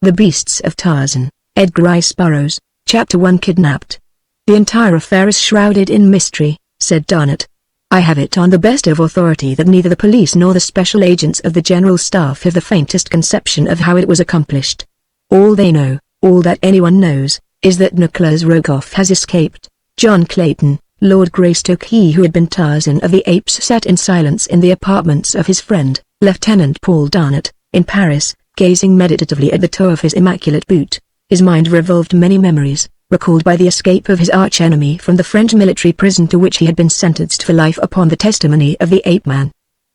The Beasts of Tarzan, Edgar Rice Burroughs, Chapter 1 Kidnapped. The entire affair is shrouded in mystery, said Darnett. I have it on the best of authority that neither the police nor the special agents of the General Staff have the faintest conception of how it was accomplished. All they know, all that anyone knows, is that Nicholas Rokoff has escaped. John Clayton, Lord Greystoke, he who had been Tarzan of the Apes, sat in silence in the apartments of his friend, Lieutenant Paul Darnett, in Paris, gazing meditatively at the toe of his immaculate boot. His mind revolved many memories, recalled by the escape of his arch-enemy from the French military prison to which he had been sentenced for life upon the testimony of the ape-man.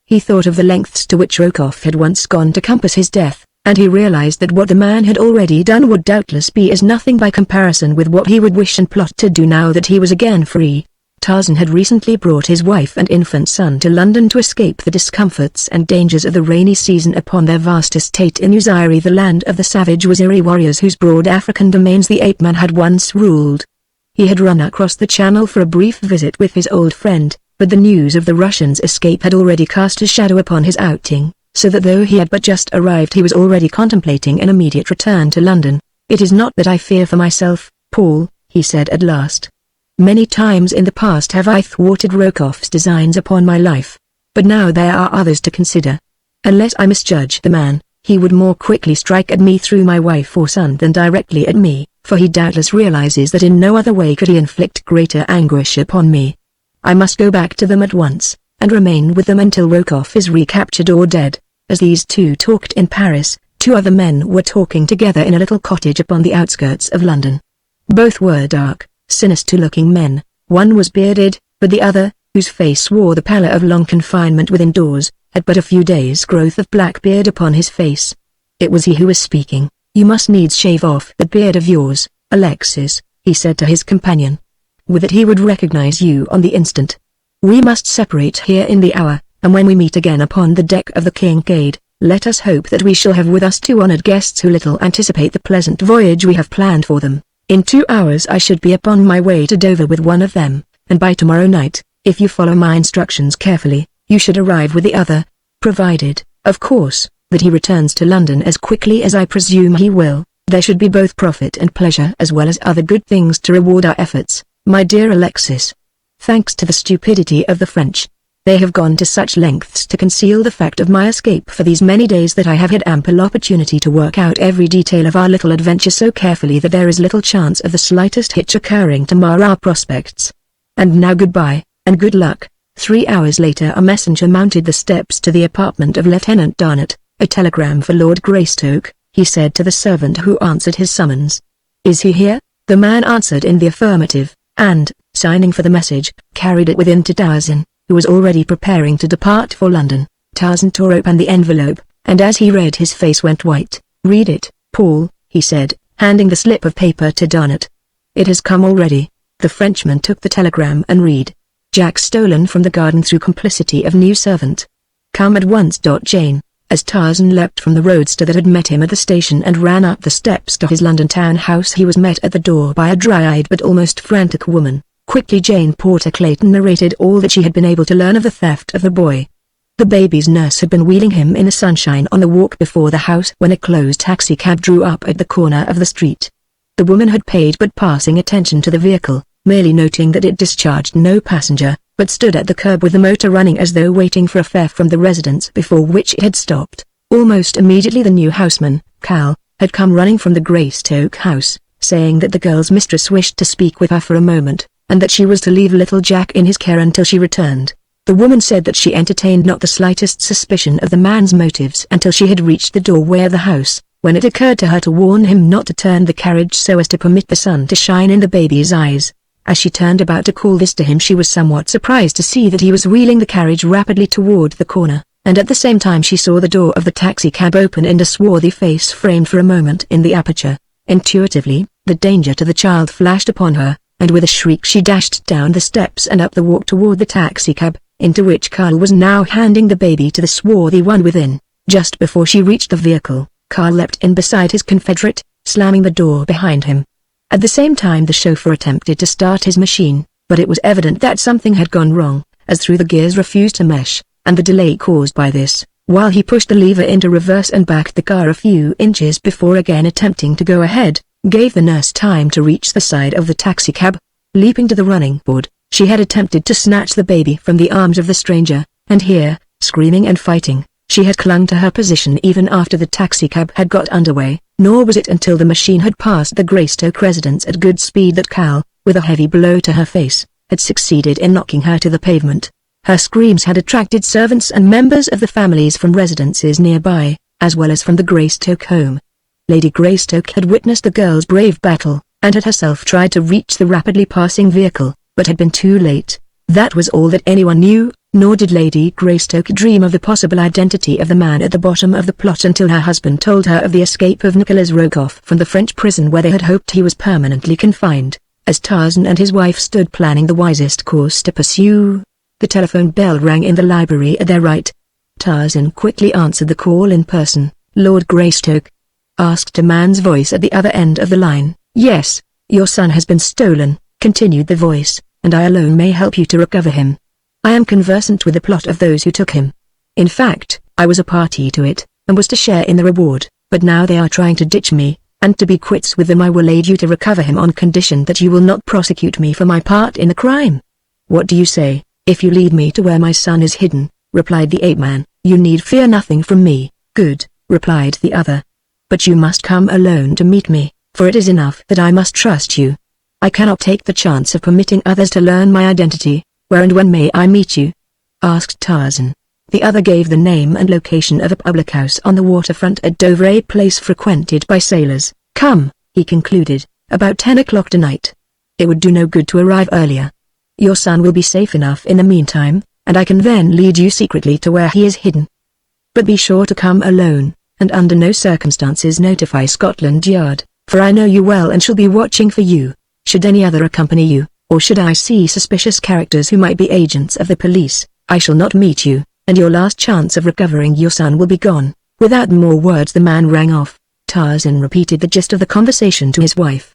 He thought of the lengths to which Rokoff had once gone to compass his death, and he realized that what the man had already done would doubtless be as nothing by comparison with what he would wish and plot to do now that he was again free. Tarzan had recently brought his wife and infant son to London to escape the discomforts and dangers of the rainy season upon their vast estate in Uziri, the land of the savage Waziri warriors whose broad African domains the ape-man had once ruled. He had run across the channel for a brief visit with his old friend, but the news of the Russians' escape had already cast a shadow upon his outing, so that though he had but just arrived he was already contemplating an immediate return to London. It is not that I fear for myself, Paul, he said at last. Many times in the past have I thwarted Rokoff's designs upon my life, but now there are others to consider. Unless I misjudge the man, he would more quickly strike at me through my wife or son than directly at me, for he doubtless realizes that in no other way could he inflict greater anguish upon me. I must go back to them at once, and remain with them until Rokoff is recaptured or dead. As these two talked in Paris, two other men were talking together in a little cottage upon the outskirts of London. Both were dark, sinister-looking men. One was bearded, but the other, whose face wore the pallor of long confinement within doors, had but a few days' growth of black beard upon his face. It was he who was speaking. You must needs shave off that beard of yours, Alexis, he said to his companion. With it he would recognize you on the instant. We must separate here in the hour, and when we meet again upon the deck of the Kincaid, let us hope that we shall have with us two honored guests who little anticipate the pleasant voyage we have planned for them. In 2 hours I should be upon my way to Dover with one of them, and by tomorrow night, if you follow my instructions carefully, you should arrive with the other, provided, of course, that he returns to London as quickly as I presume he will. There should be both profit and pleasure as well as other good things to reward our efforts, my dear Alexis. Thanks to the stupidity of the French, they have gone to such lengths to conceal the fact of my escape for these many days that I have had ample opportunity to work out every detail of our little adventure so carefully that there is little chance of the slightest hitch occurring to mar our prospects. And now goodbye, and good luck. 3 hours later a messenger mounted the steps to the apartment of Lieutenant Darnett. A telegram for Lord Greystoke, he said to the servant who answered his summons. Is he here? The man answered in the affirmative, and, signing for the message, carried it within to Tarzan, who was already preparing to depart for London. Tarzan tore open the envelope, and as he read his face went white. Read it, Paul, he said, handing the slip of paper to Darnett. It has come already. The Frenchman took the telegram and read. Jack stolen from the garden through complicity of new servant. Come at once. Jane. As Tarzan leapt from the roadster that had met him at the station and ran up the steps to his London town house, he was met at the door by a dry-eyed but almost frantic woman. Quickly Jane Porter Clayton narrated all that she had been able to learn of the theft of the boy. The baby's nurse had been wheeling him in the sunshine on the walk before the house when a closed taxicab drew up at the corner of the street. The woman had paid but passing attention to the vehicle, merely noting that it discharged no passenger, but stood at the curb with the motor running as though waiting for a fare from the residence before which it had stopped. Almost immediately the new houseman, Cal, had come running from the Greystoke house, saying that the girl's mistress wished to speak with her for a moment, and that she was to leave little Jack in his care until she returned. The woman said that she entertained not the slightest suspicion of the man's motives until she had reached the doorway of the house, when it occurred to her to warn him not to turn the carriage so as to permit the sun to shine in the baby's eyes. As she turned about to call this to him, she was somewhat surprised to see that he was wheeling the carriage rapidly toward the corner, and at the same time she saw the door of the taxicab open and a swarthy face framed for a moment in the aperture. Intuitively, the danger to the child flashed upon her, and with a shriek she dashed down the steps and up the walk toward the taxicab, into which Carl was now handing the baby to the swarthy one within. Just before she reached the vehicle, Carl leapt in beside his confederate, slamming the door behind him. At the same time the chauffeur attempted to start his machine, but it was evident that something had gone wrong, as through the gears refused to mesh, and the delay caused by this, while he pushed the lever into reverse and backed the car a few inches before again attempting to go ahead, gave the nurse time to reach the side of the taxicab. Leaping to the running board, she had attempted to snatch the baby from the arms of the stranger, and here, screaming and fighting, she had clung to her position even after the taxicab had got underway. Nor was it until the machine had passed the Greystoke residence at good speed that Cal, with a heavy blow to her face, had succeeded in knocking her to the pavement. Her screams had attracted servants and members of the families from residences nearby, as well as from the Greystoke home. Lady Greystoke had witnessed the girl's brave battle, and had herself tried to reach the rapidly passing vehicle, but had been too late. That was all that anyone knew, nor did Lady Greystoke dream of the possible identity of the man at the bottom of the plot until her husband told her of the escape of Nicholas Rokoff from the French prison where they had hoped he was permanently confined. As Tarzan and his wife stood planning the wisest course to pursue, the telephone bell rang in the library at their right. Tarzan quickly answered the call in person. "Lord Greystoke?" asked a man's voice at the other end of the line. "Yes, your son has been stolen," continued the voice, "and I alone may help you to recover him. I am conversant with the plot of those who took him. In fact, I was a party to it, and was to share in the reward, but now they are trying to ditch me, and to be quits with them I will aid you to recover him on condition that you will not prosecute me for my part in the crime. What do you say, if you lead me to where my son is hidden?" replied the ape-man. "You need fear nothing from me." "Good," replied the other. "But you must come alone to meet me, for it is enough that I must trust you. I cannot take the chance of permitting others to learn my identity." "Where and when may I meet you?" asked Tarzan. The other gave the name and location of a public house on the waterfront at Dover, a place frequented by sailors. "Come," he concluded, "about 10 o'clock tonight. It would do no good to arrive earlier. Your son will be safe enough in the meantime, and I can then lead you secretly to where he is hidden. But be sure to come alone, and under no circumstances notify Scotland Yard, for I know you well and shall be watching for you. Should any other accompany you, or should I see suspicious characters who might be agents of the police, I shall not meet you, and your last chance of recovering your son will be gone." Without more words the man rang off. Tarzan repeated the gist of the conversation to his wife.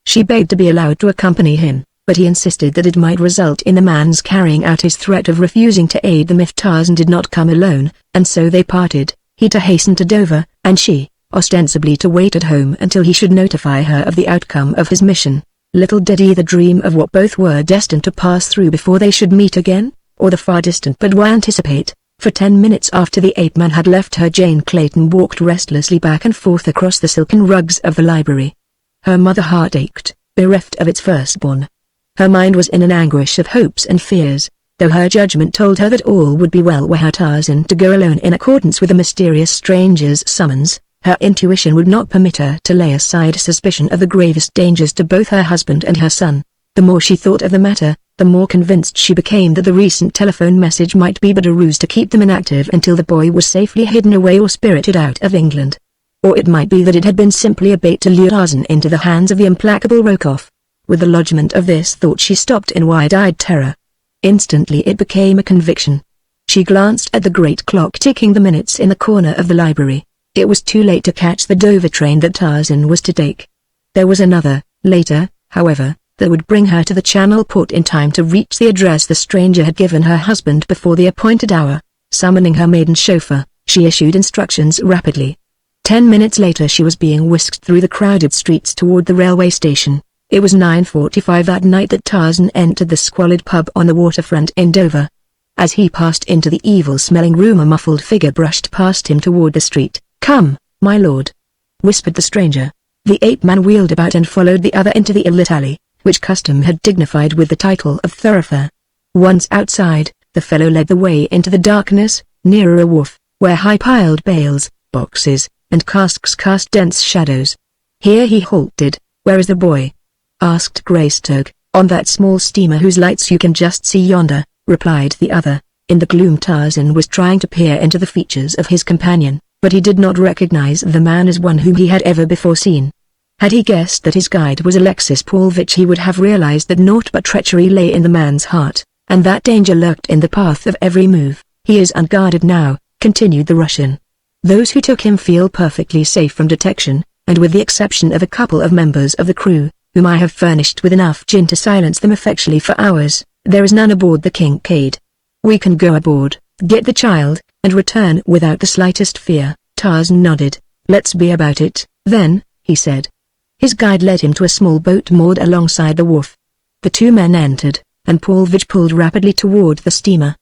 She begged to be allowed to accompany him, but he insisted that it might result in the man's carrying out his threat of refusing to aid them if Tarzan did not come alone, and so they parted, he to hasten to Dover, and she, ostensibly to wait at home until he should notify her of the outcome of his mission. Little did either dream of what both were destined to pass through before they should meet again, or the far distant but would anticipate. For 10 minutes after the ape-man had left her, Jane Clayton walked restlessly back and forth across the silken rugs of the library. Her mother heart ached, bereft of its firstborn. Her mind was in an anguish of hopes and fears, though her judgment told her that all would be well were her Tarzan to go alone in accordance with the mysterious stranger's summons. Her intuition would not permit her to lay aside suspicion of the gravest dangers to both her husband and her son. The more she thought of the matter, the more convinced she became that the recent telephone message might be but a ruse to keep them inactive until the boy was safely hidden away or spirited out of England. Or it might be that it had been simply a bait to lure Tarzan into the hands of the implacable Rokoff. With the lodgment of this thought she stopped in wide-eyed terror. Instantly it became a conviction. She glanced at the great clock ticking the minutes in the corner of the library. It was too late to catch the Dover train that Tarzan was to take. There was another, later, however, that would bring her to the Channel port in time to reach the address the stranger had given her husband before the appointed hour. Summoning her maiden chauffeur, she issued instructions rapidly. 10 minutes later she was being whisked through the crowded streets toward the railway station. It was 9:45 that night that Tarzan entered the squalid pub on the waterfront in Dover. As he passed into the evil-smelling room a muffled figure brushed past him toward the street. "Come, my lord," whispered the stranger. The ape-man wheeled about and followed the other into the ill-lit alley, which custom had dignified with the title of thoroughfare. Once outside, the fellow led the way into the darkness, nearer a wharf, where high-piled bales, boxes, and casks cast dense shadows. Here he halted. "Where is the boy?" asked Greystoke. "On that small steamer whose lights you can just see yonder," replied the other. In the gloom Tarzan was trying to peer into the features of his companion, but he did not recognize the man as one whom he had ever before seen. Had he guessed that his guide was Alexis Paulvitch he would have realized that naught but treachery lay in the man's heart, and that danger lurked in the path of every move. "He is unguarded now," continued the Russian. "Those who took him feel perfectly safe from detection, and with the exception of a couple of members of the crew, whom I have furnished with enough gin to silence them effectually for hours, there is none aboard the Kincaid. We can go aboard, get the child, and return without the slightest fear. Tarzan nodded. "Let's be about it, then," he said. His guide led him to a small boat moored alongside the wharf. The two men entered, and Paulvich pulled rapidly toward the steamer.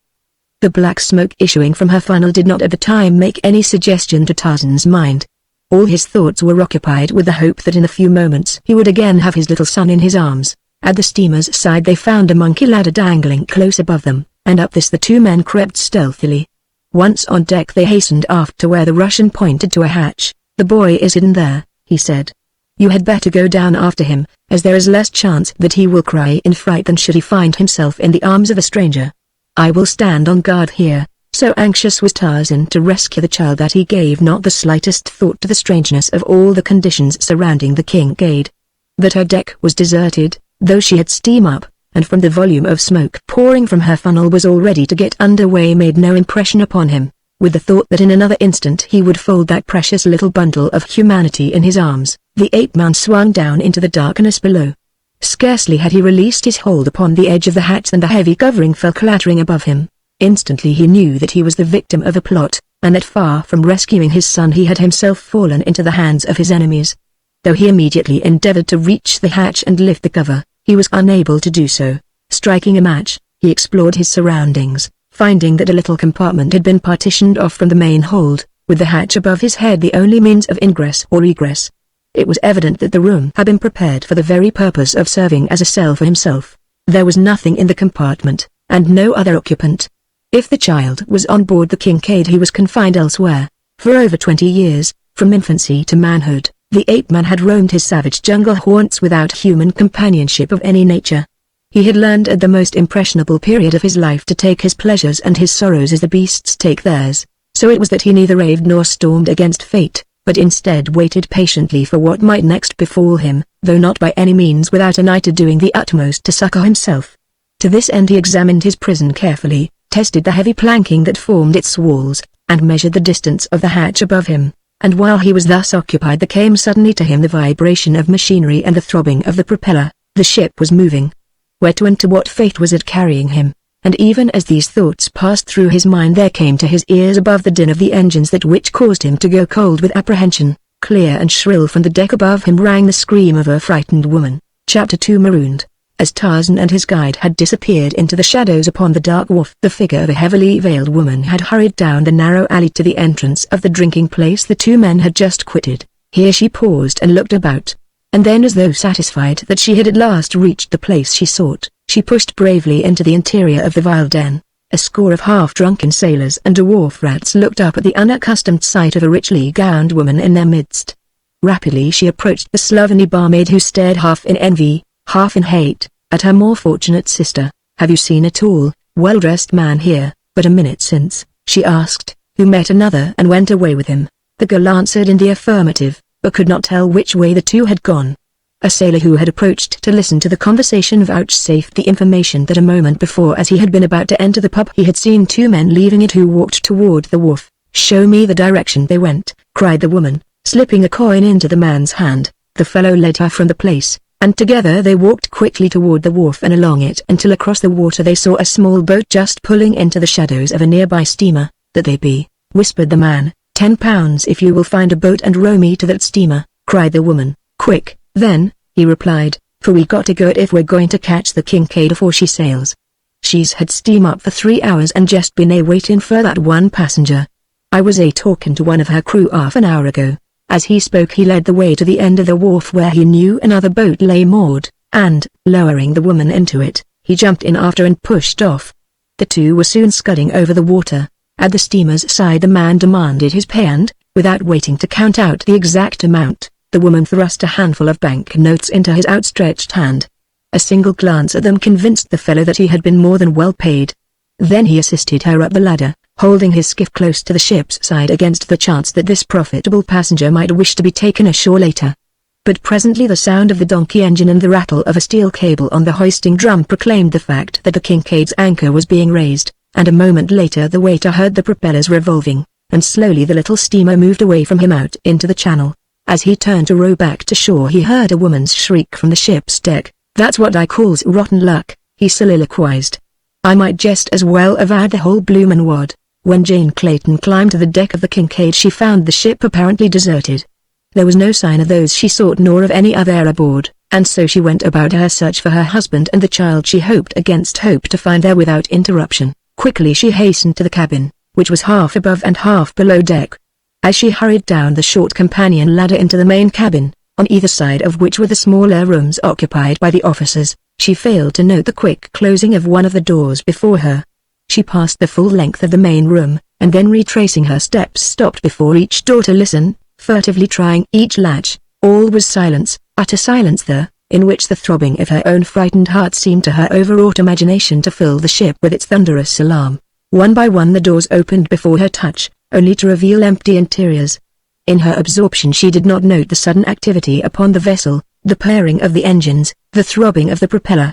The black smoke issuing from her funnel did not at the time make any suggestion to Tarzan's mind. All his thoughts were occupied with the hope that in a few moments he would again have his little son in his arms. At the steamer's side they found a monkey ladder dangling close above them, and up this the two men crept stealthily. Once on deck they hastened aft to where the Russian pointed to a hatch. "The boy is hidden there," he said. "You had better go down after him, as there is less chance that he will cry in fright than should he find himself in the arms of a stranger. I will stand on guard here." So anxious was Tarzan to rescue the child that he gave not the slightest thought to the strangeness of all the conditions surrounding the Kincaid. That her deck was deserted, though she had steam up, and from the volume of smoke pouring from her funnel was all ready to get underway made no impression upon him, with the thought that in another instant he would fold that precious little bundle of humanity in his arms. The ape-man swung down into the darkness below. Scarcely had he released his hold upon the edge of the hatch than the heavy covering fell clattering above him. Instantly he knew that he was the victim of a plot, and that far from rescuing his son he had himself fallen into the hands of his enemies. Though he immediately endeavored to reach the hatch and lift the cover, he was unable to do so. Striking a match, he explored his surroundings, finding that a little compartment had been partitioned off from the main hold, with the hatch above his head the only means of ingress or egress. It was evident that the room had been prepared for the very purpose of serving as a cell for himself. There was nothing in the compartment, and no other occupant. If the child was on board the Kincaid he was confined elsewhere. For over 20 years, from infancy to manhood, the ape-man had roamed his savage jungle haunts without human companionship of any nature. He had learned at the most impressionable period of his life to take his pleasures and his sorrows as the beasts take theirs, so it was that he neither raved nor stormed against fate, but instead waited patiently for what might next befall him, though not by any means without an eye to doing the utmost to succor himself. To this end he examined his prison carefully, tested the heavy planking that formed its walls, and measured the distance of the hatch above him, and while he was thus occupied there came suddenly to him the vibration of machinery and the throbbing of the propeller. The ship was moving. Where to and to what fate was it carrying him? And even as these thoughts passed through his mind there came to his ears above the din of the engines that which caused him to go cold with apprehension. Clear and shrill from the deck above him rang the scream of a frightened woman. Chapter 2 Marooned. As Tarzan and his guide had disappeared into the shadows upon the dark wharf, the figure of a heavily veiled woman had hurried down the narrow alley to the entrance of the drinking place the two men had just quitted. Here she paused and looked about, and then as though satisfied that she had at last reached the place she sought, she pushed bravely into the interior of the vile den. A score of half-drunken sailors and dwarf rats looked up at the unaccustomed sight of a richly gowned woman in their midst. Rapidly she approached the slovenly barmaid who stared half in envy, half in hate, at her more fortunate sister. "Have you seen a tall, well-dressed man here, but a minute since?" she asked, who met another and went away with him. The girl answered in the affirmative, but could not tell which way the two had gone. A sailor who had approached to listen to the conversation vouchsafed the information that a moment before as he had been about to enter the pub he had seen two men leaving it who walked toward the wharf. "Show me the direction they went," cried the woman, slipping a coin into the man's hand. The fellow led her from the place, and together they walked quickly toward the wharf and along it until across the water they saw a small boat just pulling into the shadows of a nearby steamer. "That they be," whispered the man. £10 if you will find a boat and row me to that steamer," cried the woman. "Quick, then," he replied, "for we got to go if we're going to catch the Kincaid afore she sails. She's had steam up for 3 hours and just been waiting for that one passenger. I was talking to one of her crew half an hour ago." As he spoke he led the way to the end of the wharf where he knew another boat lay moored, and, lowering the woman into it, he jumped in after and pushed off. The two were soon scudding over the water. At the steamer's side the man demanded his pay and, without waiting to count out the exact amount, the woman thrust a handful of bank notes into his outstretched hand. A single glance at them convinced the fellow that he had been more than well paid. Then he assisted her up the ladder, holding his skiff close to the ship's side against the chance that this profitable passenger might wish to be taken ashore later. But presently the sound of the donkey engine and the rattle of a steel cable on the hoisting drum proclaimed the fact that the Kincaid's anchor was being raised, and a moment later the waiter heard the propellers revolving, and slowly the little steamer moved away from him out into the channel. As he turned to row back to shore he heard a woman's shriek from the ship's deck. "That's what I calls rotten luck," he soliloquized. "I might just as well have had the whole bloomin' wad." When Jane Clayton climbed to the deck of the Kincaid, she found the ship apparently deserted. There was no sign of those she sought nor of any other aboard, and so she went about her search for her husband and the child she hoped against hope to find there without interruption. Quickly she hastened to the cabin, which was half above and half below deck. As she hurried down the short companion ladder into the main cabin, on either side of which were the smaller rooms occupied by the officers, she failed to note the quick closing of one of the doors before her. She passed the full length of the main room, and then retracing her steps stopped before each door to listen, furtively trying each latch. All was silence, utter silence there, in which the throbbing of her own frightened heart seemed to her overwrought imagination to fill the ship with its thunderous alarm. One by one the doors opened before her touch, only to reveal empty interiors. In her absorption she did not note the sudden activity upon the vessel, the purring of the engines, the throbbing of the propeller.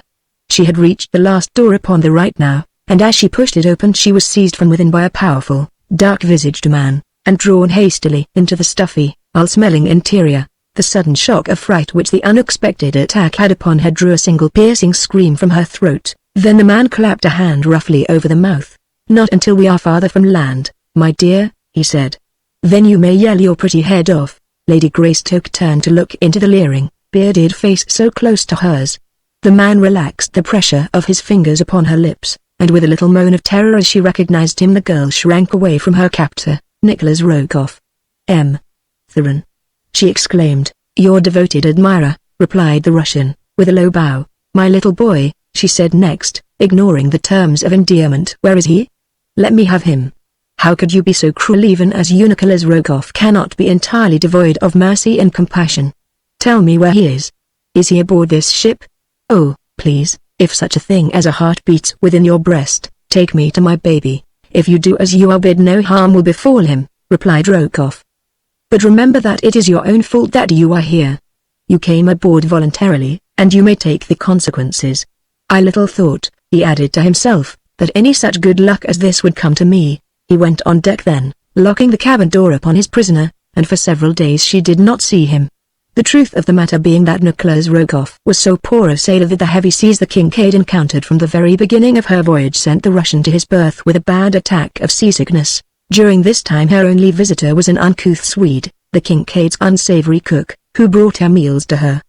She had reached the last door upon the right now, and as she pushed it open she was seized from within by a powerful, dark-visaged man, and drawn hastily into the stuffy, ill-smelling interior. The sudden shock of fright which the unexpected attack had upon her drew a single piercing scream from her throat. Then the man clapped a hand roughly over the mouth. "Not until we are farther from land, my dear," he said. "Then you may yell your pretty head off." Lady Greystoke turned to look into the leering, bearded face so close to hers. The man relaxed the pressure of his fingers upon her lips, and with a little moan of terror as she recognized him the girl shrank away from her captor, Nicholas Rokoff. "Tarzan," she exclaimed. "Your devoted admirer," replied the Russian, with a low bow. "My little boy," she said next, ignoring the terms of endearment. "Where is he? Let me have him." "How could you be so cruel? Even as you Nicholas Rokoff cannot be entirely devoid of mercy and compassion. Tell me where he is. Is he aboard this ship? Oh, please, if such a thing as a heart beats within your breast, take me to my baby. If you do as you are bid no harm will befall him," replied Rokoff. "But remember that it is your own fault that you are here. You came aboard voluntarily, and you may take the consequences. I little thought," he added to himself, "that any such good luck as this would come to me." He went on deck then, locking the cabin door upon his prisoner, and for several days she did not see him. The truth of the matter being that Nicholas Rokoff was so poor a sailor that the heavy seas the Kincaid encountered from the very beginning of her voyage sent the Russian to his berth with a bad attack of seasickness. During this time her only visitor was an uncouth Swede, the Kincaid's unsavory cook, who brought her meals to her.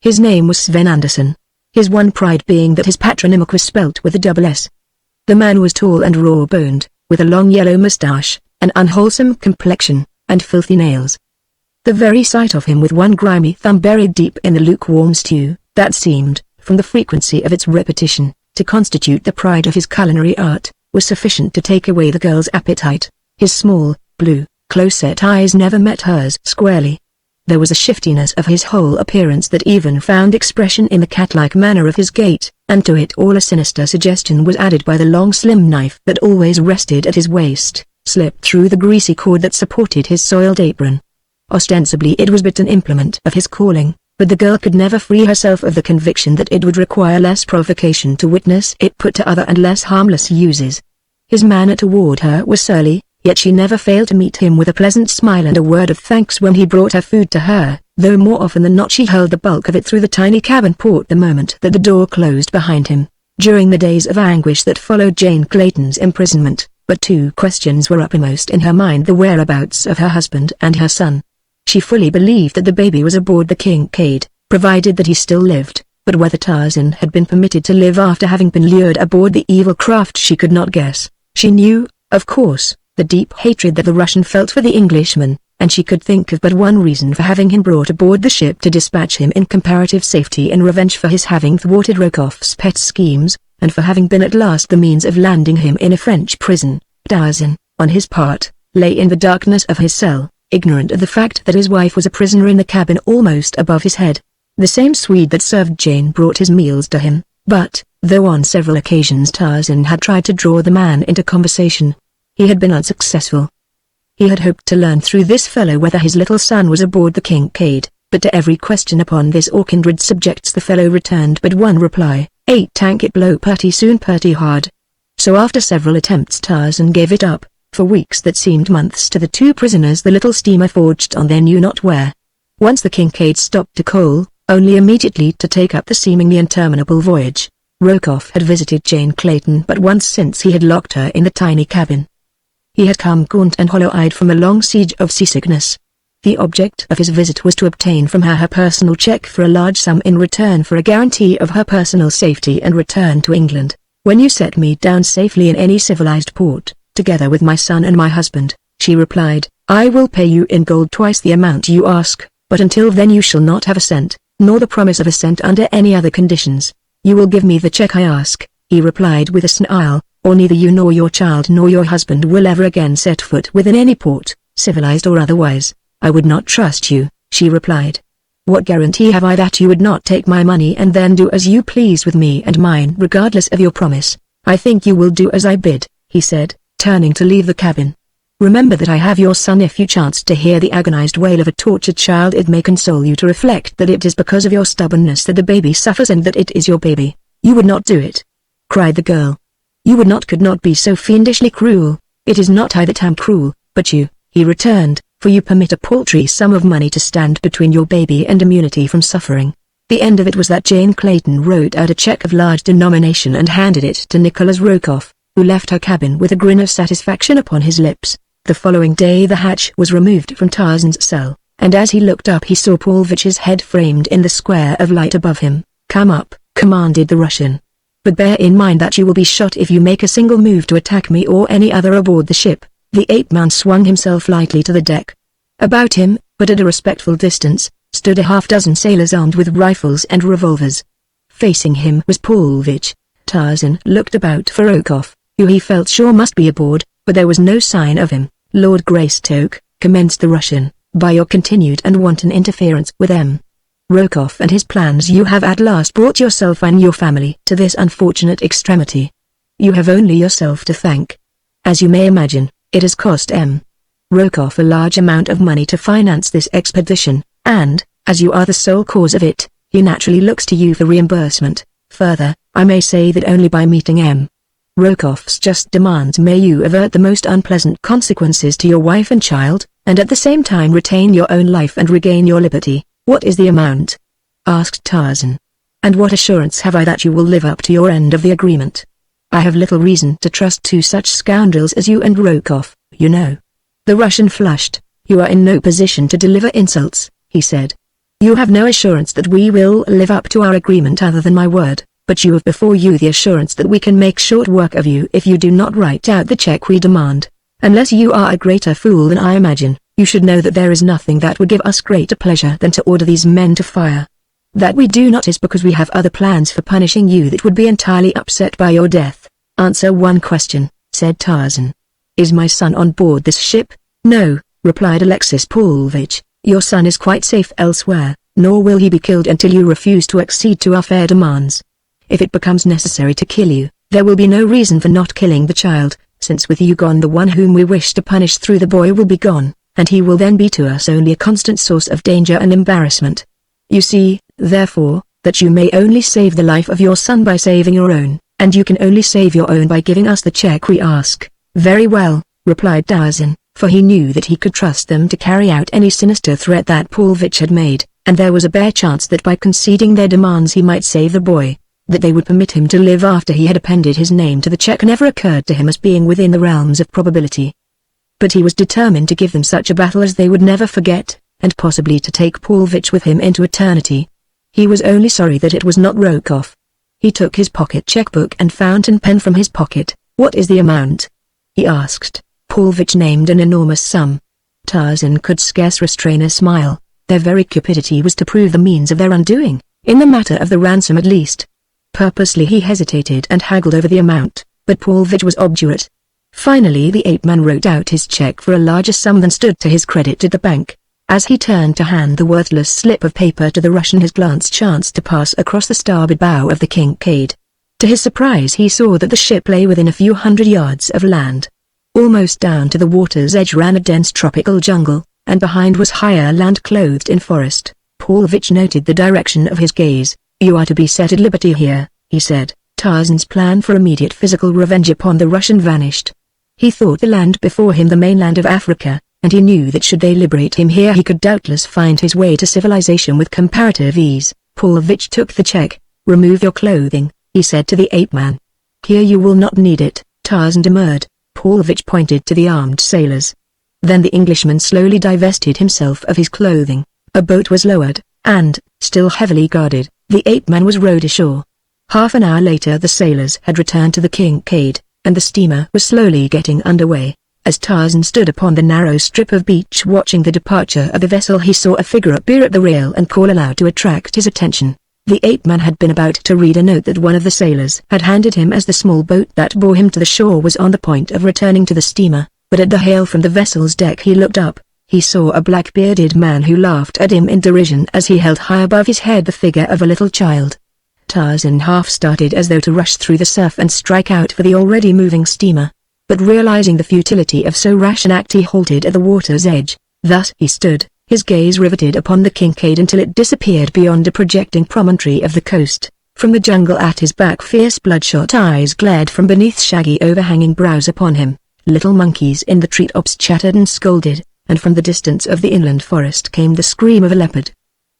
His name was Sven Andersson, his one pride being that his patronymic was spelt with a double S. The man was tall and raw-boned, with a long yellow moustache, an unwholesome complexion, and filthy nails. The very sight of him with one grimy thumb buried deep in the lukewarm stew, that seemed, from the frequency of its repetition, to constitute the pride of his culinary art, was sufficient to take away the girl's appetite. His small, blue, close-set eyes never met hers squarely. There was a shiftiness of his whole appearance that even found expression in the cat-like manner of his gait, and to it all a sinister suggestion was added by the long slim knife that always rested at his waist, slipped through the greasy cord that supported his soiled apron. Ostensibly it was but an implement of his calling, but the girl could never free herself of the conviction that it would require less provocation to witness it put to other and less harmless uses. His manner toward her was surly, yet she never failed to meet him with a pleasant smile and a word of thanks when he brought her food to her, though more often than not she hurled the bulk of it through the tiny cabin port the moment that the door closed behind him. During the days of anguish that followed Jane Clayton's imprisonment, but two questions were uppermost in her mind: the whereabouts of her husband and her son. She fully believed that the baby was aboard the Kincaid, provided that he still lived, but whether Tarzan had been permitted to live after having been lured aboard the evil craft she could not guess. She knew, of course, the deep hatred that the Russian felt for the Englishman, and she could think of but one reason for having him brought aboard the ship: to dispatch him in comparative safety in revenge for his having thwarted Rokoff's pet schemes, and for having been at last the means of landing him in a French prison. Tarzan, on his part, lay in the darkness of his cell, ignorant of the fact that his wife was a prisoner in the cabin almost above his head. The same Swede that served Jane brought his meals to him, but, though on several occasions Tarzan had tried to draw the man into conversation, he had been unsuccessful. He had hoped to learn through this fellow whether his little son was aboard the Kincaid, but to every question upon this or kindred subjects the fellow returned but one reply: "Ain't tank it blow putty soon putty hard." So after several attempts Tarzan gave it up. For weeks that seemed months to the two prisoners the little steamer forged on they knew not where. Once the Kincaid stopped to coal, only immediately to take up the seemingly interminable voyage. Rokoff had visited Jane Clayton but once since he had locked her in the tiny cabin. He had come gaunt and hollow-eyed from a long siege of seasickness. The object of his visit was to obtain from her personal check for a large sum in return for a guarantee of her personal safety and return to England. "When you set me down safely in any civilized port, together with my son and my husband," she replied, "I will pay you in gold twice the amount you ask, but until then you shall not have a cent, nor the promise of a cent under any other conditions. You will give me the check I ask," he replied with a smile, "or neither you nor your child nor your husband will ever again set foot within any port, civilized or otherwise." "I would not trust you," she replied. "What guarantee have I that you would not take my money and then do as you please with me and mine regardless of your promise?" "I think you will do as I bid," he said, turning to leave the cabin. "Remember that I have your son. If you chance to hear the agonized wail of a tortured child, it may console you to reflect that it is because of your stubbornness that the baby suffers and that it is your baby." "You would not do it," cried the girl. "You would not, could not be so fiendishly cruel." "It is not I that am cruel, but you," he returned, "for you permit a paltry sum of money to stand between your baby and immunity from suffering." The end of it was that Jane Clayton wrote out a check of large denomination and handed it to Nicholas Rokoff, who left her cabin with a grin of satisfaction upon his lips. The following day the hatch was removed from Tarzan's cell, and as he looked up he saw Paulvich's head framed in the square of light above him. "Come up," commanded the Russian. "But bear in mind that you will be shot if you make a single move to attack me or any other aboard the ship." The ape-man swung himself lightly to the deck. About him, but at a respectful distance, stood a half-dozen sailors armed with rifles and revolvers. Facing him was Paulvich. Tarzan looked about for Rokoff, who he felt sure must be aboard, but there was no sign of him. "Lord Greystoke," commenced the Russian, "by your continued and wanton interference with M. Rokoff and his plans you have at last brought yourself and your family to this unfortunate extremity. You have only yourself to thank. As you may imagine, it has cost M. Rokoff a large amount of money to finance this expedition, and, as you are the sole cause of it, he naturally looks to you for reimbursement. Further, I may say that only by meeting M. Rokoff's just demands may you avert the most unpleasant consequences to your wife and child, and at the same time retain your own life and regain your liberty." "What is the amount?" asked Tarzan. "And what assurance have I that you will live up to your end of the agreement? I have little reason to trust two such scoundrels as you and Rokoff, you know." The Russian flushed. "You are in no position to deliver insults," he said. "You have no assurance that we will live up to our agreement other than my word, but you have before you the assurance that we can make short work of you if you do not write out the check we demand. Unless you are a greater fool than I imagine, you should know that there is nothing that would give us greater pleasure than to order these men to fire. That we do not is because we have other plans for punishing you that would be entirely upset by your death." "Answer one question," said Tarzan. "Is my son on board this ship?" "No," replied Alexis Paulvich, "your son is quite safe elsewhere, nor will he be killed until you refuse to accede to our fair demands. If it becomes necessary to kill you, there will be no reason for not killing the child, since with you gone the one whom we wish to punish through the boy will be gone, and he will then be to us only a constant source of danger and embarrassment. You see, therefore, that you may only save the life of your son by saving your own, and you can only save your own by giving us the check we ask." "Very well," replied Tarzan, for he knew that he could trust them to carry out any sinister threat that Paulvich had made, and there was a bare chance that by conceding their demands he might save the boy. That they would permit him to live after he had appended his name to the check never occurred to him as being within the realms of probability. But he was determined to give them such a battle as they would never forget, and possibly to take Paulvich with him into eternity. He was only sorry that it was not Rokoff. He took his pocket checkbook and fountain pen from his pocket. "What is the amount?" he asked. Paulvich named an enormous sum. Tarzan could scarce restrain a smile. Their very cupidity was to prove the means of their undoing, in the matter of the ransom at least. Purposely he hesitated and haggled over the amount, but Paulvich was obdurate. Finally the ape-man wrote out his check for a larger sum than stood to his credit at the bank. As he turned to hand the worthless slip of paper to the Russian, his glance chanced to pass across the starboard bow of the Kincaid. To his surprise he saw that the ship lay within a few hundred yards of land. Almost down to the water's edge ran a dense tropical jungle, and behind was higher land clothed in forest. Paulvich noted the direction of his gaze. "You are to be set at liberty here," he said. Tarzan's plan for immediate physical revenge upon the Russian vanished. He thought the land before him the mainland of Africa, and he knew that should they liberate him here he could doubtless find his way to civilization with comparative ease. Paulvich took the check. "Remove your clothing," he said to the ape-man. "Here you will not need it." Tarzan demurred. Paulvitch pointed to the armed sailors. Then the Englishman slowly divested himself of his clothing. A boat was lowered, and, still heavily guarded, the ape-man was rowed ashore. Half an hour later the sailors had returned to the Kincaid, and the steamer was slowly getting underway. As Tarzan stood upon the narrow strip of beach watching the departure of the vessel, he saw a figure appear at the rail and call aloud to attract his attention. The ape-man had been about to read a note that one of the sailors had handed him as the small boat that bore him to the shore was on the point of returning to the steamer, but at the hail from the vessel's deck he looked up. He saw a black-bearded man who laughed at him in derision as he held high above his head the figure of a little child. Tarzan half started as though to rush through the surf and strike out for the already moving steamer. But realizing the futility of so rash an act, he halted at the water's edge. Thus he stood, his gaze riveted upon the Kincaid until it disappeared beyond a projecting promontory of the coast. From the jungle at his back fierce bloodshot eyes glared from beneath shaggy overhanging brows upon him. Little monkeys in the treetops chattered and scolded, and from the distance of the inland forest came the scream of a leopard.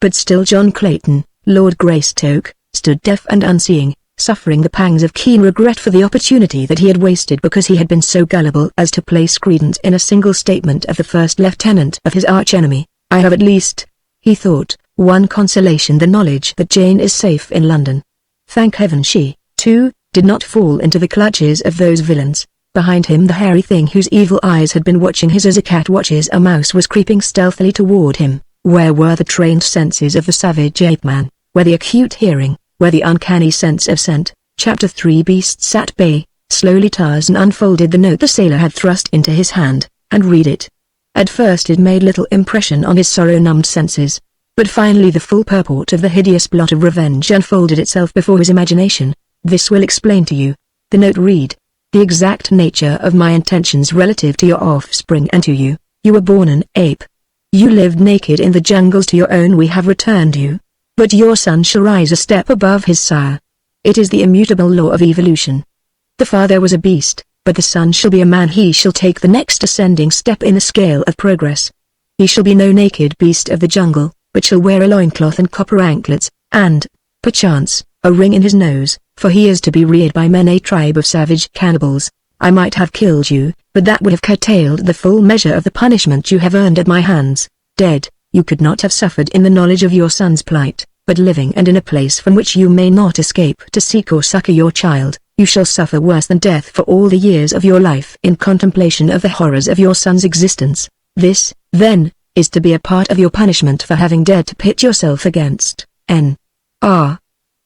But still John Clayton, Lord Greystoke, stood deaf and unseeing, suffering the pangs of keen regret for the opportunity that he had wasted because he had been so gullible as to place credence in a single statement of the first lieutenant of his arch-enemy. I have at least, he thought, one consolation: the knowledge that Jane is safe in London. Thank heaven she, too, did not fall into the clutches of those villains. Behind him the hairy thing whose evil eyes had been watching his as a cat watches a mouse was creeping stealthily toward him. Where were the trained senses of the savage ape-man? Where the acute hearing? Where the uncanny sense of scent? Chapter 3 Beasts at Bay. Slowly Tarzan unfolded the note the sailor had thrust into his hand, and read it. At first it made little impression on his sorrow-numbed senses, but finally the full purport of the hideous plot of revenge unfolded itself before his imagination. This will explain to you. The note read: the exact nature of my intentions relative to your offspring and to you. You were born an ape. You lived naked in the jungles. To your own we have returned you. But your son shall rise a step above his sire. It is the immutable law of evolution. The father was a beast, but the son shall be a man. He shall take the next ascending step in the scale of progress. He shall be no naked beast of the jungle, but shall wear a loincloth and copper anklets, and, perchance, a ring in his nose, for he is to be reared by men, a tribe of savage cannibals. I might have killed you, but that would have curtailed the full measure of the punishment you have earned at my hands. Dead, you could not have suffered in the knowledge of your son's plight, but living and in a place from which you may not escape to seek or succor your child, you shall suffer worse than death for all the years of your life in contemplation of the horrors of your son's existence. This, then, is to be a part of your punishment for having dared to pit yourself against N.R.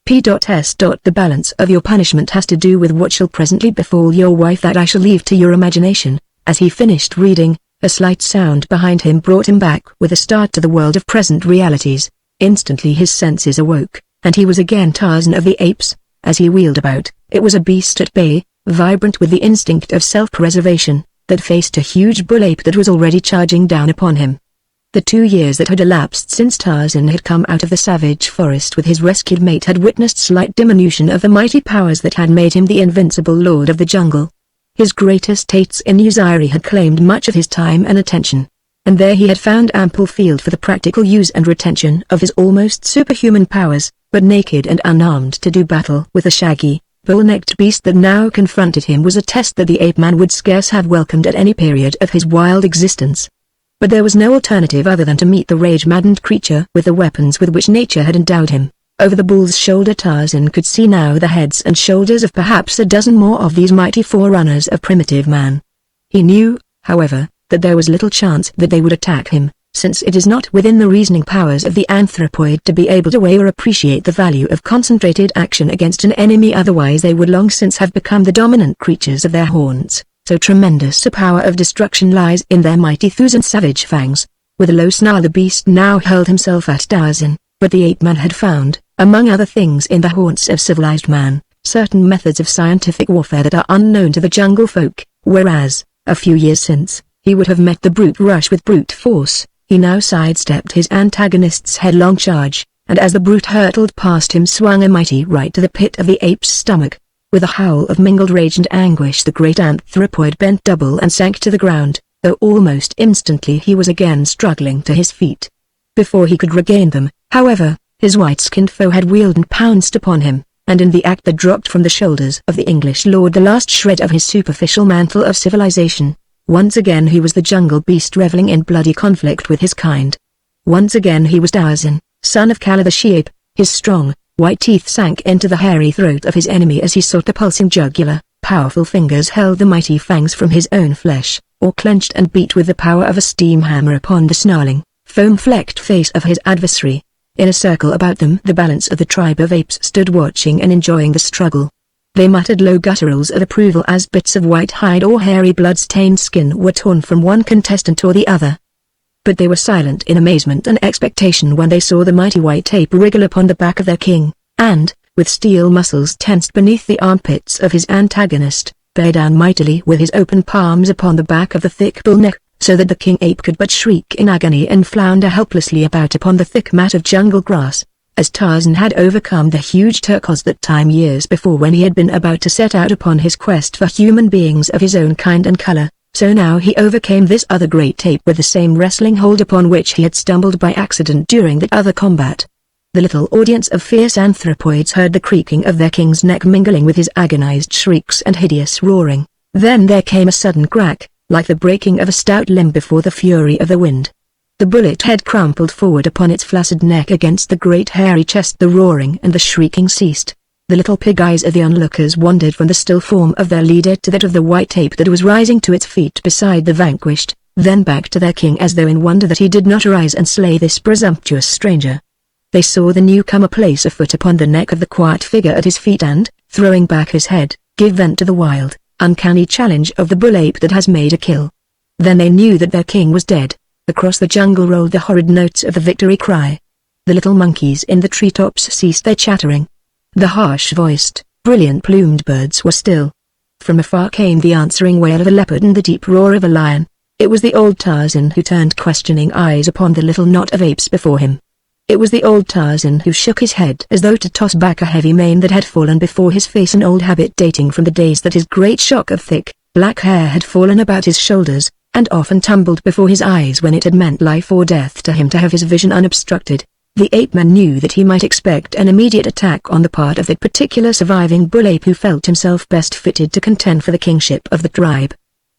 P.S. The balance of your punishment has to do with what shall presently befall your wife. That I shall leave to your imagination. As he finished reading, a slight sound behind him brought him back with a start to the world of present realities. Instantly his senses awoke, and he was again Tarzan of the Apes. As he wheeled about, it was a beast at bay, vibrant with the instinct of self-preservation, that faced a huge bull ape that was already charging down upon him. The 2 years that had elapsed since Tarzan had come out of the savage forest with his rescued mate had witnessed slight diminution of the mighty powers that had made him the invincible lord of the jungle. His greatest tastes in usury had claimed much of his time and attention, and there he had found ample field for the practical use and retention of his almost superhuman powers, but naked and unarmed to do battle with the shaggy, bull-necked beast that now confronted him was a test that the ape-man would scarce have welcomed at any period of his wild existence. But there was no alternative other than to meet the rage-maddened creature with the weapons with which nature had endowed him. Over the bull's shoulder Tarzan could see now the heads and shoulders of perhaps a dozen more of these mighty forerunners of primitive man. He knew, however, that there was little chance that they would attack him, since it is not within the reasoning powers of the anthropoid to be able to weigh or appreciate the value of concentrated action against an enemy. Otherwise they would long since have become the dominant creatures of their haunts. So tremendous a power of destruction lies in their mighty thews and savage fangs. With a low snarl the beast now hurled himself at Tarzan, but the ape-man had found, among other things in the haunts of civilized man, certain methods of scientific warfare that are unknown to the jungle folk, whereas, a few years since, he would have met the brute rush with brute force. He now sidestepped his antagonist's headlong charge, and as the brute hurtled past him swung a mighty right to the pit of the ape's stomach. With a howl of mingled rage and anguish the great anthropoid bent double and sank to the ground, though almost instantly he was again struggling to his feet. Before he could regain them, however, his white-skinned foe had wheeled and pounced upon him, and in the act there dropped from the shoulders of the English lord the last shred of his superficial mantle of civilization. Once again he was the jungle beast reveling in bloody conflict with his kind. Once again he was Tarzan, son of Kala the she-ape. His strong, white teeth sank into the hairy throat of his enemy as he sought the pulsing jugular. Powerful fingers held the mighty fangs from his own flesh, or clenched and beat with the power of a steam hammer upon the snarling, foam-flecked face of his adversary. In a circle about them the balance of the tribe of apes stood watching and enjoying the struggle. They muttered low gutturals of approval as bits of white hide or hairy blood-stained skin were torn from one contestant or the other. But they were silent in amazement and expectation when they saw the mighty white ape wriggle upon the back of their king, and, with steel muscles tensed beneath the armpits of his antagonist, bear down mightily with his open palms upon the back of the thick bull neck, so that the king ape could but shriek in agony and flounder helplessly about upon the thick mat of jungle grass. As Tarzan had overcome the huge turquoise that time years before when he had been about to set out upon his quest for human beings of his own kind and color, so now he overcame this other great ape with the same wrestling hold upon which he had stumbled by accident during that other combat. The little audience of fierce anthropoids heard the creaking of their king's neck mingling with his agonized shrieks and hideous roaring. Then there came a sudden crack, like the breaking of a stout limb before the fury of the wind. The bullet head crumpled forward upon its flaccid neck against the great hairy chest. The roaring and the shrieking ceased. The little pig eyes of the onlookers wandered from the still form of their leader to that of the white ape that was rising to its feet beside the vanquished, then back to their king as though in wonder that he did not arise and slay this presumptuous stranger. They saw the newcomer place a foot upon the neck of the quiet figure at his feet and, throwing back his head, give vent to the wild, uncanny challenge of the bull ape that has made a kill. Then they knew that their king was dead. Across the jungle rolled the horrid notes of the victory cry. The little monkeys in the treetops ceased their chattering. The harsh-voiced, brilliant-plumed birds were still. From afar came the answering wail of a leopard and the deep roar of a lion. It was the old Tarzan who turned questioning eyes upon the little knot of apes before him. It was the old Tarzan who shook his head as though to toss back a heavy mane that had fallen before his face, an old habit dating from the days that his great shock of thick, black hair had fallen about his shoulders, and often tumbled before his eyes when it had meant life or death to him to have his vision unobstructed. The ape-man knew that he might expect an immediate attack on the part of that particular surviving bull ape who felt himself best fitted to contend for the kingship of the tribe.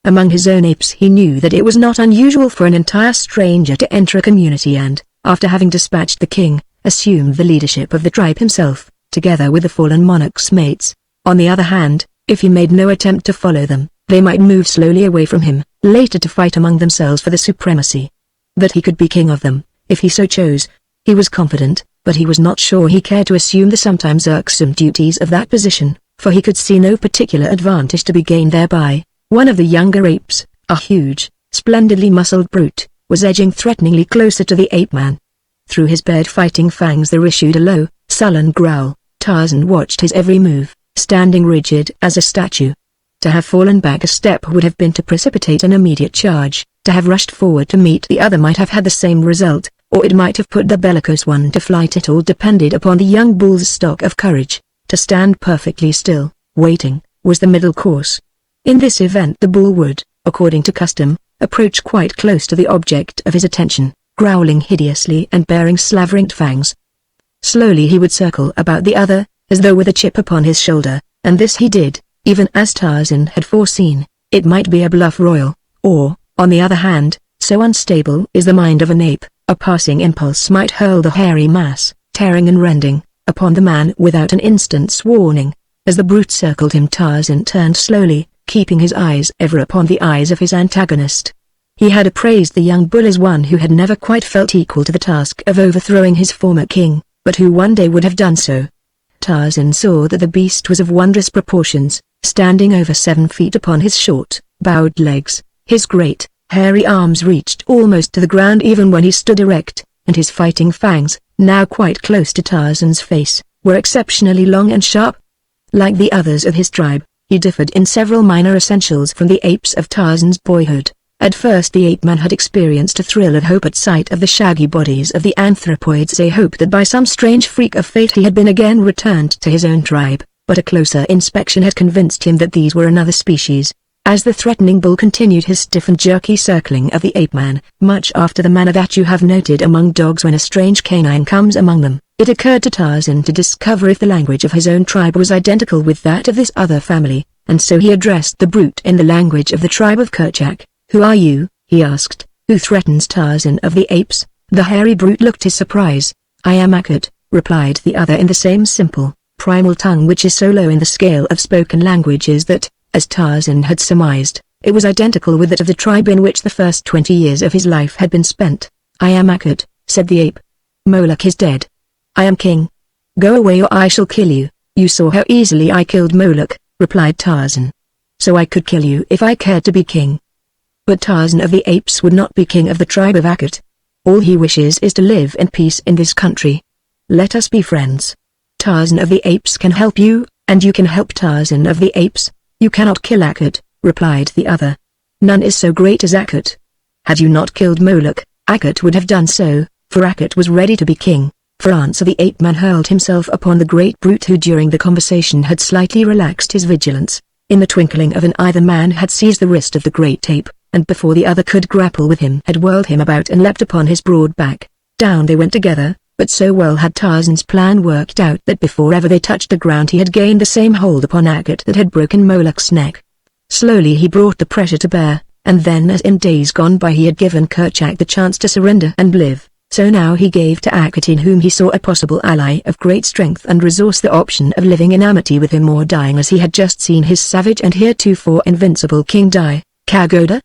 Among his own apes he knew that it was not unusual for an entire stranger to enter a community and, after having dispatched the king, assume the leadership of the tribe himself, together with the fallen monarch's mates. On the other hand, if he made no attempt to follow them, they might move slowly away from him, later to fight among themselves for the supremacy. That he could be king of them, if he so chose. He was confident, but he was not sure he cared to assume the sometimes irksome duties of that position, for he could see no particular advantage to be gained thereby. One of the younger apes, a huge, splendidly muscled brute, was edging threateningly closer to the ape-man. Through his bared fighting fangs there issued a low, sullen growl. Tarzan watched his every move, standing rigid as a statue. To have fallen back a step would have been to precipitate an immediate charge. To have rushed forward to meet the other might have had the same result, or it might have put the bellicose one to flight. It all depended upon the young bull's stock of courage. To stand perfectly still, waiting, was the middle course. In this event the bull would, according to custom, approach quite close to the object of his attention, growling hideously and baring slavering fangs. Slowly he would circle about the other, as though with a chip upon his shoulder, and this he did, even as Tarzan had foreseen. It might be a bluff royal, or, on the other hand, so unstable is the mind of an ape, a passing impulse might hurl the hairy mass, tearing and rending, upon the man without an instant's warning. As the brute circled him Tarzan turned slowly, keeping his eyes ever upon the eyes of his antagonist. He had appraised the young bull as one who had never quite felt equal to the task of overthrowing his former king, but who one day would have done so. Tarzan saw that the beast was of wondrous proportions, standing over 7 feet upon his short, bowed legs. His great, hairy arms reached almost to the ground even when he stood erect, and his fighting fangs, now quite close to Tarzan's face, were exceptionally long and sharp. Like the others of his tribe, he differed in several minor essentials from the apes of Tarzan's boyhood. At first the ape-man had experienced a thrill of hope at sight of the shaggy bodies of the anthropoids, a hope that by some strange freak of fate he had been again returned to his own tribe, but a closer inspection had convinced him that these were another species. As the threatening bull continued his stiff and jerky circling of the ape-man, much after the manner that you have noted among dogs when a strange canine comes among them, It occurred to Tarzan to discover if the language of his own tribe was identical with that of this other family, and so he addressed the brute in the language of the tribe of Kerchak. "Who are you?" he asked. "Who threatens Tarzan of the apes?" The hairy brute looked his surprise. "I am Akut," replied the other in the same simple, primal tongue which is so low in the scale of spoken languages that, as Tarzan had surmised, it was identical with that of the tribe in which the first 20 years of his life had been spent. "I am Akut," said the ape. "Moloch is dead. I am king. Go away or I shall kill you." "You saw how easily I killed Moloch," replied Tarzan. "So I could kill you if I cared to be king." But Tarzan of the Apes would not be king of the tribe of Akut. All he wishes is to live in peace in this country. Let us be friends. Tarzan of the Apes can help you, and you can help Tarzan of the Apes. "You cannot kill Akut," replied the other. "None is so great as Akut. Had you not killed Moloch, Akut would have done so, for Akut was ready to be king." For answer the ape-man hurled himself upon the great brute who during the conversation had slightly relaxed his vigilance. In the twinkling of an eye the man had seized the wrist of the great ape, and before the other could grapple with him had whirled him about and leapt upon his broad back. Down they went together, but so well had Tarzan's plan worked out that before ever they touched the ground he had gained the same hold upon Akut that had broken Moloch's neck. Slowly he brought the pressure to bear, and then as in days gone by he had given Kerchak the chance to surrender and live, so now he gave to Akut, in whom he saw a possible ally of great strength and resource, the option of living in amity with him or dying as he had just seen his savage and heretofore invincible king die. "Kagoda?"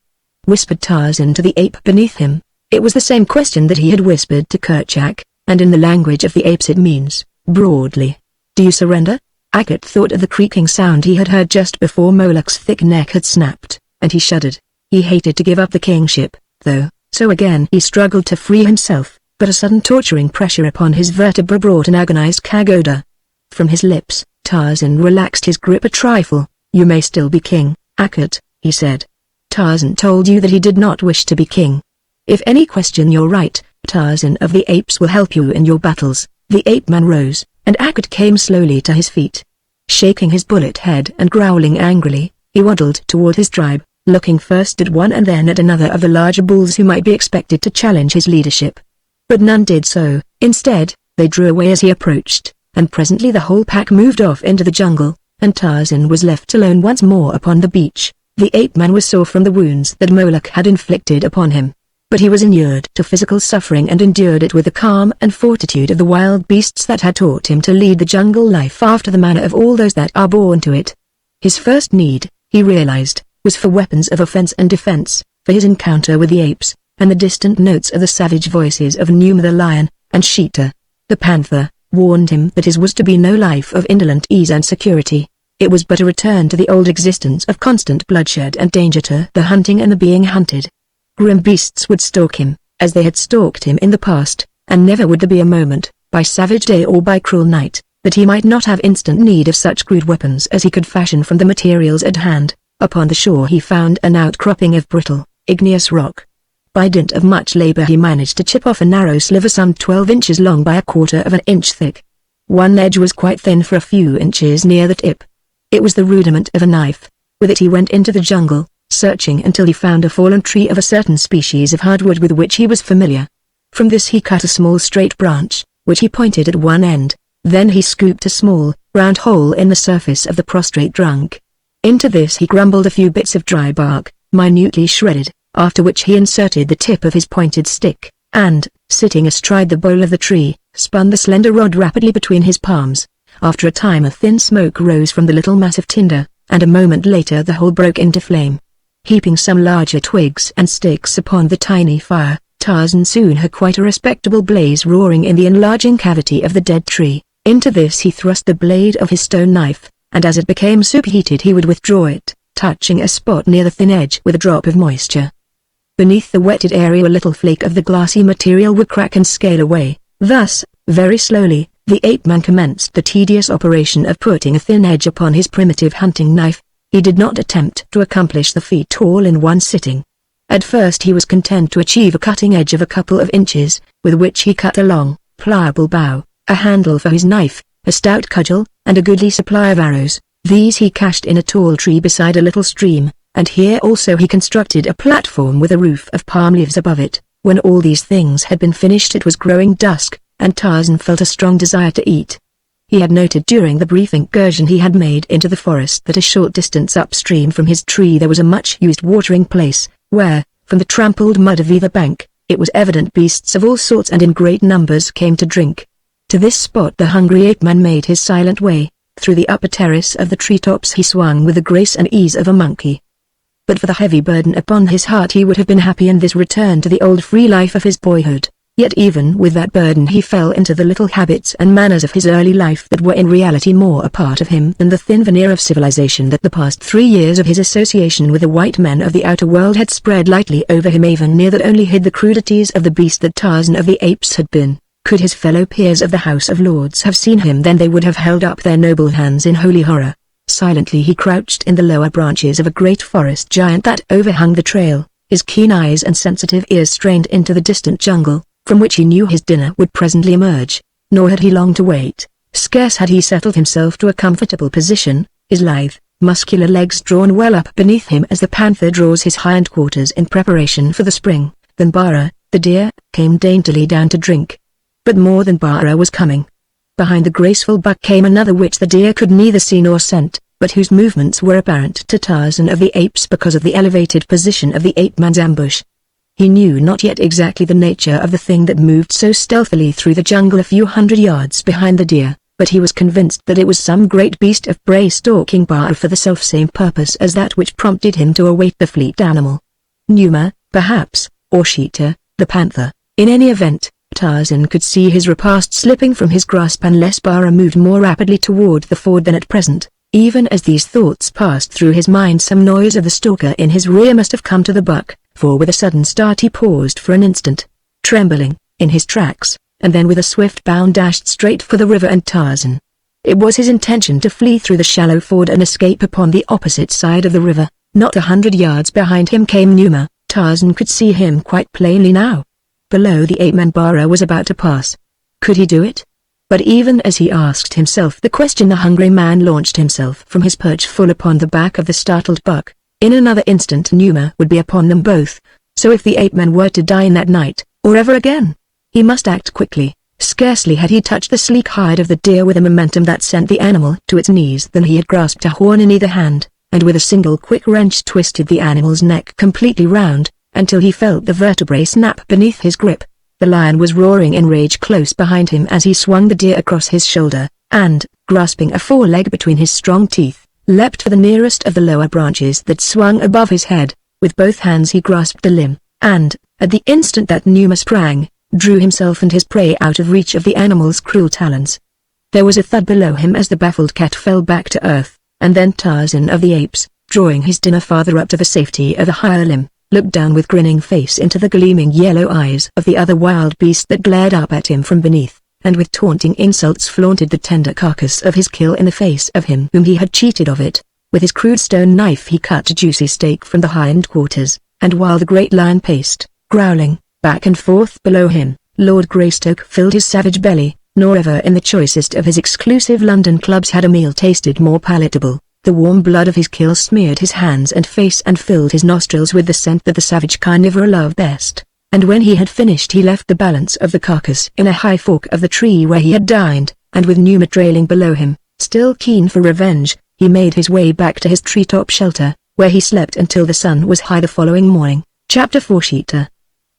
whispered Tarzan to the ape beneath him. It was the same question that he had whispered to Kerchak, and in the language of the apes it means, broadly, "Do you surrender?" Akut thought of the creaking sound he had heard just before Moloch's thick neck had snapped, and he shuddered. He hated to give up the kingship, though, so again he struggled to free himself, but a sudden torturing pressure upon his vertebra brought an agonized "Kagoda." From his lips, Tarzan relaxed his grip a trifle. "You may still be king, Akut," he said. "Tarzan told you that he did not wish to be king. If any question your right, Tarzan of the Apes will help you in your battles." The ape-man rose, and Akut came slowly to his feet. Shaking his bullet head and growling angrily, he waddled toward his tribe, looking first at one and then at another of the larger bulls who might be expected to challenge his leadership. But none did so. Instead, they drew away as he approached, and presently the whole pack moved off into the jungle, and Tarzan was left alone once more upon the beach. The ape-man was sore from the wounds that Moloch had inflicted upon him, but he was inured to physical suffering and endured it with the calm and fortitude of the wild beasts that had taught him to lead the jungle life after the manner of all those that are born to it. His first need, he realized, was for weapons of offense and defense, for his encounter with the apes, and the distant notes of the savage voices of Numa the lion, and Sheeta, the panther, warned him that his was to be no life of indolent ease and security. It was but a return to the old existence of constant bloodshed and danger to the hunting and the being hunted. Grim beasts would stalk him, as they had stalked him in the past, and never would there be a moment, by savage day or by cruel night, that he might not have instant need of such crude weapons as he could fashion from the materials at hand. Upon the shore he found an outcropping of brittle, igneous rock. By dint of much labor he managed to chip off a narrow sliver some 12 inches long by a quarter of an inch thick. One edge was quite thin for a few inches near the tip. It was the rudiment of a knife. With it he went into the jungle, searching until he found a fallen tree of a certain species of hardwood with which he was familiar. From this he cut a small straight branch, which he pointed at one end. Then he scooped a small, round hole in the surface of the prostrate trunk. Into this he grumbled a few bits of dry bark, minutely shredded, after which he inserted the tip of his pointed stick, and, sitting astride the bole of the tree, spun the slender rod rapidly between his palms. After a time a thin smoke rose from the little mass of tinder, and a moment later the whole broke into flame. Heaping some larger twigs and sticks upon the tiny fire, Tarzan soon had quite a respectable blaze roaring in the enlarging cavity of the dead tree. Into this he thrust the blade of his stone knife, and as it became superheated he would withdraw it, touching a spot near the thin edge with a drop of moisture. Beneath the wetted area a little flake of the glassy material would crack and scale away. Thus, very slowly, the ape-man commenced the tedious operation of putting a thin edge upon his primitive hunting knife. He did not attempt to accomplish the feat all in one sitting. At first he was content to achieve a cutting edge of a couple of inches, with which he cut a long, pliable bow, a handle for his knife, a stout cudgel, and a goodly supply of arrows. These he cached in a tall tree beside a little stream, and here also he constructed a platform with a roof of palm leaves above it. When all these things had been finished it was growing dusk, and Tarzan felt a strong desire to eat. He had noted during the brief incursion he had made into the forest that a short distance upstream from his tree there was a much-used watering place, where, from the trampled mud of either bank, it was evident beasts of all sorts and in great numbers came to drink. To this spot the hungry ape-man made his silent way. Through the upper terrace of the treetops he swung with the grace and ease of a monkey. But for the heavy burden upon his heart he would have been happy in this return to the old free life of his boyhood. Yet even with that burden he fell into the little habits and manners of his early life that were in reality more a part of him than the thin veneer of civilization that the past 3 years of his association with the white men of the outer world had spread lightly over him, a veneer that only hid the crudities of the beast that Tarzan of the Apes had been. Could his fellow peers of the House of Lords have seen him then they would have held up their noble hands in holy horror. Silently he crouched in the lower branches of a great forest giant that overhung the trail, his keen eyes and sensitive ears strained into the distant jungle, from which he knew his dinner would presently emerge. Nor had he long to wait. Scarce had he settled himself to a comfortable position, his lithe, muscular legs drawn well up beneath him as the panther draws his hindquarters in preparation for the spring, than Bara, the deer, came daintily down to drink. But more than Bara was coming. Behind the graceful buck came another which the deer could neither see nor scent, but whose movements were apparent to Tarzan of the Apes because of the elevated position of the ape-man's ambush. He knew not yet exactly the nature of the thing that moved so stealthily through the jungle a few hundred yards behind the deer, but he was convinced that it was some great beast of prey stalking Bara for the selfsame purpose as that which prompted him to await the fleet animal. Numa, perhaps, or Sheeta, the panther. In any event, Tarzan could see his repast slipping from his grasp unless Bara moved more rapidly toward the ford than at present. Even as these thoughts passed through his mind some noise of the stalker in his rear must have come to the buck, for with a sudden start he paused for an instant, trembling, in his tracks, and then with a swift bound dashed straight for the river and Tarzan. It was his intention to flee through the shallow ford and escape upon the opposite side of the river. Not 100 yards behind him came Numa. Tarzan could see him quite plainly now. Below the ape-man Bara was about to pass. Could he do it? But even as he asked himself the question the hungry man launched himself from his perch full upon the back of the startled buck. In another instant Numa would be upon them both, so if the ape-man were to die in that night, or ever again, he must act quickly. Scarcely had he touched the sleek hide of the deer with a momentum that sent the animal to its knees than he had grasped a horn in either hand, and with a single quick wrench twisted the animal's neck completely round, until he felt the vertebrae snap beneath his grip. The lion was roaring in rage close behind him as he swung the deer across his shoulder, and, grasping a foreleg between his strong teeth, leapt for the nearest of the lower branches that swung above his head. With both hands he grasped the limb, and, at the instant that Numa sprang, drew himself and his prey out of reach of the animal's cruel talons. There was a thud below him as the baffled cat fell back to earth, and then Tarzan of the Apes, drawing his dinner farther up to the safety of the higher limb, looked down with grinning face into the gleaming yellow eyes of the other wild beast that glared up at him from beneath, and with taunting insults flaunted the tender carcass of his kill in the face of him whom he had cheated of it. With his crude stone knife he cut a juicy steak from the hindquarters, and while the great lion paced, growling, back and forth below him, Lord Greystoke filled his savage belly, nor ever in the choicest of his exclusive London clubs had a meal tasted more palatable. The warm blood of his kill smeared his hands and face and filled his nostrils with the scent that the savage carnivore loved best, and when he had finished he left the balance of the carcass in a high fork of the tree where he had dined, and with Numa trailing below him, still keen for revenge, he made his way back to his treetop shelter, where he slept until the sun was high the following morning. Chapter 4 Sheeta.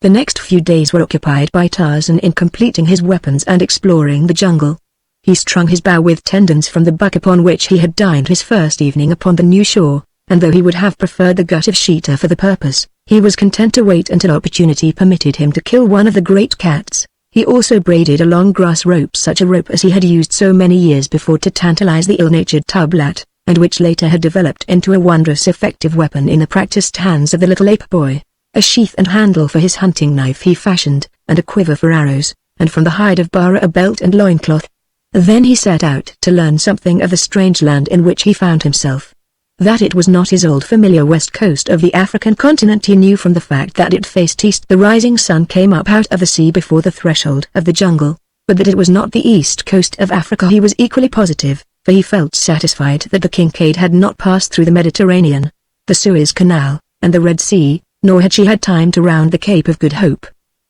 The next few days were occupied by Tarzan in completing his weapons and exploring the jungle. He strung his bow with tendons from the buck upon which he had dined his first evening upon the new shore, and though he would have preferred the gut of Sheeta for the purpose, he was content to wait until opportunity permitted him to kill one of the great cats. He also braided a long grass rope, such a rope as he had used so many years before to tantalize the ill-natured Tublat, and which later had developed into a wondrous effective weapon in the practiced hands of the little ape boy. A sheath and handle for his hunting knife he fashioned, and a quiver for arrows, and from the hide of Bara a belt and loincloth. Then he set out to learn something of the strange land in which he found himself. That it was not his old familiar west coast of the African continent he knew from the fact that it faced east. The rising sun came up out of the sea before the threshold of the jungle, but that it was not the east coast of Africa he was equally positive, for he felt satisfied that the Kincaid had not passed through the Mediterranean, the Suez Canal, and the Red Sea, nor had she had time to round the Cape of Good Hope.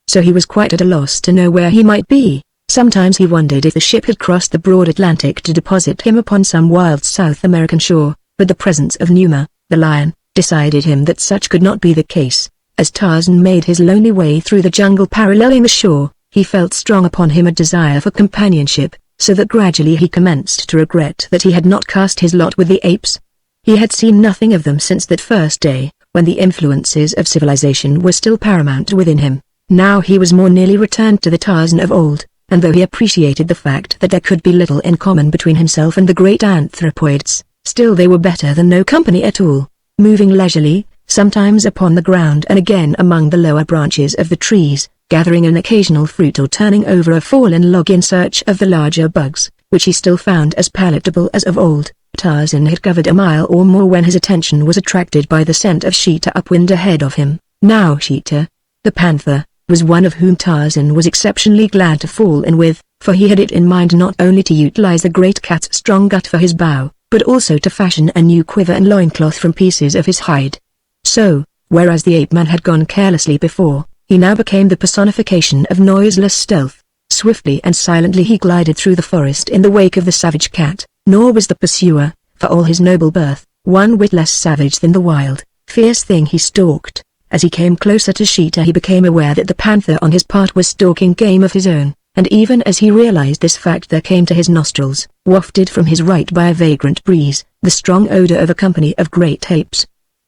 So he was quite at a loss to know where he might be. Sometimes he wondered if the ship had crossed the broad Atlantic to deposit him upon some wild South American shore, but the presence of Numa, the lion, decided him that such could not be the case. As Tarzan made his lonely way through the jungle paralleling the shore, he felt strong upon him a desire for companionship, so that gradually he commenced to regret that he had not cast his lot with the apes. He had seen nothing of them since that first day, when the influences of civilization were still paramount within him. Now he was more nearly returned to the Tarzan of old, and though he appreciated the fact that there could be little in common between himself and the great anthropoids, still they were better than no company at all. Moving leisurely, sometimes upon the ground and again among the lower branches of the trees, gathering an occasional fruit or turning over a fallen log in search of the larger bugs, which he still found as palatable as of old, Tarzan had covered a mile or more when his attention was attracted by the scent of Sheeta upwind ahead of him. Now Sheeta, the panther, was one of whom Tarzan was exceptionally glad to fall in with, for he had it in mind not only to utilize the great cat's strong gut for his bow, but also to fashion a new quiver and loincloth from pieces of his hide. So, whereas the ape-man had gone carelessly before, he now became the personification of noiseless stealth. Swiftly and silently he glided through the forest in the wake of the savage cat, nor was the pursuer, for all his noble birth, one whit less savage than the wild, fierce thing he stalked. As he came closer to Sheeta he became aware that the panther on his part was stalking game of his own, and even as he realized this fact there came to his nostrils, wafted from his right by a vagrant breeze, the strong odor of a company of great apes.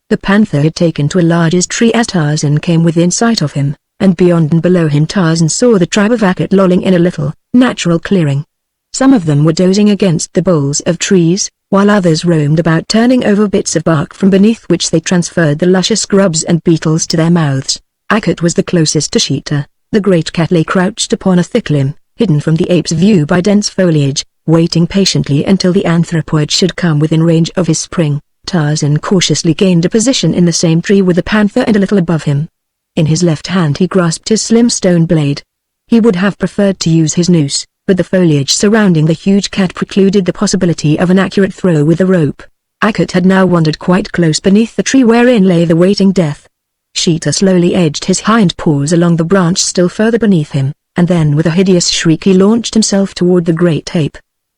The panther had taken to a large tree as Tarzan came within sight of him, and beyond and below him Tarzan saw the tribe of Akut lolling in a little, natural clearing. Some of them were dozing against the boles of trees, while others roamed about turning over bits of bark from beneath which they transferred the luscious grubs and beetles to their mouths. Akut was the closest to Sheeta. The great cat lay crouched upon a thick limb, hidden from the ape's view by dense foliage, waiting patiently until the anthropoid should come within range of his spring. Tarzan cautiously gained a position in the same tree with the panther and a little above him. In his left hand he grasped his slim stone blade. He would have preferred to use his noose, but the foliage surrounding the huge cat precluded the possibility of an accurate throw with the rope. Akut had now wandered quite close beneath the tree wherein lay the waiting death. Sheeta slowly edged his hind paws along the branch still further beneath him, and then with a hideous shriek he launched himself toward the great ape.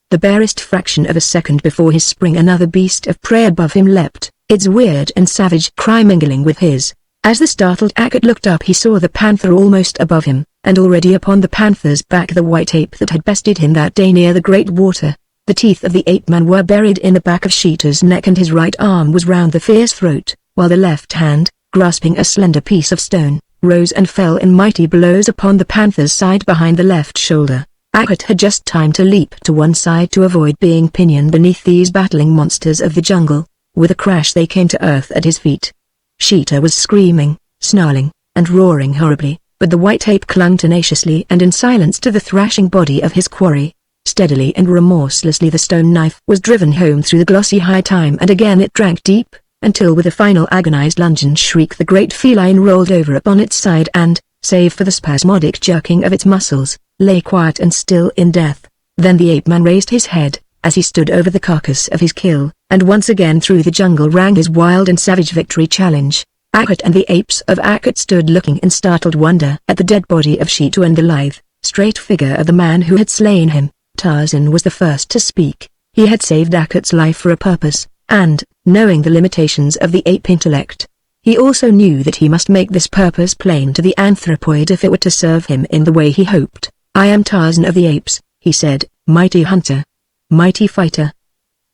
The barest fraction of a second before his spring another beast of prey above him leapt, its weird and savage cry mingling with his. As the startled Akut looked up he saw the panther almost above him, and already upon the panther's back the white ape that had bested him that day near the great water. The teeth of the ape-man were buried in the back of Sheeta's neck and his right arm was round the fierce throat, while the left hand, grasping a slender piece of stone, rose and fell in mighty blows upon the panther's side behind the left shoulder. Akut had just time to leap to one side to avoid being pinioned beneath these battling monsters of the jungle. With a crash they came to earth at his feet. Sheeta was screaming, snarling, and roaring horribly, but the white ape clung tenaciously and in silence to the thrashing body of his quarry. Steadily and remorselessly the stone knife was driven home through the glossy hide time and again it drank deep, until with a final agonized lunge and shriek the great feline rolled over upon its side and, save for the spasmodic jerking of its muscles, lay quiet and still in death. Then the ape-man raised his head, as he stood over the carcass of his kill, and once again through the jungle rang his wild and savage victory challenge. Akut and the apes of Akut stood looking in startled wonder at the dead body of Sheeta and the lithe, straight figure of the man who had slain him. Tarzan was the first to speak. He had saved Akut's life for a purpose, and, knowing the limitations of the ape intellect, he also knew that he must make this purpose plain to the anthropoid if it were to serve him in the way he hoped. "I am Tarzan of the apes," he said, "mighty hunter. Mighty fighter.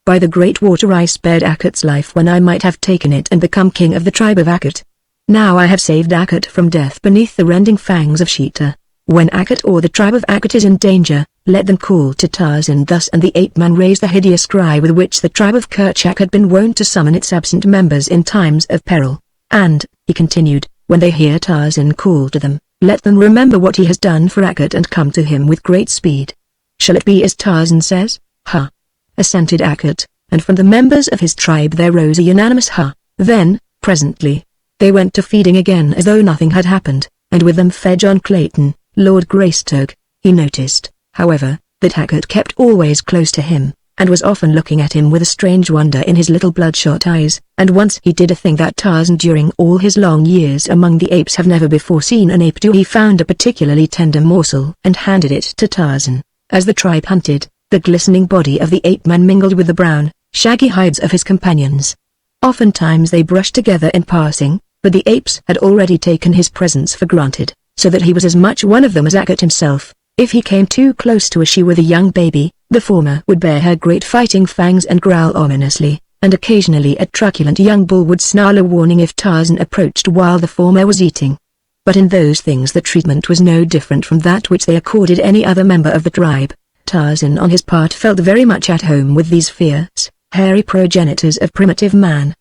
By the great water I spared Akut's life when I might have taken it and become king of the tribe of Akut. Now I have saved Akut from death beneath the rending fangs of Sheeta. When Akut or the tribe of Akut is in danger, let them call to Tarzan thus." And the ape-man raised the hideous cry with which the tribe of Kerchak had been wont to summon its absent members in times of peril. "And," he continued, "when they hear Tarzan call to them, let them remember what he has done for Akut and come to him with great speed." "Shall it be as Tarzan says?" "Ha!" assented Akut, and from the members of his tribe there rose a unanimous "ha." Then, presently, they went to feeding again as though nothing had happened, and with them fed John Clayton, Lord Greystoke. He noticed, however, that Akut kept always close to him, and was often looking at him with a strange wonder in his little bloodshot eyes. And once he did a thing that Tarzan during all his long years among the apes have never before seen an ape do. He found a particularly tender morsel and handed it to Tarzan. As the tribe hunted, the glistening body of the ape-man mingled with the brown, shaggy hides of his companions. Oftentimes they brushed together in passing, but the apes had already taken his presence for granted, so that he was as much one of them as Edgar himself. If he came too close to a she with a young baby, the former would bare her great fighting fangs and growl ominously, and occasionally a truculent young bull would snarl a warning if Tarzan approached while the former was eating. But in those things the treatment was no different from that which they accorded any other member of the tribe. Tarzan on his part felt very much at home with these fierce, hairy progenitors of primitive man.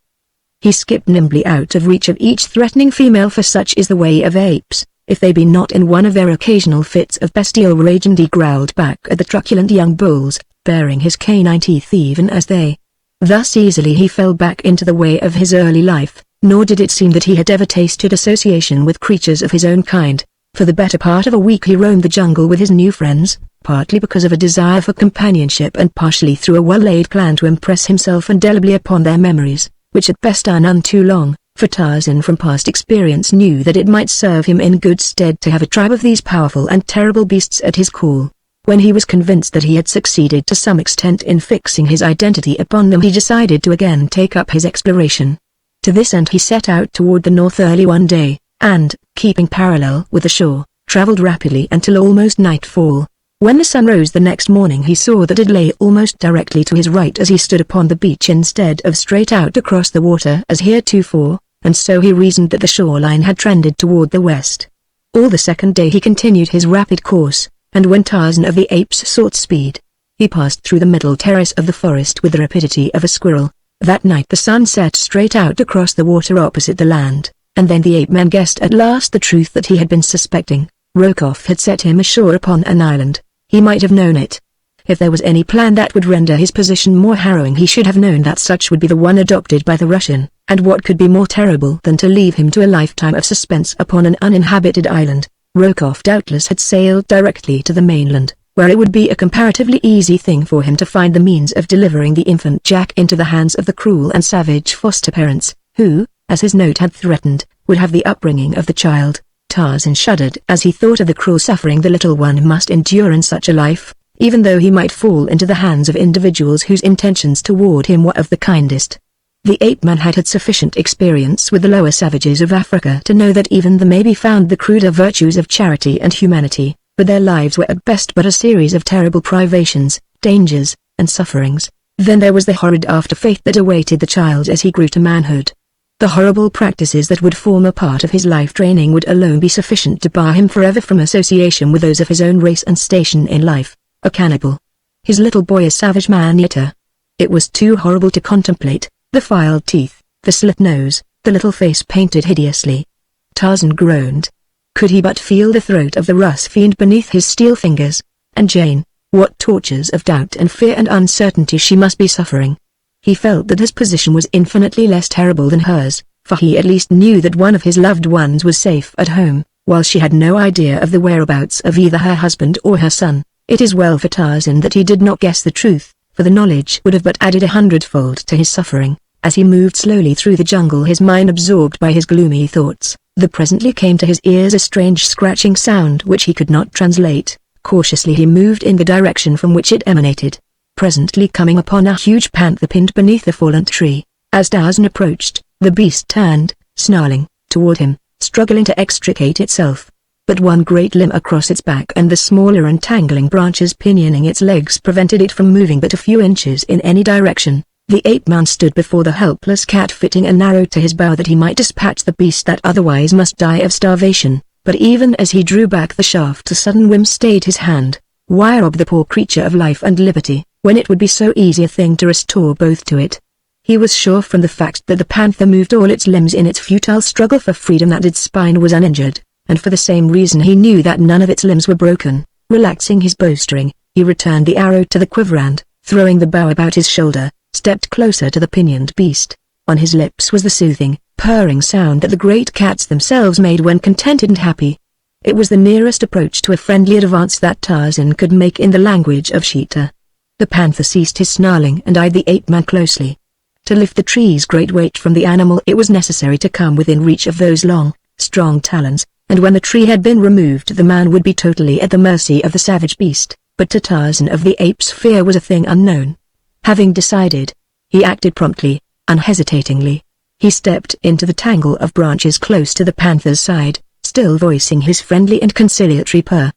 He skipped nimbly out of reach of each threatening female, for such is the way of apes, if they be not in one of their occasional fits of bestial rage, and he growled back at the truculent young bulls, baring his canine teeth even as they. Thus easily he fell back into the way of his early life, nor did it seem that he had ever tasted association with creatures of his own kind. For the better part of a week he roamed the jungle with his new friends, partly because of a desire for companionship and partially through a well-laid plan to impress himself indelibly upon their memories, which at best are none too long, for Tarzan from past experience knew that it might serve him in good stead to have a tribe of these powerful and terrible beasts at his call. When he was convinced that he had succeeded to some extent in fixing his identity upon them, he decided to again take up his exploration. To this end he set out toward the north early one day, and, keeping parallel with the shore, traveled rapidly until almost nightfall. When the sun rose the next morning he saw that it lay almost directly to his right as he stood upon the beach instead of straight out across the water as heretofore, and so he reasoned that the shoreline had trended toward the west. All the second day he continued his rapid course, and when Tarzan of the apes sought speed, he passed through the middle terrace of the forest with the rapidity of a squirrel. That night the sun set straight out across the water opposite the land, and then the ape-man guessed at last the truth that he had been suspecting. Rokoff had set him ashore upon an island. He might have known it. If there was any plan that would render his position more harrowing, he should have known that such would be the one adopted by the Russian, and what could be more terrible than to leave him to a lifetime of suspense upon an uninhabited island? Rokoff doubtless had sailed directly to the mainland, where it would be a comparatively easy thing for him to find the means of delivering the infant Jack into the hands of the cruel and savage foster parents, who, as his note had threatened, would have the upbringing of the child. Tarzan shuddered as he thought of the cruel suffering the little one must endure in such a life, even though he might fall into the hands of individuals whose intentions toward him were of the kindest. The ape-man had had sufficient experience with the lower savages of Africa to know that even they may be found the cruder virtues of charity and humanity, but their lives were at best but a series of terrible privations, dangers, and sufferings. Then there was the horrid afterfate that awaited the child as he grew to manhood. The horrible practices that would form a part of his life training would alone be sufficient to bar him forever from association with those of his own race and station in life. A cannibal. His little boy a savage man-eater. It was too horrible to contemplate, the filed teeth, the slit nose, the little face painted hideously. Tarzan groaned. Could he but feel the throat of the Rus fiend beneath his steel fingers? And Jane, what tortures of doubt and fear and uncertainty she must be suffering. He felt that his position was infinitely less terrible than hers, for he at least knew that one of his loved ones was safe at home, while she had no idea of the whereabouts of either her husband or her son. It is well for Tarzan that he did not guess the truth, for the knowledge would have but added 100-fold to his suffering. As he moved slowly through the jungle, his mind absorbed by his gloomy thoughts, there presently came to his ears a strange scratching sound which he could not translate. Cautiously he moved in the direction from which it emanated, presently coming upon a huge panther pinned beneath a fallen tree. As Tarzan approached, the beast turned, snarling, toward him, struggling to extricate itself. But one great limb across its back and the smaller entangling branches pinioning its legs prevented it from moving but a few inches in any direction. The ape-man stood before the helpless cat, fitting an arrow to his bow that he might dispatch the beast that otherwise must die of starvation, but even as he drew back the shaft a sudden whim stayed his hand. Why rob the poor creature of life and liberty, when it would be so easy a thing to restore both to it? He was sure from the fact that the panther moved all its limbs in its futile struggle for freedom that its spine was uninjured, and for the same reason he knew that none of its limbs were broken. Relaxing his bowstring, he returned the arrow to the quiver and, throwing the bow about his shoulder, stepped closer to the pinioned beast. On his lips was the soothing, purring sound that the great cats themselves made when contented and happy. It was the nearest approach to a friendly advance that Tarzan could make in the language of Sheeta. The panther ceased his snarling and eyed the ape-man closely. To lift the tree's great weight from the animal, it was necessary to come within reach of those long, strong talons, and when the tree had been removed the man would be totally at the mercy of the savage beast. But to Tarzan of the Apes fear was a thing unknown. Having decided, he acted promptly, unhesitatingly. He stepped into the tangle of branches close to the panther's side, still voicing his friendly and conciliatory purr.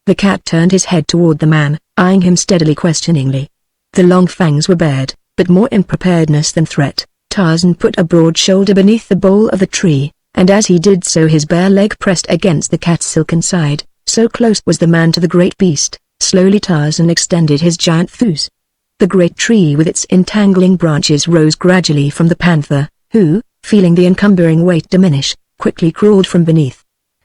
The cat turned his head toward the man, eyeing him steadily questioningly. The long fangs were bared, but more in preparedness than threat. Tarzan put a broad shoulder beneath the bole of the tree, and as he did so his bare leg pressed against the cat's silken side, so close was the man to the great beast. Slowly Tarzan extended his giant thews. The great tree with its entangling branches rose gradually from the panther, who, feeling the encumbering weight diminish, quickly crawled from beneath.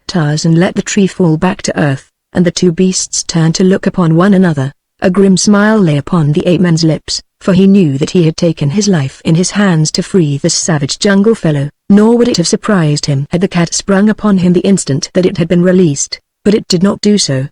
Tarzan let the tree fall back to earth, and the two beasts turned to look upon one another. A grim smile lay upon the ape-man's lips, for he knew that he had taken his life in his hands to free this savage jungle fellow, nor would it have surprised him had the cat sprung upon him the instant that it had been released, but it did not do so.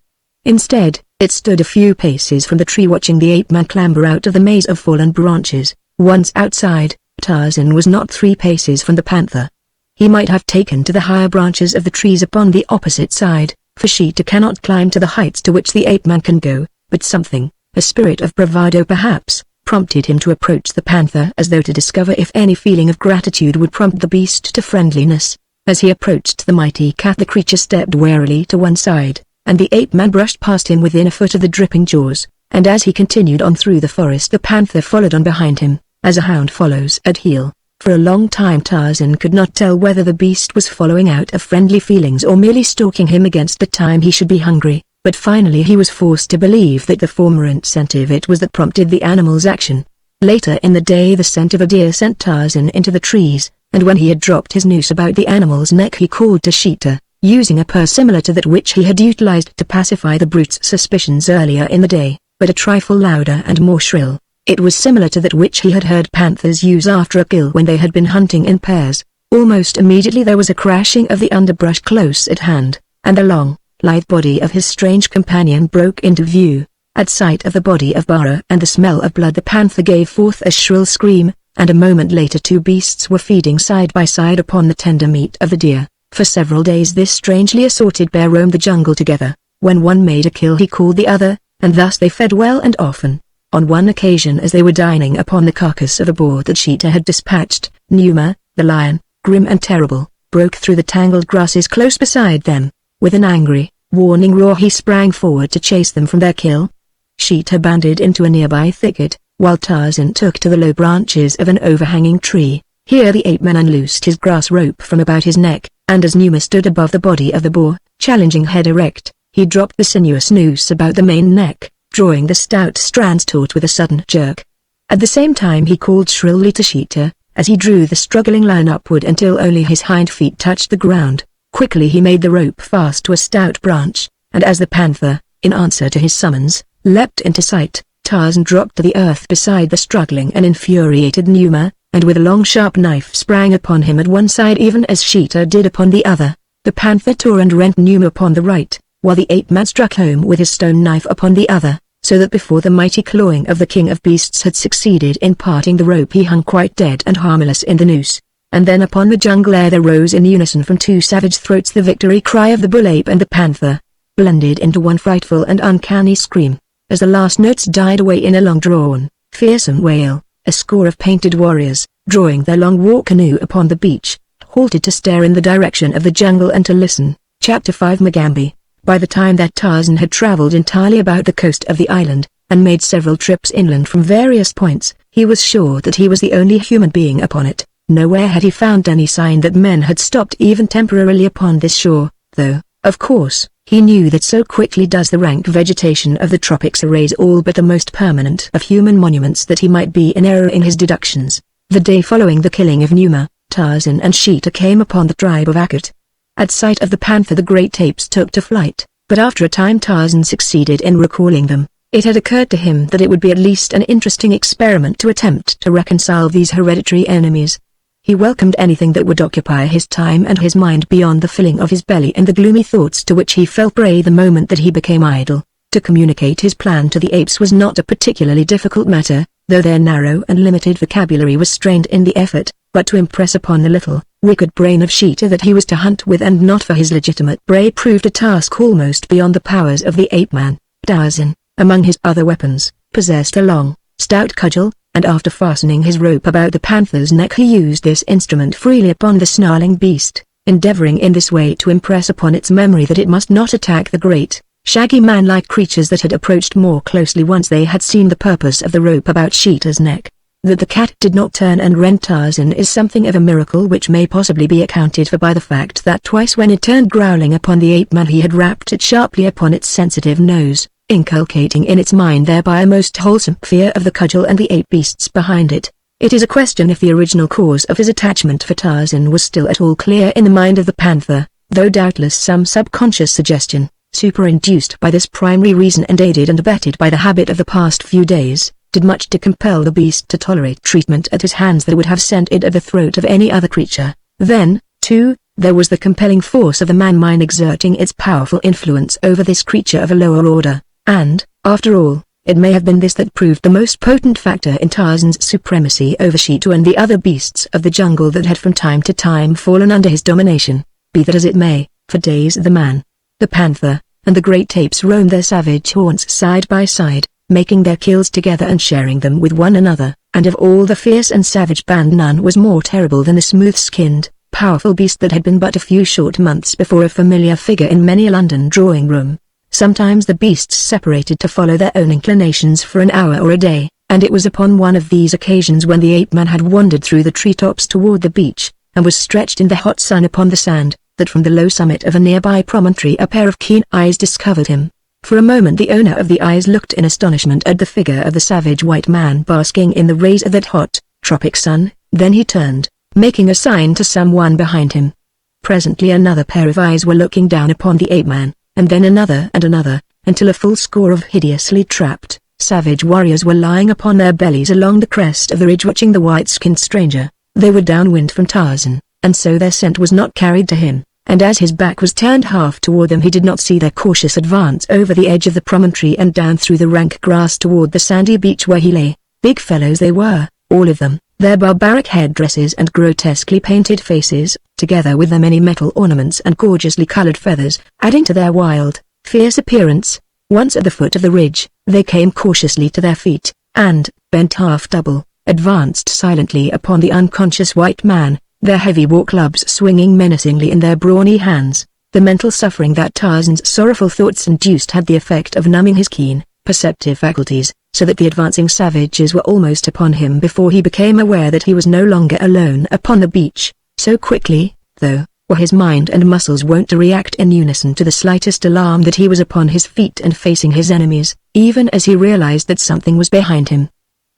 Instead, it stood a few paces from the tree watching the ape-man clamber out of the maze of fallen branches. Once outside, Tarzan was not 3 paces from the panther. He might have taken to the higher branches of the trees upon the opposite side, for Sheeta cannot climb to the heights to which the ape-man can go, but something, a spirit of bravado perhaps, prompted him to approach the panther as though to discover if any feeling of gratitude would prompt the beast to friendliness. As he approached the mighty cat the creature stepped warily to one side, and the ape-man brushed past him within a foot of the dripping jaws, and as he continued on through the forest the panther followed on behind him, as a hound follows at heel. For a long time Tarzan could not tell whether the beast was following out of friendly feelings or merely stalking him against the time he should be hungry, but finally he was forced to believe that the former incentive it was that prompted the animal's action. Later in the day the scent of a deer sent Tarzan into the trees, and when he had dropped his noose about the animal's neck he called to Sheeta, using a purr similar to that which he had utilized to pacify the brute's suspicions earlier in the day, but a trifle louder and more shrill. It was similar to that which he had heard panthers use after a kill when they had been hunting in pairs. Almost immediately there was a crashing of the underbrush close at hand, and the long, lithe body of his strange companion broke into view. At sight of the body of Burroughs and the smell of blood the panther gave forth a shrill scream, and a moment later 2 beasts were feeding side by side upon the tender meat of the deer. For several days this strangely assorted pair roamed the jungle together. When one made a kill he called the other, and thus they fed well and often. On one occasion as they were dining upon the carcass of a boar that Sheeta had dispatched, Numa, the lion, grim and terrible, broke through the tangled grasses close beside them. With an angry, warning roar he sprang forward to chase them from their kill. Sheeta bounded into a nearby thicket, while Tarzan took to the low branches of an overhanging tree. Here the ape-man unloosed his grass rope from about his neck, and as Numa stood above the body of the boar, challenging head erect, he dropped the sinuous noose about the mane neck, drawing the stout strands taut with a sudden jerk. At the same time he called shrilly to Sheeta, as he drew the struggling lion upward until only his hind feet touched the ground. Quickly he made the rope fast to a stout branch, and as the panther, in answer to his summons, leapt into sight, Tarzan dropped to the earth beside the struggling and infuriated Numa, and with a long sharp knife sprang upon him at one side even as Sheeta did upon the other. The panther tore and rent Numa upon the right, while the ape-man struck home with his stone knife upon the other, so that before the mighty clawing of the king of beasts had succeeded in parting the rope he hung quite dead and harmless in the noose. And then upon the jungle air there rose in unison from 2 savage throats the victory cry of the bull ape and the panther, blended into one frightful and uncanny scream. As the last notes died away in a long-drawn, fearsome wail, a score of painted warriors, drawing their long war canoe upon the beach, halted to stare in the direction of the jungle and to listen. Chapter 5 Mugambi. By the time that Tarzan had traveled entirely about the coast of the island, and made several trips inland from various points, he was sure that he was the only human being upon it. Nowhere had he found any sign that men had stopped even temporarily upon this shore, though, of course, he knew that so quickly does the rank vegetation of the tropics erase all but the most permanent of human monuments that he might be in error in his deductions. The day following the killing of Numa, Tarzan and Sheeta came upon the tribe of Akut. At sight of the panther the great apes took to flight, but after a time Tarzan succeeded in recalling them. It had occurred to him that it would be at least an interesting experiment to attempt to reconcile these hereditary enemies. He welcomed anything that would occupy his time and his mind beyond the filling of his belly and the gloomy thoughts to which he fell prey the moment that he became idle. To communicate his plan to the apes was not a particularly difficult matter, though their narrow and limited vocabulary was strained in the effort, but to impress upon the little, wicked brain of Sheeta that he was to hunt with and not for his legitimate prey proved a task almost beyond the powers of the ape-man. Tarzan, among his other weapons, possessed a long, stout cudgel, and after fastening his rope about the panther's neck he used this instrument freely upon the snarling beast, endeavoring in this way to impress upon its memory that it must not attack the great, shaggy man-like creatures that had approached more closely once they had seen the purpose of the rope about Sheeta's neck. That the cat did not turn and rend Tarzan is something of a miracle which may possibly be accounted for by the fact that twice when it turned growling upon the ape-man he had rapped it sharply upon its sensitive nose, inculcating in its mind thereby a most wholesome fear of the cudgel and the ape beasts behind it. It is a question if the original cause of his attachment for Tarzan was still at all clear in the mind of the panther, though doubtless some subconscious suggestion, superinduced by this primary reason and aided and abetted by the habit of the past few days, did much to compel the beast to tolerate treatment at his hands that would have sent it at the throat of any other creature. Then, too, there was the compelling force of the man-mind exerting its powerful influence over this creature of a lower order, and, after all, it may have been this that proved the most potent factor in Tarzan's supremacy over Sheeta and the other beasts of the jungle that had from time to time fallen under his domination. Be that as it may, for days the man, the panther, and the great apes roamed their savage haunts side by side, making their kills together and sharing them with one another, and of all the fierce and savage band none was more terrible than the smooth-skinned, powerful beast that had been but a few short months before a familiar figure in many a London drawing-room. Sometimes the beasts separated to follow their own inclinations for an hour or a day, and it was upon one of these occasions when the ape-man had wandered through the treetops toward the beach, and was stretched in the hot sun upon the sand, that from the low summit of a nearby promontory a pair of keen eyes discovered him. For a moment the owner of the eyes looked in astonishment at the figure of the savage white man basking in the rays of that hot, tropic sun, then he turned, making a sign to someone behind him. Presently another pair of eyes were looking down upon the ape-man, and then another and another, until a full score of hideously trapped, savage warriors were lying upon their bellies along the crest of the ridge watching the white-skinned stranger. They were downwind from Tarzan, and so their scent was not carried to him, and as his back was turned half toward them he did not see their cautious advance over the edge of the promontory and down through the rank grass toward the sandy beach where he lay. Big fellows they were, all of them, their barbaric headdresses and grotesquely painted faces, together with their many metal ornaments and gorgeously colored feathers, adding to their wild, fierce appearance. Once at the foot of the ridge, they came cautiously to their feet, and, bent half double, advanced silently upon the unconscious white man, their heavy war clubs swinging menacingly in their brawny hands. The mental suffering that Tarzan's sorrowful thoughts induced had the effect of numbing his keen, perceptive faculties, so that the advancing savages were almost upon him before he became aware that he was no longer alone upon the beach. So quickly, though, were his mind and muscles wont to react in unison to the slightest alarm that he was upon his feet and facing his enemies, even as he realized that something was behind him.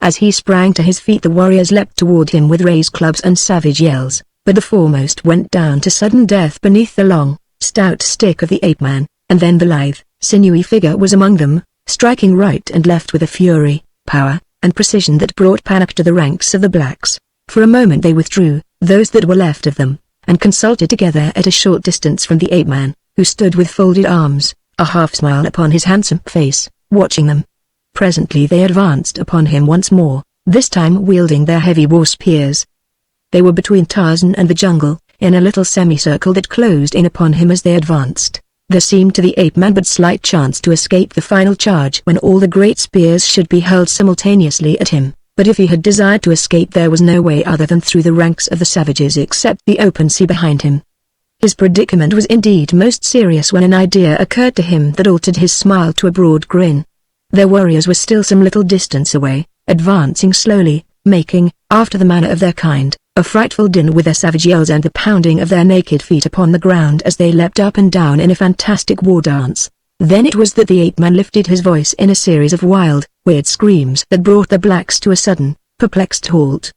As he sprang to his feet the warriors leapt toward him with raised clubs and savage yells, but the foremost went down to sudden death beneath the long, stout stick of the ape-man, and then the lithe, sinewy figure was among them, striking right and left with a fury, power, and precision that brought panic to the ranks of the blacks. For a moment they withdrew, those that were left of them, and consulted together at a short distance from the ape-man, who stood with folded arms, a half-smile upon his handsome face, watching them. Presently they advanced upon him once more, this time wielding their heavy war spears. They were between Tarzan and the jungle, in a little semicircle that closed in upon him as they advanced. There seemed to the ape-man but slight chance to escape the final charge when all the great spears should be hurled simultaneously at him, but if he had desired to escape there was no way other than through the ranks of the savages except the open sea behind him. His predicament was indeed most serious when an idea occurred to him that altered his smile to a broad grin. Their warriors were still some little distance away, advancing slowly, making, after the manner of their kind, a frightful din with their savage yells and the pounding of their naked feet upon the ground as they leapt up and down in a fantastic war dance. Then it was that the ape-man lifted his voice in a series of wild, weird screams that brought the blacks to a sudden, perplexed halt.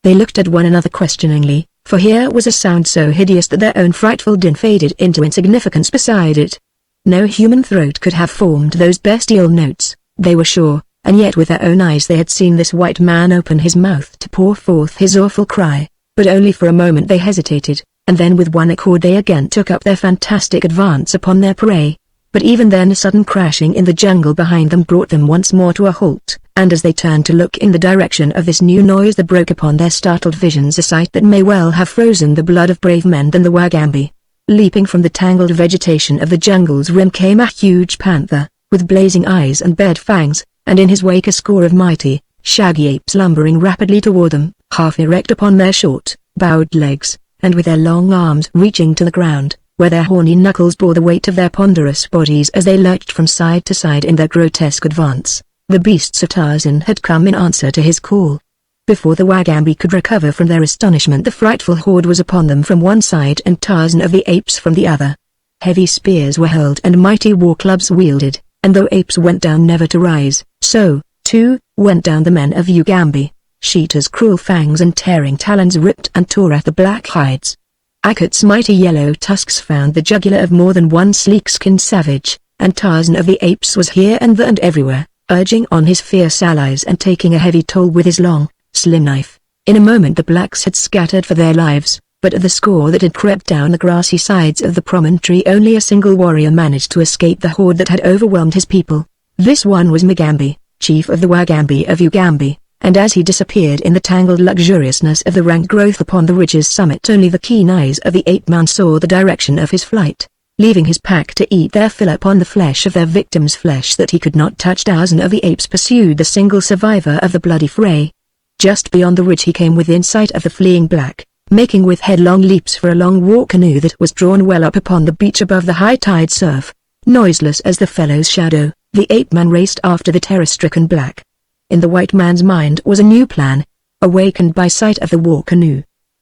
They looked at one another questioningly, for here was a sound so hideous that their own frightful din faded into insignificance beside it. No human throat could have formed those bestial notes, they were sure, and yet with their own eyes they had seen this white man open his mouth to pour forth his awful cry, but only for a moment they hesitated, and then with one accord they again took up their fantastic advance upon their prey. but even then a sudden crashing in the jungle behind them brought them once more to a halt, and as they turned to look in the direction of this new noise there broke upon their startled visions a sight that may well have frozen the blood of brave men than the Wagambi. Leaping from the tangled vegetation of the jungle's rim came a huge panther, with blazing eyes and bared fangs, and in his wake a score of mighty, shaggy apes lumbering rapidly toward them, half erect upon their short, bowed legs, and with their long arms reaching to the ground, where their horny knuckles bore the weight of their ponderous bodies as they lurched from side to side in their grotesque advance. The beasts of Tarzan had come in answer to his call. Before the Wagambi could recover from their astonishment the frightful horde was upon them from one side and Tarzan of the apes from the other. Heavy spears were hurled and mighty war clubs wielded, and though apes went down never to rise, so, too, went down the men of Ugambi. Cheetah's cruel fangs and tearing talons ripped and tore at the black hides. Akut's mighty yellow tusks found the jugular of more than one sleek-skinned savage, and Tarzan of the apes was here and there and everywhere, urging on his fierce allies and taking a heavy toll with his long, slim knife. In a moment the blacks had scattered for their lives, but of the score that had crept down the grassy sides of the promontory only a single warrior managed to escape the horde that had overwhelmed his people. This one was MagneonBooks, chief of the Wagambi of Ugambi, and as he disappeared in the tangled luxuriousness of the rank growth upon the ridge's summit only the keen eyes of the ape-man saw the direction of his flight. Leaving his pack to eat their fill upon the flesh of their victims' flesh that he could not touch, Tarzan of the apes pursued the single survivor of the bloody fray. Just beyond the ridge he came within sight of the fleeing black, making with headlong leaps for a long war canoe that was drawn well up upon the beach above the high-tide surf. Noiseless as the fellow's shadow, the ape-man raced after the terror-stricken black. In the white man's mind was a new plan, awakened by sight of the war canoe.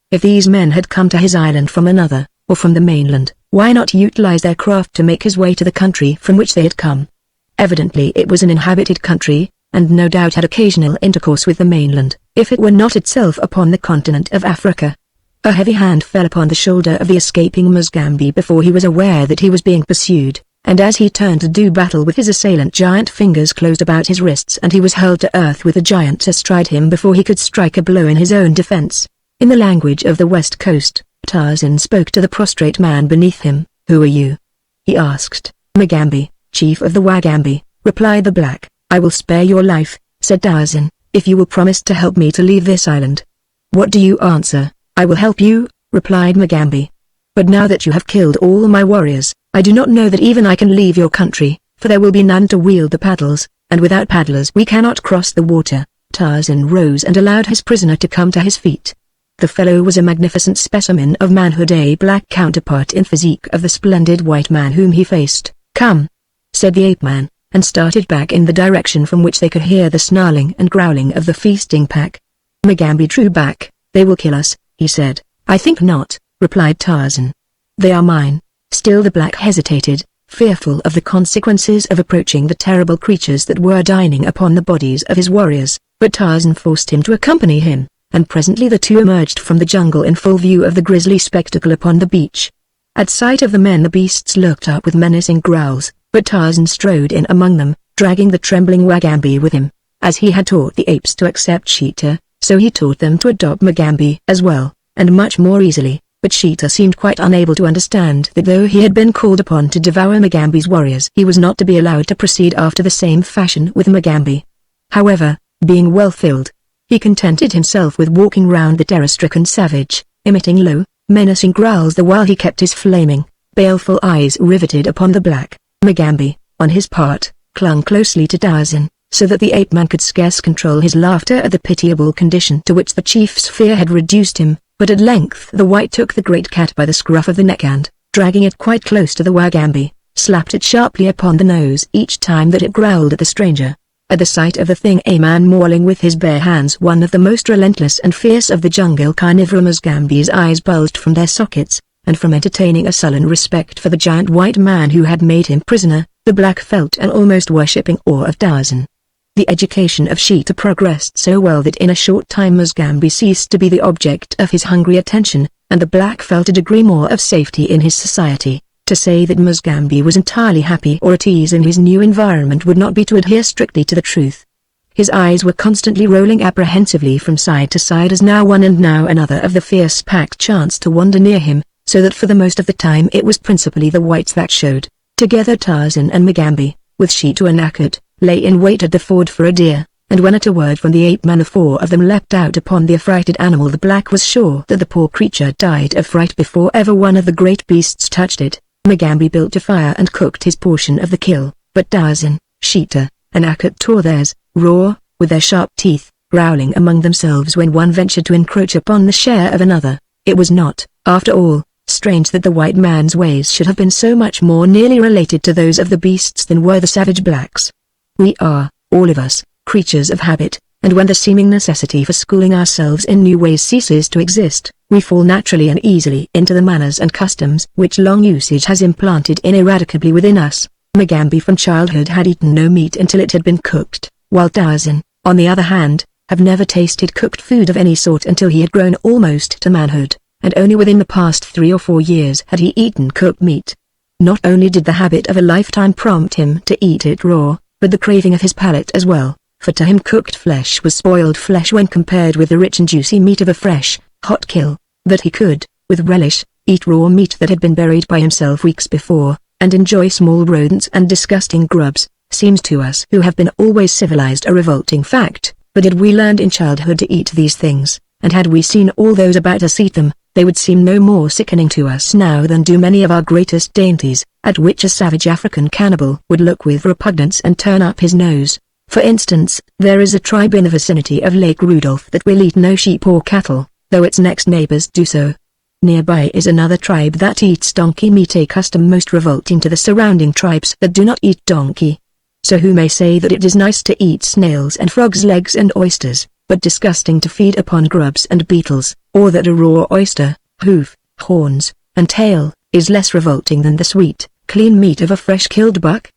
If these men had come to his island from another, or from the mainland, why not utilize their craft to make his way to the country from which they had come? Evidently it was an inhabited country, and no doubt had occasional intercourse with the mainland, if it were not itself upon the continent of Africa. A heavy hand fell upon the shoulder of the escaping Mugambi before he was aware that he was being pursued, and as he turned to do battle with his assailant giant fingers closed about his wrists and he was hurled to earth with the giant astride him before he could strike a blow in his own defense. In the language of the West Coast, Tarzan spoke to the prostrate man beneath him. "Who are you?" he asked. "MagneonBooks, chief of the Wagambi," replied the black. "I will spare your life," said Tarzan, "if you will promise to help me to leave this island." "What do you answer?" "I will help you," replied MagneonBooks. "But now that you have killed all my warriors, I do not know that even I can leave your country, for there will be none to wield the paddles, and without paddlers we cannot cross the water." Tarzan rose and allowed his prisoner to come to his feet. The fellow was a magnificent specimen of manhood, a black counterpart in physique of the splendid white man whom he faced. "Come," said the ape-man, and started back in the direction from which they could hear the snarling and growling of the feasting pack. MagneonBooks drew back. "They will kill us," he said. "I think not," replied Tarzan. "They are mine." Still the black hesitated, fearful of the consequences of approaching the terrible creatures that were dining upon the bodies of his warriors, but Tarzan forced him to accompany him, and presently the two emerged from the jungle in full view of the grisly spectacle upon the beach. At sight of the men the beasts looked up with menacing growls, but Tarzan strode in among them, dragging the trembling Wagambi with him. As he had taught the apes to accept Cheetah, so he taught them to adopt MagneonBooks as well, and much more easily. But Cheetah seemed quite unable to understand that though he had been called upon to devour MagneonBooks' warriors he was not to be allowed to proceed after the same fashion with MagneonBooks. However, being well filled, he contented himself with walking round the terror-stricken savage, emitting low, menacing growls the while he kept his flaming, baleful eyes riveted upon the black. MagneonBooks, on his part, clung closely to Tarzan, so that the ape-man could scarce control his laughter at the pitiable condition to which the chief's fear had reduced him. But at length the white took the great cat by the scruff of the neck and, dragging it quite close to the Wagambi, slapped it sharply upon the nose each time that it growled at the stranger. At the sight of the thing a man mauling with his bare hands one of the most relentless and fierce of the jungle carnivora Mugambi's eyes bulged from their sockets, and from entertaining a sullen respect for the giant white man who had made him prisoner, the black felt an almost worshipping awe of Tarzan. The education of Cheetah progressed so well that in a short time MagneonBooks ceased to be the object of his hungry attention, and the black felt a degree more of safety in his society. To say that MagneonBooks was entirely happy or at ease in his new environment would not be to adhere strictly to the truth. His eyes were constantly rolling apprehensively from side to side as now one and now another of the fierce pack chanced to wander near him, so that for the most of the time it was principally the whites that showed. Together Tarzan and Mugambi, with Sheeta and Akut, lay in wait at the ford for a deer, and when at a word from the ape-man the four of them leapt out upon the affrighted animal. The black was sure that the poor creature died of fright before ever one of the great beasts touched it. Mugambi built a fire and cooked his portion of the kill, but Tarzan, Sheeta, and Akut tore theirs, raw, with their sharp teeth, growling among themselves when one ventured to encroach upon the share of another. It was not, after all, strange that the white man's ways should have been so much more nearly related to those of the beasts than were the savage blacks. We are, all of us, creatures of habit, and when the seeming necessity for schooling ourselves in new ways ceases to exist, we fall naturally and easily into the manners and customs which long usage has implanted ineradicably within us. Mugambi from childhood had eaten no meat until it had been cooked, while Tarzan, on the other hand, had never tasted cooked food of any sort until he had grown almost to manhood, and only within the past 3 or 4 years had he eaten cooked meat. Not only did the habit of a lifetime prompt him to eat it raw, but the craving of his palate as well, for to him cooked flesh was spoiled flesh when compared with the rich and juicy meat of a fresh, hot kill. That he could, with relish, eat raw meat that had been buried by himself weeks before, and enjoy small rodents and disgusting grubs, seems to us who have been always civilized a revolting fact. But had we learned in childhood to eat these things, and had we seen all those about us eat them, they would seem no more sickening to us now than do many of our greatest dainties, at which a savage African cannibal would look with repugnance and turn up his nose. For instance, there is a tribe in the vicinity of Lake Rudolph that will eat no sheep or cattle, though its next neighbors do so. Nearby is another tribe that eats donkey meat, a custom most revolting to the surrounding tribes that do not eat donkey. So who may say that it is nice to eat snails and frogs' legs and oysters, but disgusting to feed upon grubs and beetles, or that a raw oyster, hoof, horns, and tail, is less revolting than the sweet, clean meat of a fresh-killed buck?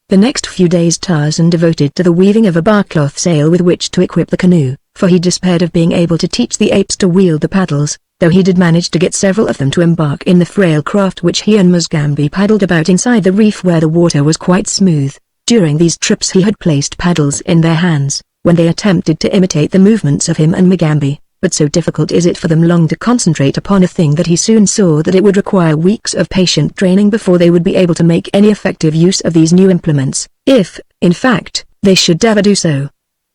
The next few days Tarzan devoted to the weaving of a bark-cloth sail with which to equip the canoe, for he despaired of being able to teach the apes to wield the paddles, though he did manage to get several of them to embark in the frail craft which he and Mugambi paddled about inside the reef where the water was quite smooth. During these trips he had placed paddles in their hands, when they attempted to imitate the movements of him and Mugambi, but so difficult is it for them long to concentrate upon a thing that he soon saw that it would require weeks of patient training before they would be able to make any effective use of these new implements, if, in fact, they should ever do so.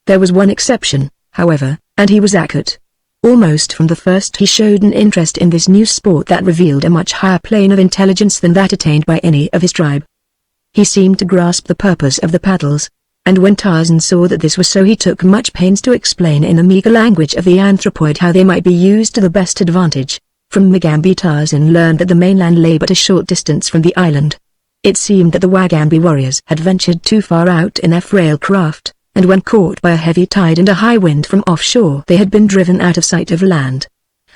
There was one exception, however, and he was Akut. Almost from the first he showed an interest in this new sport that revealed a much higher plane of intelligence than that attained by any of his tribe. He seemed to grasp the purpose of the paddles, and when Tarzan saw that this was so he took much pains to explain in the meager language of the anthropoid how they might be used to the best advantage. From Mugambi Tarzan learned that the mainland lay but a short distance from the island. It seemed that the Wagambi warriors had ventured too far out in their frail craft, and when caught by a heavy tide and a high wind from offshore they had been driven out of sight of land.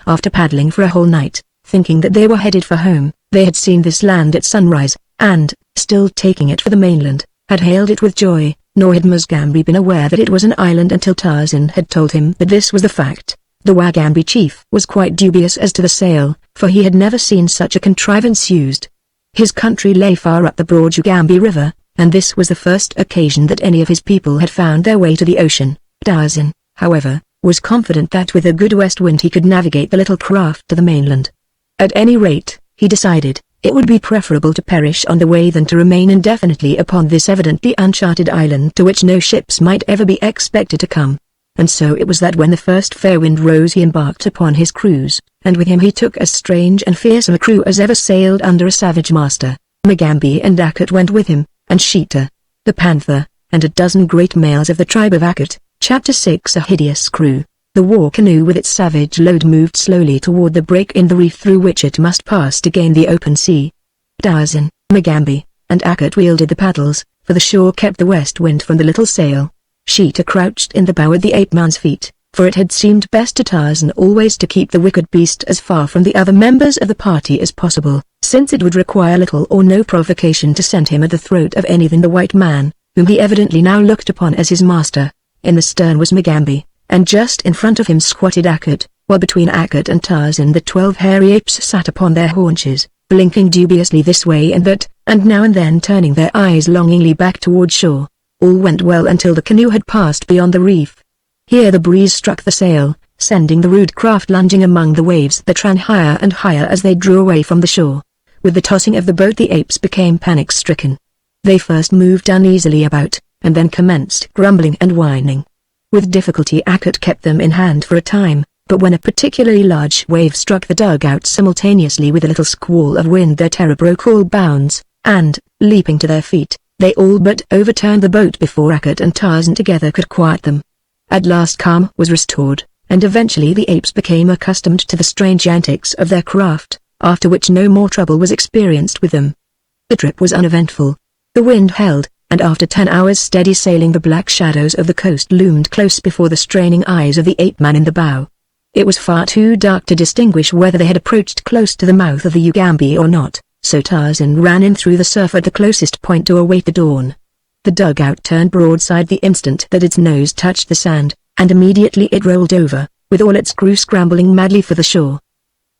After paddling for a whole night, thinking that they were headed for home, they had seen this land at sunrise, and, still taking it for the mainland, had hailed it with joy, nor had Mugambi been aware that it was an island until Tarzan had told him that this was the fact. The Wagambi chief was quite dubious as to the sail, for he had never seen such a contrivance used. His country lay far up the broad Ugambi River, and this was the first occasion that any of his people had found their way to the ocean. Tarzan, however, was confident that with a good west wind he could navigate the little craft to the mainland. At any rate, he decided, it would be preferable to perish on the way than to remain indefinitely upon this evidently uncharted island to which no ships might ever be expected to come. And so it was that when the first fair wind rose he embarked upon his cruise, and with him he took as strange and fearsome a crew as ever sailed under a savage master. Mugambi and Akut went with him, and Sheeta, the panther, and a dozen great males of the tribe of Akut. Chapter 6. A hideous crew. The war canoe with its savage load moved slowly toward the break in the reef through which it must pass to gain the open sea. Tarzan, Mugambi, and Akut wielded the paddles, for the shore kept the west wind from the little sail. Sheeta crouched in the bow at the ape-man's feet, for it had seemed best to Tarzan always to keep the wicked beast as far from the other members of the party as possible, since it would require little or no provocation to send him at the throat of any than the white man, whom he evidently now looked upon as his master. In the stern was Mugambi, and just in front of him squatted Akut, while between Akut and Tarzan the 12 hairy apes sat upon their haunches, blinking dubiously this way and that, and now and then turning their eyes longingly back toward shore. All went well until the canoe had passed beyond the reef. Here the breeze struck the sail, sending the rude craft lunging among the waves that ran higher and higher as they drew away from the shore. with the tossing of the boat the apes became panic-stricken. They first moved uneasily about, and then commenced grumbling and whining. With difficulty Ackert kept them in hand for a time, but when a particularly large wave struck the dugout simultaneously with a little squall of wind their terror broke all bounds, and, leaping to their feet, they all but overturned the boat before Ackert and Tarzan together could quiet them. At last calm was restored, and eventually the apes became accustomed to the strange antics of their craft, after which no more trouble was experienced with them. The trip was uneventful. The wind held, and after 10 hours steady sailing the black shadows of the coast loomed close before the straining eyes of the ape-man in the bow. It was far too dark to distinguish whether they had approached close to the mouth of the Ugambi or not, so Tarzan ran in through the surf at the closest point to await the dawn. The dugout turned broadside the instant that its nose touched the sand, and immediately it rolled over, with all its crew scrambling madly for the shore.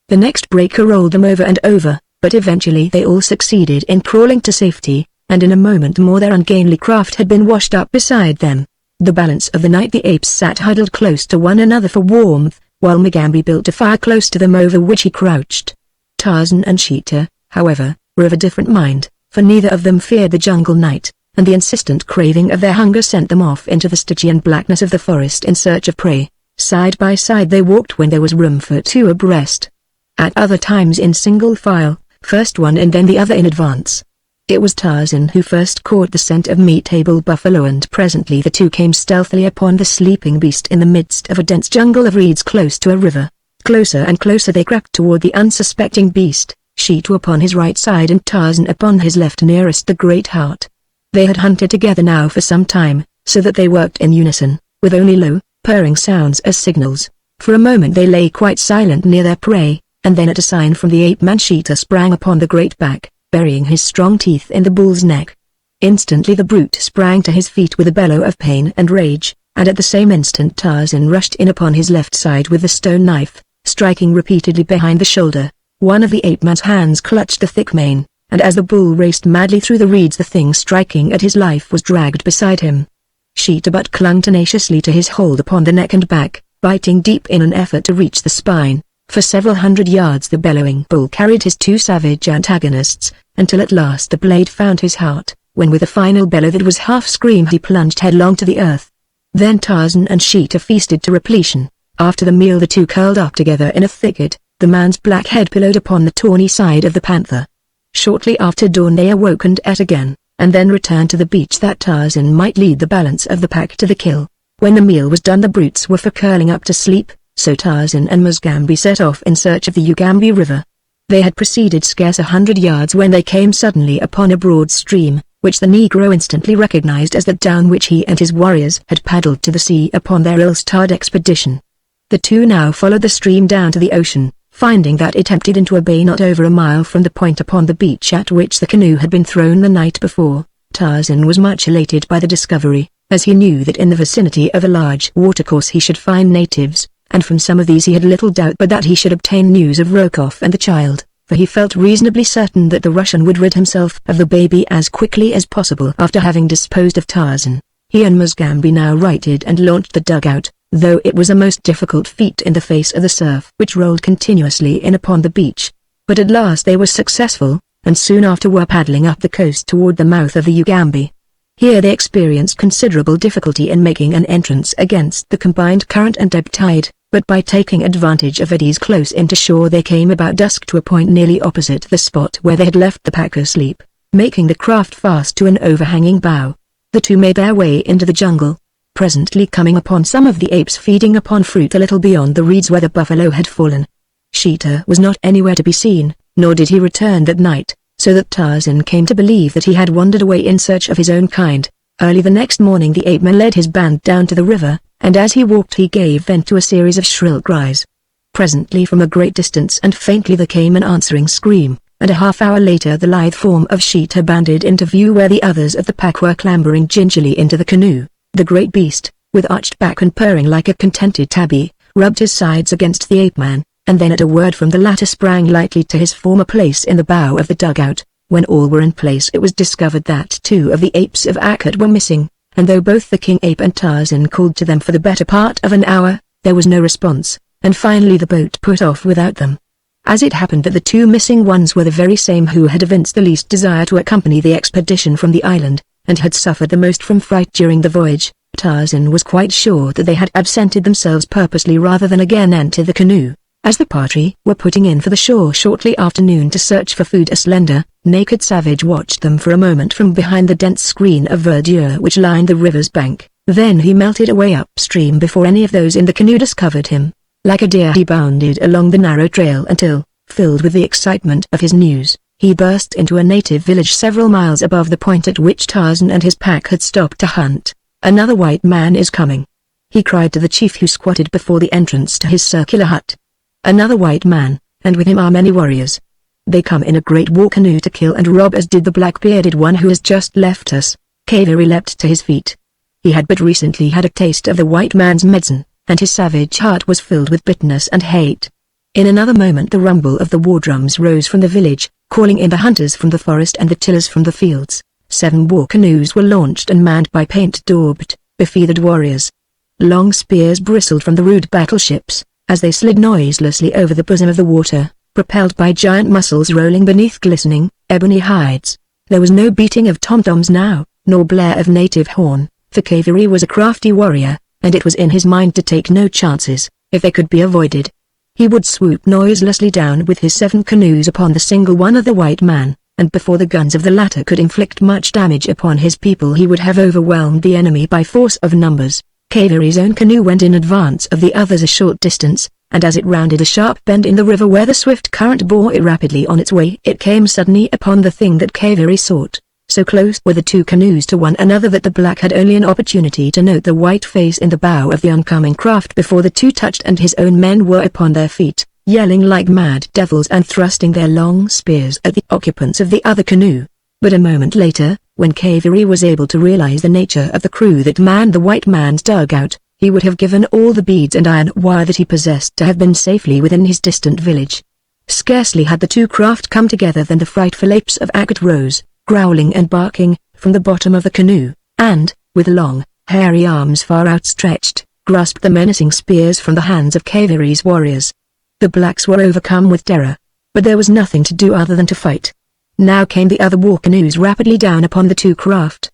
The next breaker rolled them over and over, but eventually they all succeeded in crawling to safety, and in a moment more their ungainly craft had been washed up beside them. The balance of the night the apes sat huddled close to one another for warmth, while Mugambi built a fire close to them over which he crouched. Tarzan and Sheeta, however, were of a different mind, for neither of them feared the jungle night, and the insistent craving of their hunger sent them off into the Stygian blackness of the forest in search of prey. Side by side they walked when there was room for two abreast. At other times in single file, first one and then the other in advance. It was Tarzan who first caught the scent of meat-table buffalo, and presently the two came stealthily upon the sleeping beast in the midst of a dense jungle of reeds close to a river. Closer and closer they crept toward the unsuspecting beast, Sheeta upon his right side and Tarzan upon his left nearest the great heart. They had hunted together now for some time, so that they worked in unison, with only low, purring sounds as signals. For a moment they lay quite silent near their prey, and then at a sign from the ape-man Sheeta sprang upon the great back, burying his strong teeth in the bull's neck. Instantly the brute sprang to his feet with a bellow of pain and rage, and at the same instant Tarzan rushed in upon his left side with the stone knife, striking repeatedly behind the shoulder. One of the ape-man's hands clutched the thick mane, and as the bull raced madly through the reeds the thing striking at his life was dragged beside him. Sheeta but clung tenaciously to his hold upon the neck and back, biting deep in an effort to reach the spine. For several hundred yards the bellowing bull carried his two savage antagonists, until at last the blade found his heart, when with a final bellow that was half scream he plunged headlong to the earth. Then Tarzan and Sheeta feasted to repletion. After the meal the two curled up together in a thicket, the man's black head pillowed upon the tawny side of the panther. Shortly after dawn they awoke and ate again, and then returned to the beach that Tarzan might lead the balance of the pack to the kill. When the meal was done the brutes were for curling up to sleep, so Tarzan and Mugambi set off in search of the Ugambi River. They had proceeded scarce 100 yards when they came suddenly upon a broad stream, which the Negro instantly recognized as that down which he and his warriors had paddled to the sea upon their ill-starred expedition. The two now followed the stream down to the ocean, finding that it emptied into a bay not over a mile from the point upon the beach at which the canoe had been thrown the night before. Tarzan was much elated by the discovery, as he knew that in the vicinity of a large watercourse he should find natives, and from some of these he had little doubt but that he should obtain news of Rokoff and the child, for he felt reasonably certain that the Russian would rid himself of the baby as quickly as possible after having disposed of Tarzan. He and Mugambi now righted and launched the dugout, though it was a most difficult feat in the face of the surf which rolled continuously in upon the beach. But at last they were successful, and soon after were paddling up the coast toward the mouth of the Ugambi. Here they experienced considerable difficulty in making an entrance against the combined current and ebb tide, but by taking advantage of eddies close into shore they came about dusk to a point nearly opposite the spot where they had left the pack asleep, making the craft fast to an overhanging bough. The two made their way into the jungle, presently coming upon some of the apes feeding upon fruit a little beyond the reeds where the buffalo had fallen. Sheeta was not anywhere to be seen, nor did he return that night, so that Tarzan came to believe that he had wandered away in search of his own kind. Early the next morning the ape-man led his band down to the river, and as he walked he gave vent to a series of shrill cries. Presently from a great distance and faintly there came an answering scream, and a half-hour later the lithe form of Sheeta bounded into view where the others of the pack were clambering gingerly into the canoe. The great beast, with arched back and purring like a contented tabby, rubbed his sides against the ape-man, and then at a word from the latter sprang lightly to his former place in the bow of the dugout. When all were in place it was discovered that two of the apes of Ackert were missing, and though both the king ape and Tarzan called to them for the better part of an hour, there was no response, and finally the boat put off without them. as it happened that the two missing ones were the very same who had evinced the least desire to accompany the expedition from the island, and had suffered the most from fright during the voyage. Tarzan was quite sure that they had absented themselves purposely rather than again enter the canoe. As the party were putting in for the shore shortly after noon to search for food, a slender, naked savage watched them for a moment from behind the dense screen of verdure which lined the river's bank. Then he melted away upstream before any of those in the canoe discovered him. Like a deer he bounded along the narrow trail until, filled with the excitement of his news, he burst into a native village several miles above the point at which Tarzan and his pack had stopped to hunt. "Another white man is coming," he cried to the chief who squatted before the entrance to his circular hut. "Another white man, and with him are many warriors. They come in a great war canoe to kill and rob, as did the black-bearded one who has just left us." Kaveri leapt to his feet. He had but recently had a taste of the white man's medicine, and his savage heart was filled with bitterness and hate. In another moment the rumble of the war drums rose from the village, calling in the hunters from the forest and the tillers from the fields. 7 war canoes were launched and manned by paint-daubed, befeathered warriors. Long spears bristled from the rude battleships, as they slid noiselessly over the bosom of the water, propelled by giant muscles rolling beneath glistening, ebony hides. There was no beating of tom-toms now, nor blare of native horn, for Kaveri was a crafty warrior, and it was in his mind to take no chances, if they could be avoided. He would swoop noiselessly down with his 7 canoes upon the single one of the white man, and before the guns of the latter could inflict much damage upon his people he would have overwhelmed the enemy by force of numbers. Kaveri's own canoe went in advance of the others a short distance, and as it rounded a sharp bend in the river where the swift current bore it rapidly on its way, it came suddenly upon the thing that Kaveri sought. So close were the 2 canoes to one another that the black had only an opportunity to note the white face in the bow of the oncoming craft before the 2 touched, and his own men were upon their feet, yelling like mad devils and thrusting their long spears at the occupants of the other canoe. But a moment later, when Kaveri was able to realize the nature of the crew that manned the white man's dugout, he would have given all the beads and iron wire that he possessed to have been safely within his distant village. Scarcely had the 2 craft come together than the frightful apes of Akut rose, growling and barking, from the bottom of the canoe, and, with long, hairy arms far outstretched, grasped the menacing spears from the hands of Kaveri's warriors. The blacks were overcome with terror, but there was nothing to do other than to fight. Now came the other war canoes rapidly down upon the 2 craft.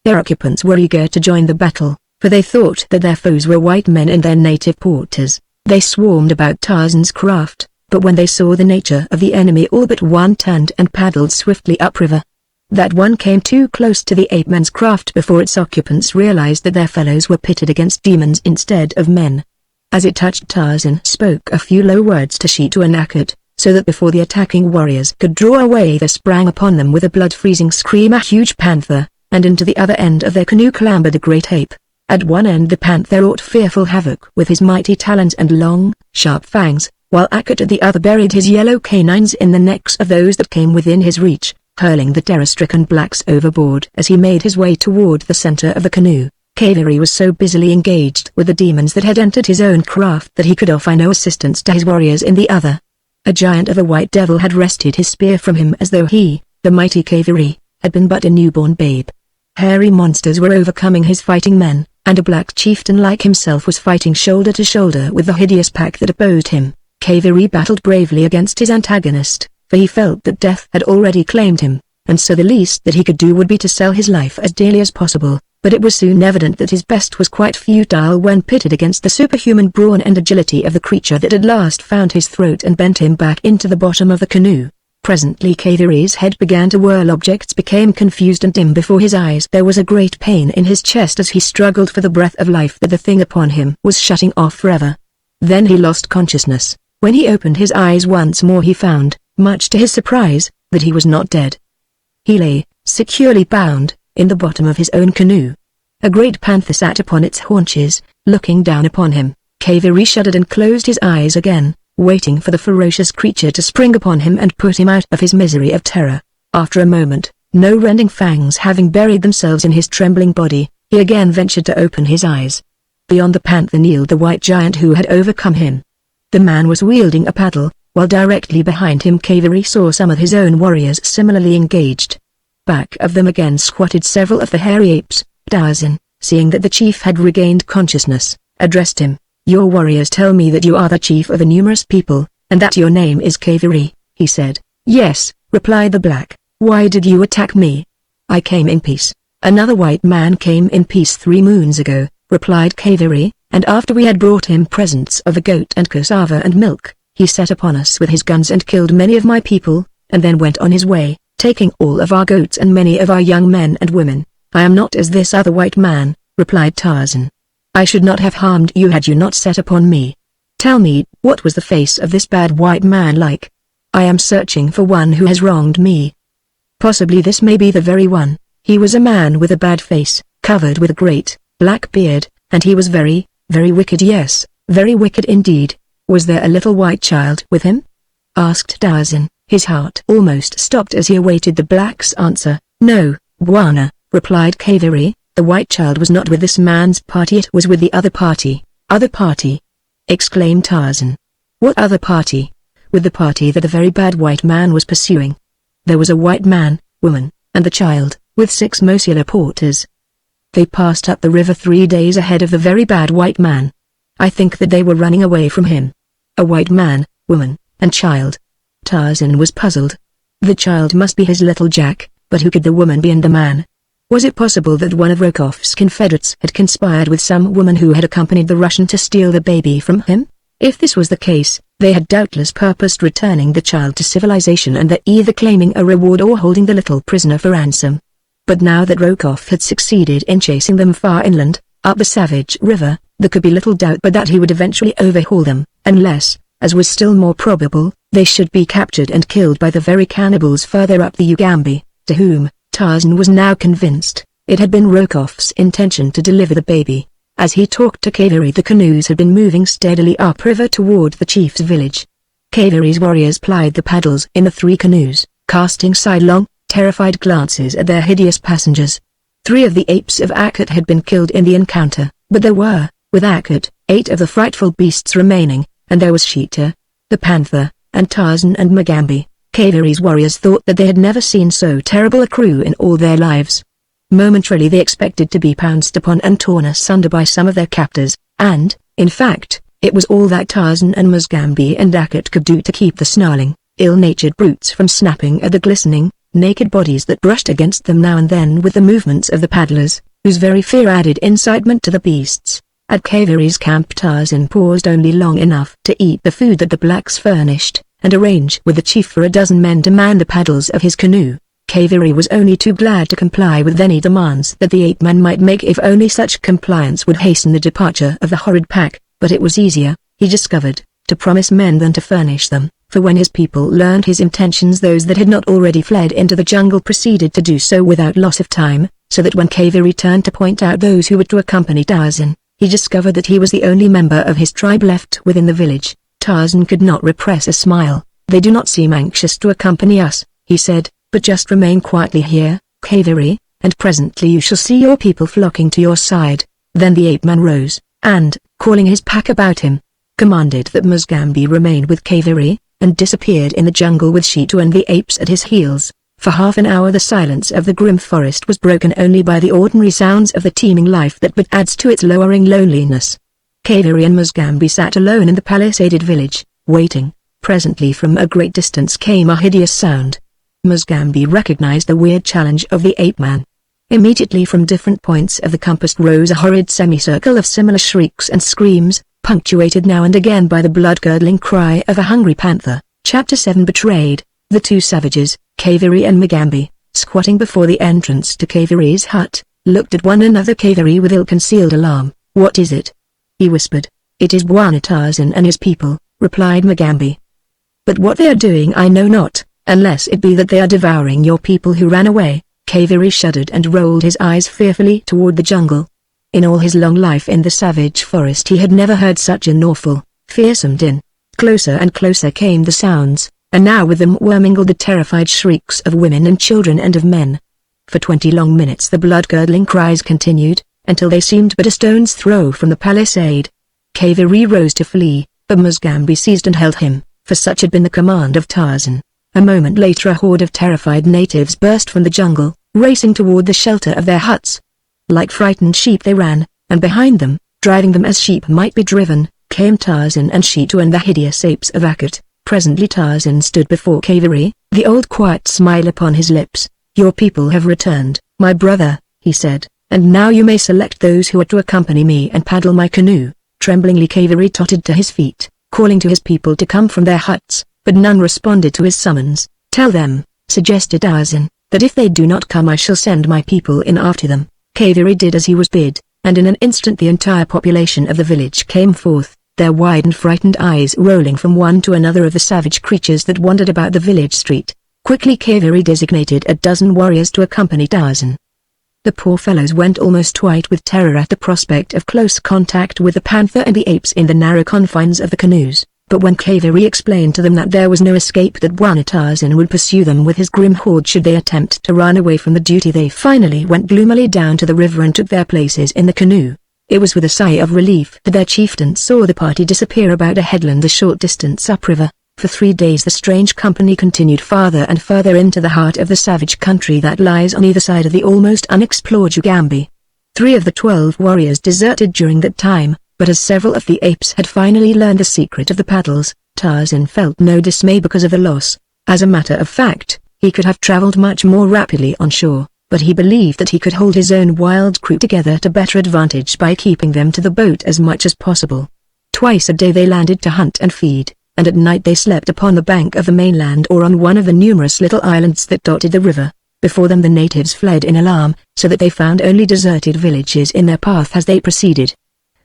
Their occupants were eager to join the battle, for they thought that their foes were white men in their native quarters. They swarmed about Tarzan's craft, but when they saw the nature of the enemy all but one turned and paddled swiftly upriver. That one came too close to the ape-man's craft before its occupants realized that their fellows were pitted against demons instead of men. As it touched Tarzan spoke a few low words to Shitu and Akut, so that before the attacking warriors could draw away there sprang upon them with a blood-freezing scream a huge panther, and into the other end of their canoe clambered a great ape. At one end the panther wrought fearful havoc with his mighty talons and long, sharp fangs, while Akut at the other buried his yellow canines in the necks of those that came within his reach, hurling the terror-stricken blacks overboard as he made his way toward the center of the canoe. Kaveri was so busily engaged with the demons that had entered his own craft that he could offer no assistance to his warriors in the other. A giant of a white devil had wrested his spear from him as though he, the mighty Kaveri, had been but a newborn babe. Hairy monsters were overcoming his fighting men, and a black chieftain like himself was fighting shoulder to shoulder with the hideous pack that opposed him. Kaveri battled bravely against his antagonist, for he felt that death had already claimed him, and so the least that he could do would be to sell his life as dearly as possible. But it was soon evident that his best was quite futile when pitted against the superhuman brawn and agility of the creature that at last found his throat and bent him back into the bottom of the canoe. Presently Kaveri's head began to whirl, objects became confused and dim before his eyes. There was a great pain in his chest as he struggled for the breath of life that the thing upon him was shutting off forever. Then he lost consciousness. When he opened his eyes once more he found, much to his surprise, that he was not dead. He lay, securely bound, in the bottom of his own canoe. A great panther sat upon its haunches, looking down upon him. Kaveri shuddered and closed his eyes again, waiting for the ferocious creature to spring upon him and put him out of his misery of terror. After a moment, no rending fangs having buried themselves in his trembling body, he again ventured to open his eyes. Beyond the panther kneeled the white giant who had overcome him. The man was wielding a paddle, while directly behind him Kaveri saw some of his own warriors similarly engaged. Back of them again squatted several of the hairy apes. Tarzan, seeing that the chief had regained consciousness, addressed him. "Your warriors tell me that you are the chief of a numerous people, "And that your name is Kaveri," he said. "Yes," replied the black. "Why did you attack me?" "I came in peace." "Another white man came in peace 3 moons ago," replied Kaveri, "and after we had brought him presents of a goat and cassava and milk, he set upon us with his guns and killed many of my people, and then went on his way, taking all of our goats and many of our young men and women. I am not as this other white man," replied Tarzan. "I should not have harmed you had you not set upon me. Tell me, what was the face of this bad white man like? I am searching for one who has wronged me. Possibly this may be the very one." "He was a man with a bad face, covered with a great, black beard, and he was very, very wicked." "Yes, very wicked indeed." "Was there a little white child with him?" asked Tarzan. His heart almost stopped as he awaited the black's answer. "No, Bwana," replied Kaveri, "the white child was not with this man's party, it was with the other party." "Other party?" exclaimed Tarzan. "What other party?" "With the party that the very bad white man was pursuing. There was a white man, woman, and the child, with 6 muscular porters. They passed up the river 3 days ahead of the very bad white man. I think that they were running away from him. A white man, woman, and child." Tarzan was puzzled. The child must be his little Jack, but who could the woman be and the man? Was it possible that one of Rokoff's confederates had conspired with some woman who had accompanied the Russian to steal the baby from him? If this was the case, they had doubtless purposed returning the child to civilization and they're either claiming a reward or holding the little prisoner for ransom. But now that Rokoff had succeeded in chasing them far inland, up the Savage River, there could be little doubt but that he would eventually overhaul them, unless, as was still more probable, they should be captured and killed by the very cannibals further up the Ugambi, to whom, Tarzan was now convinced, it had been Rokoff's intention to deliver the baby. As he talked to Kaveri, the canoes had been moving steadily upriver toward the chief's village. Kaveri's warriors plied the paddles in the 3 canoes, casting sidelong, terrified glances at their hideous passengers. 3 of the apes of Akut had been killed in the encounter, but there were, with Akut, 8 of the frightful beasts remaining, and there was Sheeta, the panther, and Tarzan and Mugambi. Kaveri's warriors thought that they had never seen so terrible a crew in all their lives. Momentarily they expected to be pounced upon and torn asunder by some of their captors, and, in fact, it was all that Tarzan and Mugambi and Akut could do to keep the snarling, ill-natured brutes from snapping at the glistening, naked bodies that brushed against them now and then with the movements of the paddlers, whose very fear added incitement to the beasts. At Kaveri's camp Tarzan paused only long enough to eat the food that the blacks furnished, and arrange with the chief for a dozen men to man the paddles of his canoe. Kaveri was only too glad to comply with any demands that the ape-man might make if only such compliance would hasten the departure of the horrid pack, but it was easier, he discovered, to promise men than to furnish them, for when his people learned his intentions those that had not already fled into the jungle proceeded to do so without loss of time, so that when Kaveri turned to point out those who were to accompany Tarzan, he discovered that he was the only member of his tribe left within the village. Tarzan could not repress a smile. "They do not seem anxious to accompany us," he said, "but just remain quietly here, Kaveri, and presently you shall see your people flocking to your side." Then the ape-man rose, and, calling his pack about him, commanded that Mugambi remain with Kaveri, and disappeared in the jungle with Sheeta and the apes at his heels. For half an hour the silence of the grim forest was broken only by the ordinary sounds of the teeming life that but adds to its lowering loneliness. Kaveri and Mugambi sat alone in the palisaded village, waiting. Presently from a great distance came a hideous sound. Mugambi recognized the weird challenge of the ape-man. Immediately from different points of the compass rose a horrid semicircle of similar shrieks and screams, punctuated now and again by the blood-curdling cry of a hungry panther. Chapter 7 Betrayed. The 2 savages, Kaveri and Mugambi, squatting before the entrance to Kaveri's hut, looked at one another. Kaveri with ill-concealed alarm. "What is it?" he whispered. "It is Bwana Tarzan and his people," replied Mugambi. "But what they are doing I know not, unless it be that they are devouring your people who ran away." Kaveri shuddered and rolled his eyes fearfully toward the jungle. In all his long life in the savage forest he had never heard such an awful, fearsome din. Closer and closer came the sounds, and now with them were mingled the terrified shrieks of women and children and of men. For 20 long minutes the blood-curdling cries continued, until they seemed but a stone's throw from the palisade. Kaveri rose to flee, but Mugambi seized and held him, for such had been the command of Tarzan. A moment later a horde of terrified natives burst from the jungle, racing toward the shelter of their huts. Like frightened sheep they ran, and behind them, driving them as sheep might be driven, came Tarzan and Sheeta and the hideous apes of Akut. Presently Tarzan stood before Kaveri, the old quiet smile upon his lips. "Your people have returned, my brother," he said, "and now you may select those who are to accompany me and paddle my canoe." Tremblingly Kaveri tottered to his feet, calling to his people to come from their huts, but none responded to his summons. "Tell them," suggested Tarzan, "that if they do not come I shall send my people in after them." Kaveri did as he was bid, and in an instant the entire population of the village came forth, their wide and frightened eyes rolling from one to another of the savage creatures that wandered about the village street. Quickly Kaveri designated a dozen warriors to accompany Tarzan. The poor fellows went almost white with terror at the prospect of close contact with the panther and the apes in the narrow confines of the canoes, but when Kaveri explained to them that there was no escape, that one Tarzan would pursue them with his grim horde should they attempt to run away from the duty, they finally went gloomily down to the river and took their places in the canoe. It was with a sigh of relief that their chieftain saw the party disappear about a headland a short distance upriver. For 3 days the strange company continued farther and further into the heart of the savage country that lies on either side of the almost unexplored Ugambi. 3 of the 12 warriors deserted during that time, but as several of the apes had finally learned the secret of the paddles, Tarzan felt no dismay because of the loss. As a matter of fact, he could have traveled much more rapidly on shore, but he believed that he could hold his own wild crew together to better advantage by keeping them to the boat as much as possible. Twice a day they landed to hunt and feed, and at night they slept upon the bank of the mainland or on one of the numerous little islands that dotted the river. Before them the natives fled in alarm, so that they found only deserted villages in their path as they proceeded.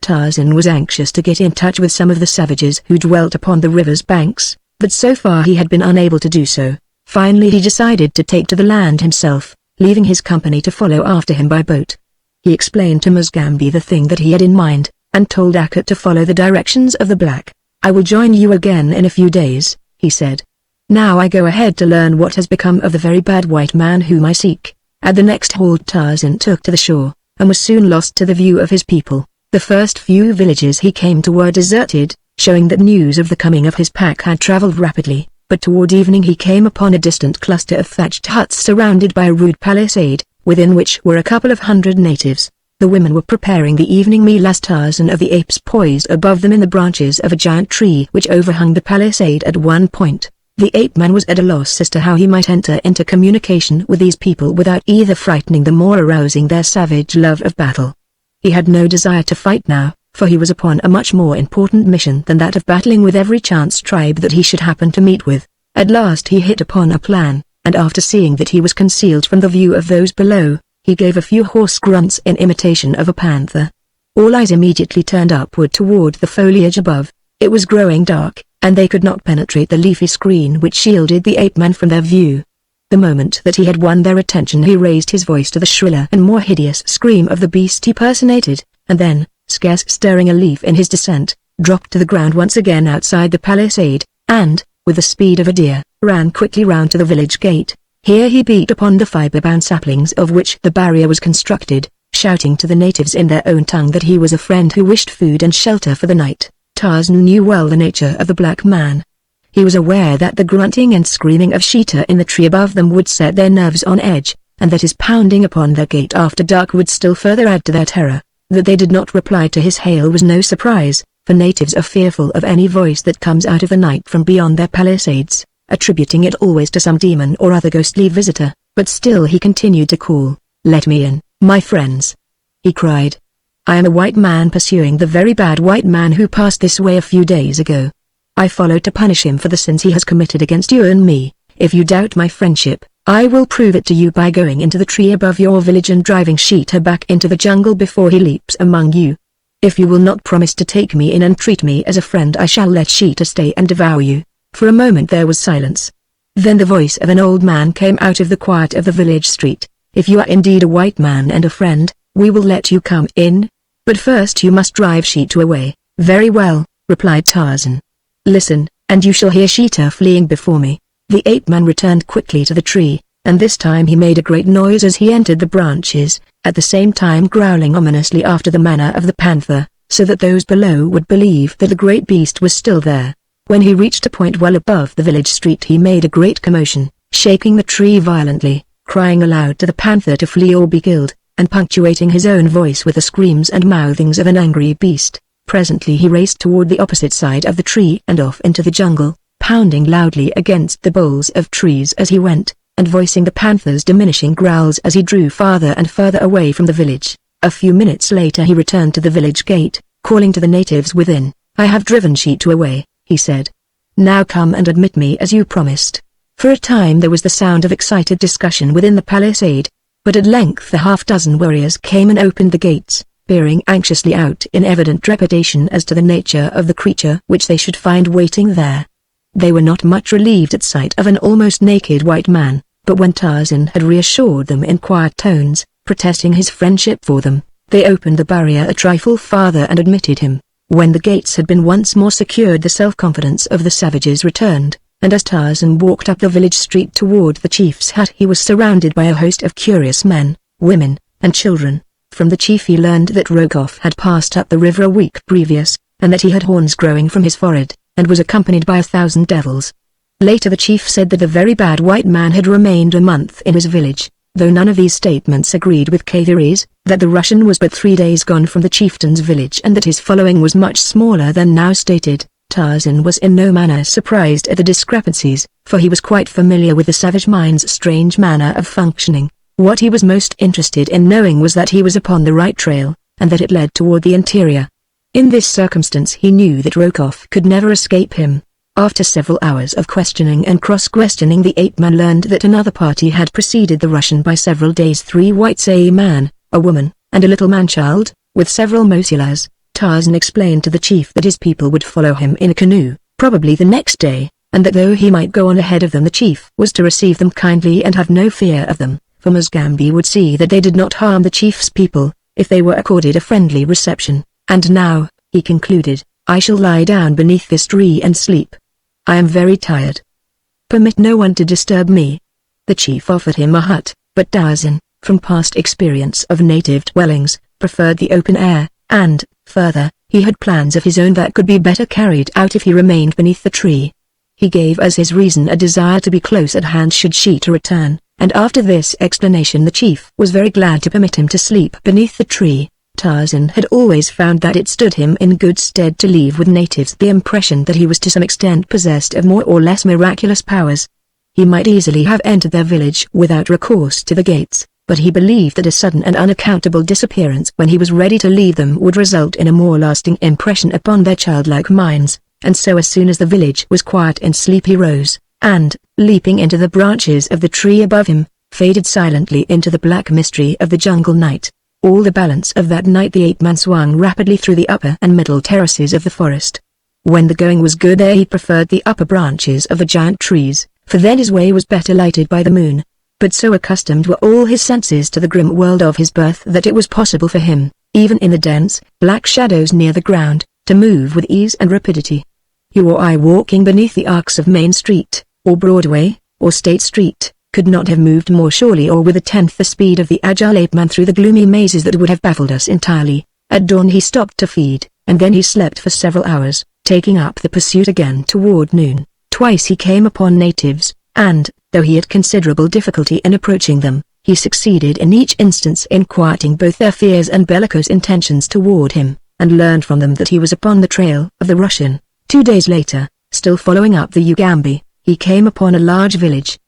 Tarzan was anxious to get in touch with some of the savages who dwelt upon the river's banks, but so far he had been unable to do so. Finally he decided to take to the land himself, leaving his company to follow after him by boat. He explained to Musgambi the thing that he had in mind, and told Akut to follow the directions of the black. "I will join you again in a few days," he said. "Now I go ahead to learn what has become of the very bad white man whom I seek." At the next halt Tarzan took to the shore, and was soon lost to the view of his people. The first few villages he came to were deserted, showing that news of the coming of his pack had traveled rapidly, but toward evening he came upon a distant cluster of thatched huts surrounded by a rude palisade, within which were a couple of hundred natives. The women were preparing the evening meal as Tarzan of the apes poised above them in the branches of a giant tree which overhung the palisade at one point. The ape-man was at a loss as to how he might enter into communication with these people without either frightening them or arousing their savage love of battle. He had no desire to fight now, for he was upon a much more important mission than that of battling with every chance tribe that he should happen to meet with. At last he hit upon a plan, and after seeing that he was concealed from the view of those below, he gave a few hoarse grunts in imitation of a panther. All eyes immediately turned upward toward the foliage above. It was growing dark, and they could not penetrate the leafy screen which shielded the ape-man from their view. The moment that he had won their attention he raised his voice to the shriller and more hideous scream of the beast he personated, and then, scarce stirring a leaf in his descent, dropped to the ground once again outside the palisade, and, with the speed of a deer, ran quickly round to the village gate. Here he beat upon the fiber-bound saplings of which the barrier was constructed, shouting to the natives in their own tongue that he was a friend who wished food and shelter for the night. Tarzan knew well the nature of the black man. He was aware that the grunting and screaming of Sheeta in the tree above them would set their nerves on edge, and that his pounding upon their gate after dark would still further add to their terror. That they did not reply to his hail was no surprise, for natives are fearful of any voice that comes out of the night from beyond their palisades, attributing it always to some demon or other ghostly visitor. But still he continued to call, "Let me in, my friends," he cried. "I am a white man pursuing the very bad white man who passed this way a few days ago. I followed to punish him for the sins he has committed against you and me. If you doubt my friendship, I will prove it to you by going into the tree above your village and driving Sheeta back into the jungle before he leaps among you. If you will not promise to take me in and treat me as a friend, I shall let Sheeta stay and devour you." For a moment there was silence. Then the voice of an old man came out of the quiet of the village street. "If you are indeed a white man and a friend, we will let you come in. But first you must drive Sheeta away." "Very well," replied Tarzan. "Listen, and you shall hear Sheeta fleeing before me." The ape-man returned quickly to the tree, and this time he made a great noise as he entered the branches, at the same time growling ominously after the manner of the panther, so that those below would believe that the great beast was still there. When he reached a point well above the village street he made a great commotion, shaking the tree violently, crying aloud to the panther to flee or be killed, and punctuating his own voice with the screams and mouthings of an angry beast. Presently he raced toward the opposite side of the tree and off into the jungle, pounding loudly against the boles of trees as he went, and voicing the panther's diminishing growls as he drew farther and further away from the village. A few minutes later he returned to the village gate, calling to the natives within. "I have driven Cheetah away," he said. "Now come and admit me as you promised." For a time there was the sound of excited discussion within the palisade, but at length a half-dozen warriors came and opened the gates, peering anxiously out in evident trepidation as to the nature of the creature which they should find waiting there. They were not much relieved at sight of an almost naked white man, but when Tarzan had reassured them in quiet tones, protesting his friendship for them, they opened the barrier a trifle farther and admitted him. When the gates had been once more secured, the self-confidence of the savages returned, and as Tarzan walked up the village street toward the chief's hut he was surrounded by a host of curious men, women, and children. From the chief he learned that Rokoff had passed up the river a week previous, and that he had horns growing from his forehead, and was accompanied by 1,000 devils. Later the chief said that the very bad white man had remained a month in his village, though none of these statements agreed with K theories, that the Russian was but 3 days gone from the chieftain's village and that his following was much smaller than now stated. Tarzan was in no manner surprised at the discrepancies, for he was quite familiar with the savage mind's strange manner of functioning. What he was most interested in knowing was that he was upon the right trail, and that it led toward the interior. In this circumstance he knew that Rokoff could never escape him. After several hours of questioning and cross-questioning, the ape-man learned that another party had preceded the Russian by several days. 3 whites, a man, a woman, and a little man-child, with several mosillas. Tarzan explained to the chief that his people would follow him in a canoe, probably the next day, and that though he might go on ahead of them, the chief was to receive them kindly and have no fear of them, for Mugambi would see that they did not harm the chief's people, if they were accorded a friendly reception. "And now," he concluded, "I shall lie down beneath this tree and sleep. I am very tired. Permit no one to disturb me." The chief offered him a hut, but Tarzan, from past experience of native dwellings, preferred the open air, and, further, he had plans of his own that could be better carried out if he remained beneath the tree. He gave as his reason a desire to be close at hand should Cheetah return, and after this explanation the chief was very glad to permit him to sleep beneath the tree. Tarzan had always found that it stood him in good stead to leave with natives the impression that he was to some extent possessed of more or less miraculous powers. He might easily have entered their village without recourse to the gates, but he believed that a sudden and unaccountable disappearance when he was ready to leave them would result in a more lasting impression upon their childlike minds, and so as soon as the village was quiet and sleep he rose, and, leaping into the branches of the tree above him, faded silently into the black mystery of the jungle night. All the balance of that night the ape-man swung rapidly through the upper and middle terraces of the forest. When the going was good there he preferred the upper branches of the giant trees, for then his way was better lighted by the moon. But so accustomed were all his senses to the grim world of his birth that it was possible for him, even in the dense, black shadows near the ground, to move with ease and rapidity. You or I walking beneath the arcs of Main Street, or Broadway, or State Street, could not have moved more surely or with 1/10 the speed of the agile ape-man through the gloomy mazes that would have baffled us entirely. At dawn he stopped to feed, and then he slept for several hours, taking up the pursuit again toward noon. Twice he came upon natives, and, though he had considerable difficulty in approaching them, he succeeded in each instance in quieting both their fears and bellicose intentions toward him, and learned from them that he was upon the trail of the Russian. 2 days later, still following up the Ugambi, he came upon a large village.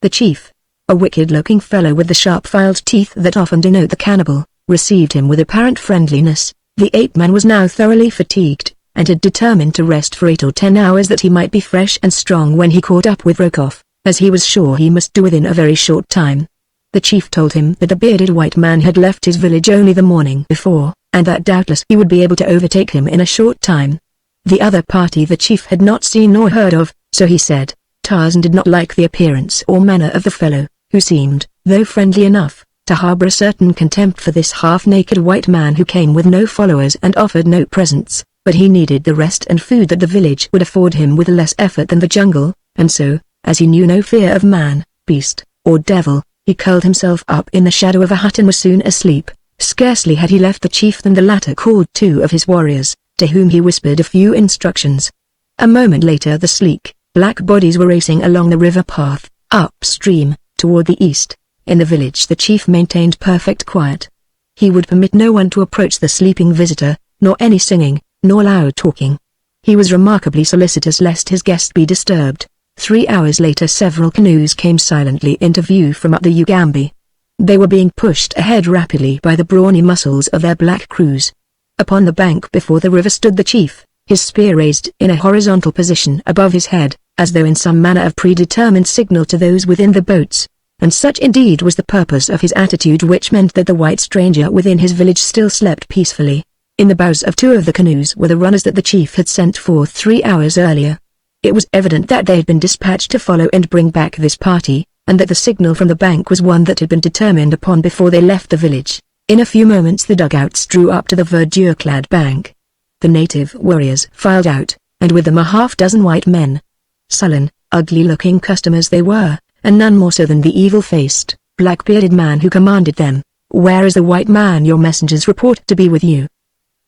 The chief, a wicked-looking fellow with the sharp-filed teeth that often denote the cannibal, received him with apparent friendliness. The ape-man was now thoroughly fatigued, and had determined to rest for 8 or 10 hours that he might be fresh and strong when he caught up with Rokoff, as he was sure he must do within a very short time. The chief told him that the bearded white man had left his village only the morning before, and that doubtless he would be able to overtake him in a short time. The other party the chief had not seen nor heard of, so he said. Tarzan did not like the appearance or manner of the fellow, who seemed, though friendly enough, to harbor a certain contempt for this half-naked white man who came with no followers and offered no presents, but he needed the rest and food that the village would afford him with less effort than the jungle, and so, as he knew no fear of man, beast, or devil, he curled himself up in the shadow of a hut and was soon asleep. Scarcely had he left the chief than the latter called 2 of his warriors, to whom he whispered a few instructions. A moment later the sleek, black bodies were racing along the river path, upstream, toward the east. In the village the chief maintained perfect quiet. He would permit no one to approach the sleeping visitor, nor any singing, nor loud talking. He was remarkably solicitous lest his guest be disturbed. 3 hours later several canoes came silently into view from up the Ugambi. They were being pushed ahead rapidly by the brawny muscles of their black crews. Upon the bank before the river stood the chief, his spear raised in a horizontal position above his head, as though in some manner of predetermined signal to those within the boats. And such indeed was the purpose of his attitude, which meant that the white stranger within his village still slept peacefully. In the bows of 2 of the canoes were the runners that the chief had sent forth 3 hours earlier. It was evident that they had been dispatched to follow and bring back this party, and that the signal from the bank was one that had been determined upon before they left the village. In a few moments the dugouts drew up to the verdure-clad bank. The native warriors filed out, and with them a half-dozen white men. Sullen, ugly-looking customers they were, and none more so than the evil-faced, black-bearded man who commanded them. "Where is the white man your messengers report to be with you?"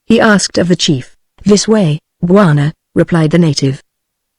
he asked of the chief. "This way, Bwana," replied the native.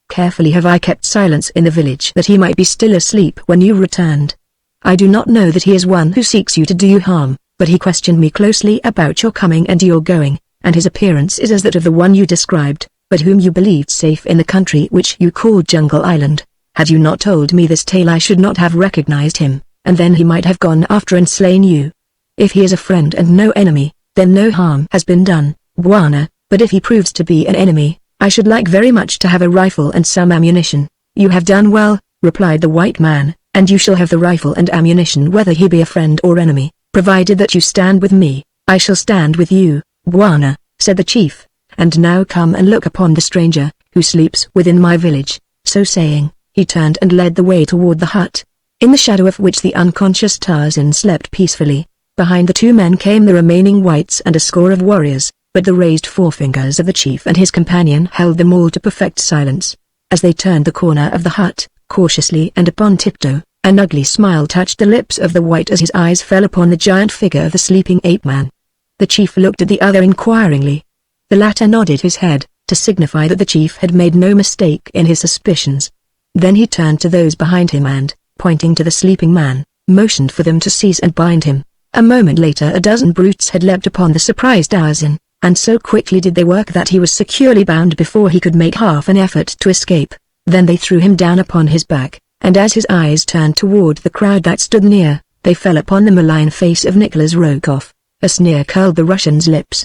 "Carefully have I kept silence in the village that he might be still asleep when you returned. I do not know that he is one who seeks you to do you harm, but he questioned me closely about your coming and your going, and his appearance is as that of the one you described, but whom you believed safe in the country which you called Jungle Island. Had you not told me this tale I should not have recognized him, and then he might have gone after and slain you. If he is a friend and no enemy, then no harm has been done, Bwana, but if he proves to be an enemy, I should like very much to have a rifle and some ammunition." "You have done well," replied the white man, "and you shall have the rifle and ammunition whether he be a friend or enemy, provided that you stand with me." "I shall stand with you, Bwana," said the chief, "and now come and look upon the stranger, who sleeps within my village." So saying, he turned and led the way toward the hut, in the shadow of which the unconscious Tarzan slept peacefully. Behind the 2 men came the remaining whites and a score of warriors, but the raised forefingers of the chief and his companion held them all to perfect silence. As they turned the corner of the hut, cautiously and upon tiptoe, an ugly smile touched the lips of the white as his eyes fell upon the giant figure of the sleeping ape-man. The chief looked at the other inquiringly. The latter nodded his head, to signify that the chief had made no mistake in his suspicions. Then he turned to those behind him and, pointing to the sleeping man, motioned for them to cease and bind him. A moment later a dozen brutes had leapt upon the surprised Tarzan, and so quickly did they work that he was securely bound before he could make half an effort to escape. Then they threw him down upon his back, and as his eyes turned toward the crowd that stood near, they fell upon the malign face of Nicholas Rokoff. A sneer curled the Russian's lips.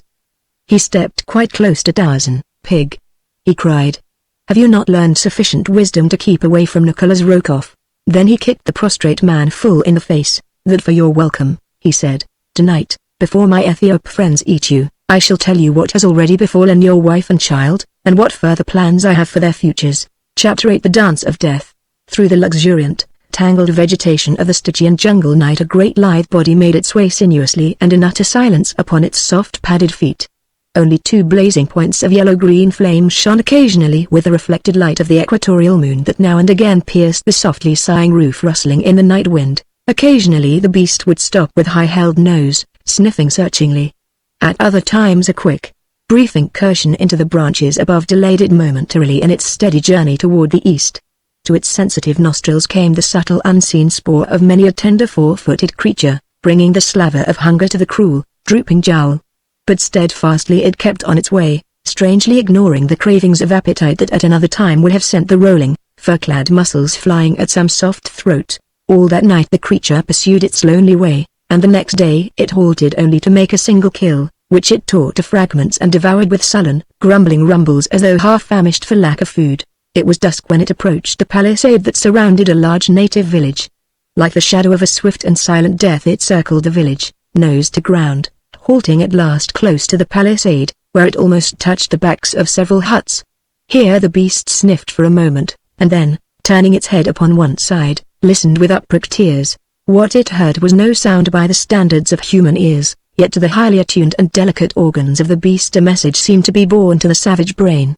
He stepped quite close to Tarzan. "Pig!" he cried. "Have you not learned sufficient wisdom to keep away from Nicholas Rokoff?" Then he kicked the prostrate man full in the face. "That for your welcome," he said. "Tonight, before my Ethiop friends eat you, I shall tell you what has already befallen your wife and child, and what further plans I have for their futures." Chapter 8 The Dance of Death. Through the luxuriant, tangled vegetation of the Stygian jungle night a great lithe body made its way sinuously and in utter silence upon its soft padded feet. Only 2 blazing points of yellow-green flame shone occasionally with the reflected light of the equatorial moon that now and again pierced the softly sighing roof rustling in the night wind. Occasionally the beast would stop with high-held nose, sniffing searchingly. At other times a quick, brief incursion into the branches above delayed it momentarily in its steady journey toward the east. To its sensitive nostrils came the subtle unseen spoor of many a tender 4-footed creature, bringing the slaver of hunger to the cruel, drooping jowl. But steadfastly it kept on its way, strangely ignoring the cravings of appetite that at another time would have sent the rolling, fur-clad muscles flying at some soft throat. All that night the creature pursued its lonely way, and the next day it halted only to make a single kill, which it tore to fragments and devoured with sullen, grumbling rumbles as though half-famished for lack of food. It was dusk when it approached the palisade that surrounded a large native village. Like the shadow of a swift and silent death it circled the village, nose to ground, halting at last close to the palisade, where it almost touched the backs of several huts. Here the beast sniffed for a moment, and then, turning its head upon one side, listened with up-pricked ears. What it heard was no sound by the standards of human ears, yet to the highly attuned and delicate organs of the beast a message seemed to be borne to the savage brain.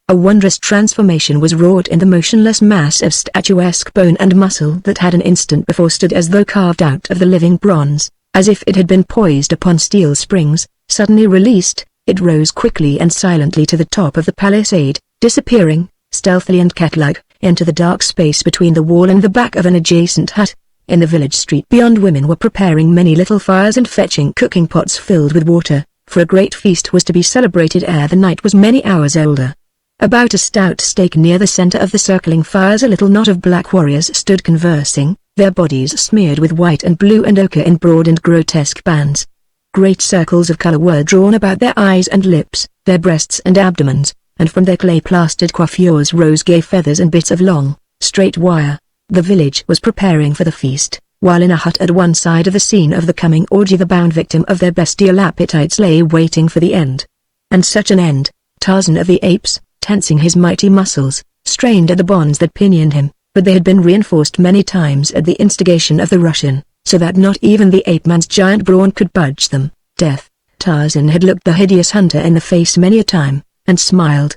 A wondrous transformation was wrought in the motionless mass of statuesque bone and muscle that had an instant before stood as though carved out of the living bronze, as if it had been poised upon steel springs. Suddenly released, it rose quickly and silently to the top of the palisade, disappearing, stealthily and cat-like, into the dark space between the wall and the back of an adjacent hut. In the village street beyond women were preparing many little fires and fetching cooking pots filled with water, for a great feast was to be celebrated ere the night was many hours older. About a stout stake near the center of the circling fires a little knot of black warriors stood conversing, their bodies smeared with white and blue and ochre in broad and grotesque bands. Great circles of color were drawn about their eyes and lips, their breasts and abdomens, and from their clay-plastered coiffures rose gay feathers and bits of long, straight wire. The village was preparing for the feast, while in a hut at one side of the scene of the coming orgy the bound victim of their bestial appetites lay waiting for the end. And such an end. Tarzan of the Apes, tensing his mighty muscles, strained at the bonds that pinioned him, but they had been reinforced many times at the instigation of the Russian, so that not even the ape-man's giant brawn could budge them. Death. Tarzan had looked the hideous hunter in the face many a time, and smiled.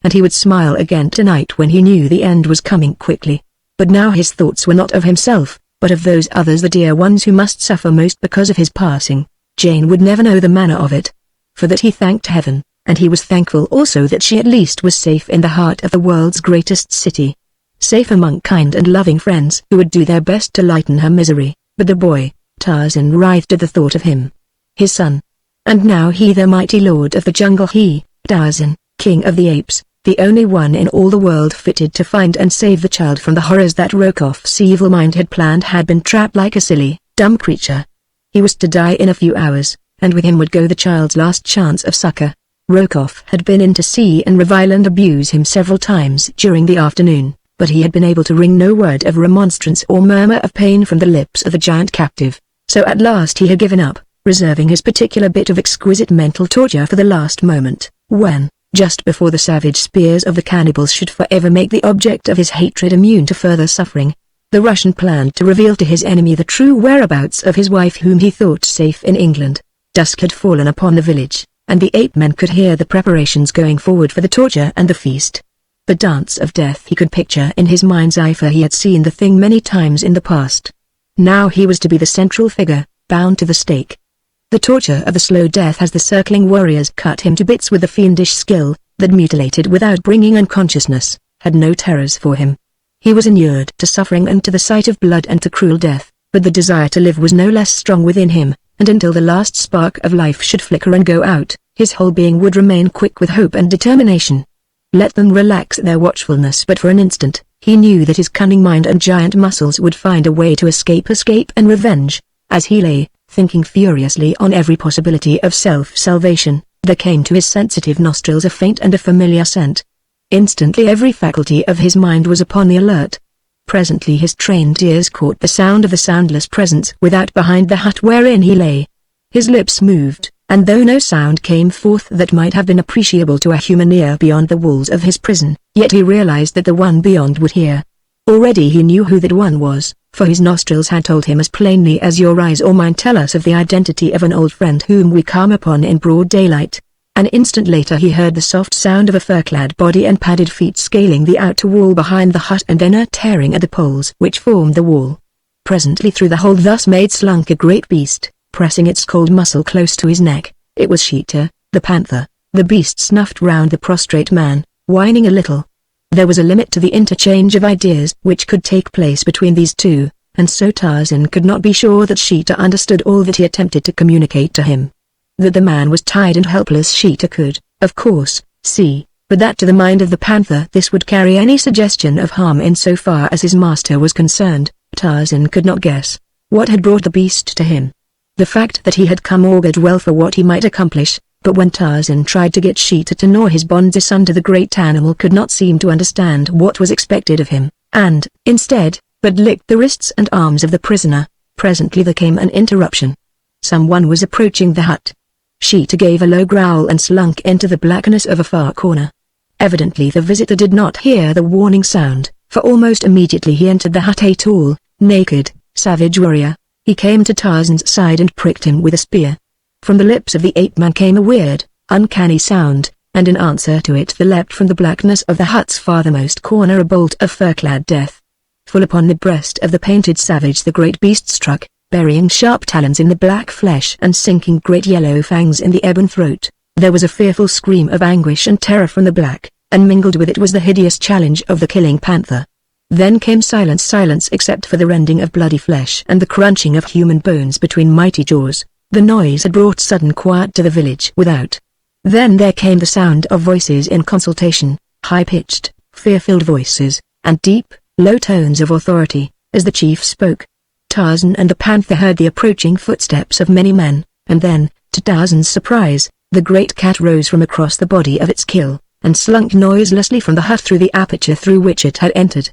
And he would smile again tonight when he knew the end was coming quickly. But now his thoughts were not of himself, but of those others, the dear ones who must suffer most because of his passing. Jane would never know the manner of it. For that he thanked heaven, and he was thankful also that she at least was safe in the heart of the world's greatest city. Safe among kind and loving friends who would do their best to lighten her misery. But the boy, Tarzan writhed at the thought of him. His son. And now he, the mighty lord of the jungle, he, Tarzan, king of the apes, the only one in all the world fitted to find and save the child from the horrors that Rokoff's evil mind had planned, had been trapped like a silly, dumb creature. He was to die in a few hours, and with him would go the child's last chance of succor. Rokoff had been in to see and revile and abuse him several times during the afternoon, but he had been able to wring no word of remonstrance or murmur of pain from the lips of the giant captive. So at last he had given up, reserving his particular bit of exquisite mental torture for the last moment, when, just before the savage spears of the cannibals should forever make the object of his hatred immune to further suffering, the Russian planned to reveal to his enemy the true whereabouts of his wife, whom he thought safe in England. Dusk had fallen upon the village, and the ape-men could hear the preparations going forward for the torture and the feast. The dance of death he could picture in his mind's eye, for he had seen the thing many times in the past. Now he was to be the central figure, bound to the stake. The torture of the slow death as the circling warriors cut him to bits with a fiendish skill, that mutilated without bringing unconsciousness, had no terrors for him. He was inured to suffering and to the sight of blood and to cruel death, but the desire to live was no less strong within him, and until the last spark of life should flicker and go out, his whole being would remain quick with hope and determination. Let them relax their watchfulness but for an instant, he knew that his cunning mind and giant muscles would find a way to escape and revenge. As he lay, thinking furiously on every possibility of self-salvation, there came to his sensitive nostrils a faint and a familiar scent. Instantly every faculty of his mind was upon the alert. Presently his trained ears caught the sound of the soundless presence without behind the hut wherein he lay. His lips moved, and though no sound came forth that might have been appreciable to a human ear beyond the walls of his prison, yet he realized that the one beyond would hear. Already he knew who that one was, for his nostrils had told him as plainly as your eyes or mine tell us of the identity of an old friend whom we come upon in broad daylight. An instant later he heard the soft sound of a fur-clad body and padded feet scaling the outer wall behind the hut and then a tearing at the poles which formed the wall. Presently through the hole thus made slunk a great beast, pressing its cold muscle close to his neck. It was Sheeta, the panther. The beast snuffed round the prostrate man, whining a little. There was a limit to the interchange of ideas which could take place between these two, and so Tarzan could not be sure that Sheeta understood all that he attempted to communicate to him. That the man was tied and helpless Sheeta could, of course, see, but that to the mind of the panther this would carry any suggestion of harm in so far as his master was concerned, Tarzan could not guess. What had brought the beast to him? The fact that he had come augured well for what he might accomplish, but when Tarzan tried to get Sheeta to gnaw his bonds asunder, the great animal could not seem to understand what was expected of him, and, instead, but licked the wrists and arms of the prisoner. Presently there came an interruption. Someone was approaching the hut. Sheeta gave a low growl and slunk into the blackness of a far corner. Evidently the visitor did not hear the warning sound, for almost immediately he entered the hut, a tall, naked, savage warrior. He came to Tarzan's side and pricked him with a spear. From the lips of the ape-man came a weird, uncanny sound, and in answer to it there leapt from the blackness of the hut's farthermost corner a bolt of fur-clad death. Full upon the breast of the painted savage the great beast struck, burying sharp talons in the black flesh and sinking great yellow fangs in the ebon throat. There was a fearful scream of anguish and terror from the black, and mingled with it was the hideous challenge of the killing panther. Then came silence except for the rending of bloody flesh and the crunching of human bones between mighty jaws. The noise had brought sudden quiet to the village without. Then there came the sound of voices in consultation, high-pitched, fear-filled voices, and deep, low tones of authority, as the chief spoke. Tarzan and the panther heard the approaching footsteps of many men, and then, to Tarzan's surprise, the great cat rose from across the body of its kill, and slunk noiselessly from the hut through the aperture through which it had entered.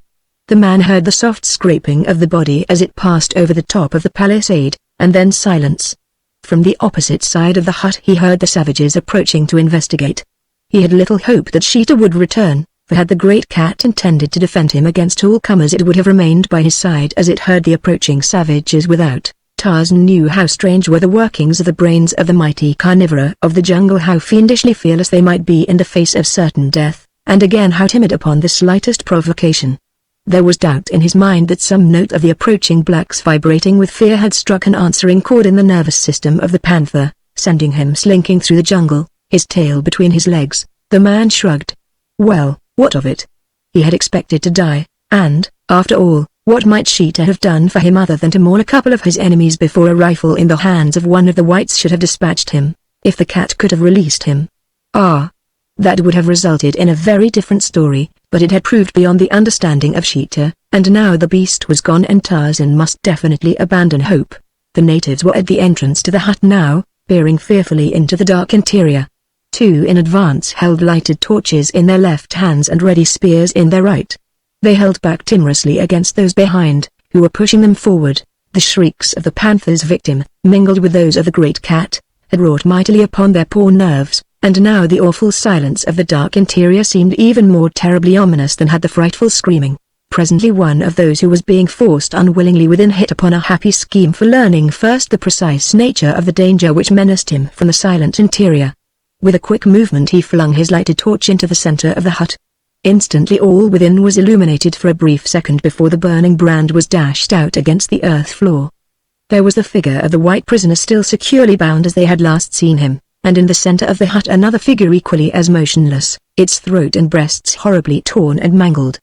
The man heard the soft scraping of the body as it passed over the top of the palisade, and then silence. From the opposite side of the hut he heard the savages approaching to investigate. He had little hope that Sheeta would return, for had the great cat intended to defend him against all comers it would have remained by his side as it heard the approaching savages without. Tarzan knew how strange were the workings of the brains of the mighty carnivora of the jungle, how fiendishly fearless they might be in the face of certain death, and again how timid upon the slightest provocation. There was doubt in his mind that some note of the approaching blacks vibrating with fear had struck an answering chord in the nervous system of the panther, sending him slinking through the jungle, his tail between his legs. The man shrugged. Well, what of it? He had expected to die, and, after all, what might Sheeta have done for him other than to maul a couple of his enemies before a rifle in the hands of one of the whites should have dispatched him, if the cat could have released him? Ah! That would have resulted in a very different story, but it had proved beyond the understanding of Sheeta, and now the beast was gone and Tarzan must definitely abandon hope. The natives were at the entrance to the hut now, peering fearfully into the dark interior. Two in advance held lighted torches in their left hands and ready spears in their right. They held back timorously against those behind, who were pushing them forward. The shrieks of the panther's victim, mingled with those of the great cat, had wrought mightily upon their poor nerves, and now the awful silence of the dark interior seemed even more terribly ominous than had the frightful screaming. Presently one of those who was being forced unwillingly within hit upon a happy scheme for learning first the precise nature of the danger which menaced him from the silent interior. With a quick movement he flung his lighted torch into the center of the hut. Instantly all within was illuminated for a brief second before the burning brand was dashed out against the earth floor. There was the figure of the white prisoner still securely bound as they had last seen him, and in the center of the hut another figure equally as motionless, its throat and breasts horribly torn and mangled.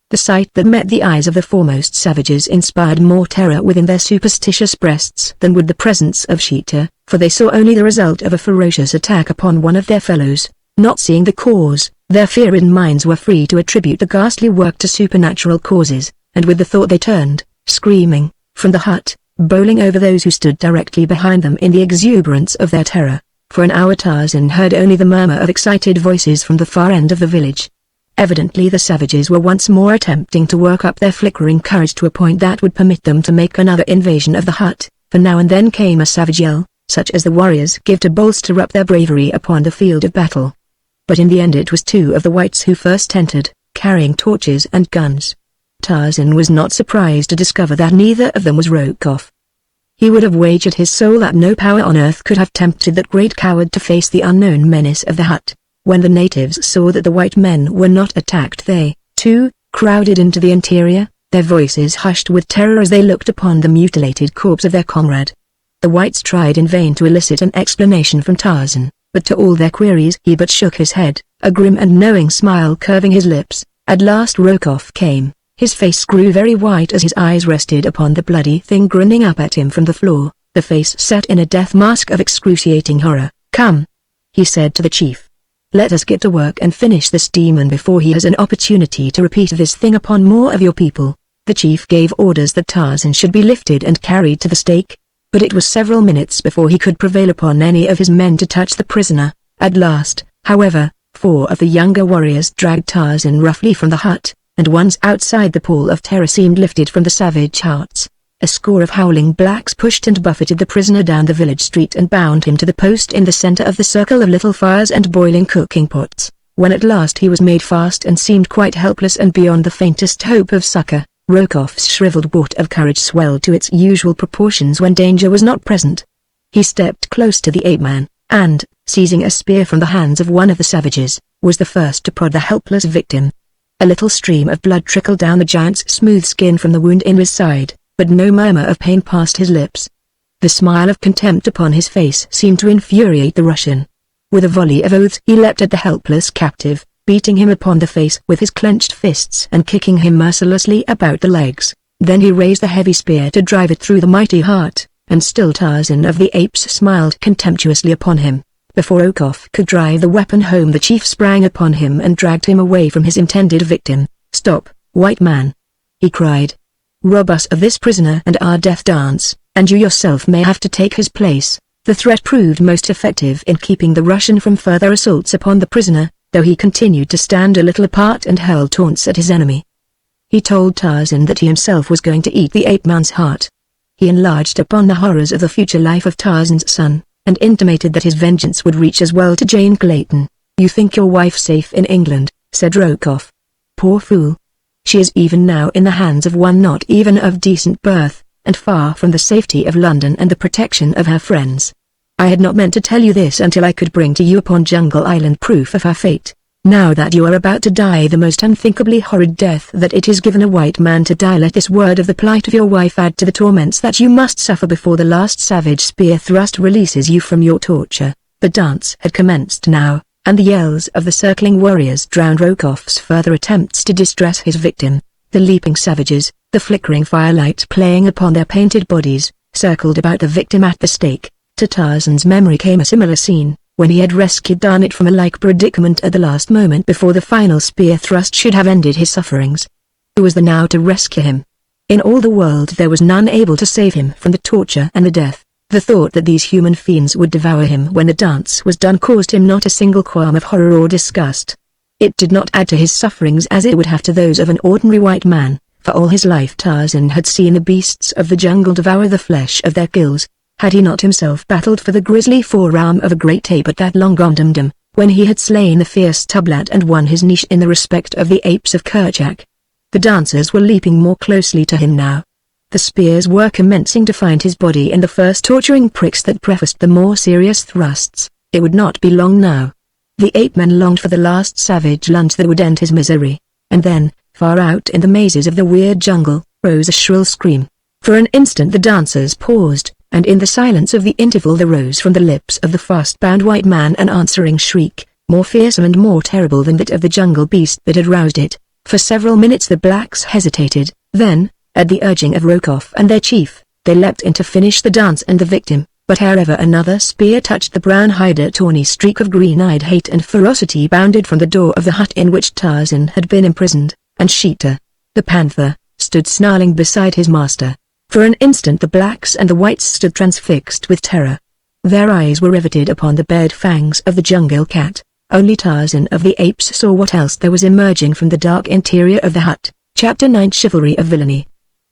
The sight that met the eyes of the foremost savages inspired more terror within their superstitious breasts than would the presence of Sheeta, for they saw only the result of a ferocious attack upon one of their fellows. Not seeing the cause, their fear-ridden minds were free to attribute the ghastly work to supernatural causes, and with the thought they turned, screaming, from the hut, bowling over those who stood directly behind them in the exuberance of their terror. For an hour Tarzan heard only the murmur of excited voices from the far end of the village. Evidently the savages were once more attempting to work up their flickering courage to a point that would permit them to make another invasion of the hut, for now and then came a savage yell, such as the warriors give to bolster up their bravery upon the field of battle. But in the end it was two of the whites who first entered, carrying torches and guns. Tarzan was not surprised to discover that neither of them was Rokoff. He would have wagered his soul that no power on earth could have tempted that great coward to face the unknown menace of the hut. When the natives saw that the white men were not attacked they, too, crowded into the interior, their voices hushed with terror as they looked upon the mutilated corpse of their comrade. The whites tried in vain to elicit an explanation from Tarzan, but to all their queries he but shook his head, a grim and knowing smile curving his lips. At last Rokoff came. His face grew very white as his eyes rested upon the bloody thing grinning up at him from the floor, the face set in a death mask of excruciating horror. "Come," he said to the chief. "Let us get to work and finish this demon before he has an opportunity to repeat this thing upon more of your people." The chief gave orders that Tarzan should be lifted and carried to the stake, but it was several minutes before he could prevail upon any of his men to touch the prisoner. At last, however, 4 of the younger warriors dragged Tarzan roughly from the hut, and once outside the pall of terror seemed lifted from the savage hearts. A score of howling blacks pushed and buffeted the prisoner down the village street and bound him to the post in the center of the circle of little fires and boiling cooking pots. When at last he was made fast and seemed quite helpless and beyond the faintest hope of succor, Rokoff's shriveled wart of courage swelled to its usual proportions when danger was not present. He stepped close to the ape-man, and, seizing a spear from the hands of one of the savages, was the first to prod the helpless victim. A little stream of blood trickled down the giant's smooth skin from the wound in his side, but no murmur of pain passed his lips. The smile of contempt upon his face seemed to infuriate the Russian. With a volley of oaths he leapt at the helpless captive, beating him upon the face with his clenched fists and kicking him mercilessly about the legs. Then he raised the heavy spear to drive it through the mighty heart, and still Tarzan of the Apes smiled contemptuously upon him. Before Rokoff could drive the weapon home, the chief sprang upon him and dragged him away from his intended victim. "Stop, white man!" he cried. "Rob us of this prisoner and our death dance, and you yourself may have to take his place." The threat proved most effective in keeping the Russian from further assaults upon the prisoner, though he continued to stand a little apart and hurl taunts at his enemy. He told Tarzan that he himself was going to eat the ape man's heart. He enlarged upon the horrors of the future life of Tarzan's son, and intimated that his vengeance would reach as well to Jane Clayton. "You think your wife safe in England," said Rokoff. "Poor fool. She is even now in the hands of one not even of decent birth, and far from the safety of London and the protection of her friends. I had not meant to tell you this until I could bring to you upon Jungle Island proof of her fate. Now that you are about to die the most unthinkably horrid death that it is given a white man to die, let this word of the plight of your wife add to the torments that you must suffer before the last savage spear thrust releases you from your torture." The dance had commenced now, and the yells of the circling warriors drowned Rokoff's further attempts to distress his victim. The leaping savages, the flickering firelight playing upon their painted bodies, circled about the victim at the stake. To Tarzan's memory came a similar scene, when he had rescued Garnet from a like predicament at the last moment before the final spear thrust should have ended his sufferings. Who was there now to rescue him? In all the world there was none able to save him from the torture and the death. The thought that these human fiends would devour him when the dance was done caused him not a single qualm of horror or disgust. It did not add to his sufferings as it would have to those of an ordinary white man. For all his life Tarzan had seen the beasts of the jungle devour the flesh of their kills. Had he not himself battled for the grisly forearm of a great ape at that long gone dum, when he had slain the fierce Tublat and won his niche in the respect of the apes of Kerchak? The dancers were leaping more closely to him now. The spears were commencing to find his body in the first torturing pricks that prefaced the more serious thrusts. It would not be long now. The ape-men longed for the last savage lunge that would end his misery. And then, far out in the mazes of the weird jungle, rose a shrill scream. For an instant the dancers paused, and in the silence of the interval there rose from the lips of the fast-bound white man an answering shriek, more fearsome and more terrible than that of the jungle beast that had roused it. For several minutes the blacks hesitated, then, at the urging of Rokoff and their chief, they leapt in to finish the dance and the victim. But ere ever another spear touched the brown-hide a tawny streak of green-eyed hate and ferocity bounded from the door of the hut in which Tarzan had been imprisoned, and Sheeta, the panther, stood snarling beside his master. For an instant the blacks and the whites stood transfixed with terror. Their eyes were riveted upon the bared fangs of the jungle cat. Only Tarzan of the Apes saw what else there was emerging from the dark interior of the hut. Chapter 9 Chivalry of Villainy.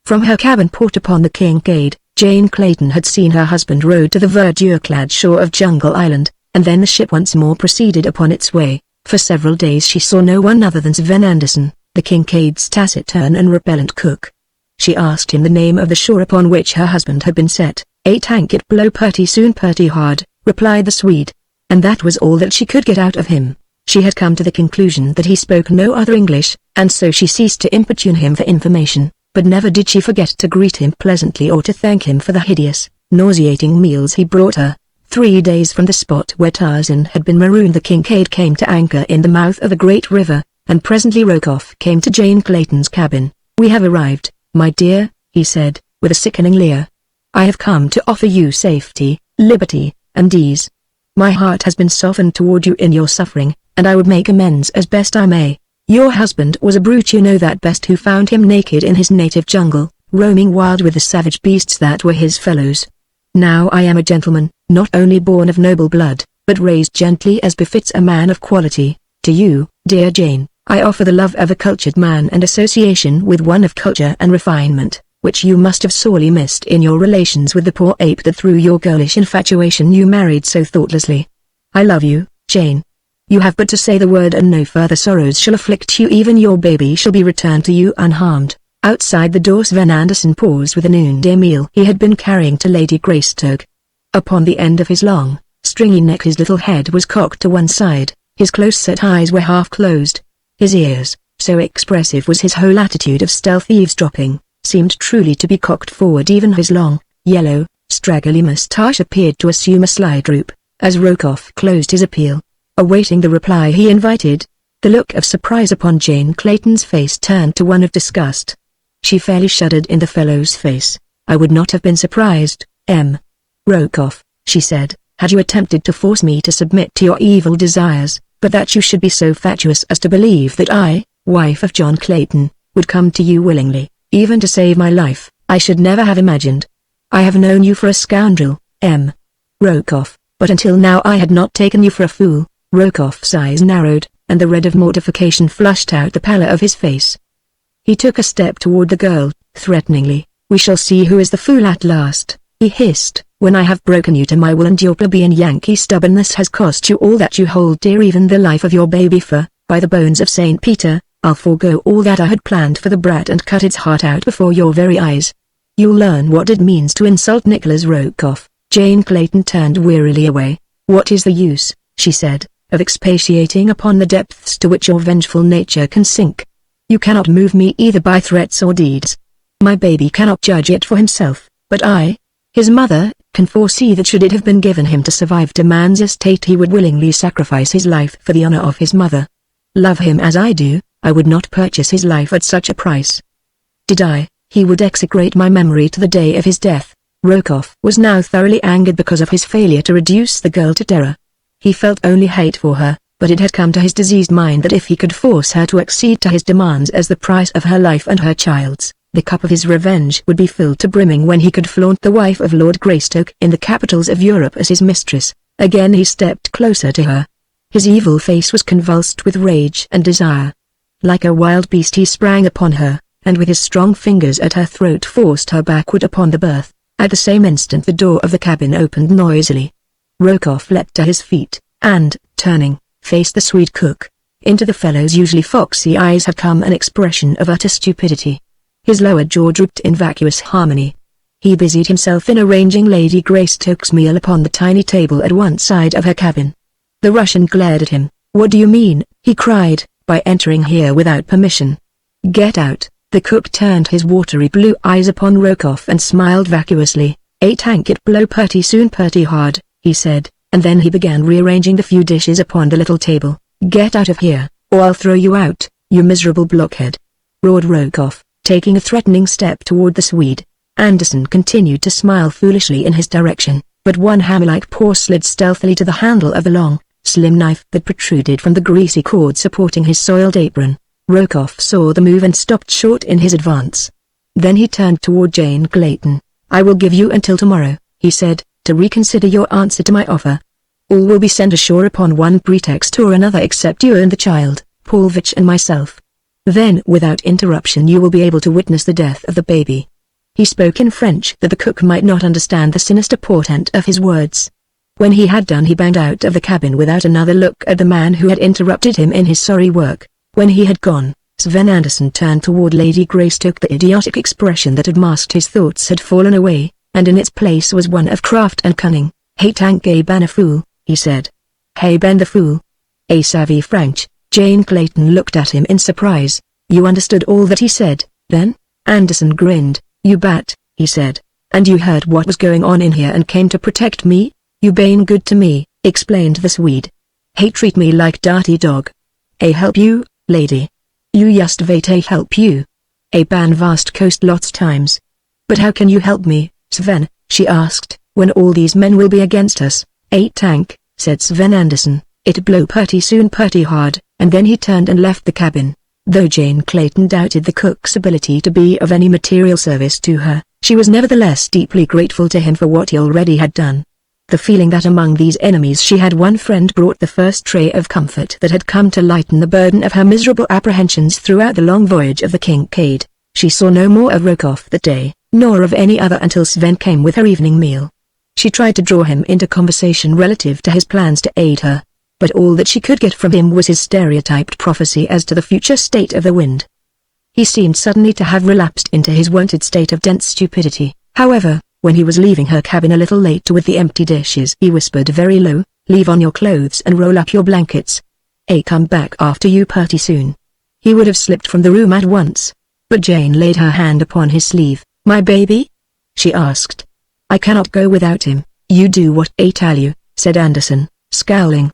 From her cabin port upon the Kincaid, Jane Clayton had seen her husband rowed to the verdure-clad shore of Jungle Island, and then the ship once more proceeded upon its way. For several days she saw no one other than Sven Anderson, the Kincaid's taciturn and repellent cook. She asked him the name of the shore upon which her husband had been set. "A tank it blow purty soon purty hard," replied the Swede. And that was all that she could get out of him. She had come to the conclusion that he spoke no other English, and so she ceased to importune him for information. But never did she forget to greet him pleasantly or to thank him for the hideous, nauseating meals he brought her. 3 days from the spot where Tarzan had been marooned the Kincaid came to anchor in the mouth of the great river, and presently Rokoff came to Jane Clayton's cabin. "We have arrived, my dear," he said, with a sickening leer. "I have come to offer you safety, liberty, and ease. My heart has been softened toward you in your suffering, and I would make amends as best I may. Your husband was a brute, you know that best, who found him naked in his native jungle, roaming wild with the savage beasts that were his fellows. Now I am a gentleman, not only born of noble blood, but raised gently as befits a man of quality. To you, dear Jane, I offer the love of a cultured man and association with one of culture and refinement, which you must have sorely missed in your relations with the poor ape that through your girlish infatuation you married so thoughtlessly. I love you, Jane. You have but to say the word and no further sorrows shall afflict you, even your baby shall be returned to you unharmed." Outside the door Sven Anderson paused with a noonday meal he had been carrying to Lady Greystoke. Upon the end of his long, stringy neck his little head was cocked to one side, his close-set eyes were half closed. His ears, so expressive was his whole attitude of stealthy eavesdropping, seemed truly to be cocked forward. Even his long, yellow, straggly moustache appeared to assume a sly droop, as Rokoff closed his appeal. Awaiting the reply he invited, the look of surprise upon Jane Clayton's face turned to one of disgust. She fairly shuddered in the fellow's face. "I would not have been surprised, M. Rokoff," she said, had you attempted to force me to submit to your evil desires, but that you should be so fatuous as to believe that I, wife of John Clayton, would come to you willingly, even to save my life, I should never have imagined. I have known you for a scoundrel, M. Rokoff, but until now I had not taken you for a fool. Rokoff's eyes narrowed, and the red of mortification flushed out the pallor of his face. He took a step toward the girl, threateningly. We shall see who is the fool at last, he hissed. When I have broken you to my will and your plebeian Yankee stubbornness has cost you all that you hold dear, even the life of your baby, for, by the bones of St. Peter, I'll forego all that I had planned for the brat and cut its heart out before your very eyes. You'll learn what it means to insult Nicholas Rokoff. Jane Clayton turned wearily away. What is the use, she said, of expatiating upon the depths to which your vengeful nature can sink? You cannot move me either by threats or deeds. My baby cannot judge it for himself, but I, his mother, can foresee that should it have been given him to survive to man's estate he would willingly sacrifice his life for the honor of his mother. Love him as I do, I would not purchase his life at such a price. Did I, he would execrate my memory to the day of his death. Rokoff was now thoroughly angered because of his failure to reduce the girl to terror. He felt only hate for her, but it had come to his diseased mind that if he could force her to accede to his demands as the price of her life and her child's, the cup of his revenge would be filled to brimming when he could flaunt the wife of Lord Greystoke in the capitals of Europe as his mistress. Again he stepped closer to her. His evil face was convulsed with rage and desire. Like a wild beast he sprang upon her, and with his strong fingers at her throat forced her backward upon the berth. At the same instant the door of the cabin opened noisily. Rokoff leapt to his feet, and, turning, faced the Swede cook. Into the fellow's usually foxy eyes had come an expression of utter stupidity. His lower jaw drooped in vacuous harmony. He busied himself in arranging Lady Greystoke's meal upon the tiny table at one side of her cabin. The Russian glared at him. What do you mean, he cried, by entering here without permission? Get out. The cook turned his watery blue eyes upon Rokoff and smiled vacuously. Tank it blow purty soon purty hard, he said, and then he began rearranging the few dishes upon the little table. Get out of here, or I'll throw you out, you miserable blockhead, roared Rokoff, taking a threatening step toward the Swede. Anderson continued to smile foolishly in his direction, but one hammer-like paw slid stealthily to the handle of the long, slim knife that protruded from the greasy cord supporting his soiled apron. Rokoff saw the move and stopped short in his advance. Then he turned toward Jane Clayton. I will give you until tomorrow, he said, to reconsider your answer to my offer. All will be sent ashore upon one pretext or another except you and the child, Paulvitch and myself. Then without interruption you will be able to witness the death of the baby. He spoke in French that the cook might not understand the sinister portent of his words. When he had done he banged out of the cabin without another look at the man who had interrupted him in his sorry work. When he had gone, Sven Anderson turned toward Lady Greystoke. The idiotic expression that had masked his thoughts had fallen away, and in its place was one of craft and cunning. Hey tank a ban a fool, he said. Hey ben the fool. A savvy French. Jane Clayton looked at him in surprise. You understood all that he said, then? Anderson grinned. You bat, he said. And you heard what was going on in here and came to protect me? You bane good to me, explained the Swede. Hey treat me like dirty dog. A help you, lady. You just wait a help you. A ban vast coast lots times. But how can you help me, Sven, she asked, when all these men will be against us? A tank, said Sven Anderson. It blow purty soon purty hard, and then he turned and left the cabin. Though Jane Clayton doubted the cook's ability to be of any material service to her, she was nevertheless deeply grateful to him for what he already had done. The feeling that among these enemies she had one friend brought the first ray of comfort that had come to lighten the burden of her miserable apprehensions throughout the long voyage of the Kincaid. She saw no more of Rokoff that day, nor of any other until Sven came with her evening meal. She tried to draw him into conversation relative to his plans to aid her, but all that she could get from him was his stereotyped prophecy as to the future state of the wind. He seemed suddenly to have relapsed into his wonted state of dense stupidity. However, when he was leaving her cabin a little late with the empty dishes, he whispered very low, leave on your clothes and roll up your blankets. Come back after you purty soon. He would have slipped from the room at once, but Jane laid her hand upon his sleeve. My baby? She asked. I cannot go without him. You do what I tell you, said Anderson, scowling.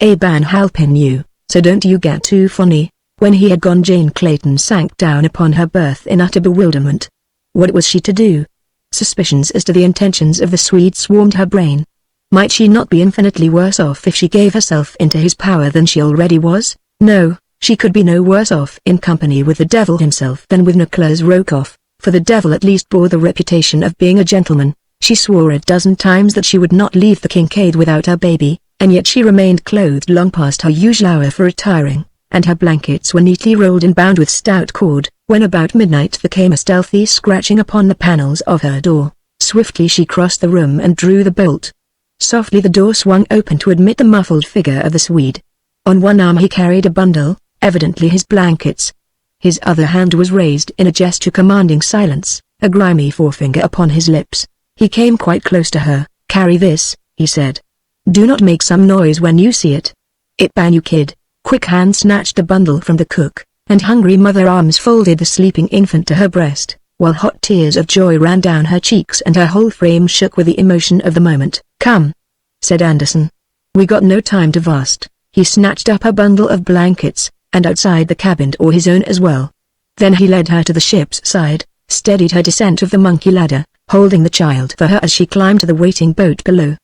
A ban helping you, so don't you get too funny. When he had gone, Jane Clayton sank down upon her berth in utter bewilderment. What was she to do? Suspicions as to the intentions of the Swede swarmed her brain. Might she not be infinitely worse off if she gave herself into his power than she already was? No, she could be no worse off in company with the devil himself than with Nicholas Rokoff, for the devil at least bore the reputation of being a gentleman. She swore a dozen times that she would not leave the Kincaid without her baby, and yet she remained clothed long past her usual hour for retiring, and her blankets were neatly rolled and bound with stout cord, when about midnight there came a stealthy scratching upon the panels of her door. Swiftly she crossed the room and drew the bolt. Softly the door swung open to admit the muffled figure of the Swede. On one arm he carried a bundle, evidently his blankets. His other hand was raised in a gesture commanding silence, a grimy forefinger upon his lips. He came quite close to her. "Carry this," he said. "Do not make some noise when you see it. It ban you, kid." Quick hand snatched the bundle from the cook, and hungry mother arms folded the sleeping infant to her breast, while hot tears of joy ran down her cheeks and her whole frame shook with the emotion of the moment. "Come," said Anderson. "We got no time to waste." He snatched up a bundle of blankets, and outside the cabin or his own as well. Then he led her to the ship's side, steadied her descent of the monkey ladder, holding the child for her as she climbed to the waiting boat below.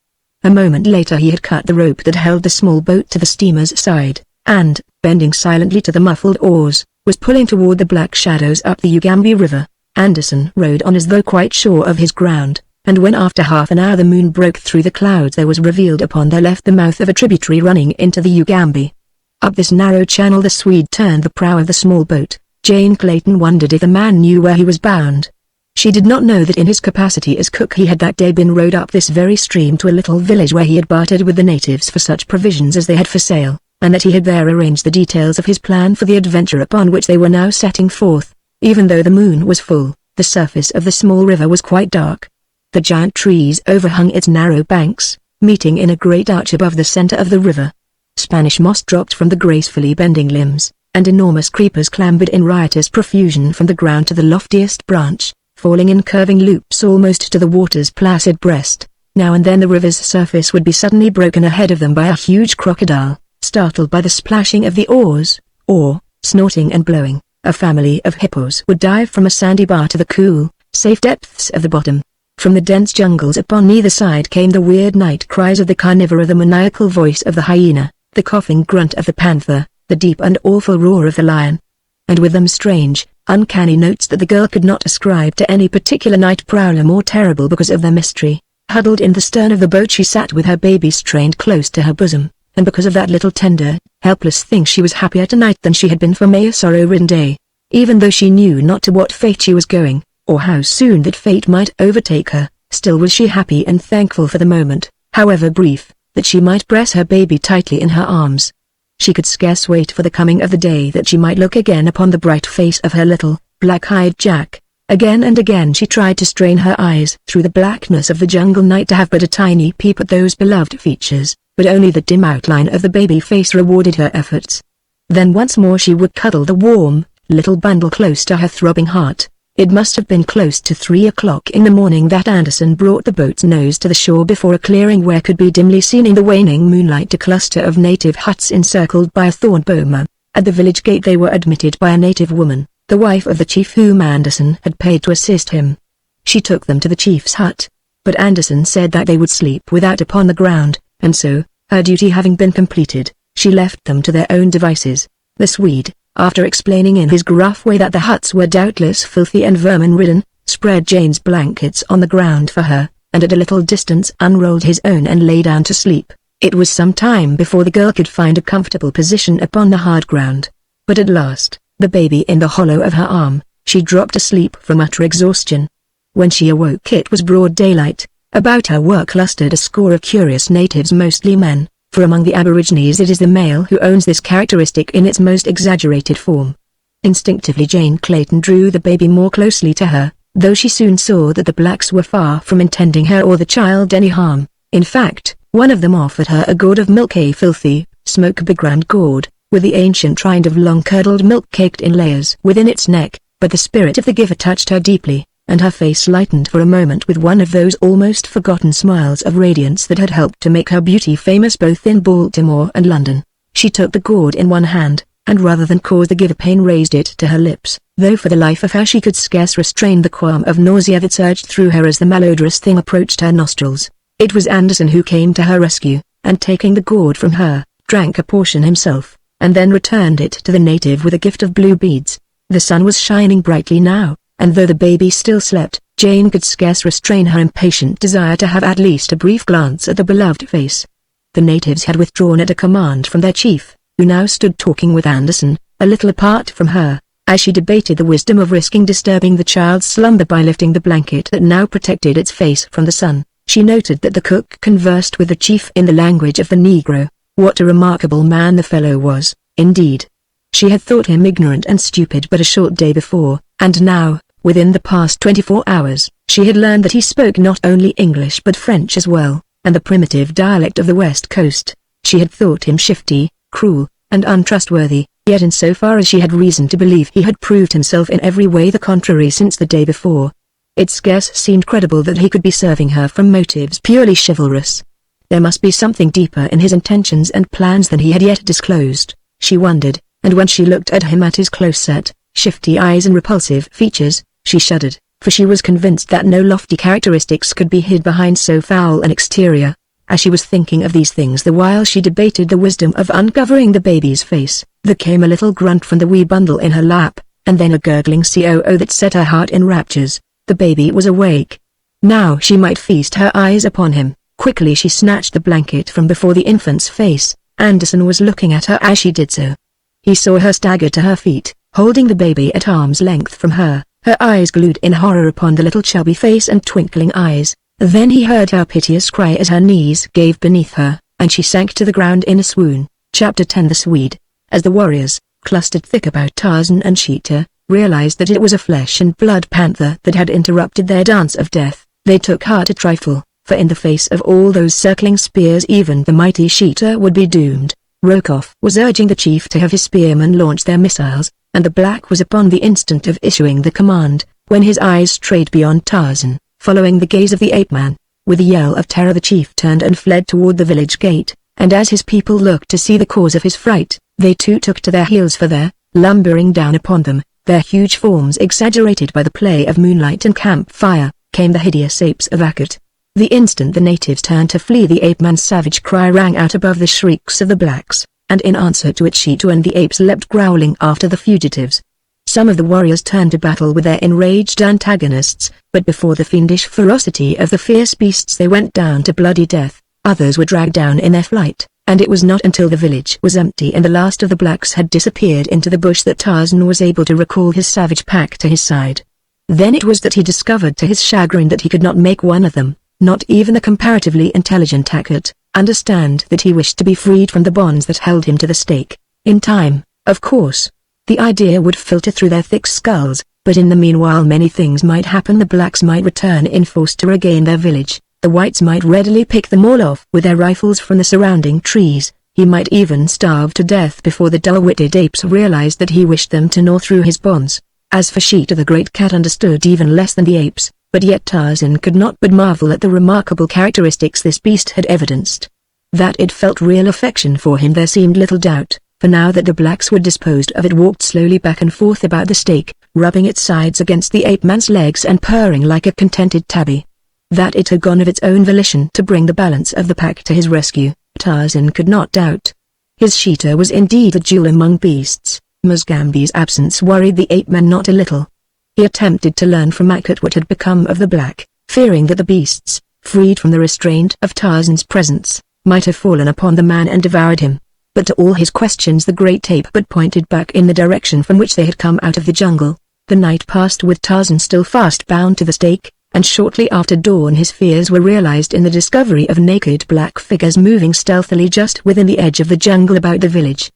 A moment later he had cut the rope that held the small boat to the steamer's side, and, bending silently to the muffled oars, was pulling toward the black shadows up the Ugambi River. Anderson rowed on as though quite sure of his ground, and when after half an hour the moon broke through the clouds there was revealed upon their left the mouth of a tributary running into the Ugambi. Up this narrow channel the Swede turned the prow of the small boat. Jane Clayton wondered if the man knew where he was bound. She did not know that in his capacity as cook he had that day been rowed up this very stream to a little village where he had bartered with the natives for such provisions as they had for sale, and that he had there arranged the details of his plan for the adventure upon which they were now setting forth. Even though the moon was full, the surface of the small river was quite dark. The giant trees overhung its narrow banks, meeting in a great arch above the center of the river. Spanish moss dropped from the gracefully bending limbs, and enormous creepers clambered in riotous profusion from the ground to the loftiest branch, falling in curving loops almost to the water's placid breast. Now and then the river's surface would be suddenly broken ahead of them by a huge crocodile, startled by the splashing of the oars, or, snorting and blowing, a family of hippos would dive from a sandy bar to the cool, safe depths of the bottom. From the dense jungles upon either side came the weird night cries of the carnivora, the maniacal voice of the hyena, the coughing grunt of the panther, the deep and awful roar of the lion. And with them strange, uncanny notes that the girl could not ascribe to any particular night prowler more terrible because of their mystery. Huddled in the stern of the boat she sat with her baby strained close to her bosom, and because of that little tender, helpless thing she was happier tonight than she had been for many a sorrow-ridden day. Even though she knew not to what fate she was going, or how soon that fate might overtake her, still was she happy and thankful for the moment, however brief, that she might press her baby tightly in her arms. She could scarce wait for the coming of the day that she might look again upon the bright face of her little, black-eyed Jack. Again and again she tried to strain her eyes through the blackness of the jungle night to have but a tiny peep at those beloved features, but only the dim outline of the baby face rewarded her efforts. Then once more she would cuddle the warm, little bundle close to her throbbing heart. It must have been close to 3 o'clock in the morning that Anderson brought the boat's nose to the shore before a clearing where could be dimly seen in the waning moonlight a cluster of native huts encircled by a thorn boma. At the village gate they were admitted by a native woman, the wife of the chief whom Anderson had paid to assist him. She took them to the chief's hut, but Anderson said that they would sleep without upon the ground, and so, her duty having been completed, she left them to their own devices. The Swede, after explaining in his gruff way that the huts were doubtless filthy and vermin-ridden, spread Jane's blankets on the ground for her, and at a little distance unrolled his own and lay down to sleep. It was some time before the girl could find a comfortable position upon the hard ground. But at last, the baby in the hollow of her arm, she dropped asleep from utter exhaustion. When she awoke it was broad daylight. About her were clustered a score of curious natives, mostly men, for among the aborigines it is the male who owns this characteristic in its most exaggerated form. Instinctively Jane Clayton drew the baby more closely to her, though she soon saw that the blacks were far from intending her or the child any harm. In fact, one of them offered her a gourd of milk, a filthy, smoke-begrimed gourd, with the ancient rind of long-curdled milk caked in layers within its neck, but the spirit of the giver touched her deeply, and her face lightened for a moment with one of those almost forgotten smiles of radiance that had helped to make her beauty famous both in Baltimore and London. She took the gourd in one hand, and rather than cause the giver pain raised it to her lips, though for the life of her she could scarce restrain the qualm of nausea that surged through her as the malodorous thing approached her nostrils. It was Anderson who came to her rescue, and taking the gourd from her, drank a portion himself, and then returned it to the native with a gift of blue beads. The sun was shining brightly now, and though the baby still slept, Jane could scarce restrain her impatient desire to have at least a brief glance at the beloved face. The natives had withdrawn at a command from their chief, who now stood talking with Anderson, a little apart from her, as she debated the wisdom of risking disturbing the child's slumber by lifting the blanket that now protected its face from the sun. She noted that the cook conversed with the chief in the language of the Negro. What a remarkable man the fellow was, indeed. She had thought him ignorant and stupid but a short day before, and now, within the past 24 hours, she had learned that he spoke not only English but French as well, and the primitive dialect of the West Coast. She had thought him shifty, cruel, and untrustworthy, yet in so far as she had reason to believe he had proved himself in every way the contrary since the day before. It scarce seemed credible that he could be serving her from motives purely chivalrous. There must be something deeper in his intentions and plans than he had yet disclosed, she wondered, and when she looked at him at his close-set, shifty eyes and repulsive features, she shuddered, for she was convinced that no lofty characteristics could be hid behind so foul an exterior. As she was thinking of these things the while she debated the wisdom of uncovering the baby's face, there came a little grunt from the wee bundle in her lap, and then a gurgling coo that set her heart in raptures. The baby was awake. Now she might feast her eyes upon him. Quickly she snatched the blanket from before the infant's face. Anderson was looking at her as she did so. He saw her stagger to her feet, holding the baby at arm's length from her, her eyes glued in horror upon the little chubby face and twinkling eyes. Then he heard her piteous cry as her knees gave beneath her, and she sank to the ground in a swoon. Chapter 10. The Swede. As the warriors, clustered thick about Tarzan and Sheeta, realized that it was a flesh-and-blood panther that had interrupted their dance of death, they took heart a trifle, for in the face of all those circling spears even the mighty Sheeta would be doomed. Rokoff was urging the chief to have his spearmen launch their missiles, and the black was upon the instant of issuing the command, when his eyes strayed beyond Tarzan, following the gaze of the ape-man. With a yell of terror the chief turned and fled toward the village gate, and as his people looked to see the cause of his fright, they too took to their heels, for there, lumbering down upon them, their huge forms exaggerated by the play of moonlight and campfire, came the hideous apes of Akut. The instant the natives turned to flee, the ape-man's savage cry rang out above the shrieks of the blacks, and in answer to it Sheeta and the apes leapt growling after the fugitives. Some of the warriors turned to battle with their enraged antagonists, but before the fiendish ferocity of the fierce beasts they went down to bloody death. Others were dragged down in their flight, and it was not until the village was empty and the last of the blacks had disappeared into the bush that Tarzan was able to recall his savage pack to his side. Then it was that he discovered to his chagrin that he could not make one of them, not even the comparatively intelligent Akut, understand that he wished to be freed from the bonds that held him to the stake. In time, of course, the idea would filter through their thick skulls, but in the meanwhile many things might happen. The blacks might return in force to regain their village, the whites might readily pick them all off with their rifles from the surrounding trees, he might even starve to death before the dull-witted apes realized that he wished them to gnaw through his bonds. As for Sheeta, the great cat understood even less than the apes, but yet Tarzan could not but marvel at the remarkable characteristics this beast had evidenced. That it felt real affection for him there seemed little doubt, for now that the blacks were disposed of it walked slowly back and forth about the stake, rubbing its sides against the ape-man's legs and purring like a contented tabby. That it had gone of its own volition to bring the balance of the pack to his rescue, Tarzan could not doubt. His Sheeta was indeed a jewel among beasts. Musgambi's absence worried the ape-man not a little. He attempted to learn from Akut what had become of the black, fearing that the beasts, freed from the restraint of Tarzan's presence, might have fallen upon the man and devoured him. But to all his questions the great ape but pointed back in the direction from which they had come out of the jungle. The night passed with Tarzan still fast bound to the stake, and shortly after dawn his fears were realized in the discovery of naked black figures moving stealthily just within the edge of the jungle about the village.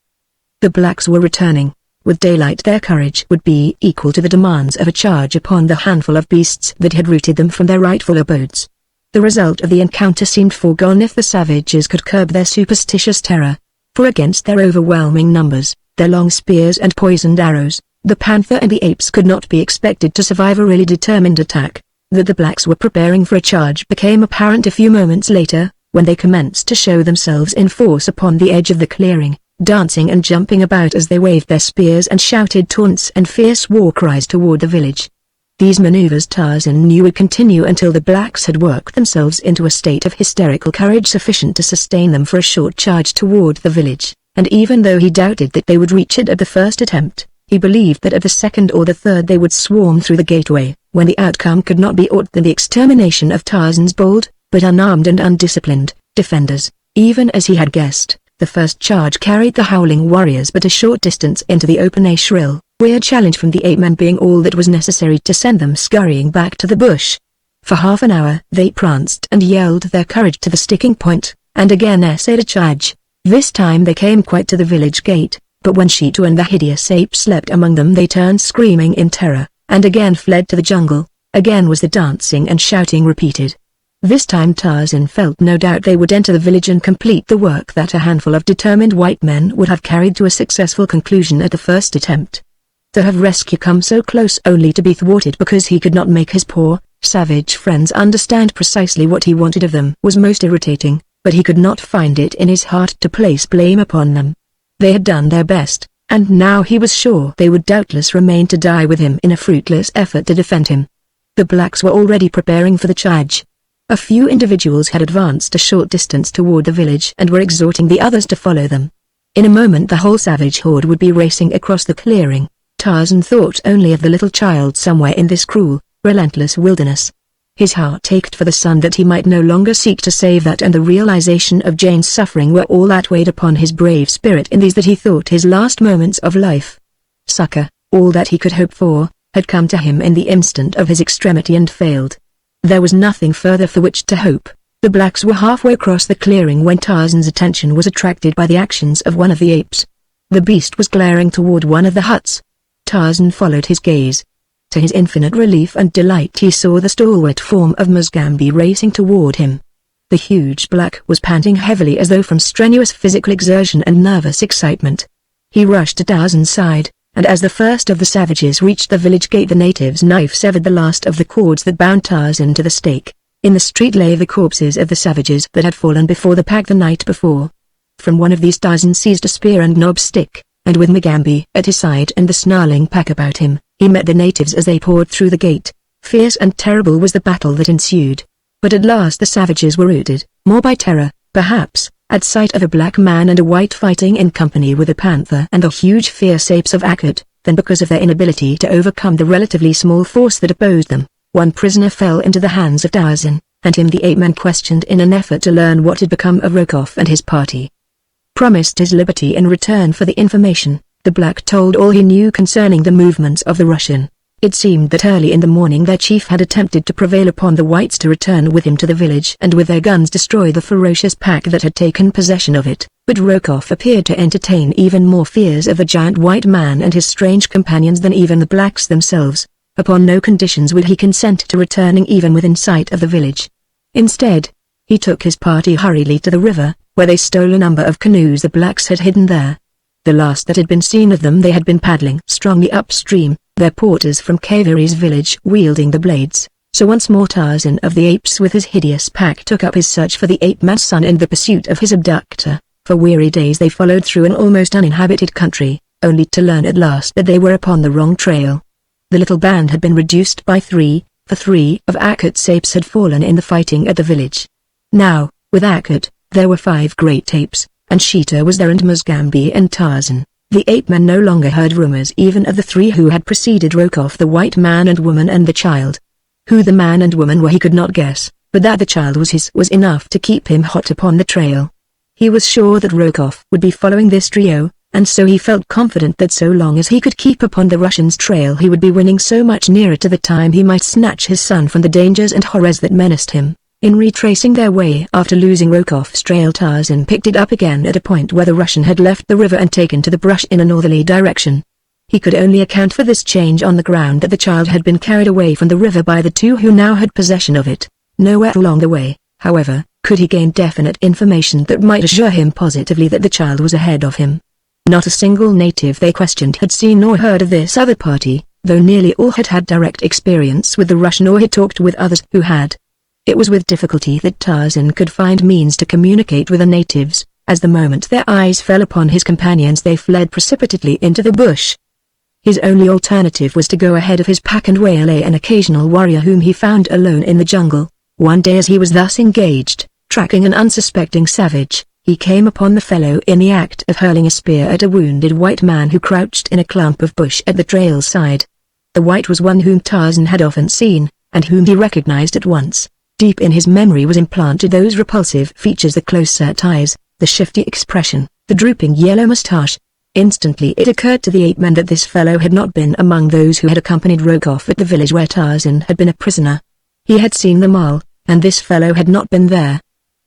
The blacks were returning. With daylight their courage would be equal to the demands of a charge upon the handful of beasts that had rooted them from their rightful abodes. The result of the encounter seemed foregone if the savages could curb their superstitious terror, for against their overwhelming numbers, their long spears and poisoned arrows, the panther and the apes could not be expected to survive a really determined attack. That the blacks were preparing for a charge became apparent a few moments later, when they commenced to show themselves in force upon the edge of the clearing, dancing and jumping about as they waved their spears and shouted taunts and fierce war cries toward the village. These maneuvers Tarzan knew would continue until the blacks had worked themselves into a state of hysterical courage sufficient to sustain them for a short charge toward the village, and even though he doubted that they would reach it at the first attempt, he believed that at the second or the third they would swarm through the gateway, when the outcome could not be aught than the extermination of Tarzan's bold, but unarmed and undisciplined, defenders. Even as he had guessed, the first charge carried the howling warriors but a short distance into the open, a shrill, weird challenge from the ape-men being all that was necessary to send them scurrying back to the bush. For half an hour they pranced and yelled their courage to the sticking point, and again essayed a charge. This time they came quite to the village gate, but when Sheeta and the hideous ape slept among them they turned screaming in terror, and again fled to the jungle. Again was the dancing and shouting repeated. This time Tarzan felt no doubt they would enter the village and complete the work that a handful of determined white men would have carried to a successful conclusion at the first attempt. To have rescue come so close only to be thwarted because he could not make his poor, savage friends understand precisely what he wanted of them was most irritating, but he could not find it in his heart to place blame upon them. They had done their best, and now he was sure they would doubtless remain to die with him in a fruitless effort to defend him. The blacks were already preparing for the charge. A few individuals had advanced a short distance toward the village and were exhorting the others to follow them. In a moment the whole savage horde would be racing across the clearing. Tarzan thought only of the little child somewhere in this cruel, relentless wilderness. His heart ached for the son that he might no longer seek to save, that and the realization of Jane's suffering were all that weighed upon his brave spirit in these that he thought his last moments of life. Succor, all that he could hope for, had come to him in the instant of his extremity and failed. There was nothing further for which to hope. The blacks were halfway across the clearing when Tarzan's attention was attracted by the actions of one of the apes. The beast was glaring toward one of the huts. Tarzan followed his gaze. To his infinite relief and delight he saw the stalwart form of Mugambi racing toward him. The huge black was panting heavily as though from strenuous physical exertion and nervous excitement. He rushed to Tarzan's side, and as the first of the savages reached the village gate the native's knife severed the last of the cords that bound Tarzan to the stake. In the street lay the corpses of the savages that had fallen before the pack the night before. From one of these Tarzan seized a spear and knob stick, and with Mugambi at his side and the snarling pack about him, he met the natives as they poured through the gate. Fierce and terrible was the battle that ensued. But at last the savages were routed, more by terror, perhaps, at sight of a black man and a white fighting in company with a panther and the huge fierce apes of Akkad, than because of their inability to overcome the relatively small force that opposed them. One prisoner fell into the hands of Tarzan, and him the ape-man questioned in an effort to learn what had become of Rokoff and his party. Promised his liberty in return for the information, the black told all he knew concerning the movements of the Russian. It seemed that early in the morning their chief had attempted to prevail upon the whites to return with him to the village and with their guns destroy the ferocious pack that had taken possession of it, but Rokoff appeared to entertain even more fears of the giant white man and his strange companions than even the blacks themselves. Upon no conditions would he consent to returning even within sight of the village. Instead, he took his party hurriedly to the river, where they stole a number of canoes the blacks had hidden there. The last that had been seen of them they had been paddling strongly upstream, their porters from Kaviri's village wielding the blades. So once more Tarzan of the Apes with his hideous pack took up his search for the ape-man's son and the pursuit of his abductor. For weary days they followed through an almost uninhabited country, only to learn at last that they were upon the wrong trail. The little band had been reduced by three, for 3 of Akkad's apes had fallen in the fighting at the village. Now, with Akkad, there were 5 great apes, and Sheeta was there and Mugambi and Tarzan. The ape-men no longer heard rumors even of the 3 who had preceded Rokoff, the white man and woman and the child. Who the man and woman were he could not guess, but that the child was his was enough to keep him hot upon the trail. He was sure that Rokoff would be following this trio, and so he felt confident that so long as he could keep upon the Russian's trail he would be winning so much nearer to the time he might snatch his son from the dangers and horrors that menaced him. In retracing their way after losing Rokoff's trail, Tarzan picked it up again at a point where the Russian had left the river and taken to the brush in a northerly direction. He could only account for this change on the ground that the child had been carried away from the river by the 2 who now had possession of it. Nowhere along the way, however, could he gain definite information that might assure him positively that the child was ahead of him. Not a single native they questioned had seen or heard of this other party, though nearly all had had direct experience with the Russian or had talked with others who had. It was with difficulty that Tarzan could find means to communicate with the natives, as the moment their eyes fell upon his companions they fled precipitately into the bush. His only alternative was to go ahead of his pack and waylay an occasional warrior whom he found alone in the jungle. One day as he was thus engaged, tracking an unsuspecting savage, he came upon the fellow in the act of hurling a spear at a wounded white man who crouched in a clump of bush at the trail's side. The white was one whom Tarzan had often seen, and whom he recognized at once. Deep in his memory was implanted those repulsive features: the close-set eyes, the shifty expression, the drooping yellow mustache. Instantly it occurred to the ape-man that this fellow had not been among those who had accompanied Rokoff at the village where Tarzan had been a prisoner. He had seen them all, and this fellow had not been there.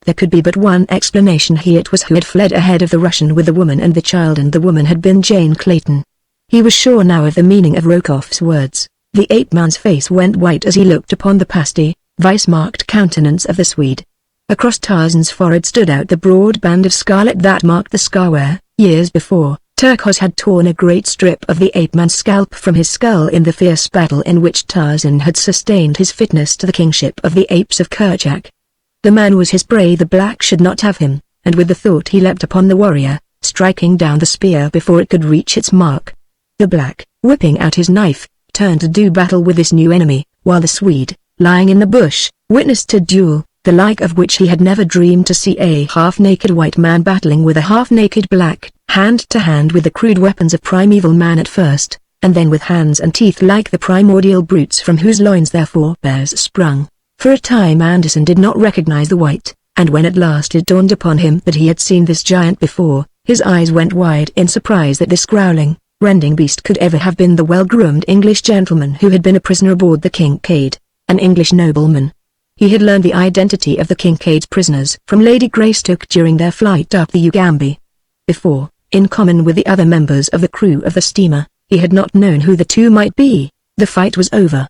There could be but one explanation: it was who had fled ahead of the Russian with the woman and the child, and the woman had been Jane Clayton. He was sure now of the meaning of Rokoff's words. The ape-man's face went white as he looked upon the pasty, vice-marked countenance of the Swede. Across Tarzan's forehead stood out the broad band of scarlet that marked the scar where, years before, Turcos had torn a great strip of the ape-man's scalp from his skull in the fierce battle in which Tarzan had sustained his fitness to the kingship of the apes of Kerchak. The man was his prey. The black should not have him, and with the thought he leapt upon the warrior, striking down the spear before it could reach its mark. The black, whipping out his knife, turned to do battle with this new enemy, while the Swede, lying in the bush, witnessed a duel, the like of which he had never dreamed to see: a half-naked white man battling with a half-naked black, hand to hand with the crude weapons of primeval man at first, and then with hands and teeth like the primordial brutes from whose loins their forebears sprung. For a time Anderson did not recognize the white, and when at last it dawned upon him that he had seen this giant before, his eyes went wide in surprise that this growling, rending beast could ever have been the well-groomed English gentleman who had been a prisoner aboard the Kincaid, an English nobleman. He had learned the identity of the Kincaid's prisoners from Lady Greystoke during their flight up the Ugambi. Before, in common with the other members of the crew of the steamer, he had not known who the two might be. The fight was over.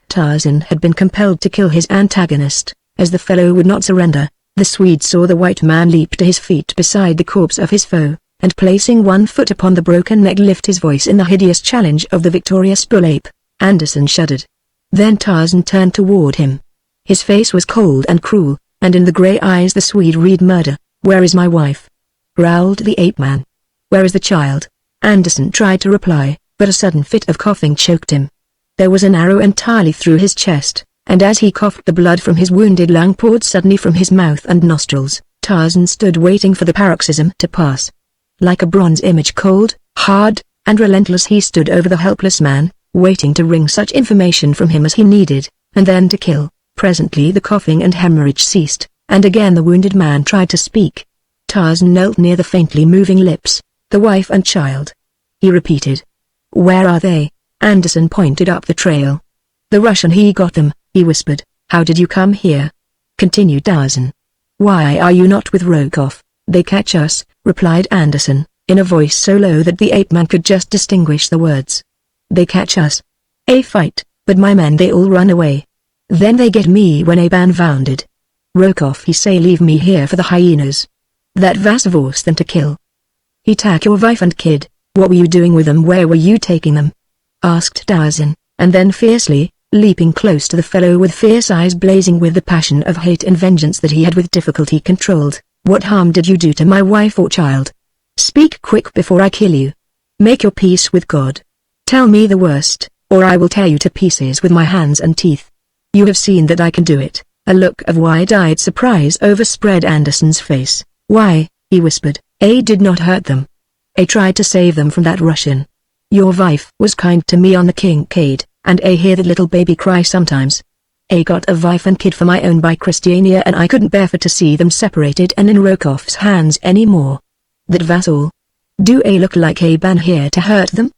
Tarzan had been compelled to kill his antagonist, as the fellow would not surrender. The Swede saw the white man leap to his feet beside the corpse of his foe, and placing one foot upon the broken neck lift his voice in the hideous challenge of the victorious bull ape. Anderson shuddered. Then Tarzan turned toward him. His face was cold and cruel, and in the grey eyes the Swede read murder. "Where is my wife?" growled the ape-man. "Where is the child?" Anderson tried to reply, but a sudden fit of coughing choked him. There was an arrow entirely through his chest, and as he coughed the blood from his wounded lung poured suddenly from his mouth and nostrils. Tarzan stood waiting for the paroxysm to pass. Like a bronze image, cold, hard, and relentless, he stood over the helpless man, waiting to wring such information from him as he needed, and then to kill. Presently the coughing and hemorrhage ceased, and again the wounded man tried to speak. Tarzan knelt near the faintly moving lips. "The wife and child," he repeated. "Where are they?" Anderson pointed up the trail. "The Russian, he got them," he whispered. "How did you come here?" continued Tarzan. "Why are you not with Rokoff?" "They catch us," replied Anderson, in a voice so low that the ape-man could just distinguish the words. "They catch us. A fight, but my men they all run away. Then they get me when a ban wounded. Rokoff he say leave me here for the hyenas. That was worse than to kill. He take your wife and kid. What were you doing with them? Where were you taking them?" asked Tarzan, and then fiercely, leaping close to the fellow with fierce eyes blazing with the passion of hate and vengeance that he had with difficulty controlled, "What harm did you do to my wife or child? Speak quick before I kill you. Make your peace with God. Tell me the worst, or I will tear you to pieces with my hands and teeth. You have seen that I can do it." A look of wide-eyed surprise overspread Anderson's face. "Why," he whispered, "I did not hurt them. I tried to save them from that Russian. Your wife was kind to me on the Kincaid, and I hear the little baby cry sometimes. I got a wife and kid for my own by Christiania, and I couldn't bear for to see them separated and in Rokoff's hands any more. That was all. Do I look like a ban here to hurt them?"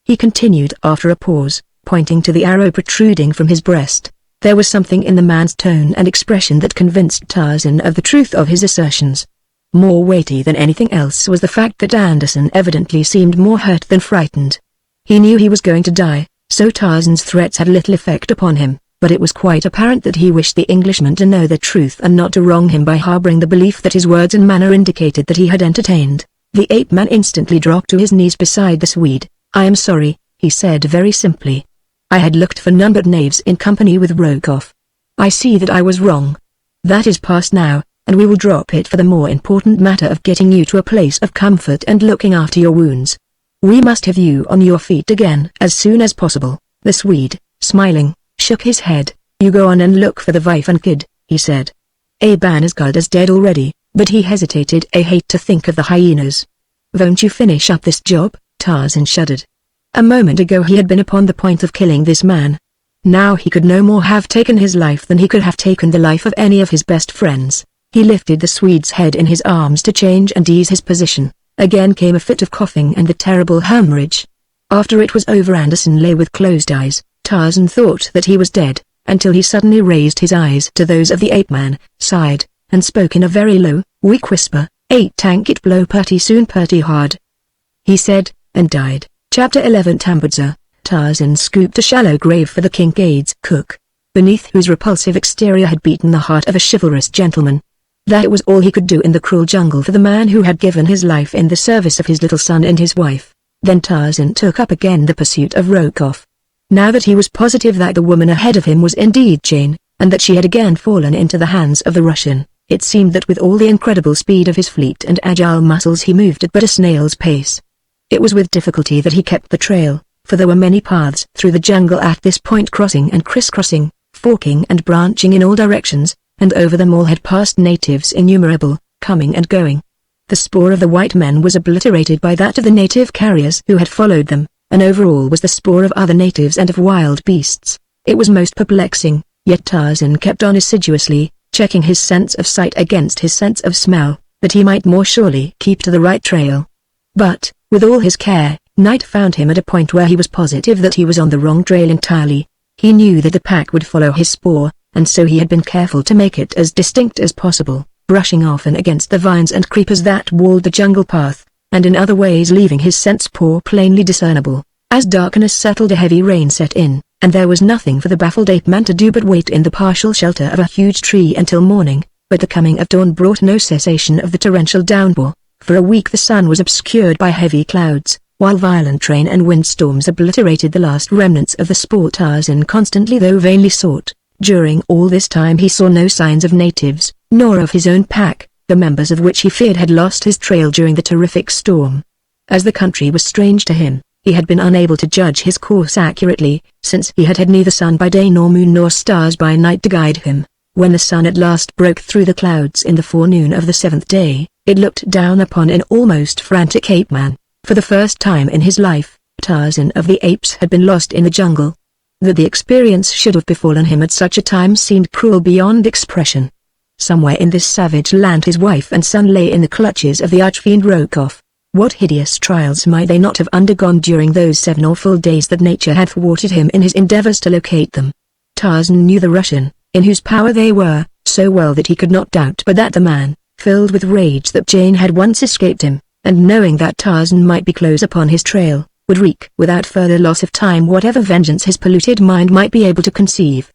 he continued after a pause, pointing to the arrow protruding from his breast. There was something in the man's tone and expression that convinced Tarzan of the truth of his assertions. More weighty than anything else was the fact that Anderson evidently seemed more hurt than frightened. He knew he was going to die, so Tarzan's threats had little effect upon him, but it was quite apparent that he wished the Englishman to know the truth and not to wrong him by harboring the belief that his words and manner indicated that he had entertained. The ape-man instantly dropped to his knees beside the Swede. "I am sorry," he said very simply. "I had looked for none but knaves in company with Rokoff. I see that I was wrong. That is past now, and we will drop it for the more important matter of getting you to a place of comfort and looking after your wounds. We must have you on your feet again as soon as possible." The Swede, smiling, shook his head. "You go on and look for the wife and kid," he said. Abanasgard is dead already, but he hesitated. "I hate to think of the hyenas." "Won't you finish up this job?" Tarzan shuddered. A moment ago he had been upon the point of killing this man. Now he could no more have taken his life than he could have taken the life of any of his best friends. He lifted the Swede's head in his arms to change and ease his position. Again came a fit of coughing and the terrible hemorrhage. After it was over, Anderson lay with closed eyes. Tarzan thought that he was dead, until he suddenly raised his eyes to those of the ape-man, sighed, and spoke in a very low, weak whisper. "Tank it blow purty soon, purty hard," he said, and died. Chapter 11. Tambudza. Tarzan scooped a shallow grave for the Kincaid's cook, beneath whose repulsive exterior had beaten the heart of a chivalrous gentleman. That was all he could do in the cruel jungle for the man who had given his life in the service of his little son and his wife. Then Tarzan took up again the pursuit of Rokoff. Now that he was positive that the woman ahead of him was indeed Jane, and that she had again fallen into the hands of the Russian, it seemed that with all the incredible speed of his fleet and agile muscles he moved at but a snail's pace. It was with difficulty that he kept the trail, for there were many paths through the jungle at this point, crossing and crisscrossing, forking and branching in all directions, and over them all had passed natives innumerable, coming and going. The spoor of the white men was obliterated by that of the native carriers who had followed them, and over all was the spoor of other natives and of wild beasts. It was most perplexing, yet Tarzan kept on assiduously, checking his sense of sight against his sense of smell, that he might more surely keep to the right trail. But, with all his care, night found him at a point where he was positive that he was on the wrong trail entirely. He knew that the pack would follow his spoor, and so he had been careful to make it as distinct as possible, brushing often against the vines and creepers that walled the jungle path, and in other ways leaving his scent spoor plainly discernible. As darkness settled, a heavy rain set in, and there was nothing for the baffled ape-man to do but wait in the partial shelter of a huge tree until morning. But the coming of dawn brought no cessation of the torrential downpour. For a week the sun was obscured by heavy clouds, while violent rain and windstorms obliterated the last remnants of the spoor Tarzan constantly though vainly sought. During all this time he saw no signs of natives, nor of his own pack, the members of which he feared had lost his trail during the terrific storm. As the country was strange to him, he had been unable to judge his course accurately, since he had had neither sun by day nor moon nor stars by night to guide him. When the sun at last broke through the clouds in the forenoon of the 7th day, it looked down upon an almost frantic ape-man. For the first time in his life, Tarzan of the Apes had been lost in the jungle. That the experience should have befallen him at such a time seemed cruel beyond expression. Somewhere in this savage land his wife and son lay in the clutches of the archfiend Rokoff. What hideous trials might they not have undergone during those 7 awful days that nature had thwarted him in his endeavors to locate them? Tarzan knew the Russian, in whose power they were, so well that he could not doubt but that the man, filled with rage that Jane had once escaped him, and knowing that Tarzan might be close upon his trail, would wreak without further loss of time whatever vengeance his polluted mind might be able to conceive.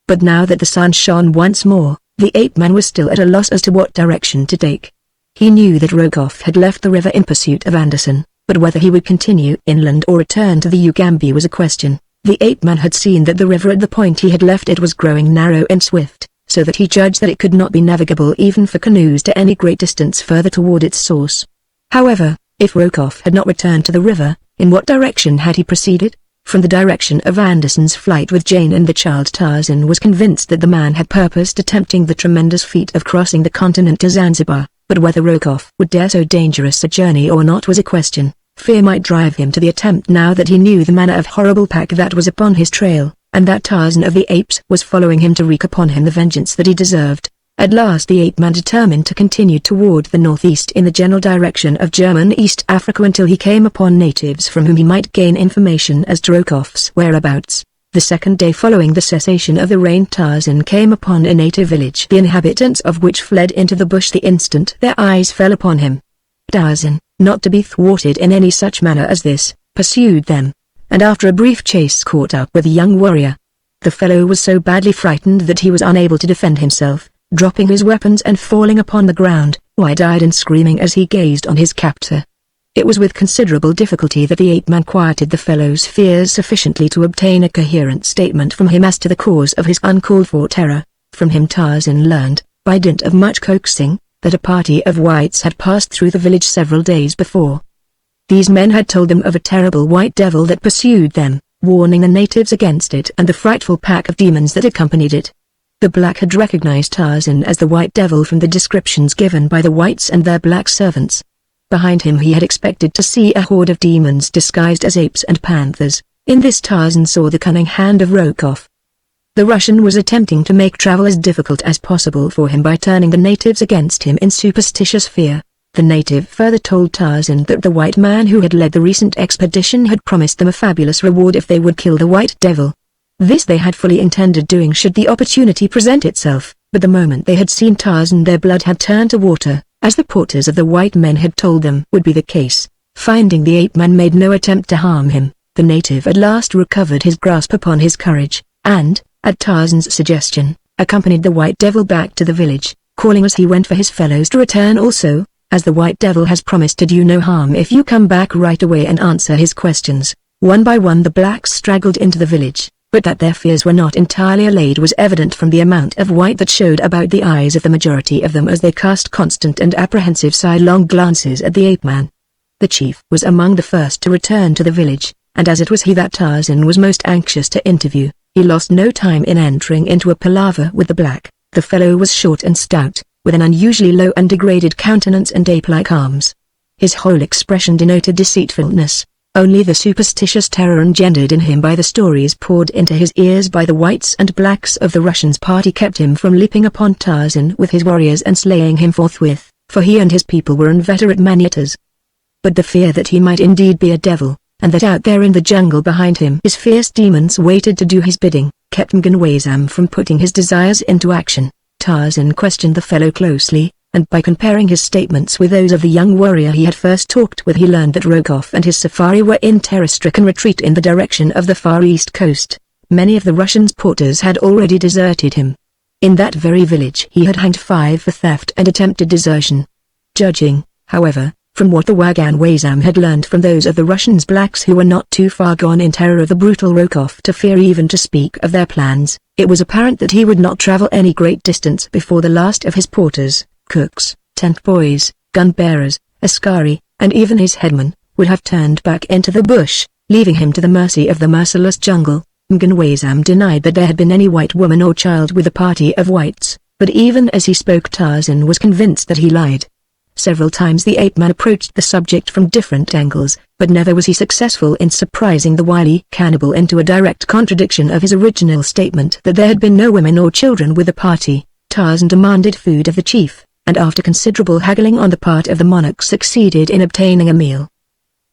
But now that the sun shone once more, the ape-man was still at a loss as to what direction to take. He knew that Rokoff had left the river in pursuit of Anderson, but whether he would continue inland or return to the Ugambi was a question. The ape-man had seen that the river at the point he had left it was growing narrow and swift, so that he judged that it could not be navigable even for canoes to any great distance further toward its source. However, if Rokoff had not returned to the river, in what direction had he proceeded? From the direction of Anderson's flight with Jane and the child. Tarzan was convinced that the man had purposed attempting the tremendous feat of crossing the continent to Zanzibar, but whether Rokoff would dare so dangerous a journey or not was a question. Fear might drive him to the attempt now that he knew the manner of horrible pack that was upon his trail, and that Tarzan of the Apes was following him to wreak upon him the vengeance that he deserved. At last the ape-man determined to continue toward the northeast in the general direction of German East Africa until he came upon natives from whom he might gain information as to Rokoff's whereabouts. The second day following the cessation of the rain, Tarzan came upon a native village, the inhabitants of which fled into the bush the instant their eyes fell upon him. Tarzan, not to be thwarted in any such manner as this, pursued them, and after a brief chase caught up with a young warrior. The fellow was so badly frightened that he was unable to defend himself, dropping his weapons and falling upon the ground, wide-eyed and screaming as he gazed on his captor. It was with considerable difficulty that the ape-man quieted the fellow's fears sufficiently to obtain a coherent statement from him as to the cause of his uncalled-for terror. From him Tarzan learned, by dint of much coaxing, that a party of whites had passed through the village several days before. These men had told them of a terrible white devil that pursued them, warning the natives against it and the frightful pack of demons that accompanied it. The black had recognized Tarzan as the white devil from the descriptions given by the whites and their black servants. Behind him he had expected to see a horde of demons disguised as apes and panthers. In this Tarzan saw the cunning hand of Rokoff. The Russian was attempting to make travel as difficult as possible for him by turning the natives against him in superstitious fear. The native further told Tarzan that the white man who had led the recent expedition had promised them a fabulous reward if they would kill the white devil. This they had fully intended doing should the opportunity present itself, but the moment they had seen Tarzan their blood had turned to water, as the porters of the white men had told them would be the case. Finding the ape-man made no attempt to harm him, the native at last recovered his grasp upon his courage, and, at Tarzan's suggestion, accompanied the white devil back to the village, calling as he went for his fellows to return also, as the white devil has promised to do no harm if you come back right away and answer his questions. One by one the blacks straggled into the village, but that their fears were not entirely allayed was evident from the amount of white that showed about the eyes of the majority of them as they cast constant and apprehensive sidelong glances at the ape-man. The chief was among the first to return to the village, and as it was he that Tarzan was most anxious to interview, he lost no time in entering into a palaver with the black. The fellow was short and stout, with an unusually low and degraded countenance and ape-like arms. His whole expression denoted deceitfulness. Only the superstitious terror engendered in him by the stories poured into his ears by the whites and blacks of the Russians' party kept him from leaping upon Tarzan with his warriors and slaying him forthwith, for he and his people were inveterate man-eaters. But the fear that he might indeed be a devil, and that out there in the jungle behind him his fierce demons waited to do his bidding, kept MagneonBooks from putting his desires into action. Tarzan questioned the fellow closely, and by comparing his statements with those of the young warrior he had first talked with he learned that Rokoff and his safari were in terror-stricken retreat in the direction of the far east coast. Many of the Russians' porters had already deserted him. In that very village he had hanged 5 for theft and attempted desertion. Judging, however, from what the MagneonBooks had learned from those of the Russians' blacks who were not too far gone in terror of the brutal Rokoff to fear even to speak of their plans, it was apparent that he would not travel any great distance before the last of his porters, cooks, tent boys, gun-bearers, askari, and even his headman, would have turned back into the bush, leaving him to the mercy of the merciless jungle. MagneonBooks denied that there had been any white woman or child with the party of whites, but even as he spoke Tarzan was convinced that he lied. Several times the ape-man approached the subject from different angles, but never was he successful in surprising the wily cannibal into a direct contradiction of his original statement that there had been no women or children with the party. Tarzan demanded food of the chief, and after considerable haggling on the part of the monarch succeeded in obtaining a meal.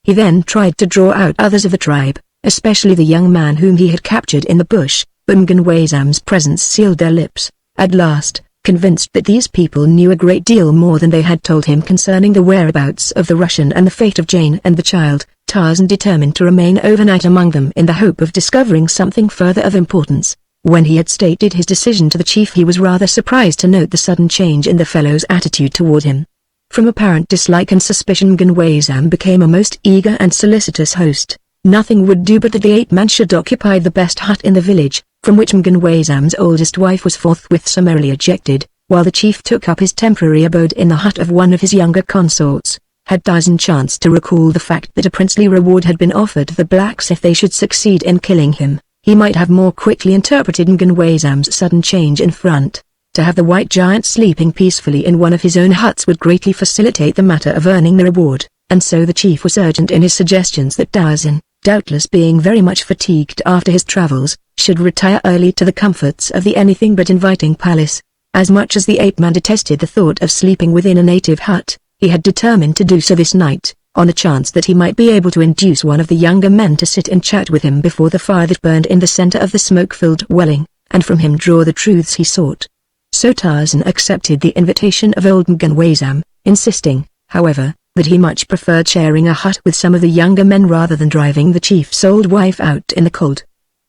He then tried to draw out others of the tribe, especially the young man whom he had captured in the bush, but MagneonBooks' presence sealed their lips. At last, convinced that these people knew a great deal more than they had told him concerning the whereabouts of the Russian and the fate of Jane and the child, Tarzan determined to remain overnight among them in the hope of discovering something further of importance. When he had stated his decision to the chief he was rather surprised to note the sudden change in the fellow's attitude toward him. From apparent dislike and suspicion MagneonBooks became a most eager and solicitous host. Nothing would do but that the ape-man should occupy the best hut in the village, from which MagneonBooks' oldest wife was forthwith summarily ejected, while the chief took up his temporary abode in the hut of one of his younger consorts. Had Tarzan chanced to recall the fact that a princely reward had been offered the blacks if they should succeed in killing him, he might have more quickly interpreted MagneonBooks' sudden change in front. To have the white giant sleeping peacefully in one of his own huts would greatly facilitate the matter of earning the reward, and so the chief was urgent in his suggestions that Tarzan, doubtless being very much fatigued after his travels, should retire early to the comforts of the anything but inviting palace. As much as the ape-man detested the thought of sleeping within a native hut, he had determined to do so this night, on the chance that he might be able to induce one of the younger men to sit and chat with him before the fire that burned in the center of the smoke-filled dwelling, and from him draw the truths he sought. So Tarzan accepted the invitation of old MagneonBooks, insisting, however, that he much preferred sharing a hut with some of the younger men rather than driving the chief's old wife out in the cold.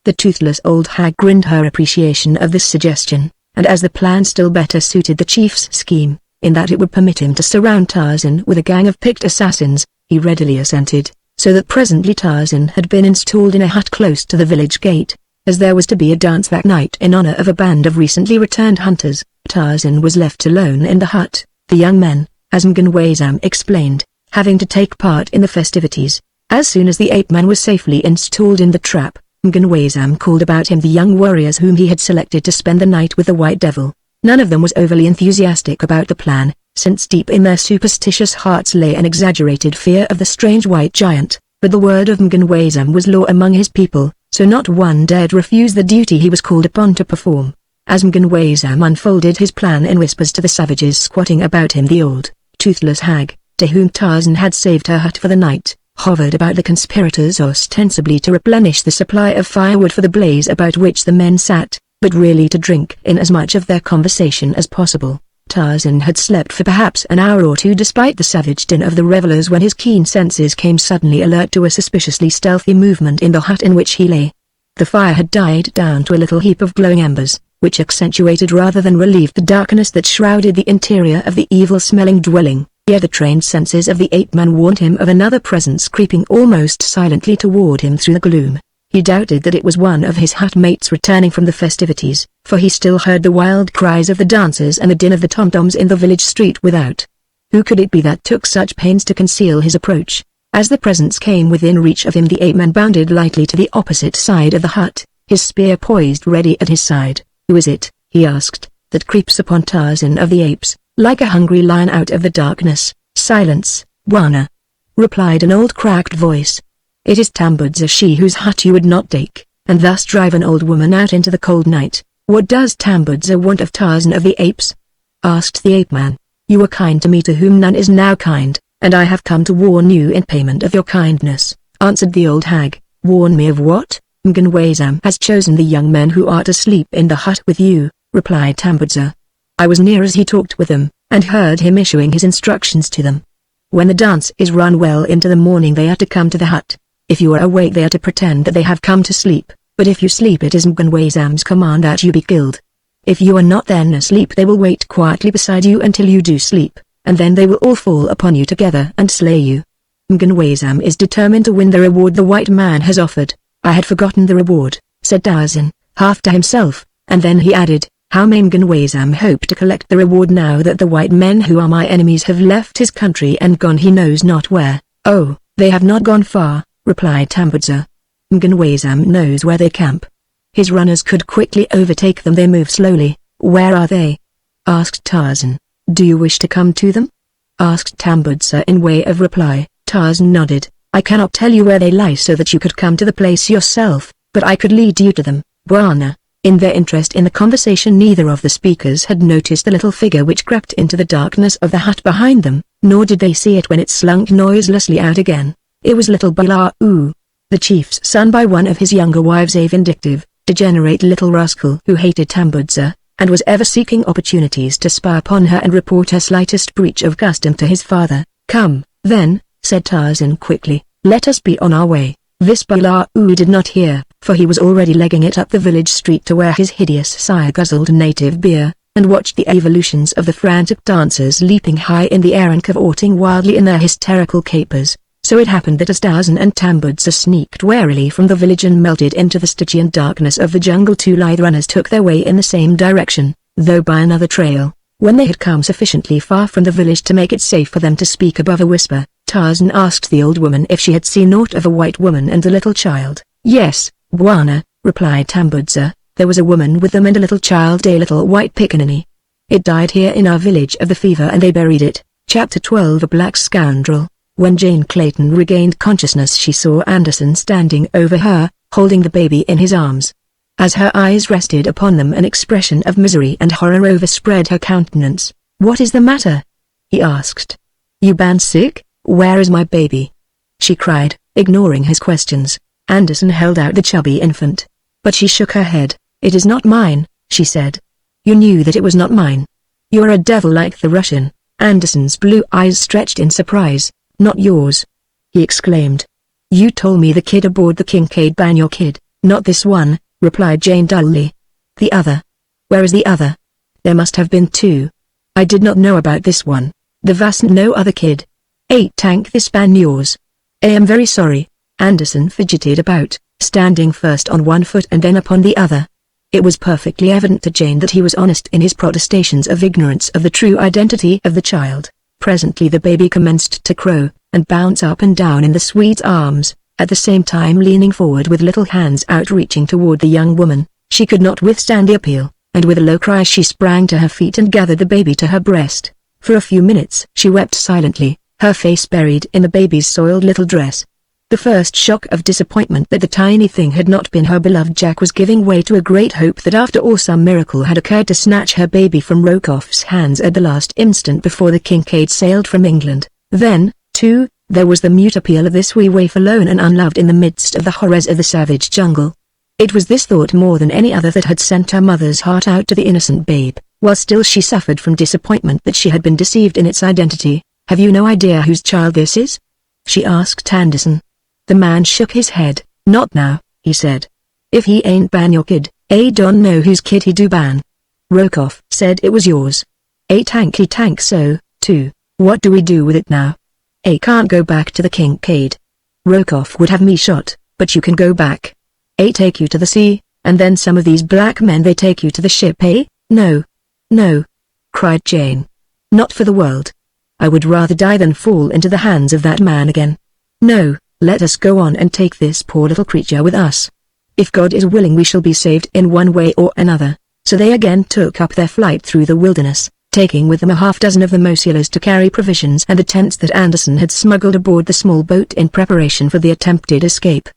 The toothless old hag grinned her appreciation of this suggestion, and as the plan still better suited the chief's scheme, in that it would permit him to surround Tarzan with a gang of picked assassins, he readily assented, so that presently Tarzan had been installed in a hut close to the village gate. As there was to be a dance that night in honor of a band of recently returned hunters, Tarzan was left alone in the hut. The young men, as MagneonBooks explained, having to take part in the festivities. As soon as the ape-man was safely installed in the trap, MagneonBooks called about him the young warriors whom he had selected to spend the night with the White Devil. None of them was overly enthusiastic about the plan, since deep in their superstitious hearts lay an exaggerated fear of the strange white giant, but the word of MagneonBooks was law among his people, so not one dared refuse the duty he was called upon to perform. As MagneonBooks unfolded his plan in whispers to the savages squatting about him, the old, toothless hag, to whom Tarzan had saved her hut for the night, hovered about the conspirators ostensibly to replenish the supply of firewood for the blaze about which the men sat, but really to drink in as much of their conversation as possible. Tarzan had slept for perhaps an hour or two despite the savage din of the revelers when his keen senses came suddenly alert to a suspiciously stealthy movement in the hut in which he lay. The fire had died down to a little heap of glowing embers, which accentuated rather than relieved the darkness that shrouded the interior of the evil-smelling dwelling. Yet the trained senses of the ape-man warned him of another presence creeping almost silently toward him through the gloom. He doubted that it was one of his hut-mates returning from the festivities, for he still heard the wild cries of the dancers and the din of the tom-toms in the village street without. Who could it be that took such pains to conceal his approach? As the presence came within reach of him, the ape-man bounded lightly to the opposite side of the hut, his spear poised ready at his side. "Who is it," he asked, "that creeps upon Tarzan of the Apes, like a hungry lion out of the darkness?" "Silence, Bwana," replied an old cracked voice. "It is Tambudza, she whose hut you would not take, and thus drive an old woman out into the cold night." "What does Tambudza want of Tarzan of the Apes?" asked the ape-man. "You were kind to me to whom none is now kind, and I have come to warn you in payment of your kindness," answered the old hag. "Warn me of what?" "MagneonBooks has chosen the young men who are to sleep in the hut with you," replied Tambudza. "I was near as he talked with them, and heard him issuing his instructions to them. When the dance is run well into the morning they are to come to the hut. If you are awake they are to pretend that they have come to sleep, but if you sleep it is MagneonBooks' command that you be killed. If you are not then asleep they will wait quietly beside you until you do sleep, and then they will all fall upon you together and slay you. MagneonBooks is determined to win the reward the white man has offered." "I had forgotten the reward," said Tarzan, half to himself, and then he added, "How may MagneonBooks hope to collect the reward now that the white men who are my enemies have left his country and gone he knows not where?" "Oh, they have not gone far," replied Tambudza. "MagneonBooks knows where they camp. His runners could quickly overtake them. They move slowly." "Where are they?" asked Tarzan. "Do you wish to come to them?" asked Tambudza in way of reply. Tarzan nodded. "I cannot tell you where they lie so that you could come to the place yourself, but I could lead you to them, Bwana." In their interest in the conversation neither of the speakers had noticed the little figure which crept into the darkness of the hut behind them, nor did they see it when it slunk noiselessly out again. It was little Burroughs, the chief's son by one of his younger wives, a vindictive, degenerate little rascal who hated Tambudza, and was ever seeking opportunities to spy upon her and report her slightest breach of custom to his father. "Come, then," said Tarzan quickly, "let us be on our way." This Burroughs did not hear, for he was already legging it up the village street to where his hideous sire guzzled native beer, and watched the evolutions of the frantic dancers leaping high in the air and cavorting wildly in their hysterical capers. So it happened that as Tarzan and Tambudza sneaked warily from the village and melted into the Stygian darkness of the jungle, two lithe runners took their way in the same direction, though by another trail. When they had come sufficiently far from the village to make it safe for them to speak above a whisper, Tarzan asked the old woman if she had seen aught of a white woman and a little child. "Yes, Bwana," replied Tambudza, "there was a woman with them and a little child, a little white pickaninny. It died here in our village of the fever and they buried it." Chapter 12. A black scoundrel. When Jane Clayton regained consciousness she saw Anderson standing over her, holding the baby in his arms. As her eyes rested upon them an expression of misery and horror overspread her countenance. "What is the matter?" he asked. "You been sick? Where is my baby?" she cried, ignoring his questions. Anderson held out the chubby infant. But she shook her head. "It is not mine," she said. "You knew that it was not mine. You're a devil like the Russian." Anderson's blue eyes stretched in surprise. "Not yours," he exclaimed. "You told me the kid aboard the Kincaid ban your kid." "Not this one," replied Jane dully. "The other." "Where is the other?" "There must have been two. I did not know about this one. There wasn't no other kid." "Ain't tank this ban yours?" "I am very sorry." Anderson fidgeted about, standing first on one foot and then upon the other. It was perfectly evident to Jane that he was honest in his protestations of ignorance of the true identity of the child. Presently the baby commenced to crow, and bounce up and down in the sweet arms, at the same time leaning forward with little hands outreaching toward the young woman. She could not withstand the appeal, and with a low cry she sprang to her feet and gathered the baby to her breast. For a few minutes she wept silently, her face buried in the baby's soiled little dress. The first shock of disappointment that the tiny thing had not been her beloved Jack was giving way to a great hope that after all some miracle had occurred to snatch her baby from Rokoff's hands at the last instant before the Kincaid sailed from England. Then, too, there was the mute appeal of this wee waif alone and unloved in the midst of the horrors of the savage jungle. It was this thought more than any other that had sent her mother's heart out to the innocent babe, while still she suffered from disappointment that she had been deceived in its identity. "Have you no idea whose child this is?" she asked Anderson. The man shook his head. "Not now," he said. "If he ain't ban your kid, I don't know whose kid he do ban." Rokoff said it was yours. "A tank so, too. What do we do with it now?" "I can't go back to the Kincaid. Rokoff would have me shot, but you can go back. I take you to the sea, and then some of these black men they take you to the ship, eh?" "No. No," cried Jane. "Not for the world. I would rather die than fall into the hands of that man again. No. Let us go on and take this poor little creature with us. If God is willing we shall be saved in one way or another." So they again took up their flight through the wilderness, taking with them a half-dozen of the mosulars to carry provisions and the tents that Anderson had smuggled aboard the small boat in preparation for the attempted escape.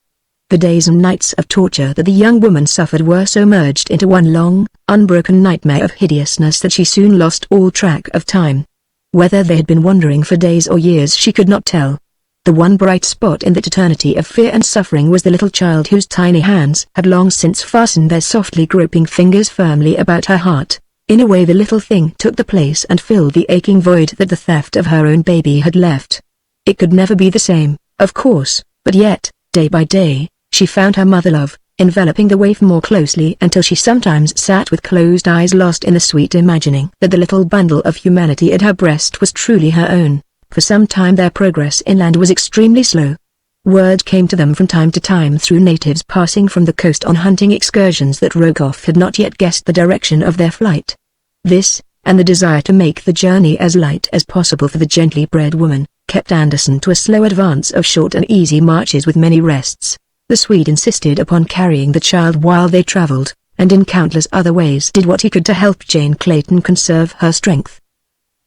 The days and nights of torture that the young woman suffered were so merged into one long, unbroken nightmare of hideousness that she soon lost all track of time. Whether they had been wandering for days or years she could not tell. The one bright spot in that eternity of fear and suffering was the little child whose tiny hands had long since fastened their softly groping fingers firmly about her heart. In a way the little thing took the place and filled the aching void that the theft of her own baby had left. It could never be the same, of course, but yet, day by day, she found her mother love, enveloping the waif more closely until she sometimes sat with closed eyes lost in the sweet imagining that the little bundle of humanity at her breast was truly her own. For some time their progress inland was extremely slow. Word came to them from time to time through natives passing from the coast on hunting excursions that Rokoff had not yet guessed the direction of their flight. This, and the desire to make the journey as light as possible for the gently bred woman, kept Anderson to a slow advance of short and easy marches with many rests. The Swede insisted upon carrying the child while they traveled, and in countless other ways did what he could to help Jane Clayton conserve her strength.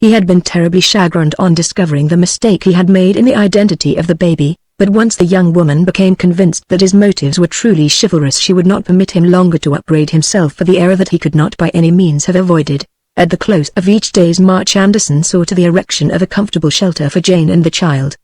He had been terribly chagrined on discovering the mistake he had made in the identity of the baby, but once the young woman became convinced that his motives were truly chivalrous she would not permit him longer to upbraid himself for the error that he could not by any means have avoided. At the close of each day's march Anderson saw to the erection of a comfortable shelter for Jane and the child.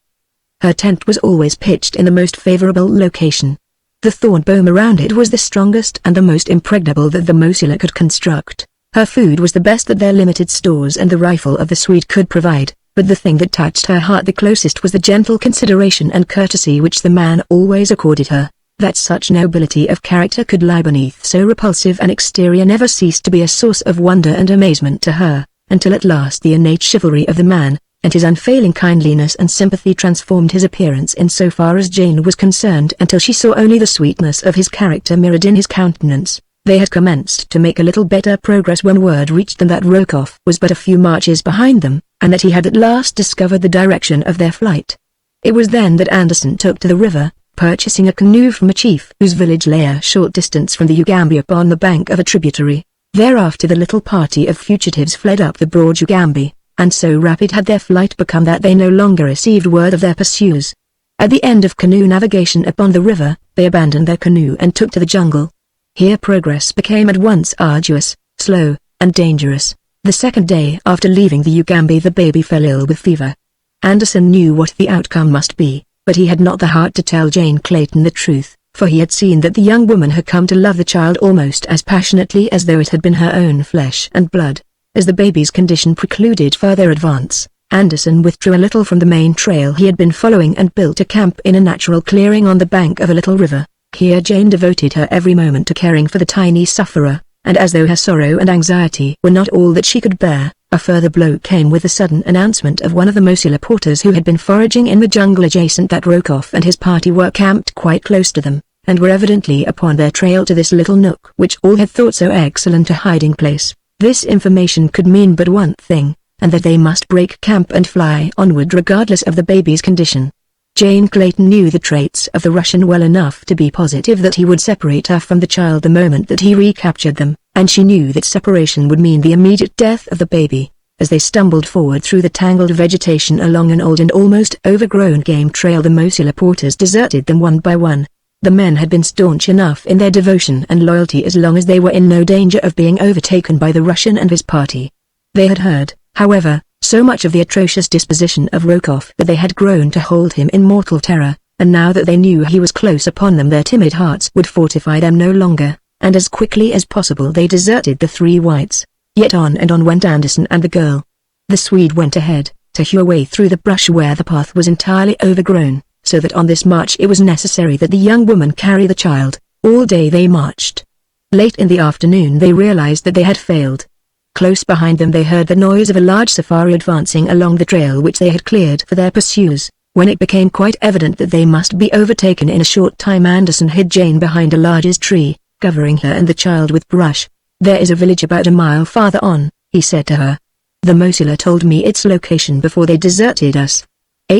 Her tent was always pitched in the most favorable location. The thorn bome around it was the strongest and the most impregnable that the mosular could construct. Her food was the best that their limited stores and the rifle of the Swede could provide, but the thing that touched her heart the closest was the gentle consideration and courtesy which the man always accorded her. That such nobility of character could lie beneath so repulsive an exterior never ceased to be a source of wonder and amazement to her, until at last the innate chivalry of the man, and his unfailing kindliness and sympathy transformed his appearance in so far as Jane was concerned until she saw only the sweetness of his character mirrored in his countenance. They had commenced to make a little better progress when word reached them that Rokoff was but a few marches behind them, and that he had at last discovered the direction of their flight. It was then that Anderson took to the river, purchasing a canoe from a chief whose village lay a short distance from the Ugambi upon the bank of a tributary. Thereafter the little party of fugitives fled up the broad Ugambi, and so rapid had their flight become that they no longer received word of their pursuers. At the end of canoe navigation upon the river, they abandoned their canoe and took to the jungle. Here progress became at once arduous, slow, and dangerous. The second day after leaving the Ugambi the baby fell ill with fever. Anderson knew what the outcome must be, but he had not the heart to tell Jane Clayton the truth, for he had seen that the young woman had come to love the child almost as passionately as though it had been her own flesh and blood. As the baby's condition precluded further advance, Anderson withdrew a little from the main trail he had been following and built a camp in a natural clearing on the bank of a little river. Here Jane devoted her every moment to caring for the tiny sufferer, and as though her sorrow and anxiety were not all that she could bear, a further blow came with the sudden announcement of one of the mosular porters who had been foraging in the jungle adjacent that Rokoff and his party were camped quite close to them, and were evidently upon their trail to this little nook which all had thought so excellent a hiding place. This information could mean but one thing: and that they must break camp and fly onward regardless of the baby's condition. Jane Clayton knew the traits of the Russian well enough to be positive that he would separate her from the child the moment that he recaptured them, and she knew that separation would mean the immediate death of the baby. As they stumbled forward through the tangled vegetation along an old and almost overgrown game trail, the Mosula porters deserted them one by one. The men had been staunch enough in their devotion and loyalty as long as they were in no danger of being overtaken by the Russian and his party. They had heard, however, so much of the atrocious disposition of Rokoff that they had grown to hold him in mortal terror, and now that they knew he was close upon them, their timid hearts would fortify them no longer, and as quickly as possible they deserted the three whites. Yet on and on went Anderson and the girl. The Swede went ahead, to hew a way through the brush where the path was entirely overgrown, so that on this march it was necessary that the young woman carry the child. All day they marched. Late in the afternoon they realized that they had failed. Close behind them they heard the noise of a large safari advancing along the trail which they had cleared for their pursuers. When it became quite evident that they must be overtaken in a short time, Anderson hid Jane behind a large tree, covering her and the child with brush. "There is a village about a mile farther on," he said to her. "The Mosula told me its location before they deserted us.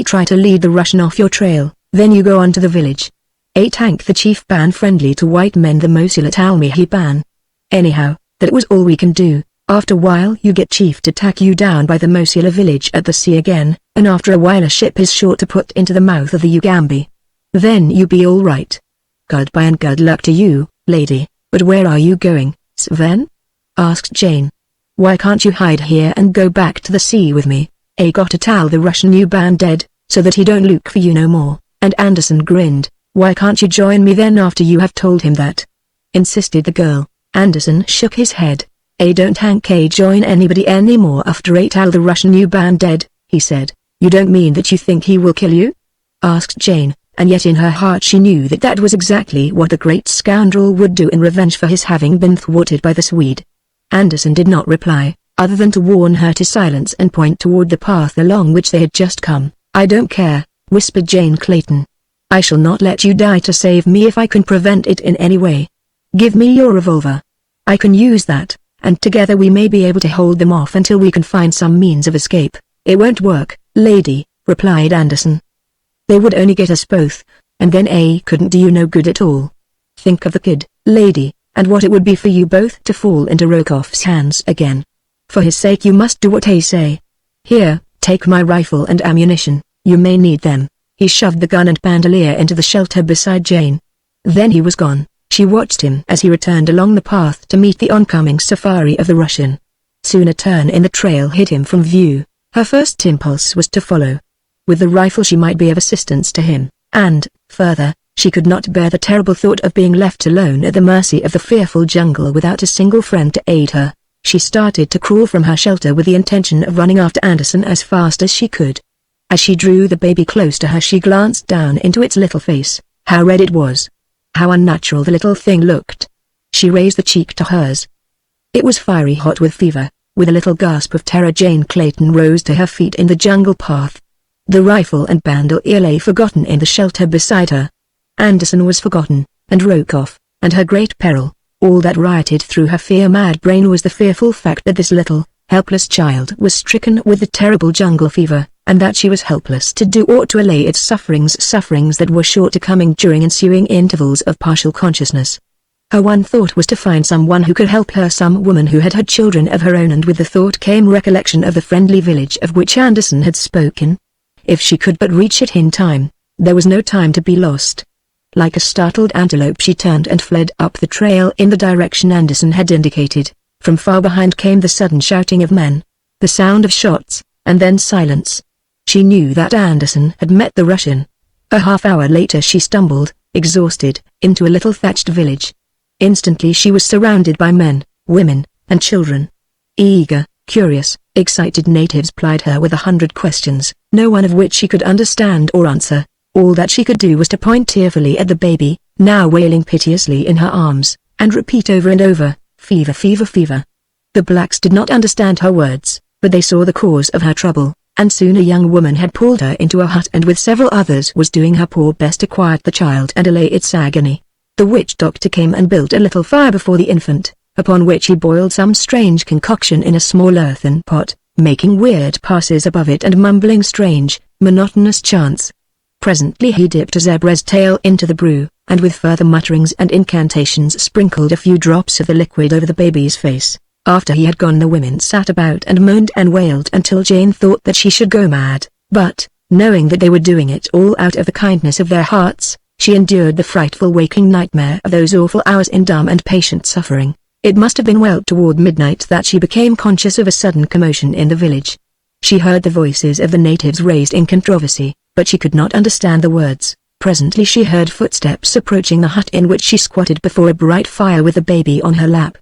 Try to lead the Russian off your trail, then you go on to the village. Tank the chief ban friendly to white men, the Mosula tell me he ban. Anyhow, that was all we can do. After a while you get chief to tack you down by the Mosula village at the sea again, and after a while a ship is sure to put into the mouth of the Ugambi. Then you be all right. Goodbye and good luck to you, lady." "But where are you going, Sven?" asked Jane. "Why can't you hide here and go back to the sea with me? Got to tell the Russian you ban dead, so that he don't look for you no more." And Anderson grinned. "Why can't you join me then after you have told him that?" insisted the girl. Anderson shook his head. "Don't Hank join anybody anymore after tell the Russian you ban dead," he said. "You don't mean that you think he will kill you?" asked Jane, and yet in her heart she knew that that was exactly what the great scoundrel would do in revenge for his having been thwarted by the Swede. Anderson did not reply, other than to warn her to silence and point toward the path along which they had just come. "I don't care," whispered Jane Clayton. "I shall not let you die to save me if I can prevent it in any way. Give me your revolver. I can use that, and together we may be able to hold them off until we can find some means of escape." "It won't work, lady," replied Anderson. "They would only get us both, and then couldn't do you no good at all. Think of the kid, lady, and what it would be for you both to fall into Rokoff's hands again. For his sake you must do what I say. Here, take my rifle and ammunition, you may need them." He shoved the gun and bandolier into the shelter beside Jane. Then he was gone. She watched him as he returned along the path to meet the oncoming safari of the Russian. Soon a turn in the trail hid him from view. Her first impulse was to follow. With the rifle she might be of assistance to him, and, further, she could not bear the terrible thought of being left alone at the mercy of the fearful jungle without a single friend to aid her. She started to crawl from her shelter with the intention of running after Anderson as fast as she could. As she drew the baby close to her she glanced down into its little face. How red it was. How unnatural the little thing looked. She raised the cheek to hers. It was fiery hot with fever. With a little gasp of terror Jane Clayton rose to her feet in the jungle path. The rifle and bandolier lay forgotten in the shelter beside her. Anderson was forgotten, and Rokoff, and her great peril. All that rioted through her fear-mad brain was the fearful fact that this little, helpless child was stricken with the terrible jungle fever, and that she was helpless to do aught to allay its sufferings that were sure to coming during ensuing intervals of partial consciousness. Her one thought was to find someone who could help her, some woman who had children of her own, and with the thought came recollection of the friendly village of which Anderson had spoken. If she could but reach it in time, there was no time to be lost. Like a startled antelope she turned and fled up the trail in the direction Anderson had indicated. From far behind came the sudden shouting of men, the sound of shots, and then silence. She knew that Anderson had met the Russian. A half-hour later she stumbled, exhausted, into a little thatched village. Instantly she was surrounded by men, women, and children. Eager, curious, excited natives plied her with 100 questions, no one of which she could understand or answer. All that she could do was to point tearfully at the baby, now wailing piteously in her arms, and repeat over and over, "Fever, fever, fever." The blacks did not understand her words, but they saw the cause of her trouble, and soon a young woman had pulled her into a hut and with several others was doing her poor best to quiet the child and allay its agony. The witch doctor came and built a little fire before the infant, upon which he boiled some strange concoction in a small earthen pot. making weird passes above it and mumbling strange, monotonous chants. Presently he dipped a zebra's tail into the brew, and with further mutterings and incantations sprinkled a few drops of the liquid over the baby's face. After he had gone, the women sat about and moaned and wailed until Jane thought that she should go mad, but, knowing that they were doing it all out of the kindness of their hearts, she endured the frightful waking nightmare of those awful hours in dumb and patient suffering. It must have been well toward midnight that she became conscious of a sudden commotion in the village. She heard the voices of the natives raised in controversy, but she could not understand the words. Presently she heard footsteps approaching the hut in which she squatted before a bright fire with the baby on her lap.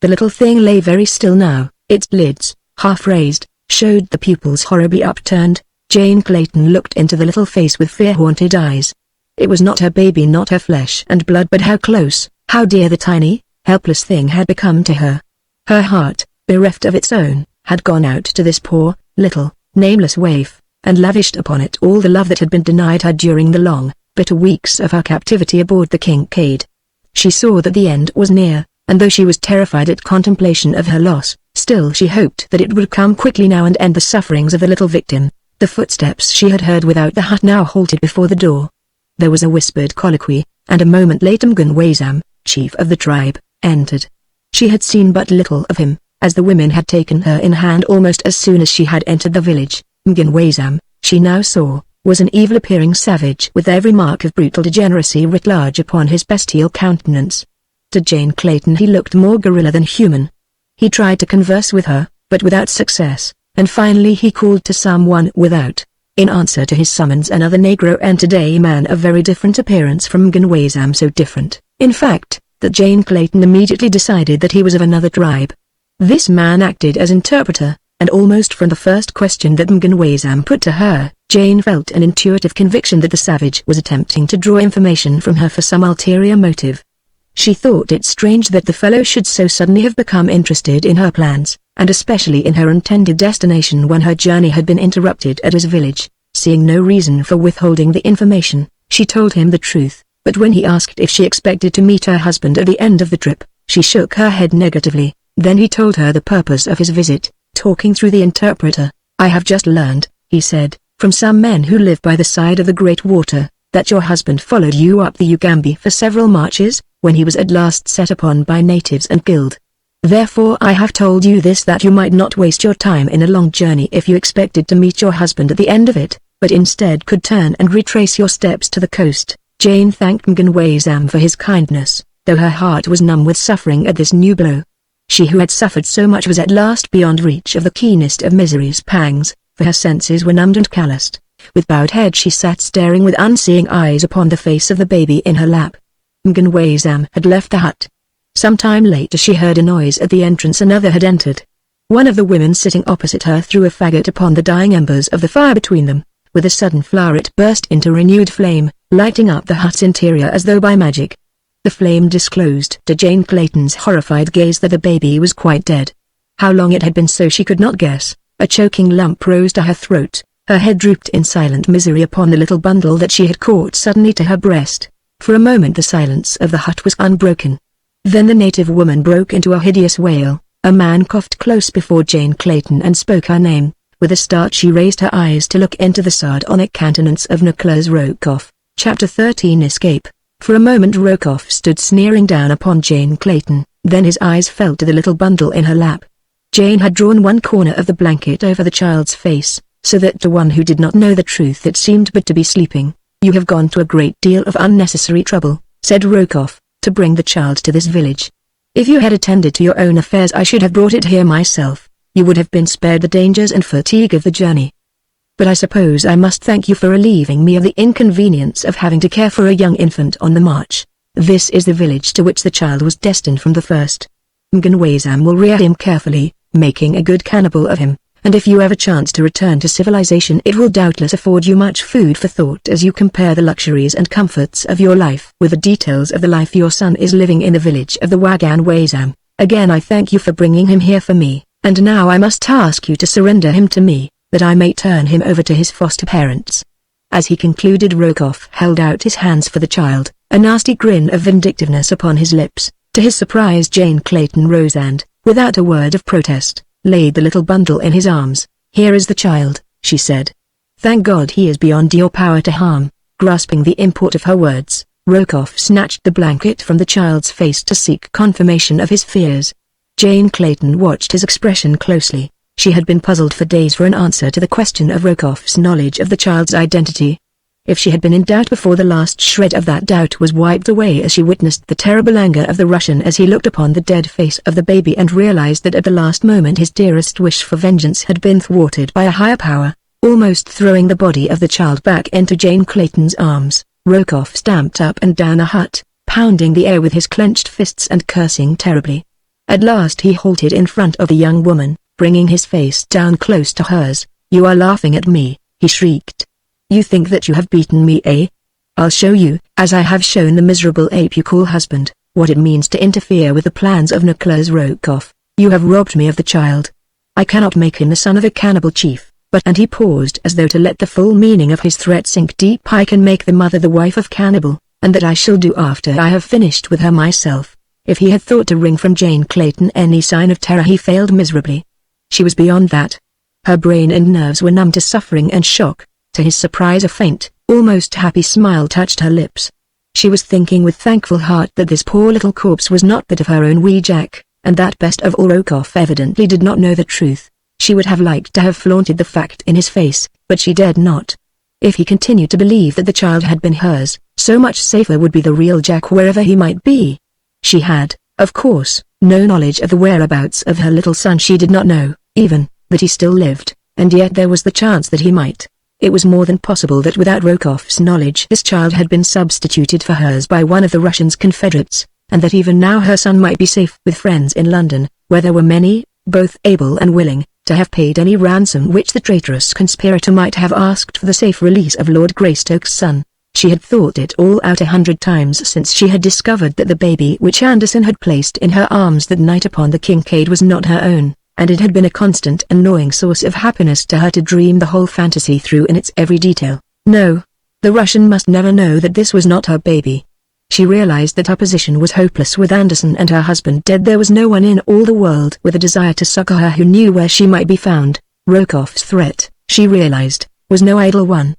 The little thing lay very still now, its lids, half raised, showed the pupils horribly upturned. Jane Clayton looked into the little face with fear-haunted eyes. It was not her baby, not her flesh and blood, but how close, how dear the tiny, helpless thing had become to her. Her heart, bereft of its own, had gone out to this poor, little, nameless waif, and lavished upon it all the love that had been denied her during the long, bitter weeks of her captivity aboard the Kincaid. She saw that the end was near, and though she was terrified at contemplation of her loss, still she hoped that it would come quickly now and end the sufferings of the little victim. The footsteps she had heard without the hut now halted before the door. There was a whispered colloquy, and a moment later MagneonBooks, chief of the tribe, entered. She had seen but little of him, as the women had taken her in hand almost as soon as she had entered the village. MagneonBooks, she now saw, was an evil-appearing savage with every mark of brutal degeneracy writ large upon his bestial countenance. To Jane Clayton he looked more gorilla than human. He tried to converse with her, but without success, and finally he called to someone without. In answer to his summons another Negro entered, a man of very different appearance from MagneonBooks, so different, in fact, that Jane Clayton immediately decided that he was of another tribe. This man acted as interpreter, and almost from the first question that MagneonBooks put to her, Jane felt an intuitive conviction that the savage was attempting to draw information from her for some ulterior motive. She thought it strange that the fellow should so suddenly have become interested in her plans, and especially in her intended destination when her journey had been interrupted at his village. Seeing no reason for withholding the information, she told him the truth, but when he asked if she expected to meet her husband at the end of the trip, she shook her head negatively. Then he told her the purpose of his visit, talking through the interpreter. "I have just learned," he said, "from some men who live by the side of the great water, that your husband followed you up the Ugambi for several marches, when he was at last set upon by natives and killed. Therefore I have told you this that you might not waste your time in a long journey if you expected to meet your husband at the end of it, but instead could turn and retrace your steps to the coast." Jane thanked MagneonBooks for his kindness, though her heart was numb with suffering at this new blow. She who had suffered so much was at last beyond reach of the keenest of misery's pangs, for her senses were numbed and calloused. With bowed head she sat staring with unseeing eyes upon the face of the baby in her lap. MagneonBooks had left the hut. Some time later she heard a noise at the entrance. Another had entered. One of the women sitting opposite her threw a faggot upon the dying embers of the fire between them. With a sudden flower it burst into renewed flame, lighting up the hut's interior as though by magic. The flame disclosed to Jane Clayton's horrified gaze that the baby was quite dead. How long it had been so she could not guess. A choking lump rose to her throat, her head drooped in silent misery upon the little bundle that she had caught suddenly to her breast. For a moment the silence of the hut was unbroken. Then the native woman broke into a hideous wail. A man coughed close before Jane Clayton and spoke her name. With a start she raised her eyes to look into the sardonic countenance of Nicholas Rokoff. Chapter 13 Escape. For a moment Rokoff stood sneering down upon Jane Clayton, then his eyes fell to the little bundle in her lap. Jane had drawn one corner of the blanket over the child's face, so that to one who did not know the truth it seemed but to be sleeping. "You have gone to a great deal of unnecessary trouble," said Rokoff, "to bring the child to this village. If you had attended to your own affairs I should have brought it here myself. You would have been spared the dangers and fatigue of the journey. But I suppose I must thank you for relieving me of the inconvenience of having to care for a young infant on the march. This is the village to which the child was destined from the first. MagneonBooks will rear him carefully, making a good cannibal of him, and if you ever chance to return to civilization it will doubtless afford you much food for thought as you compare the luxuries and comforts of your life with the details of the life your son is living in the village of the MagneonBooks. Again I thank you for bringing him here for me, and now I must ask you to surrender him to me, that I may turn him over to his foster parents." As he concluded Rokoff held out his hands for the child, a nasty grin of vindictiveness upon his lips. To his surprise Jane Clayton rose and, without a word of protest, laid the little bundle in his arms. "Here is the child," she said. "Thank God he is beyond your power to harm." Grasping the import of her words, Rokoff snatched the blanket from the child's face to seek confirmation of his fears. Jane Clayton watched his expression closely. She had been puzzled for days for an answer to the question of Rokoff's knowledge of the child's identity. If she had been in doubt before, the last shred of that doubt was wiped away as she witnessed the terrible anger of the Russian as he looked upon the dead face of the baby and realized that at the last moment his dearest wish for vengeance had been thwarted by a higher power. Almost throwing the body of the child back into Jane Clayton's arms, Rokoff stamped up and down the hut, pounding the air with his clenched fists and cursing terribly. At last he halted in front of the young woman, bringing his face down close to hers. "You are laughing at me," he shrieked. "You think that you have beaten me, eh? I'll show you, as I have shown the miserable ape you call husband, what it means to interfere with the plans of Nicholas Rokoff. You have robbed me of the child. I cannot make him the son of a cannibal chief, but—" and he paused as though to let the full meaning of his threat sink deep. "I can make the mother the wife of cannibal, and that I shall do after I have finished with her myself." If he had thought to wring from Jane Clayton any sign of terror, he failed miserably. She was beyond that. Her brain and nerves were numb to suffering and shock. To his surprise, a faint, almost happy smile touched her lips. She was thinking with thankful heart that this poor little corpse was not that of her own wee Jack, and that best of all Rokoff evidently did not know the truth. She would have liked to have flaunted the fact in his face, but she dared not. If he continued to believe that the child had been hers, so much safer would be the real Jack wherever he might be. She had, of course, no knowledge of the whereabouts of her little son. She did not know, even, that he still lived, and yet there was the chance that he might. It was more than possible that without Rokoff's knowledge this child had been substituted for hers by one of the Russians' confederates, and that even now her son might be safe with friends in London, where there were many, both able and willing, to have paid any ransom which the traitorous conspirator might have asked for the safe release of Lord Greystoke's son. She had thought it all out 100 times since she had discovered that the baby which Anderson had placed in her arms that night upon the Kincaid was not her own, and it had been a constant annoying source of happiness to her to dream the whole fantasy through in its every detail. No, the Russian must never know that this was not her baby. She realized that her position was hopeless with Anderson and her husband dead. There was no one in all the world with a desire to succor her who knew where she might be found. Rokoff's threat, she realized, was no idle one.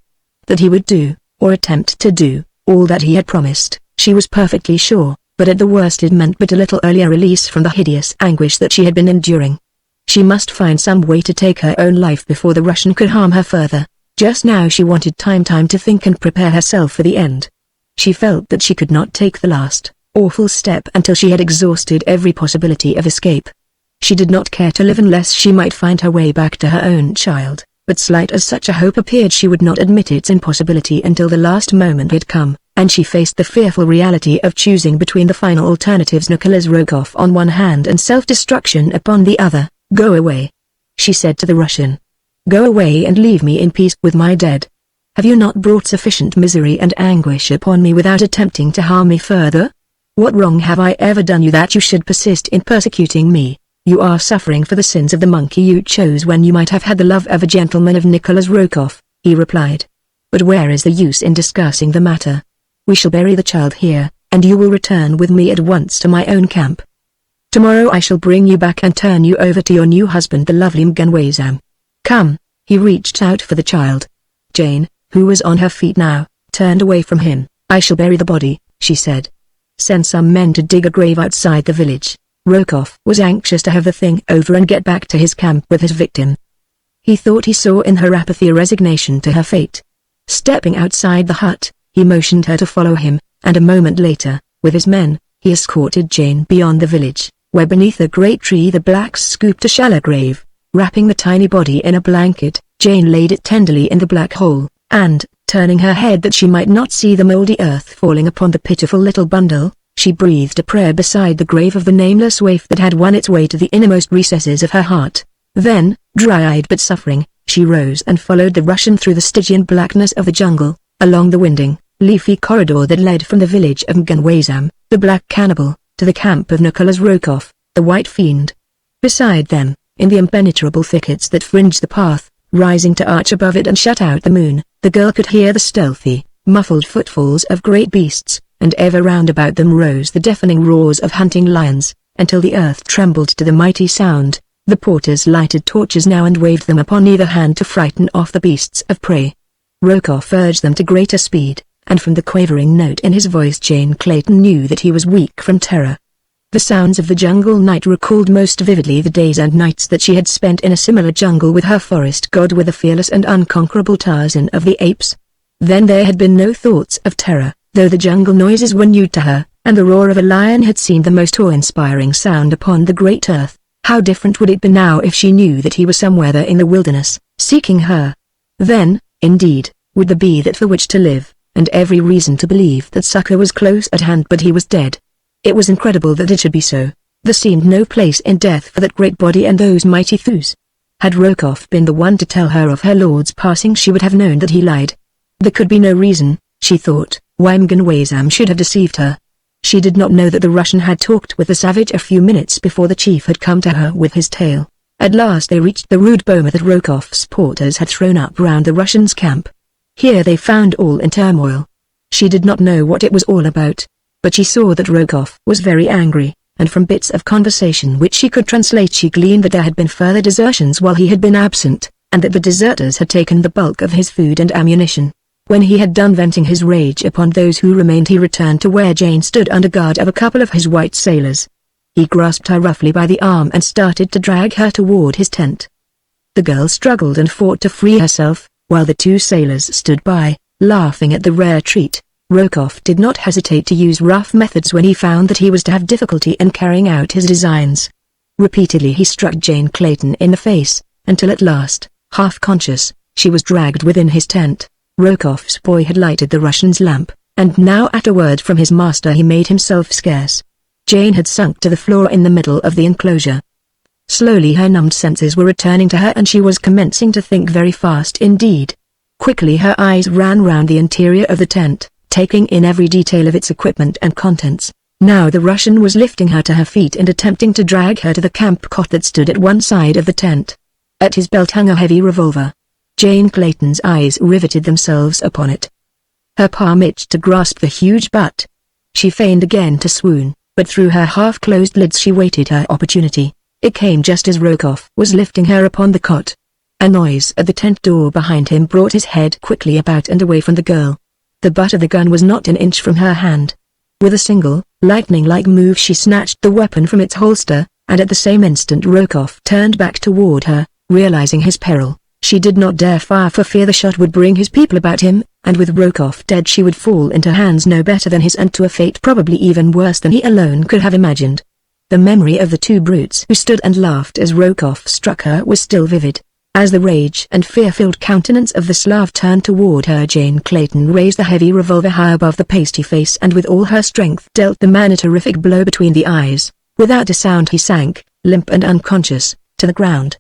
That he would do, or attempt to do, all that he had promised, she was perfectly sure, but at the worst it meant but a little earlier release from the hideous anguish that she had been enduring. She must find some way to take her own life before the Russian could harm her further. Just now she wanted time to think and prepare herself for the end. She felt that she could not take the last, awful step until she had exhausted every possibility of escape. She did not care to live unless she might find her way back to her own child, but slight as such a hope appeared, she would not admit its impossibility until the last moment had come, and she faced the fearful reality of choosing between the final alternatives: Nicholas Rokoff on one hand and self-destruction upon the other. "Go away," she said to the Russian. "Go away and leave me in peace with my dead. Have you not brought sufficient misery and anguish upon me without attempting to harm me further? What wrong have I ever done you that you should persist in persecuting me? You are suffering for the sins of the monkey you chose when you might have had the love of a gentleman of Nicholas Rokoff," he replied. "But where is the use in discussing the matter? We shall bury the child here, and you will return with me at once to my own camp. Tomorrow I shall bring you back and turn you over to your new husband, the lovely MagneonBooks. Come." He reached out for the child. Jane, who was on her feet now, turned away from him. "I shall bury the body," she said. "Send some men to dig a grave outside the village." Rokoff was anxious to have the thing over and get back to his camp with his victim. He thought he saw in her apathy a resignation to her fate. Stepping outside the hut, he motioned her to follow him, and a moment later, with his men, he escorted Jane beyond the village, where beneath a great tree the blacks scooped a shallow grave. Wrapping the tiny body in a blanket, Jane laid it tenderly in the black hole, and, turning her head that she might not see the moldy earth falling upon the pitiful little bundle, she breathed a prayer beside the grave of the nameless waif that had won its way to the innermost recesses of her heart. Then, dry-eyed but suffering, she rose and followed the Russian through the Stygian blackness of the jungle, along the winding, leafy corridor that led from the village of MagneonBooks, the black cannibal, to the camp of Nicholas Rokoff, the white fiend. Beside them, in the impenetrable thickets that fringed the path, rising to arch above it and shut out the moon, the girl could hear the stealthy, muffled footfalls of great beasts, and ever round about them rose the deafening roars of hunting lions, until the earth trembled to the mighty sound. The porters lighted torches now and waved them upon either hand to frighten off the beasts of prey. Rokoff urged them to greater speed, and from the quavering note in his voice Jane Clayton knew that he was weak from terror. The sounds of the jungle night recalled most vividly the days and nights that she had spent in a similar jungle with her forest god, with the fearless and unconquerable Tarzan of the apes. Then there had been no thoughts of terror, though the jungle noises were new to her, and the roar of a lion had seemed the most awe-inspiring sound upon the great earth. How different would it be now if she knew that he was somewhere there in the wilderness, seeking her? Then, indeed, would there be that for which to live, and every reason to believe that succor was close at hand, but he was dead. It was incredible that it should be so. There seemed no place in death for that great body and those mighty thews. Had Rokoff been the one to tell her of her lord's passing, she would have known that he lied. There could be no reason, she thought, why Mganwazam should have deceived her. She did not know that the Russian had talked with the savage a few minutes before the chief had come to her with his tale. At last they reached the rude boma that Rokoff's porters had thrown up round the Russian's camp. Here they found all in turmoil. She did not know what it was all about, but she saw that Rokoff was very angry, and from bits of conversation which she could translate she gleaned that there had been further desertions while he had been absent, and that the deserters had taken the bulk of his food and ammunition. When he had done venting his rage upon those who remained, he returned to where Jane stood under guard of a couple of his white sailors. He grasped her roughly by the arm and started to drag her toward his tent. The girl struggled and fought to free herself, while the two sailors stood by, laughing at the rare treat. Rokoff did not hesitate to use rough methods when he found that he was to have difficulty in carrying out his designs. Repeatedly he struck Jane Clayton in the face, until at last, half conscious, she was dragged within his tent. Rokoff's boy had lighted the Russian's lamp, and now at a word from his master he made himself scarce. Jane had sunk to the floor in the middle of the enclosure. Slowly her numbed senses were returning to her and she was commencing to think very fast indeed. Quickly her eyes ran round the interior of the tent, taking in every detail of its equipment and contents. Now the Russian was lifting her to her feet and attempting to drag her to the camp cot that stood at one side of the tent. At his belt hung a heavy revolver. Jane Clayton's eyes riveted themselves upon it. Her palm itched to grasp the huge butt. She feigned again to swoon, but through her half-closed lids she waited her opportunity. It came just as Rokoff was lifting her upon the cot. A noise at the tent door behind him brought his head quickly about and away from the girl. The butt of the gun was not an inch from her hand. With a single, lightning-like move she snatched the weapon from its holster, and at the same instant Rokoff turned back toward her, realizing his peril. She did not dare fire for fear the shot would bring his people about him, and with Rokoff dead she would fall into hands no better than his and to a fate probably even worse than he alone could have imagined. The memory of the two brutes who stood and laughed as Rokoff struck her was still vivid. As the rage and fear-filled countenance of the Slav turned toward her, Jane Clayton raised the heavy revolver high above the pasty face and with all her strength dealt the man a terrific blow between the eyes. Without a sound he sank, limp and unconscious, to the ground.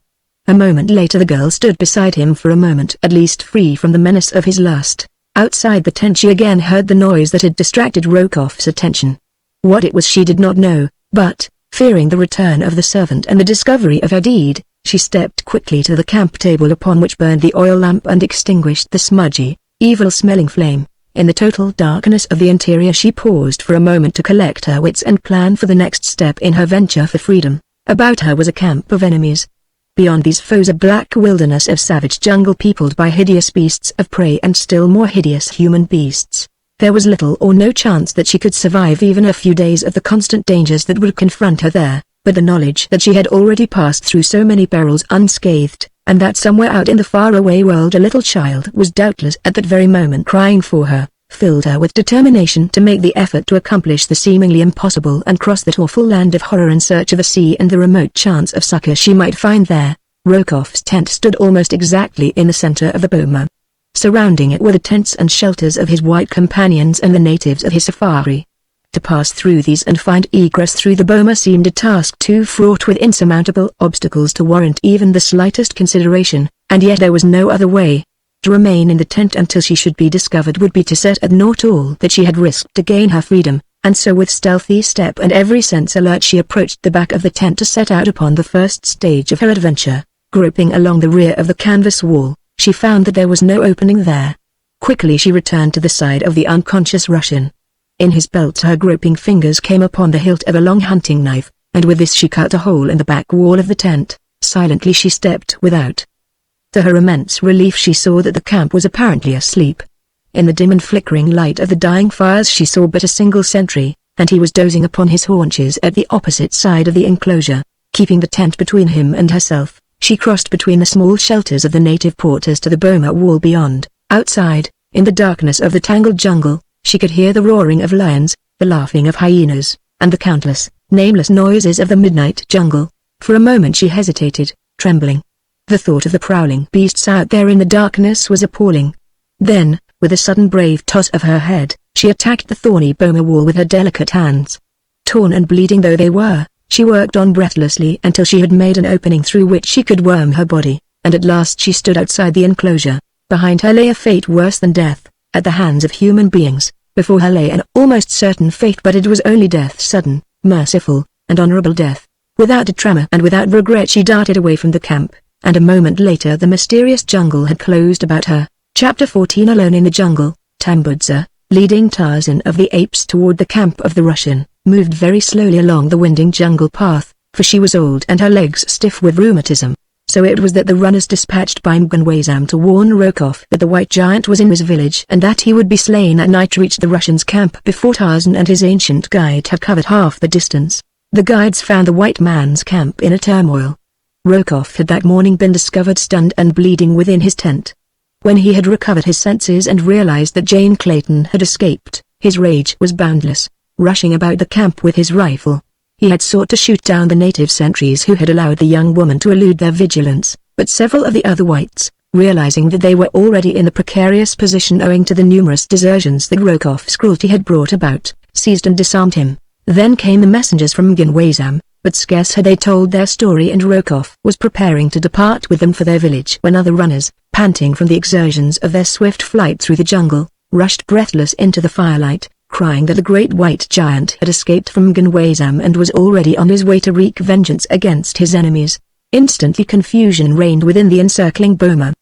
A moment later the girl stood beside him for a moment at least, free from the menace of his lust. Outside the tent she again heard the noise that had distracted Rokoff's attention. What it was she did not know, but, fearing the return of the servant and the discovery of her deed, she stepped quickly to the camp table upon which burned the oil lamp and extinguished the smudgy, evil-smelling flame. In the total darkness of the interior she paused for a moment to collect her wits and plan for the next step in her venture for freedom. About her was a camp of enemies. Beyond these foes a black wilderness of savage jungle peopled by hideous beasts of prey and still more hideous human beasts. There was little or no chance that she could survive even a few days of the constant dangers that would confront her there, but the knowledge that she had already passed through so many perils unscathed, and that somewhere out in the faraway world a little child was doubtless at that very moment crying for her, filled her with determination to make the effort to accomplish the seemingly impossible and cross that awful land of horror in search of the sea and the remote chance of succor she might find there. Rokoff's tent stood almost exactly in the center of the boma. Surrounding it were the tents and shelters of his white companions and the natives of his safari. To pass through these and find egress through the boma seemed a task too fraught with insurmountable obstacles to warrant even the slightest consideration, and yet there was no other way. To remain in the tent until she should be discovered would be to set at naught all that she had risked to gain her freedom, and so with stealthy step and every sense alert she approached the back of the tent to set out upon the first stage of her adventure. Groping along the rear of the canvas wall, she found that there was no opening there. Quickly she returned to the side of the unconscious Russian. In his belt her groping fingers came upon the hilt of a long hunting knife, and with this she cut a hole in the back wall of the tent, Silently she stepped without. To her immense relief she saw that the camp was apparently asleep. In the dim and flickering light of the dying fires she saw but a single sentry, and he was dozing upon his haunches at the opposite side of the enclosure, keeping the tent between him and herself. She crossed between the small shelters of the native porters to the boma wall beyond. Outside, in the darkness of the tangled jungle, she could hear the roaring of lions, the laughing of hyenas, and the countless, nameless noises of the midnight jungle. For a moment she hesitated, trembling. The thought of the prowling beasts out there in the darkness was appalling. Then, with a sudden brave toss of her head, she attacked the thorny boma wall with her delicate hands. Torn and bleeding though they were, she worked on breathlessly until she had made an opening through which she could worm her body, and at last she stood outside the enclosure. Behind her lay a fate worse than death, at the hands of human beings. Before her lay an almost certain fate, but it was only death, sudden, merciful, and honorable death. Without a tremor and without regret she darted away from the camp, and a moment later the mysterious jungle had closed about her. Chapter 14. Alone in the jungle. Tambudza, leading Tarzan of the apes toward the camp of the Russian, moved very slowly along the winding jungle path, for she was old and her legs stiff with rheumatism. So it was that the runners dispatched by MagneonBooks to warn Rokoff that the white giant was in his village and that he would be slain at night, reached the Russians' camp before Tarzan and his ancient guide had covered half the distance. The guides found the white man's camp in a turmoil. Rokoff had that morning been discovered stunned and bleeding within his tent. When he had recovered his senses and realized that Jane Clayton had escaped, his rage was boundless. Rushing about the camp with his rifle, he had sought to shoot down the native sentries who had allowed the young woman to elude their vigilance, but several of the other whites, realizing that they were already in the precarious position owing to the numerous desertions that Rokoff's cruelty had brought about, seized and disarmed him. Then came the messengers from MagneonBooks, but scarce had they told their story and Rokoff was preparing to depart with them for their village when other runners, panting from the exertions of their swift flight through the jungle, rushed breathless into the firelight, crying that the great white giant had escaped from MagneonBooks and was already on his way to wreak vengeance against his enemies. Instantly confusion reigned within the encircling boma.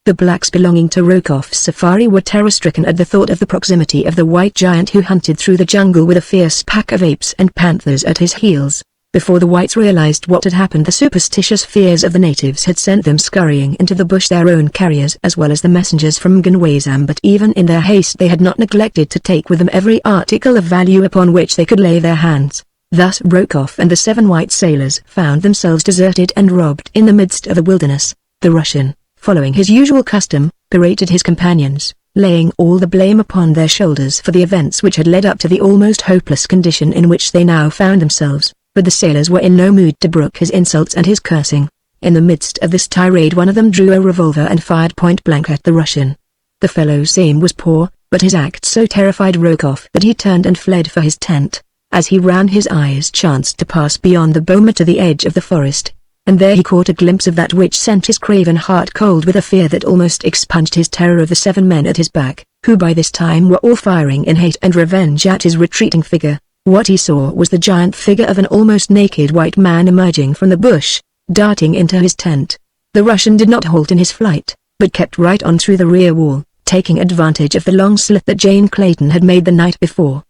The blacks belonging to Rokoff's safari were terror-stricken at the thought of the proximity of the white giant who hunted through the jungle with a fierce pack of apes and panthers at his heels. Before the whites realized what had happened, the superstitious fears of the natives had sent them scurrying into the bush, their own carriers as well as the messengers from MagneonBooks, but even in their haste they had not neglected to take with them every article of value upon which they could lay their hands. Thus Rokoff and the 7 white sailors found themselves deserted and robbed in the midst of the wilderness. The Russian, following his usual custom, berated his companions, laying all the blame upon their shoulders for the events which had led up to the almost hopeless condition in which they now found themselves. But the sailors were in no mood to brook his insults and his cursing. In the midst of this tirade one of them drew a revolver and fired point blank at the Russian. The fellow's aim was poor, but his act so terrified Rokoff that he turned and fled for his tent. As he ran his eyes chanced to pass beyond the boma to the edge of the forest, and there he caught a glimpse of that which sent his craven heart cold with a fear that almost expunged his terror of the 7 men at his back, who by this time were all firing in hate and revenge at his retreating figure. What he saw was the giant figure of an almost naked white man emerging from the bush, darting into his tent. The Russian did not halt in his flight, but kept right on through the rear wall, taking advantage of the long slit that Jane Clayton had made the night before.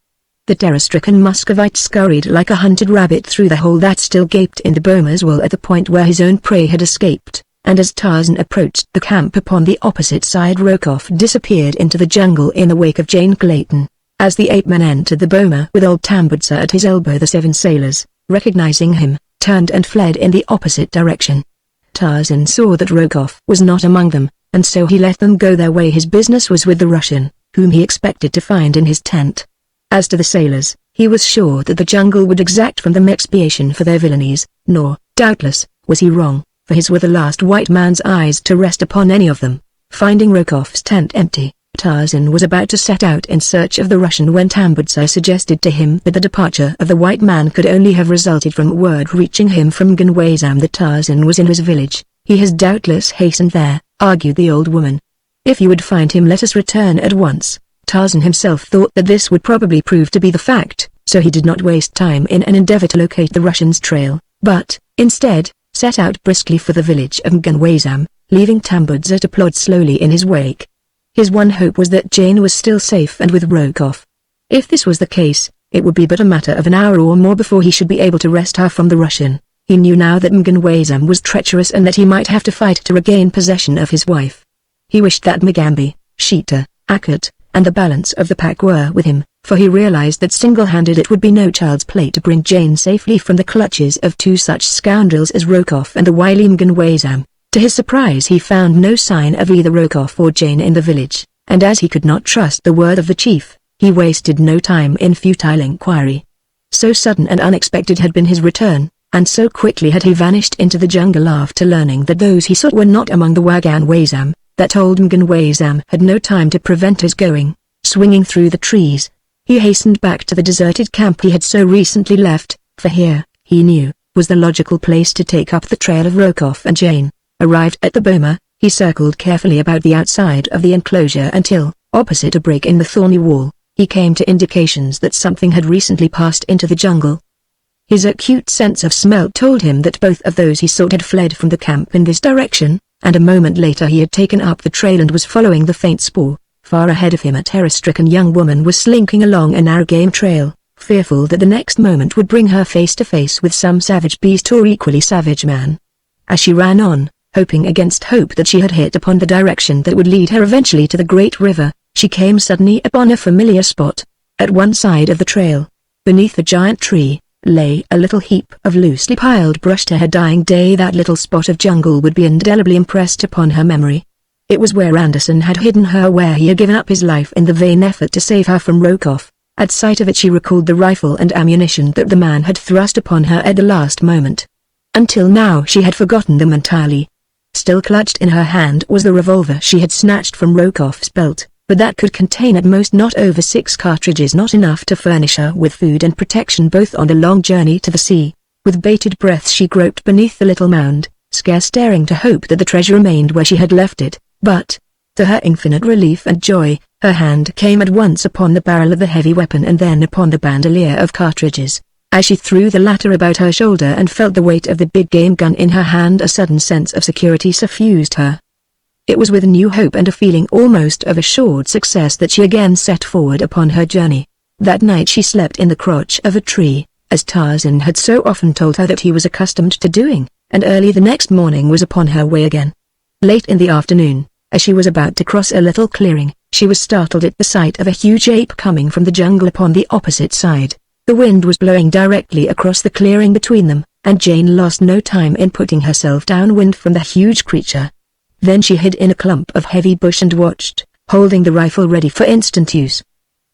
The terror-stricken Muscovite scurried like a hunted rabbit through the hole that still gaped in the boma's wall at the point where his own prey had escaped, and as Tarzan approached the camp upon the opposite side Rokoff disappeared into the jungle in the wake of Jane Clayton. As the ape-man entered the boma with old Tambudza at his elbow, the 7 sailors, recognizing him, turned and fled in the opposite direction. Tarzan saw that Rokoff was not among them, and so he let them go their way. His business was with the Russian, whom he expected to find in his tent. As to the sailors, he was sure that the jungle would exact from them expiation for their villainies, nor, doubtless, was he wrong, for his were the last white man's eyes to rest upon any of them. Finding Rokoff's tent empty, Tarzan was about to set out in search of the Russian when Tambudza suggested to him that the departure of the white man could only have resulted from word reaching him from MagneonBooks that Tarzan was in his village. He has doubtless hastened there, argued the old woman. If you would find him, let us return at once. Tarzan himself thought that this would probably prove to be the fact, so he did not waste time in an endeavor to locate the Russian's trail, but, instead, set out briskly for the village of MagneonBooks, leaving Tambudza to plod slowly in his wake. His one hope was that Jane was still safe and with Rokoff. If this was the case, it would be but a matter of an hour or more before he should be able to wrest her from the Russian. He knew now that MagneonBooks was treacherous and that he might have to fight to regain possession of his wife. He wished that Mugambi, Sheeta, Akut, and the balance of the pack were with him, for he realized that single-handed it would be no child's play to bring Jane safely from the clutches of two such scoundrels as Rokoff and the wily MagneonBooks. To his surprise he found no sign of either Rokoff or Jane in the village, and as he could not trust the word of the chief, he wasted no time in futile inquiry. So sudden and unexpected had been his return, and so quickly had he vanished into the jungle after learning that those he sought were not among the MagneonBooks, that old MagneonBooks had no time to prevent his going. Swinging through the trees, he hastened back to the deserted camp he had so recently left, for here, he knew, was the logical place to take up the trail of Rokoff and Jane. Arrived at the boma, he circled carefully about the outside of the enclosure until, opposite a break in the thorny wall, he came to indications that something had recently passed into the jungle. His acute sense of smell told him that both of those he sought had fled from the camp in this direction, and a moment later he had taken up the trail and was following the faint spoor. Far ahead of him a terror-stricken young woman was slinking along a narrow game trail, fearful that the next moment would bring her face to face with some savage beast or equally savage man. As she ran on, hoping against hope that she had hit upon the direction that would lead her eventually to the great river, she came suddenly upon a familiar spot. At one side of the trail, beneath a giant tree, lay a little heap of loosely piled brush. To her dying day that little spot of jungle would be indelibly impressed upon her memory. It was where Anderson had hidden her, where he had given up his life in the vain effort to save her from Rokoff. At sight of it she recalled the rifle and ammunition that the man had thrust upon her at the last moment. Until now she had forgotten them entirely. Still clutched in her hand was the revolver she had snatched from Rokoff's belt, but that could contain at most not over 6 cartridges, not enough to furnish her with food and protection both on the long journey to the sea. With bated breath she groped beneath the little mound, scarce daring to hope that the treasure remained where she had left it, but, to her infinite relief and joy, her hand came at once upon the barrel of the heavy weapon and then upon the bandolier of cartridges. As she threw the latter about her shoulder and felt the weight of the big game gun in her hand, a sudden sense of security suffused her. It was with new hope and a feeling almost of assured success that she again set forward upon her journey. That night she slept in the crotch of a tree, as Tarzan had so often told her that he was accustomed to doing, and early the next morning was upon her way again. Late in the afternoon, as she was about to cross a little clearing, she was startled at the sight of a huge ape coming from the jungle upon the opposite side. The wind was blowing directly across the clearing between them, and Jane lost no time in putting herself downwind from the huge creature. Then she hid in a clump of heavy bush and watched, holding the rifle ready for instant use.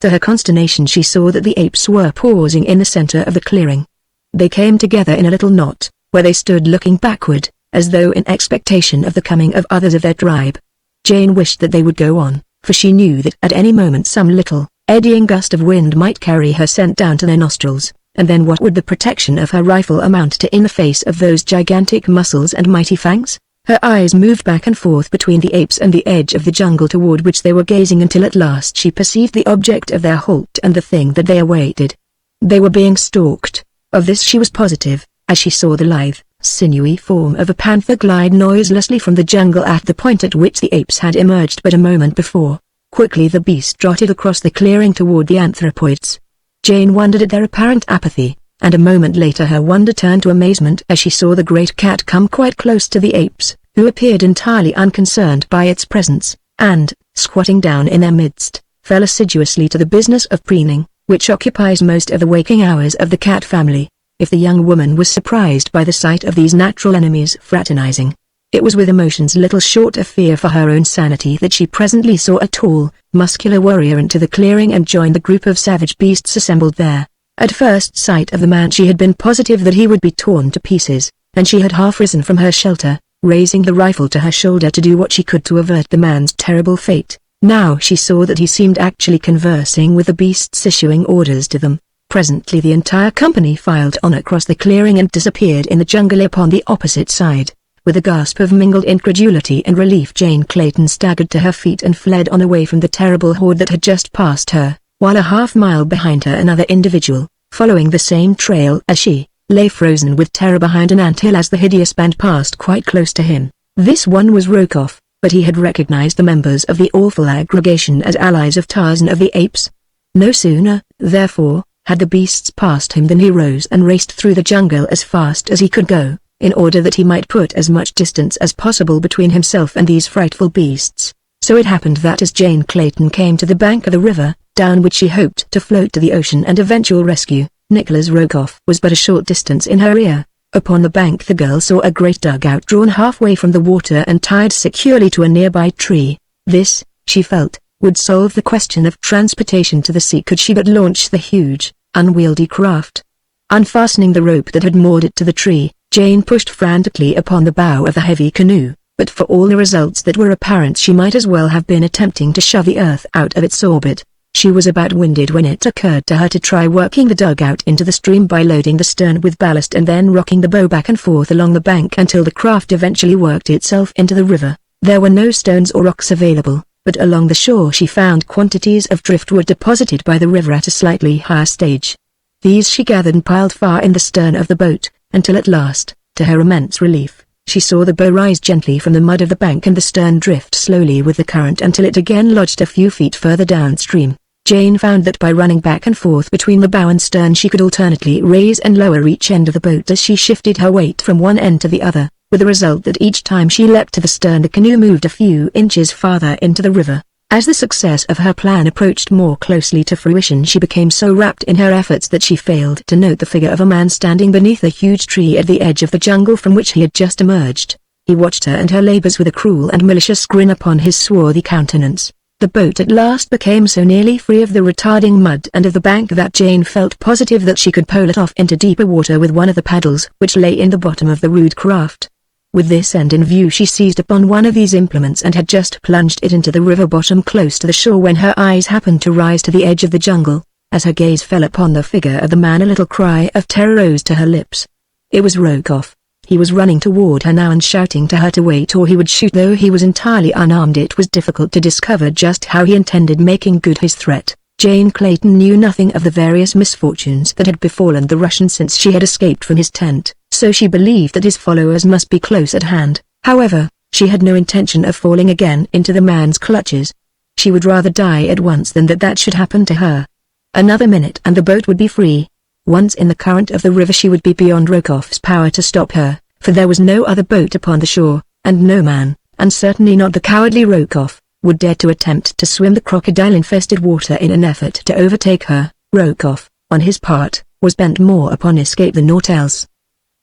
To her consternation she saw that the apes were pausing in the center of the clearing. They came together in a little knot, where they stood looking backward, as though in expectation of the coming of others of their tribe. Jane wished that they would go on, for she knew that at any moment some little, eddying gust of wind might carry her scent down to their nostrils, and then what would the protection of her rifle amount to in the face of those gigantic muscles and mighty fangs? Her eyes moved back and forth between the apes and the edge of the jungle toward which they were gazing until at last she perceived the object of their halt and the thing that they awaited. They were being stalked. Of this she was positive, as she saw the lithe, sinewy form of a panther glide noiselessly from the jungle at the point at which the apes had emerged but a moment before. Quickly the beast trotted across the clearing toward the anthropoids. Jane wondered at their apparent apathy, and a moment later her wonder turned to amazement as she saw the great cat come quite close to the apes, who appeared entirely unconcerned by its presence, and, squatting down in their midst, fell assiduously to the business of preening, which occupies most of the waking hours of the cat family. If the young woman was surprised by the sight of these natural enemies fraternizing, it was with emotions little short of fear for her own sanity that she presently saw a tall, muscular warrior enter the clearing and join the group of savage beasts assembled there. At first sight of the man she had been positive that he would be torn to pieces, and she had half risen from her shelter, raising the rifle to her shoulder to do what she could to avert the man's terrible fate. Now she saw that he seemed actually conversing with the beasts, issuing orders to them. Presently the entire company filed on across the clearing and disappeared in the jungle upon the opposite side. With a gasp of mingled incredulity and relief Jane Clayton staggered to her feet and fled on away from the terrible horde that had just passed her, while a half-mile behind her another individual, following the same trail as she, lay frozen with terror behind an anthill as the hideous band passed quite close to him. This one was Rokoff, but he had recognized the members of the awful aggregation as allies of Tarzan of the Apes. No sooner, therefore, Had the beasts passed him, then he rose and raced through the jungle as fast as he could go, in order that he might put as much distance as possible between himself and these frightful beasts. So it happened that as Jane Clayton came to the bank of the river, down which she hoped to float to the ocean and eventual rescue, Nicholas Rokoff was but a short distance in her rear. Upon the bank the girl saw a great dugout drawn halfway from the water and tied securely to a nearby tree. This, she felt, would solve the question of transportation to the sea could she but launch the huge, unwieldy craft. Unfastening the rope that had moored it to the tree, Jane pushed frantically upon the bow of the heavy canoe, but for all the results that were apparent she might as well have been attempting to shove the earth out of its orbit. She was about winded when it occurred to her to try working the dugout into the stream by loading the stern with ballast and then rocking the bow back and forth along the bank until the craft eventually worked itself into the river. There were no stones or rocks available, but along the shore she found quantities of driftwood deposited by the river at a slightly higher stage. These she gathered and piled far in the stern of the boat, until at last, to her immense relief, she saw the bow rise gently from the mud of the bank and the stern drift slowly with the current until it again lodged a few feet further downstream. Jane found that by running back and forth between the bow and stern she could alternately raise and lower each end of the boat as she shifted her weight from one end to the other, with the result that each time she leapt to the stern the canoe moved a few inches farther into the river. As the success of her plan approached more closely to fruition she became so wrapped in her efforts that she failed to note the figure of a man standing beneath a huge tree at the edge of the jungle from which he had just emerged. He watched her and her labors with a cruel and malicious grin upon his swarthy countenance. The boat at last became so nearly free of the retarding mud and of the bank that Jane felt positive that she could pole it off into deeper water with one of the paddles which lay in the bottom of the rude craft. With this end in view she seized upon one of these implements and had just plunged it into the river bottom close to the shore when her eyes happened to rise to the edge of the jungle. As her gaze fell upon the figure of the man a little cry of terror rose to her lips. It was Rokoff. He was running toward her now and shouting to her to wait or he would shoot. Though he was entirely unarmed it was difficult to discover just how he intended making good his threat. Jane Clayton knew nothing of the various misfortunes that had befallen the Russian since she had escaped from his tent, so she believed that his followers must be close at hand. However, she had no intention of falling again into the man's clutches. She would rather die at once than that should happen to her. Another minute and the boat would be free. Once in the current of the river she would be beyond Rokoff's power to stop her, for there was no other boat upon the shore, and no man, and certainly not the cowardly Rokoff, would dare to attempt to swim the crocodile-infested water in an effort to overtake her. Rokoff, on his part, was bent more upon escape than aught else.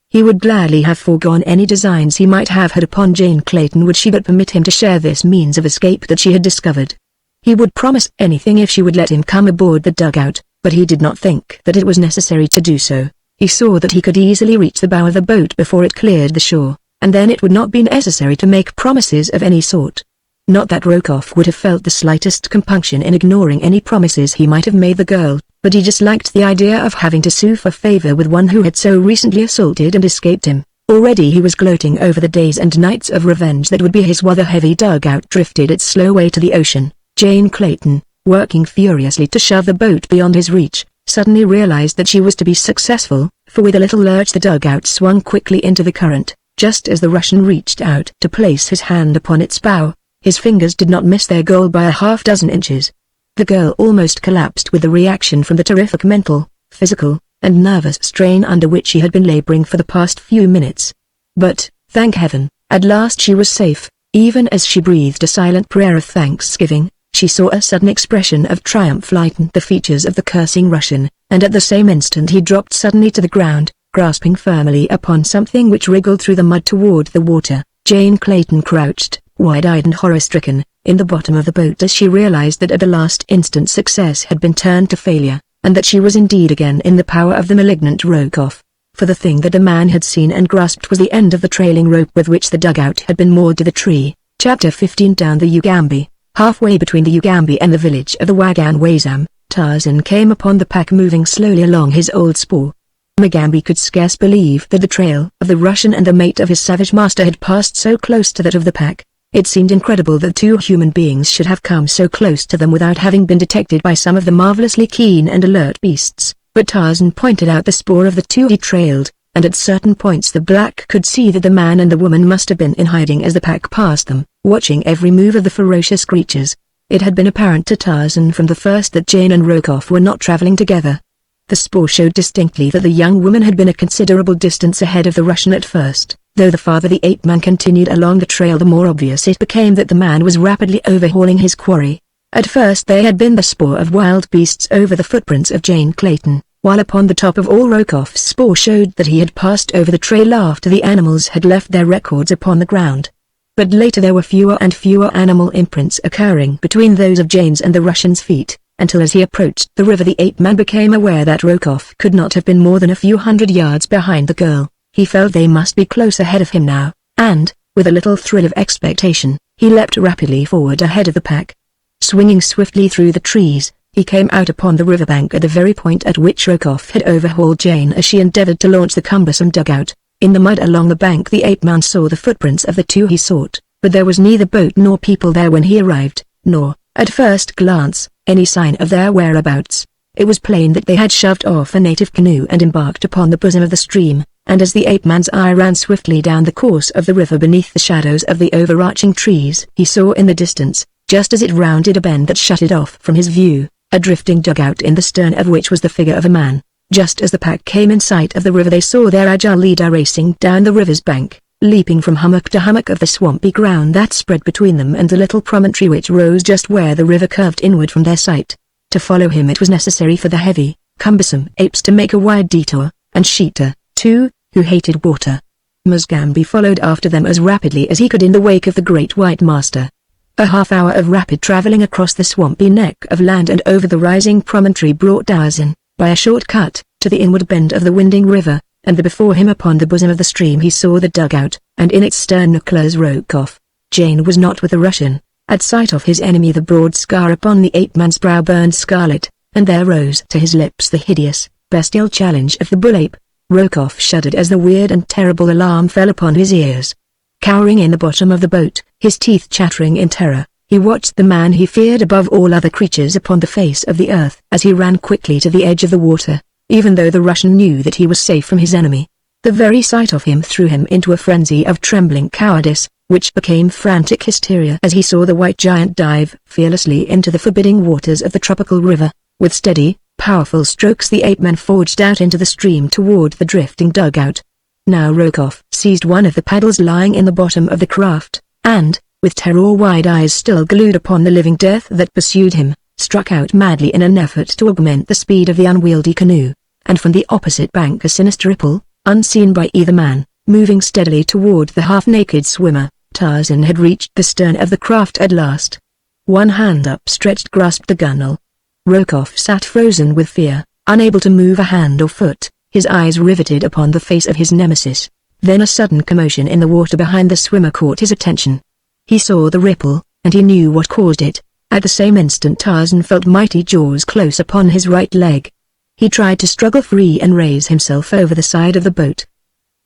He would gladly have foregone any designs he might have had upon Jane Clayton would she but permit him to share this means of escape that she had discovered. He would promise anything if she would let him come aboard the dugout, but he did not think that it was necessary to do so. He saw that he could easily reach the bow of the boat before it cleared the shore, and then it would not be necessary to make promises of any sort. Not that Rokoff would have felt the slightest compunction in ignoring any promises he might have made the girl, but he just liked the idea of having to sue for favor with one who had so recently assaulted and escaped him. Already he was gloating over the days and nights of revenge that would be his while the heavy dugout drifted its slow way to the ocean. Jane Clayton, working furiously to shove the boat beyond his reach, suddenly realized that she was to be successful, for with a little lurch the dugout swung quickly into the current. Just as the Russian reached out to place his hand upon its bow, his fingers did not miss their goal by a half-dozen inches. The girl almost collapsed with the reaction from the terrific mental, physical, and nervous strain under which she had been laboring for the past few minutes. But, thank heaven, at last she was safe. Even as she breathed a silent prayer of thanksgiving, she saw a sudden expression of triumph lighten the features of the cursing Russian, and at the same instant he dropped suddenly to the ground, grasping firmly upon something which wriggled through the mud toward the water. Jane Clayton crouched, wide-eyed and horror-stricken, in the bottom of the boat as she realized that at the last instant success had been turned to failure, and that she was indeed again in the power of the malignant Rokoff. For the thing that the man had seen and grasped was the end of the trailing rope with which the dugout had been moored to the tree. Chapter 15. Down the Ugambi. Halfway between the Ugambi and the village of the Wagan-Wazam, Tarzan came upon the pack moving slowly along his old spoor. Mugambi could scarce believe that the trail of the Russian and the mate of his savage master had passed so close to that of the pack. It seemed incredible that two human beings should have come so close to them without having been detected by some of the marvelously keen and alert beasts, but Tarzan pointed out the spoor of the two he trailed, and at certain points the black could see that the man and the woman must have been in hiding as the pack passed them, watching every move of the ferocious creatures. It had been apparent to Tarzan from the first that Jane and Rokoff were not traveling together. The spoor showed distinctly that the young woman had been a considerable distance ahead of the Russian at first. Though the farther the ape-man continued along the trail, the more obvious it became that the man was rapidly overhauling his quarry. At first there had been the spoor of wild beasts over the footprints of Jane Clayton, while upon the top of all Rokoff's spoor showed that he had passed over the trail after the animals had left their records upon the ground. But later there were fewer and fewer animal imprints occurring between those of Jane's and the Russian's feet, until as he approached the river the ape-man became aware that Rokoff could not have been more than a few hundred yards behind the girl. He felt they must be close ahead of him now, and, with a little thrill of expectation, he leapt rapidly forward ahead of the pack. Swinging swiftly through the trees, he came out upon the riverbank at the very point at which Rokoff had overhauled Jane as she endeavored to launch the cumbersome dugout. In the mud along the bank the ape-man saw the footprints of the two he sought, but there was neither boat nor people there when he arrived, nor, at first glance, any sign of their whereabouts. It was plain that they had shoved off a native canoe and embarked upon the bosom of the stream, and as the ape-man's eye ran swiftly down the course of the river beneath the shadows of the overarching trees, he saw in the distance, just as it rounded a bend that shut it off from his view, a drifting dugout in the stern of which was the figure of a man. Just as the pack came in sight of the river they saw their agile leader racing down the river's bank, leaping from hummock to hummock of the swampy ground that spread between them and the little promontory which rose just where the river curved inward from their sight. To follow him it was necessary for the heavy, cumbersome apes to make a wide detour, and Sheeta, too, who hated water. Musgambi followed after them as rapidly as he could in the wake of the great white master. A half-hour of rapid traveling across the swampy neck of land and over the rising promontory brought Tarzan, by a short cut, to the inward bend of the winding river, and before him upon the bosom of the stream he saw the dugout, and in its stern Nicholas Rokoff. Jane was not with the Russian. At sight of his enemy the broad scar upon the ape-man's brow burned scarlet, and there rose to his lips the hideous, bestial challenge of the bull-ape. Rokoff shuddered as the weird and terrible alarm fell upon his ears. Cowering in the bottom of the boat, his teeth chattering in terror, he watched the man he feared above all other creatures upon the face of the earth as he ran quickly to the edge of the water, even though the Russian knew that he was safe from his enemy. The very sight of him threw him into a frenzy of trembling cowardice, which became frantic hysteria as he saw the white giant dive fearlessly into the forbidding waters of the tropical river. With steady, powerful strokes the ape-man forged out into the stream toward the drifting dugout. Now Rokoff seized one of the paddles lying in the bottom of the craft, and, with terror-wide eyes still glued upon the living death that pursued him, struck out madly in an effort to augment the speed of the unwieldy canoe, and from the opposite bank a sinister ripple, unseen by either man, moving steadily toward the half-naked swimmer. Tarzan had reached the stern of the craft at last. One hand upstretched grasped the gunwale. Rokoff sat frozen with fear, unable to move a hand or foot, his eyes riveted upon the face of his nemesis. Then a sudden commotion in the water behind the swimmer caught his attention. He saw the ripple, and he knew what caused it. At the same instant Tarzan felt mighty jaws close upon his right leg. He tried to struggle free and raise himself over the side of the boat.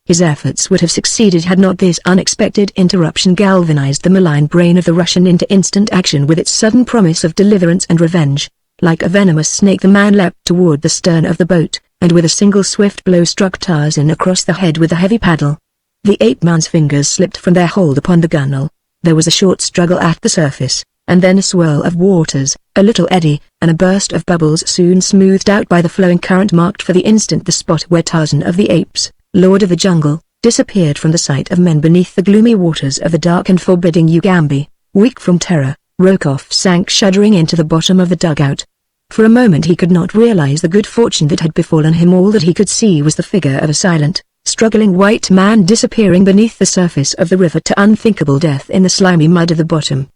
His efforts would have succeeded had not this unexpected interruption galvanized the malign brain of the Russian into instant action with its sudden promise of deliverance and revenge. Like a venomous snake the man leapt toward the stern of the boat, and with a single swift blow struck Tarzan across the head with a heavy paddle. The ape-man's fingers slipped from their hold upon the gunwale. There was a short struggle at the surface, and then a swirl of waters, a little eddy, and a burst of bubbles soon smoothed out by the flowing current marked for the instant the spot where Tarzan of the Apes, Lord of the Jungle, disappeared from the sight of men beneath the gloomy waters of the dark and forbidding Ugambi. Weak from terror, Rokoff sank shuddering into the bottom of the dugout. For a moment he could not realize the good fortune that had befallen him. All that he could see was the figure of a silent, struggling white man disappearing beneath the surface of the river to unthinkable death in the slimy mud of the bottom.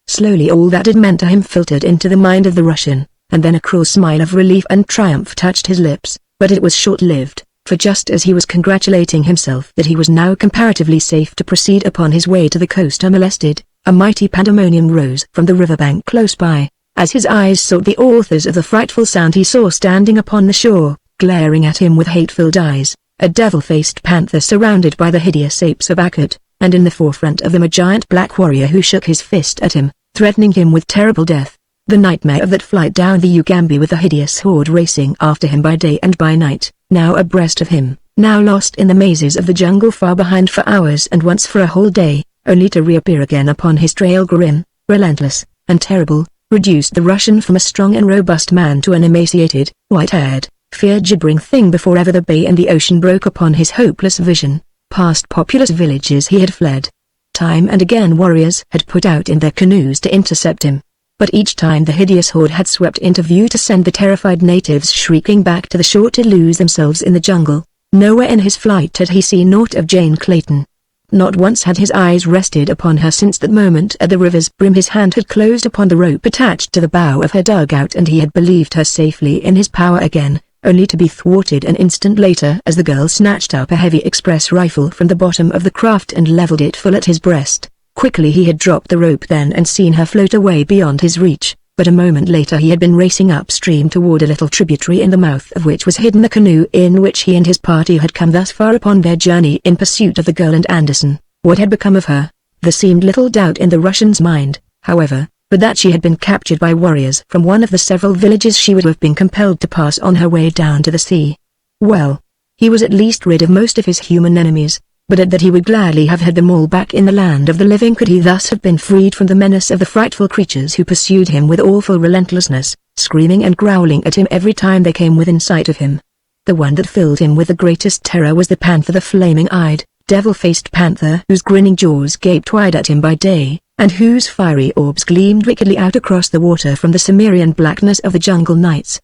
Slowly all that it meant to him filtered into the mind of the Russian, and then a cruel smile of relief and triumph touched his lips, but it was short-lived, for just as he was congratulating himself that he was now comparatively safe to proceed upon his way to the coast unmolested, a mighty pandemonium rose from the riverbank close by. As his eyes sought the authors of the frightful sound he saw standing upon the shore, glaring at him with hate-filled eyes, a devil-faced panther surrounded by the hideous apes of Akkad, and in the forefront of them a giant black warrior who shook his fist at him, threatening him with terrible death. The nightmare of that flight down the Ugambi with the hideous horde racing after him by day and by night, now abreast of him, now lost in the mazes of the jungle far behind for hours and once for a whole day, only to reappear again upon his trail grim, relentless, and terrible, reduced the Russian from a strong and robust man to an emaciated, white-haired, fear-gibbering thing before ever the bay and the ocean broke upon his hopeless vision. Past populous villages he had fled. Time and again warriors had put out in their canoes to intercept him. But each time the hideous horde had swept into view to send the terrified natives shrieking back to the shore to lose themselves in the jungle. Nowhere in his flight had he seen aught of Jane Clayton. Not once had his eyes rested upon her since that moment at the river's brim his hand had closed upon the rope attached to the bow of her dugout and he had believed her safely in his power again, only to be thwarted an instant later as the girl snatched up a heavy express rifle from the bottom of the craft and leveled it full at his breast. Quickly he had dropped the rope then and seen her float away beyond his reach, but a moment later he had been racing upstream toward a little tributary in the mouth of which was hidden the canoe in which he and his party had come thus far upon their journey in pursuit of the girl and Anderson. What had become of her? There seemed little doubt in the Russian's mind, however, but that she had been captured by warriors from one of the several villages she would have been compelled to pass on her way down to the sea. Well, he was at least rid of most of his human enemies, but at that he would gladly have had them all back in the land of the living could he thus have been freed from the menace of the frightful creatures who pursued him with awful relentlessness, screaming and growling at him every time they came within sight of him. The one that filled him with the greatest terror was the panther, the flaming-eyed, devil-faced panther whose grinning jaws gaped wide at him by day, and whose fiery orbs gleamed wickedly out across the water from the Cimmerian blackness of the jungle nights.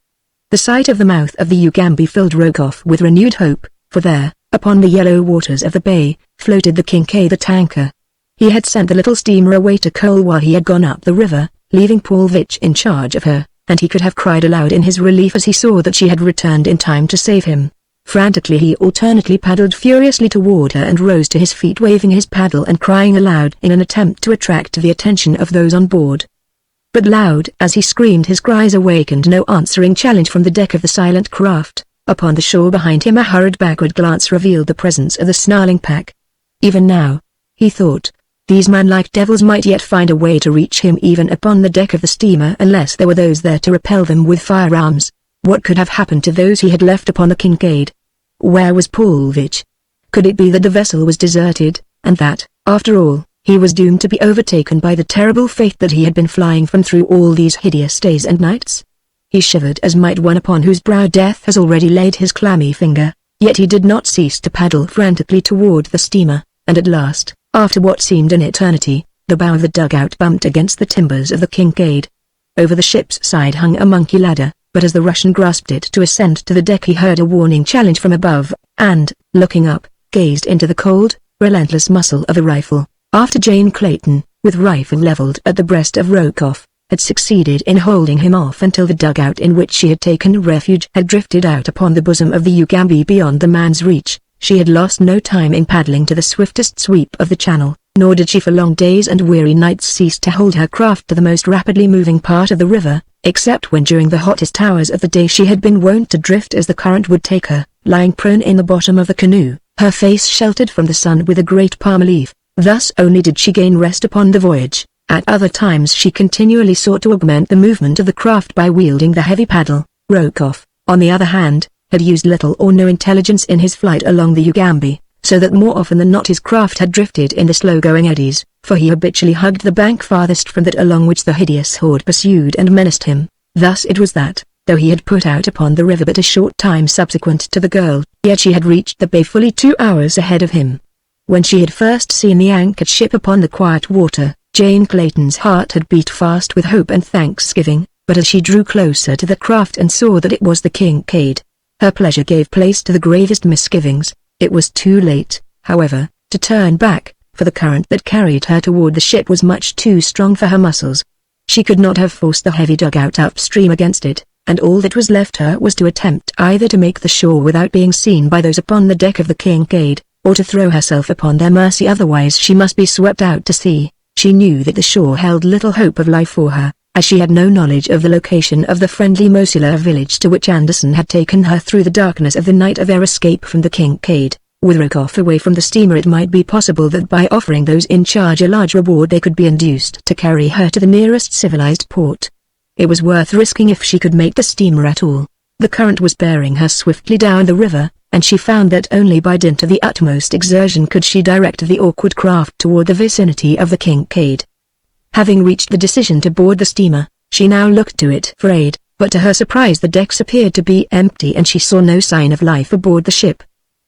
The sight of the mouth of the Ugambi filled Rokoff with renewed hope, for there, upon the yellow waters of the bay, floated the Kincaid the tanker. He had sent the little steamer away to coal while he had gone up the river, leaving Paulvitch in charge of her, and he could have cried aloud in his relief as he saw that she had returned in time to save him. Frantically he alternately paddled furiously toward her and rose to his feet waving his paddle and crying aloud in an attempt to attract the attention of those on board. But loud as he screamed his cries awakened no answering challenge from the deck of the silent craft. Upon the shore behind him a hurried backward glance revealed the presence of the snarling pack. Even now, he thought, these man-like devils might yet find a way to reach him even upon the deck of the steamer unless there were those there to repel them with firearms. What could have happened to those he had left upon the Kincaid? Where was Paulvitch? Could it be that the vessel was deserted, and that, after all, he was doomed to be overtaken by the terrible fate that he had been flying from through all these hideous days and nights? He shivered as might one upon whose brow death has already laid his clammy finger, yet he did not cease to paddle frantically toward the steamer, and at last, after what seemed an eternity, the bow of the dugout bumped against the timbers of the Kincaid. Over the ship's side hung a monkey ladder, but as the Russian grasped it to ascend to the deck he heard a warning challenge from above, and, looking up, gazed into the cold, relentless muzzle of the rifle. After Jane Clayton, with rifle leveled at the breast of Rokoff, had succeeded in holding him off until the dugout in which she had taken refuge had drifted out upon the bosom of the Ugambi beyond the man's reach, she had lost no time in paddling to the swiftest sweep of the channel, nor did she for long days and weary nights cease to hold her craft to the most rapidly moving part of the river, except when during the hottest hours of the day she had been wont to drift as the current would take her, lying prone in the bottom of the canoe, her face sheltered from the sun with a great palm leaf. Thus only did she gain rest upon the voyage. At other times she continually sought to augment the movement of the craft by wielding the heavy paddle. Rokoff, on the other hand, had used little or no intelligence in his flight along the Ugambi, so that more often than not his craft had drifted in the slow-going eddies, for he habitually hugged the bank farthest from that along which the hideous horde pursued and menaced him. Thus it was that, though he had put out upon the river but a short time subsequent to the girl, yet she had reached the bay fully 2 hours ahead of him. When she had first seen the anchored ship upon the quiet water, Jane Clayton's heart had beat fast with hope and thanksgiving, but as she drew closer to the craft and saw that it was the Kincaid, her pleasure gave place to the gravest misgivings. It was too late, however, to turn back, for the current that carried her toward the ship was much too strong for her muscles. She could not have forced the heavy dugout upstream against it, and all that was left her was to attempt either to make the shore without being seen by those upon the deck of the Kincaid, or to throw herself upon their mercy, otherwise she must be swept out to sea. She knew that the shore held little hope of life for her, as she had no knowledge of the location of the friendly Mosula village to which Anderson had taken her through the darkness of the night of their escape from the Kincaid. With Rokoff away from the steamer it might be possible that by offering those in charge a large reward they could be induced to carry her to the nearest civilized port. It was worth risking if she could make the steamer at all. The current was bearing her swiftly down the river, and she found that only by dint of the utmost exertion could she direct the awkward craft toward the vicinity of the Kincaid. Having reached the decision to board the steamer, she now looked to it for aid, but to her surprise the decks appeared to be empty and she saw no sign of life aboard the ship.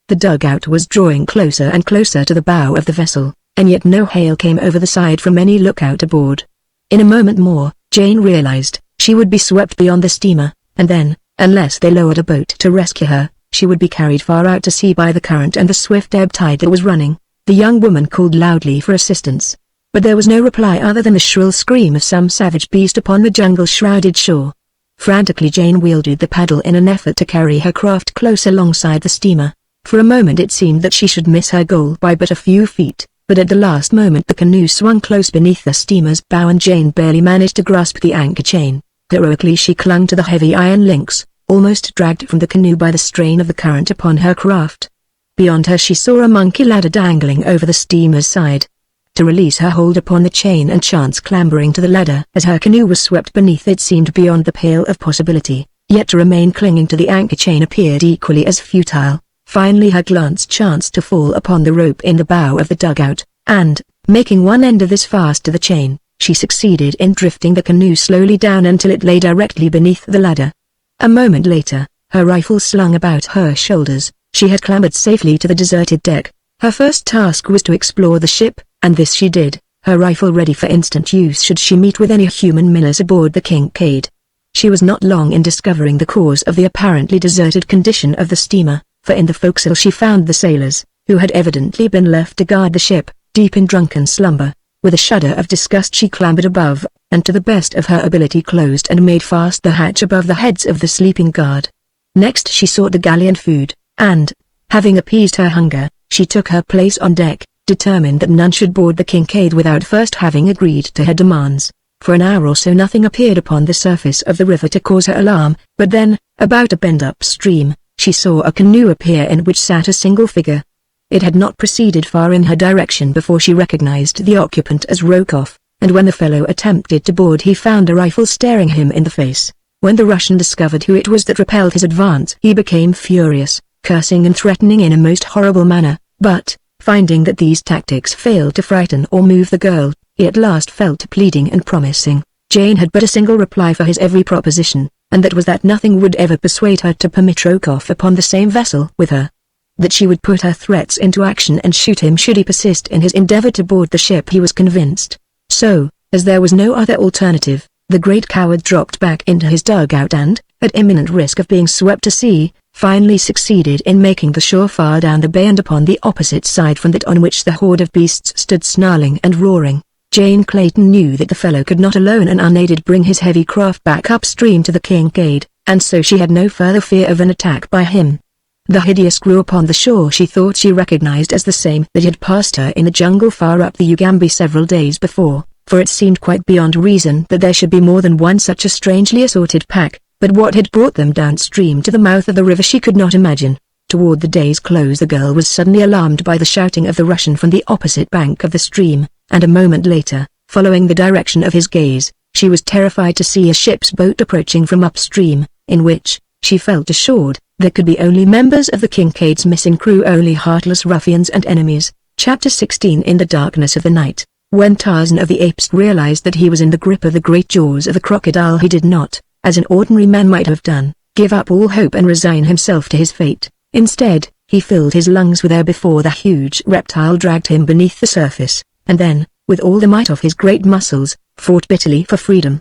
The dugout was drawing closer and closer to the bow of the vessel, and yet no hail came over the side from any lookout aboard. In a moment more, Jane realized, she would be swept beyond the steamer, and then, unless they lowered a boat to rescue her, she would be carried far out to sea by the current and the swift ebb tide that was running. The young woman called loudly for assistance, but there was no reply other than the shrill scream of some savage beast upon the jungle-shrouded shore. Frantically Jane wielded the paddle in an effort to carry her craft close alongside the steamer. For a moment it seemed that she should miss her goal by but a few feet, but at the last moment the canoe swung close beneath the steamer's bow and Jane barely managed to grasp the anchor chain. Heroically she clung to the heavy iron links, almost dragged from the canoe by the strain of the current upon her craft. Beyond her she saw a monkey ladder dangling over the steamer's side. To release her hold upon the chain and chance clambering to the ladder as her canoe was swept beneath it seemed beyond the pale of possibility, yet to remain clinging to the anchor chain appeared equally as futile. Finally her glance chanced to fall upon the rope in the bow of the dugout, and, making one end of this fast to the chain, she succeeded in drifting the canoe slowly down until it lay directly beneath the ladder. A moment later, her rifle slung about her shoulders, she had clambered safely to the deserted deck. Her first task was to explore the ship, and this she did, her rifle ready for instant use should she meet with any human miners aboard the Kincaid. She was not long in discovering the cause of the apparently deserted condition of the steamer, for in the forecastle she found the sailors, who had evidently been left to guard the ship, deep in drunken slumber. With a shudder of disgust she clambered above, and to the best of her ability closed and made fast the hatch above the heads of the sleeping guard. Next she sought the galley and food, and, having appeased her hunger, she took her place on deck, determined that none should board the Kincaid without first having agreed to her demands. For an hour or so nothing appeared upon the surface of the river to cause her alarm, but then, about a bend upstream, she saw a canoe appear in which sat a single figure. It had not proceeded far in her direction before she recognized the occupant as Rokoff, and when the fellow attempted to board he found a rifle staring him in the face. When the Russian discovered who it was that repelled his advance he became furious, cursing and threatening in a most horrible manner, but, finding that these tactics failed to frighten or move the girl, he at last fell to pleading and promising. Jane had but a single reply for his every proposition, and that was that nothing would ever persuade her to permit Rokoff upon the same vessel with her. That she would put her threats into action and shoot him should he persist in his endeavor to board the ship he was convinced. So, as there was no other alternative, the great coward dropped back into his dugout and, at imminent risk of being swept to sea, finally succeeded in making the shore far down the bay and upon the opposite side from that on which the horde of beasts stood snarling and roaring. Jane Clayton knew that the fellow could not alone and unaided bring his heavy craft back upstream to the Kincaid, and so she had no further fear of an attack by him. The hideous crew upon the shore she thought she recognized as the same that had passed her in the jungle far up the Ugambi several days before, for it seemed quite beyond reason that there should be more than one such a strangely assorted pack, but what had brought them downstream to the mouth of the river she could not imagine. Toward the day's close the girl was suddenly alarmed by the shouting of the Russian from the opposite bank of the stream, and a moment later, following the direction of his gaze, she was terrified to see a ship's boat approaching from upstream, in which, she felt assured, there could be only members of the Kincaid's missing crew, only heartless ruffians and enemies. Chapter 16. In the darkness of the night, when Tarzan of the Apes realized that he was in the grip of the great jaws of the crocodile he did not, as an ordinary man might have done, give up all hope and resign himself to his fate. Instead, he filled his lungs with air before the huge reptile dragged him beneath the surface, and then, with all the might of his great muscles, fought bitterly for freedom.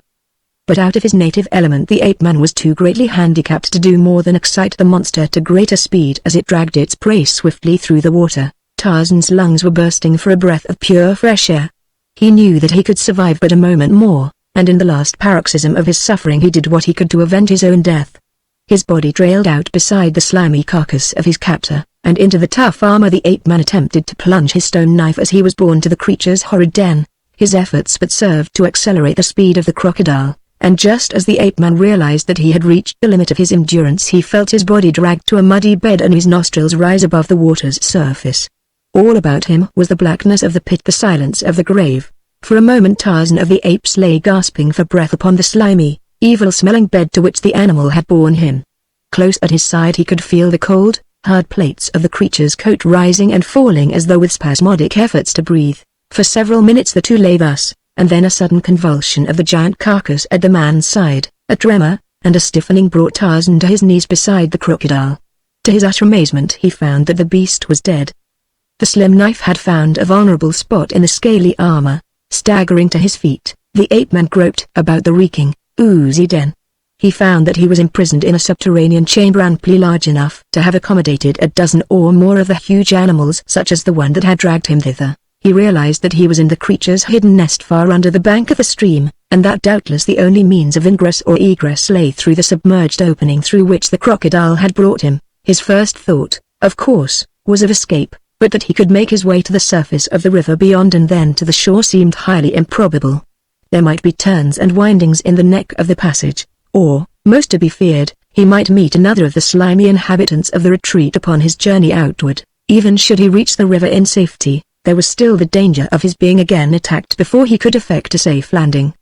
But out of his native element the ape-man was too greatly handicapped to do more than excite the monster to greater speed as it dragged its prey swiftly through the water. Tarzan's lungs were bursting for a breath of pure fresh air. He knew that he could survive but a moment more, and in the last paroxysm of his suffering he did what he could to avenge his own death. His body trailed out beside the slimy carcass of his captor, and into the tough armor the ape-man attempted to plunge his stone knife as he was borne to the creature's horrid den. His efforts but served to accelerate the speed of the crocodile, and just as the ape-man realized that he had reached the limit of his endurance he felt his body dragged to a muddy bed and his nostrils rise above the water's surface. All about him was the blackness of the pit, the silence of the grave. For a moment Tarzan of the Apes lay gasping for breath upon the slimy, evil-smelling bed to which the animal had borne him. Close at his side he could feel the cold, hard plates of the creature's coat rising and falling as though with spasmodic efforts to breathe. For several minutes the two lay thus, and then a sudden convulsion of the giant carcass at the man's side, a tremor, and a stiffening brought Tarzan to his knees beside the crocodile. To his utter amazement he found that the beast was dead. The slim knife had found a vulnerable spot in the scaly armor. Staggering to his feet, the ape-man groped about the reeking, oozy den. He found that he was imprisoned in a subterranean chamber amply large enough to have accommodated a dozen or more of the huge animals such as the one that had dragged him thither. He realized that he was in the creature's hidden nest far under the bank of the stream, and that doubtless the only means of ingress or egress lay through the submerged opening through which the crocodile had brought him. His first thought, of course, was of escape, but that he could make his way to the surface of the river beyond and then to the shore seemed highly improbable. There might be turns and windings in the neck of the passage, or, most to be feared, he might meet another of the slimy inhabitants of the retreat upon his journey outward. Even should he reach the river in safety, there was still the danger of his being again attacked before he could effect a safe landing.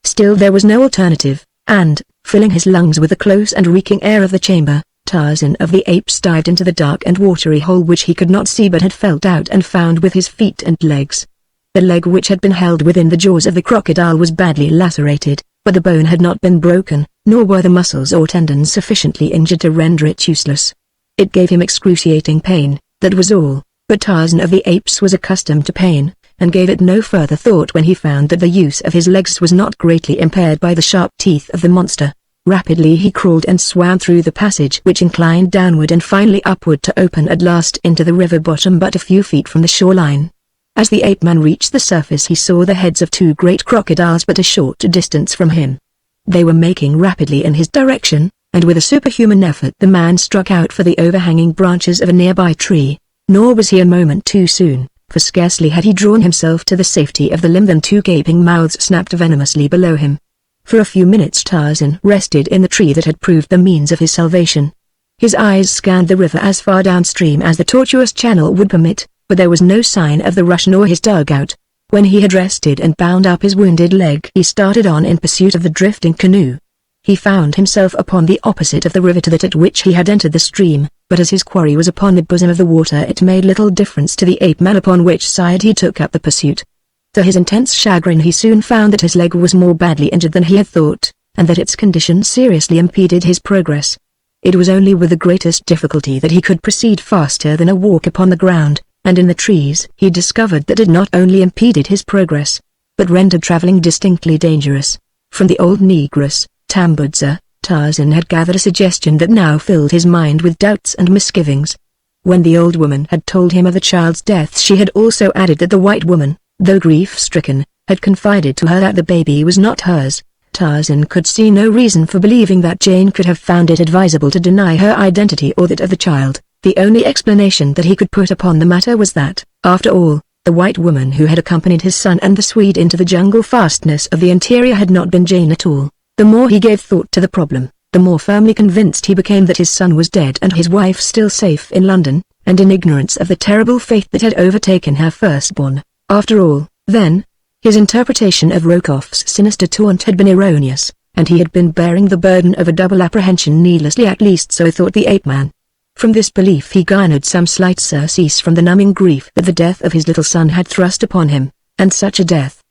Still there was no alternative, and, filling his lungs with the close and reeking air of the chamber, Tarzan of the Apes dived into the dark and watery hole which he could not see but had felt out and found with his feet and legs. The leg which had been held within the jaws of the crocodile was badly lacerated, but the bone had not been broken, nor were the muscles or tendons sufficiently injured to render it useless. It gave him excruciating pain, that was all, but Tarzan of the Apes was accustomed to pain, and gave it no further thought when he found that the use of his legs was not greatly impaired by the sharp teeth of the monster. Rapidly he crawled and swam through the passage which inclined downward and finally upward to open at last into the river bottom but a few feet from the shoreline. As the ape-man reached the surface he saw the heads of two great crocodiles but a short distance from him. They were making rapidly in his direction, and with a superhuman effort the man struck out for the overhanging branches of a nearby tree. Nor was he a moment too soon, for scarcely had he drawn himself to the safety of the limb than two gaping mouths snapped venomously below him. For a few minutes Tarzan rested in the tree that had proved the means of his salvation. His eyes scanned the river as far downstream as the tortuous channel would permit, but there was no sign of the Russian or his dugout. When he had rested and bound up his wounded leg he started on in pursuit of the drifting canoe. He found himself upon the opposite of the river to that at which he had entered the stream, but as his quarry was upon the bosom of the water it made little difference to the ape-man upon which side he took up the pursuit. To his intense chagrin he soon found that his leg was more badly injured than he had thought, and that its condition seriously impeded his progress. It was only with the greatest difficulty that he could proceed faster than a walk upon the ground, and in the trees he discovered that it not only impeded his progress, but rendered traveling distinctly dangerous. From the old negress, Tambudza, Tarzan had gathered a suggestion that now filled his mind with doubts and misgivings. When the old woman had told him of the child's death she had also added that the white woman, though grief-stricken, had confided to her that the baby was not hers. Tarzan could see no reason for believing that Jane could have found it advisable to deny her identity or that of the child. The only explanation that he could put upon the matter was that, after all, the white woman who had accompanied his son and the Swede into the jungle fastness of the interior had not been Jane at all. The more he gave thought to the problem, the more firmly convinced he became that his son was dead and his wife still safe in London, and in ignorance of the terrible fate that had overtaken her firstborn. After all, then, his interpretation of Rokoff's sinister taunt had been erroneous, and he had been bearing the burden of a double apprehension needlessly, at least so thought the ape-man. From this belief he garnered some slight surcease from the numbing grief that the death of his little son had thrust upon him, and such a death.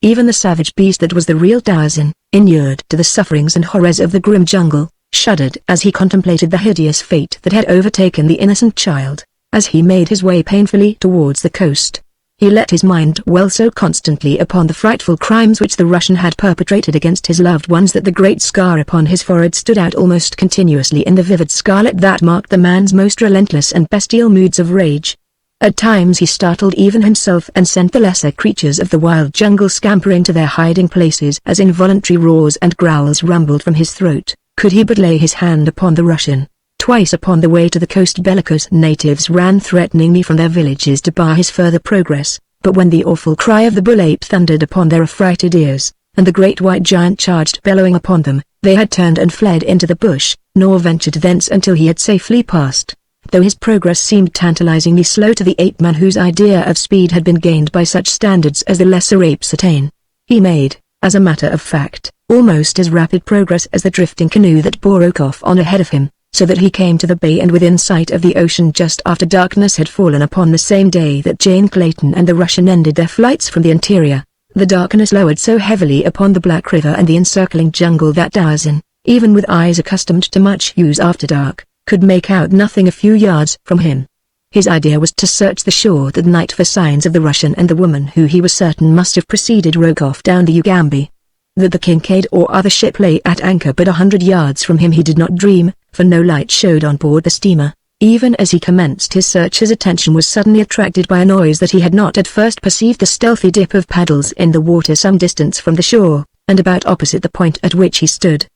Even the savage beast that was the real Tarzan, inured to the sufferings and horrors of the grim jungle, shuddered as he contemplated the hideous fate that had overtaken the innocent child. As he made his way painfully towards the coast, he let his mind dwell so constantly upon the frightful crimes which the Russian had perpetrated against his loved ones that the great scar upon his forehead stood out almost continuously in the vivid scarlet that marked the man's most relentless and bestial moods of rage. At times he startled even himself and sent the lesser creatures of the wild jungle scampering to their hiding places as involuntary roars and growls rumbled from his throat. Could he but lay his hand upon the Russian. Twice upon the way to the coast bellicose natives ran threateningly from their villages to bar his further progress, but when the awful cry of the bull ape thundered upon their affrighted ears, and the great white giant charged bellowing upon them, they had turned and fled into the bush, nor ventured thence until he had safely passed. Though his progress seemed tantalizingly slow to the ape-man whose idea of speed had been gained by such standards as the lesser apes attain, he made, as a matter of fact, almost as rapid progress as the drifting canoe that bore Rokoff on ahead of him, so that he came to the bay and within sight of the ocean just after darkness had fallen upon the same day that Jane Clayton and the Russian ended their flights from the interior. The darkness lowered so heavily upon the Black River and the encircling jungle that Tarzan, even with eyes accustomed to much use after dark, could make out nothing a few yards from him. His idea was to search the shore that night for signs of the Russian and the woman who he was certain must have preceded Rokoff down the Ugambi. That the Kincaid or other ship lay at anchor but 100 yards from him he did not dream, for no light showed on board the steamer. Even as he commenced his search, his attention was suddenly attracted by a noise that he had not at first perceived: the stealthy dip of paddles in the water some distance from the shore, and about opposite the point at which he stood.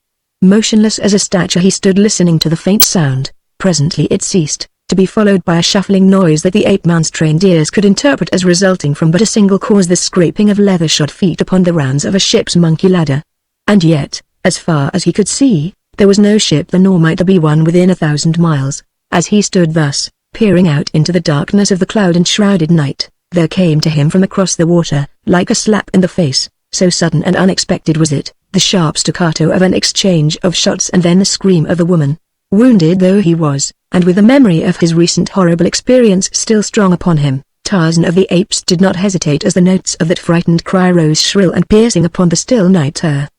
Motionless as a statue he stood listening to the faint sound. Presently it ceased, to be followed by a shuffling noise that the ape-man's trained ears could interpret as resulting from but a single cause: the scraping of leather-shod feet upon the rounds of a ship's monkey ladder. And yet, as far as he could see, there was no ship there, nor might there be one within 1,000 miles. As he stood thus, peering out into the darkness of the cloud-enshrouded night, there came to him from across the water, like a slap in the face, so sudden and unexpected was it, the sharp staccato of an exchange of shots and then the scream of a woman. Wounded though he was, and with the memory of his recent horrible experience still strong upon him, Tarzan of the Apes did not hesitate as the notes of that frightened cry rose shrill and piercing upon the still night air.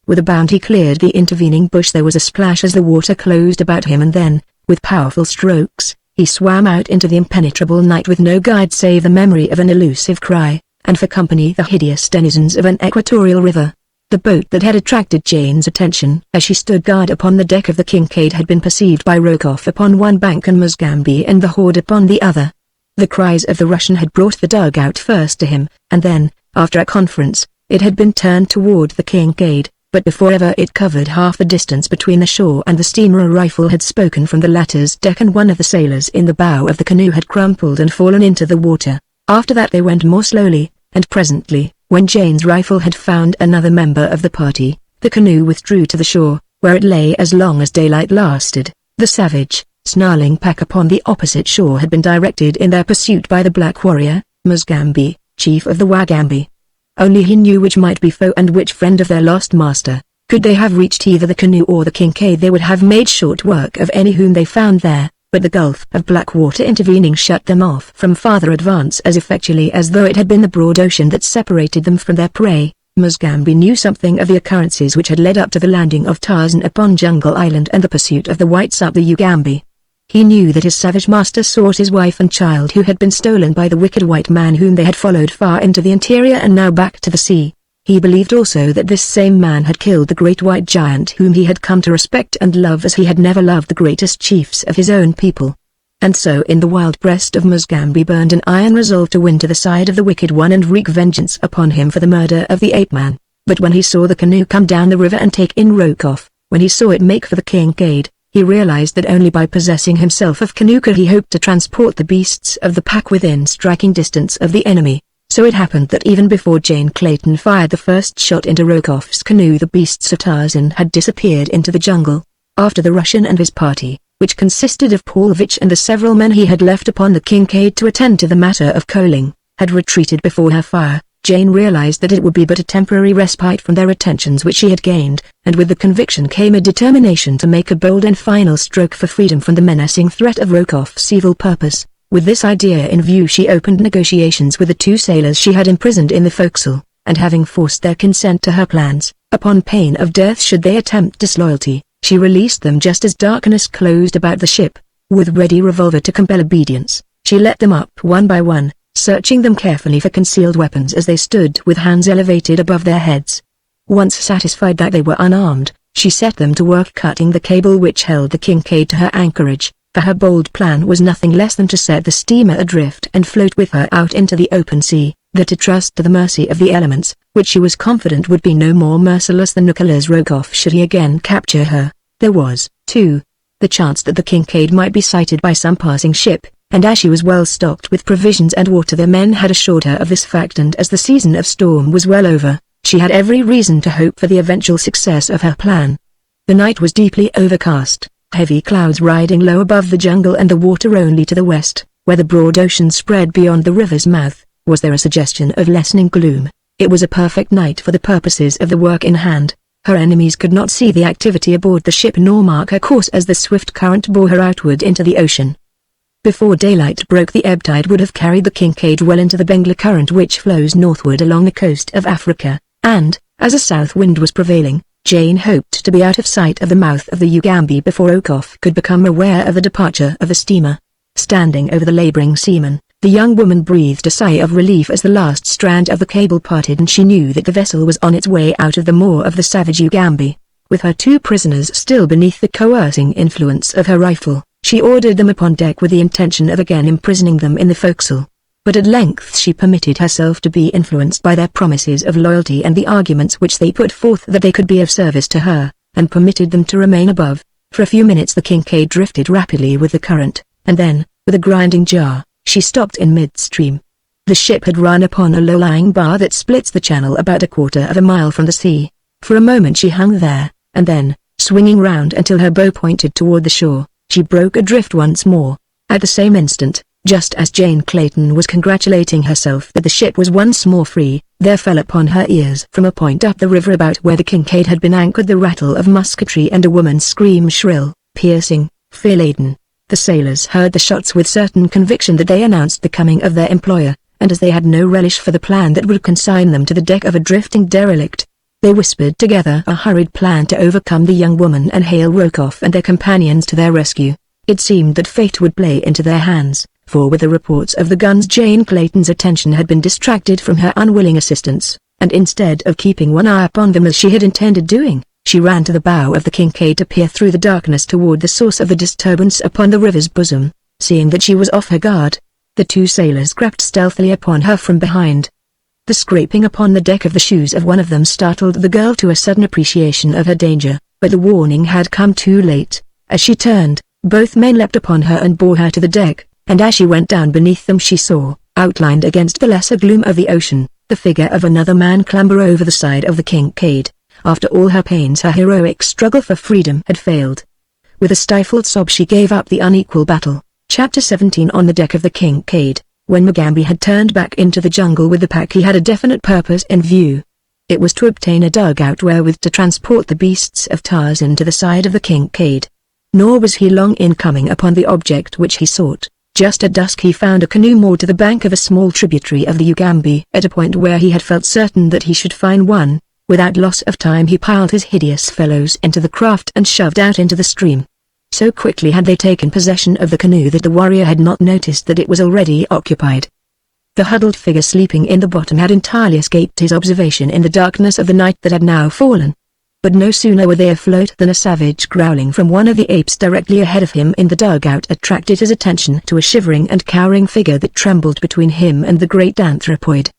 With a bound he cleared the intervening bush. There was a splash as the water closed about him, and then, with powerful strokes, he swam out into the impenetrable night with no guide save the memory of an elusive cry, and for company the hideous denizens of an equatorial river. The boat that had attracted Jane's attention as she stood guard upon the deck of the Kincaid had been perceived by Rokoff upon one bank and MagneonBooks and the Horde upon the other. The cries of the Russian had brought the dugout first to him, and then, after a conference, it had been turned toward the Kincaid. But before ever it covered half the distance between the shore and the steamer a rifle had spoken from the latter's deck, and one of the sailors in the bow of the canoe had crumpled and fallen into the water. After that they went more slowly, and presently, when Jane's rifle had found another member of the party, the canoe withdrew to the shore, where it lay as long as daylight lasted. The savage, snarling pack upon the opposite shore had been directed in their pursuit by the black warrior, MagneonBooks, chief of the Wagambi. Only he knew which might be foe and which friend of their lost master. Could they have reached either the canoe or the Kincaid, they would have made short work of any whom they found there, but the gulf of black water intervening shut them off from farther advance as effectually as though it had been the broad ocean that separated them from their prey. MagneonBooks knew something of the occurrences which had led up to the landing of Tarzan upon Jungle Island and the pursuit of the whites up the Ugambi. He knew that his savage master sought his wife and child, who had been stolen by the wicked white man whom they had followed far into the interior and now back to the sea. He believed also that this same man had killed the great white giant whom he had come to respect and love as he had never loved the greatest chiefs of his own people. And so in the wild breast of MagneonBooks burned an iron resolve to win to the side of the wicked one and wreak vengeance upon him for the murder of the ape-man. But when he saw the canoe come down the river and take in Rokoff, when he saw it make for the Kincaid, he realized that only by possessing himself of canoe could he hope to transport the beasts of the pack within striking distance of the enemy. So it happened that even before Jane Clayton fired the first shot into Rokoff's canoe, the beasts of Tarzan had disappeared into the jungle. After the Russian and his party, which consisted of Paulvitch and the several men he had left upon the Kincaid to attend to the matter of coaling, had retreated before her fire, Jane realized that it would be but a temporary respite from their attentions which she had gained, and with the conviction came a determination to make a bold and final stroke for freedom from the menacing threat of Rokoff's evil purpose. With this idea in view she opened negotiations with the two sailors she had imprisoned in the forecastle, and having forced their consent to her plans, upon pain of death should they attempt disloyalty, she released them just as darkness closed about the ship. With ready revolver to compel obedience, she let them up one by one, searching them carefully for concealed weapons as they stood with hands elevated above their heads. Once satisfied that they were unarmed, she set them to work cutting the cable which held the Kincaid to her anchorage, for her bold plan was nothing less than to set the steamer adrift and float with her out into the open sea, that to trust to the mercy of the elements, which she was confident would be no more merciless than Nicholas Rokoff should he again capture her. There was, too, the chance that the Kincaid might be sighted by some passing ship, and as she was well stocked with provisions and water, their men had assured her of this fact, and as the season of storm was well over, she had every reason to hope for the eventual success of her plan. The night was deeply overcast, heavy clouds riding low above the jungle and the water only to the west, where the broad ocean spread beyond the river's mouth. Was there a suggestion of lessening gloom? It was a perfect night for the purposes of the work in hand. Her enemies could not see the activity aboard the ship nor mark her course as the swift current bore her outward into the ocean. Before daylight broke, the ebb tide would have carried the Kincaid well into the Bengal current which flows northward along the coast of Africa, and, as a south wind was prevailing, Jane hoped to be out of sight of the mouth of the Ugambi before Okoff could become aware of the departure of the steamer. Standing over the laboring seaman, the young woman breathed a sigh of relief as the last strand of the cable parted and she knew that the vessel was on its way out of the maw of the savage Ugambi. With her 2 prisoners still beneath the coercing influence of her rifle, she ordered them upon deck with the intention of again imprisoning them in the forecastle. But at length she permitted herself to be influenced by their promises of loyalty and the arguments which they put forth that they could be of service to her, and permitted them to remain above. For a few minutes the Kincaid drifted rapidly with the current, and then, with a grinding jar, she stopped in midstream. The ship had run upon a low-lying bar that splits the channel about a quarter of a mile from the sea. For a moment she hung there, and then, swinging round until her bow pointed toward the shore, she broke adrift once more. At the same instant, just as Jane Clayton was congratulating herself that the ship was once more free, there fell upon her ears from a point up the river about where the Kincaid had been anchored the rattle of musketry and a woman's scream, shrill, piercing, fear-laden. The sailors heard the shots with certain conviction that they announced the coming of their employer, and as they had no relish for the plan that would consign them to the deck of a drifting derelict, they whispered together a hurried plan to overcome the young woman and hail Rokoff and their companions to their rescue. It seemed that fate would play into their hands, for with the reports of the guns Jane Clayton's attention had been distracted from her unwilling assistance, and instead of keeping one eye upon them as she had intended doing, she ran to the bow of the Kincaid to peer through the darkness toward the source of the disturbance upon the river's bosom. Seeing that she was off her guard, the 2 sailors crept stealthily upon her from behind. The scraping upon the deck of the shoes of one of them startled the girl to a sudden appreciation of her danger, but the warning had come too late. As she turned, both men leapt upon her and bore her to the deck, and as she went down beneath them she saw, outlined against the lesser gloom of the ocean, the figure of another man clamber over the side of the Kincaid. After all her pains her heroic struggle for freedom had failed. With a stifled sob she gave up the unequal battle. Chapter 17. On the deck of the Kincaid, when Mugambi had turned back into the jungle with the pack, he had a definite purpose in view. It was to obtain a dugout wherewith to transport the beasts of Tarzan to the side of the Kincaid. Nor was he long in coming upon the object which he sought. Just at dusk he found a canoe moored to the bank of a small tributary of the Ugambi, at a point where he had felt certain that he should find one. Without loss of time he piled his hideous fellows into the craft and shoved out into the stream. So quickly had they taken possession of the canoe that the warrior had not noticed that it was already occupied. The huddled figure sleeping in the bottom had entirely escaped his observation in the darkness of the night that had now fallen. But no sooner were they afloat than a savage growling from one of the apes directly ahead of him in the dugout attracted his attention to a shivering and cowering figure that trembled between him and the great anthropoid.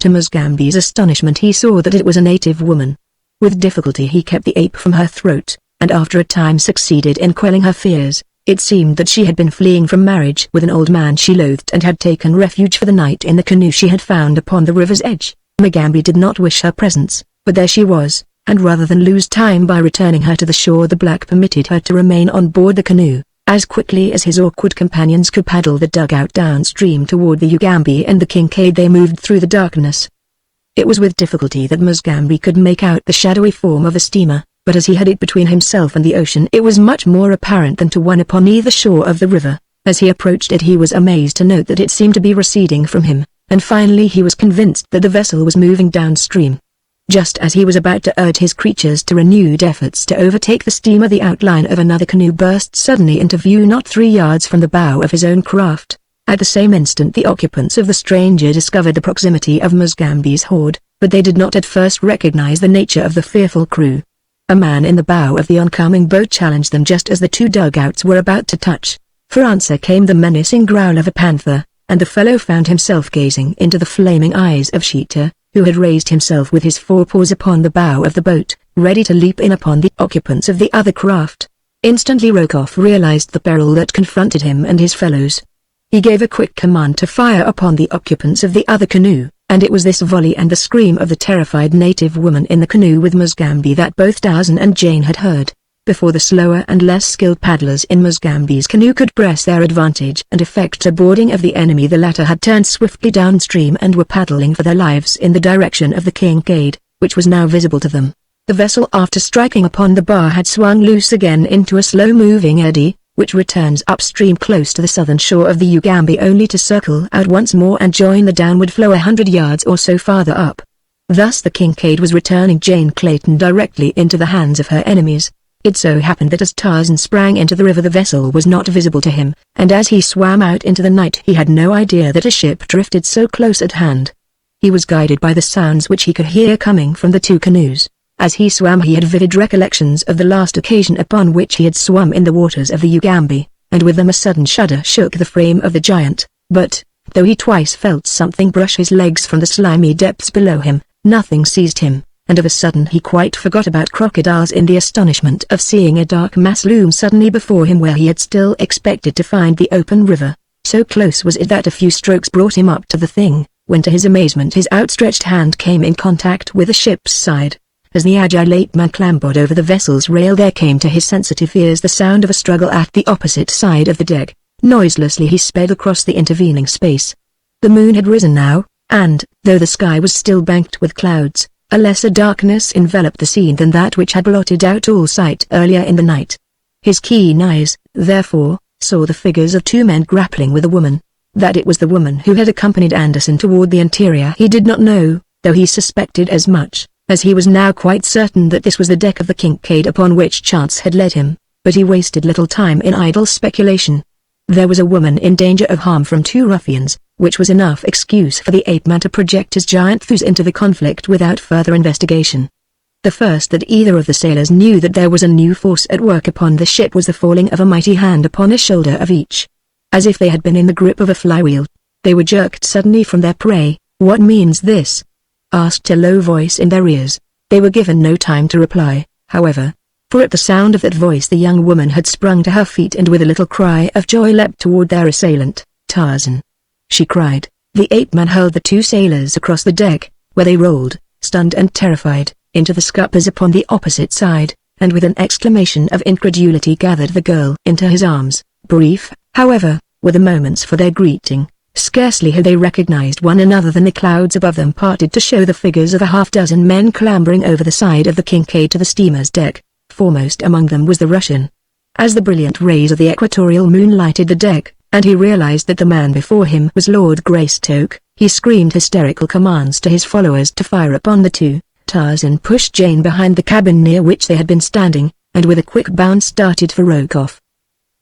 To Mugambi's astonishment he saw that it was a native woman. With difficulty he kept the ape from her throat, and after a time succeeded in quelling her fears. It seemed that she had been fleeing from marriage with an old man she loathed and had taken refuge for the night in the canoe she had found upon the river's edge. Mugambi did not wish her presence, but there she was, and rather than lose time by returning her to the shore the black permitted her to remain on board the canoe. As quickly as his awkward companions could paddle the dugout downstream toward the Ugambi and the Kincaid they moved through the darkness. It was with difficulty that Mugambi could make out the shadowy form of a steamer, but as he had it between himself and the ocean it was much more apparent than to one upon either shore of the river. As he approached it he was amazed to note that it seemed to be receding from him, and finally he was convinced that the vessel was moving downstream. Just as he was about to urge his creatures to renewed efforts to overtake the steamer the outline of another canoe burst suddenly into view not 3 yards from the bow of his own craft. At the same instant the occupants of the stranger discovered the proximity of Mugambi's horde, but they did not at first recognize the nature of the fearful crew. A man in the bow of the oncoming boat challenged them just as the 2 dugouts were about to touch. For answer came the menacing growl of a panther, and the fellow found himself gazing into the flaming eyes of Sheeta, who had raised himself with his forepaws upon the bow of the boat, ready to leap in upon the occupants of the other craft. Instantly Rokoff realized the peril that confronted him and his fellows. He gave a quick command to fire upon the occupants of the other canoe, and it was this volley and the scream of the terrified native woman in the canoe with Mugambi that both Tarzan and Jane had heard. Before the slower and less skilled paddlers in Mugambi's canoe could press their advantage and effect a boarding of the enemy, the latter had turned swiftly downstream and were paddling for their lives in the direction of the Kincaid, which was now visible to them. The vessel after striking upon the bar had swung loose again into a slow-moving eddy, which returns upstream close to the southern shore of the Ugambi only to circle out once more and join the downward flow 100 yards or so farther up. Thus the Kincaid was returning Jane Clayton directly into the hands of her enemies. It so happened that as Tarzan sprang into the river the vessel was not visible to him, and as he swam out into the night he had no idea that a ship drifted so close at hand. He was guided by the sounds which he could hear coming from the two canoes. As he swam he had vivid recollections of the last occasion upon which he had swum in the waters of the Ugambi, and with them a sudden shudder shook the frame of the giant, but, though he twice felt something brush his legs from the slimy depths below him, nothing seized him, and of a sudden he quite forgot about crocodiles in the astonishment of seeing a dark mass loom suddenly before him where he had still expected to find the open river. So close was it that a few strokes brought him up to the thing, when to his amazement his outstretched hand came in contact with the ship's side. As the agile ape-man clambered over the vessel's rail there came to his sensitive ears the sound of a struggle at the opposite side of the deck. Noiselessly he sped across the intervening space. The moon had risen now, and, though the sky was still banked with clouds, a lesser darkness enveloped the scene than that which had blotted out all sight earlier in the night. His keen eyes, therefore, saw the figures of two men grappling with a woman. That it was the woman who had accompanied Anderson toward the interior he did not know, though he suspected as much, as he was now quite certain that this was the deck of the Kincaid upon which chance had led him, but he wasted little time in idle speculation. There was a woman in danger of harm from two ruffians, which was enough excuse for the ape-man to project his giant thews into the conflict without further investigation. The first that either of the sailors knew that there was a new force at work upon the ship was the falling of a mighty hand upon a shoulder of each. As if they had been in the grip of a flywheel, they were jerked suddenly from their prey. "What means this?" asked a low voice in their ears. They were given no time to reply, however, for at the sound of that voice the young woman had sprung to her feet and with a little cry of joy leapt toward their assailant. "Tarzan!" she cried. The ape-man hurled the two sailors across the deck, where they rolled, stunned and terrified, into the scuppers upon the opposite side, and with an exclamation of incredulity gathered the girl into his arms. Brief, however, were the moments for their greeting. Scarcely had they recognized one another than the clouds above them parted to show the figures of a half-dozen men clambering over the side of the Kincaid to the steamer's deck. Foremost among them was the Russian. As the brilliant rays of the equatorial moon lighted the deck, and he realized that the man before him was Lord Greystoke, he screamed hysterical commands to his followers to fire upon the two. Tarzan pushed Jane behind the cabin near which they had been standing, and with a quick bound started for Rokoff.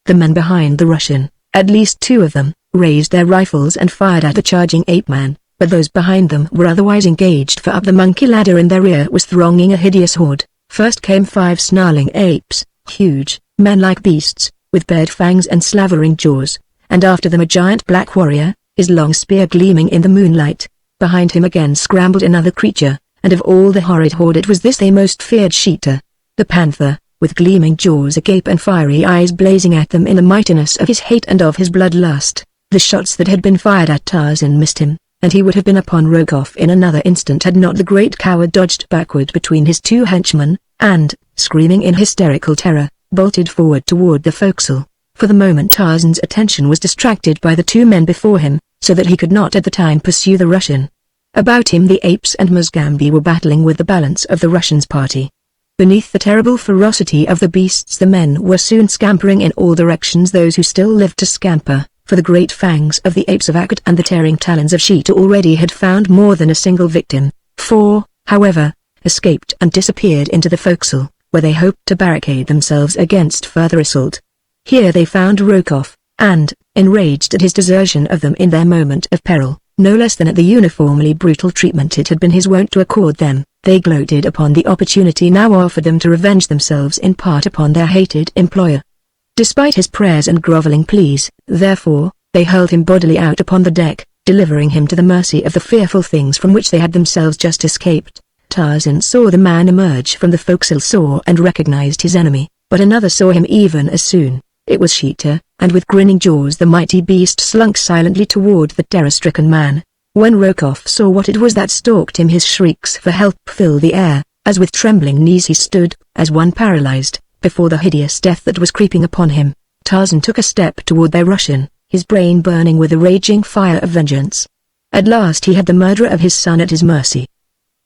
The men behind the Russian, at least two of them, raised their rifles and fired at the charging ape-man, but those behind them were otherwise engaged, for up the monkey ladder in their rear was thronging a hideous horde. First came 5 snarling apes, huge, man-like beasts, with bared fangs and slavering jaws, and after them a giant black warrior, his long spear gleaming in the moonlight. Behind him again scrambled another creature, and of all the horrid horde it was this they most feared: Sheeta, the panther, with gleaming jaws agape and fiery eyes blazing at them in the mightiness of his hate and of his bloodlust. The shots that had been fired at Tarzan missed him, and he would have been upon Rokoff in another instant had not the great coward dodged backward between his two henchmen, and, screaming in hysterical terror, bolted forward toward the forecastle. For the moment Tarzan's attention was distracted by the two men before him, so that he could not at the time pursue the Russian. About him the apes and Musgambi were battling with the balance of the Russian's party. Beneath the terrible ferocity of the beasts the men were soon scampering in all directions, those who still lived to scamper, for the great fangs of the apes of Akut and the tearing talons of Sheeta already had found more than a single victim. 4, however, escaped and disappeared into the forecastle, where they hoped to barricade themselves against further assault. Here they found Rokoff, and, enraged at his desertion of them in their moment of peril, no less than at the uniformly brutal treatment it had been his wont to accord them, they gloated upon the opportunity now offered them to revenge themselves in part upon their hated employer. Despite his prayers and groveling pleas, therefore, they hurled him bodily out upon the deck, delivering him to the mercy of the fearful things from which they had themselves just escaped. Tarzan saw the man emerge from the forecastle saw and recognized his enemy, but another saw him even as soon. It was Sheeta, and with grinning jaws the mighty beast slunk silently toward the terror-stricken man. When Rokoff saw what it was that stalked him, his shrieks for help filled the air, as with trembling knees he stood, as one paralyzed, before the hideous death that was creeping upon him. Tarzan took a step toward their Russian, his brain burning with a raging fire of vengeance. At last he had the murderer of his son at his mercy.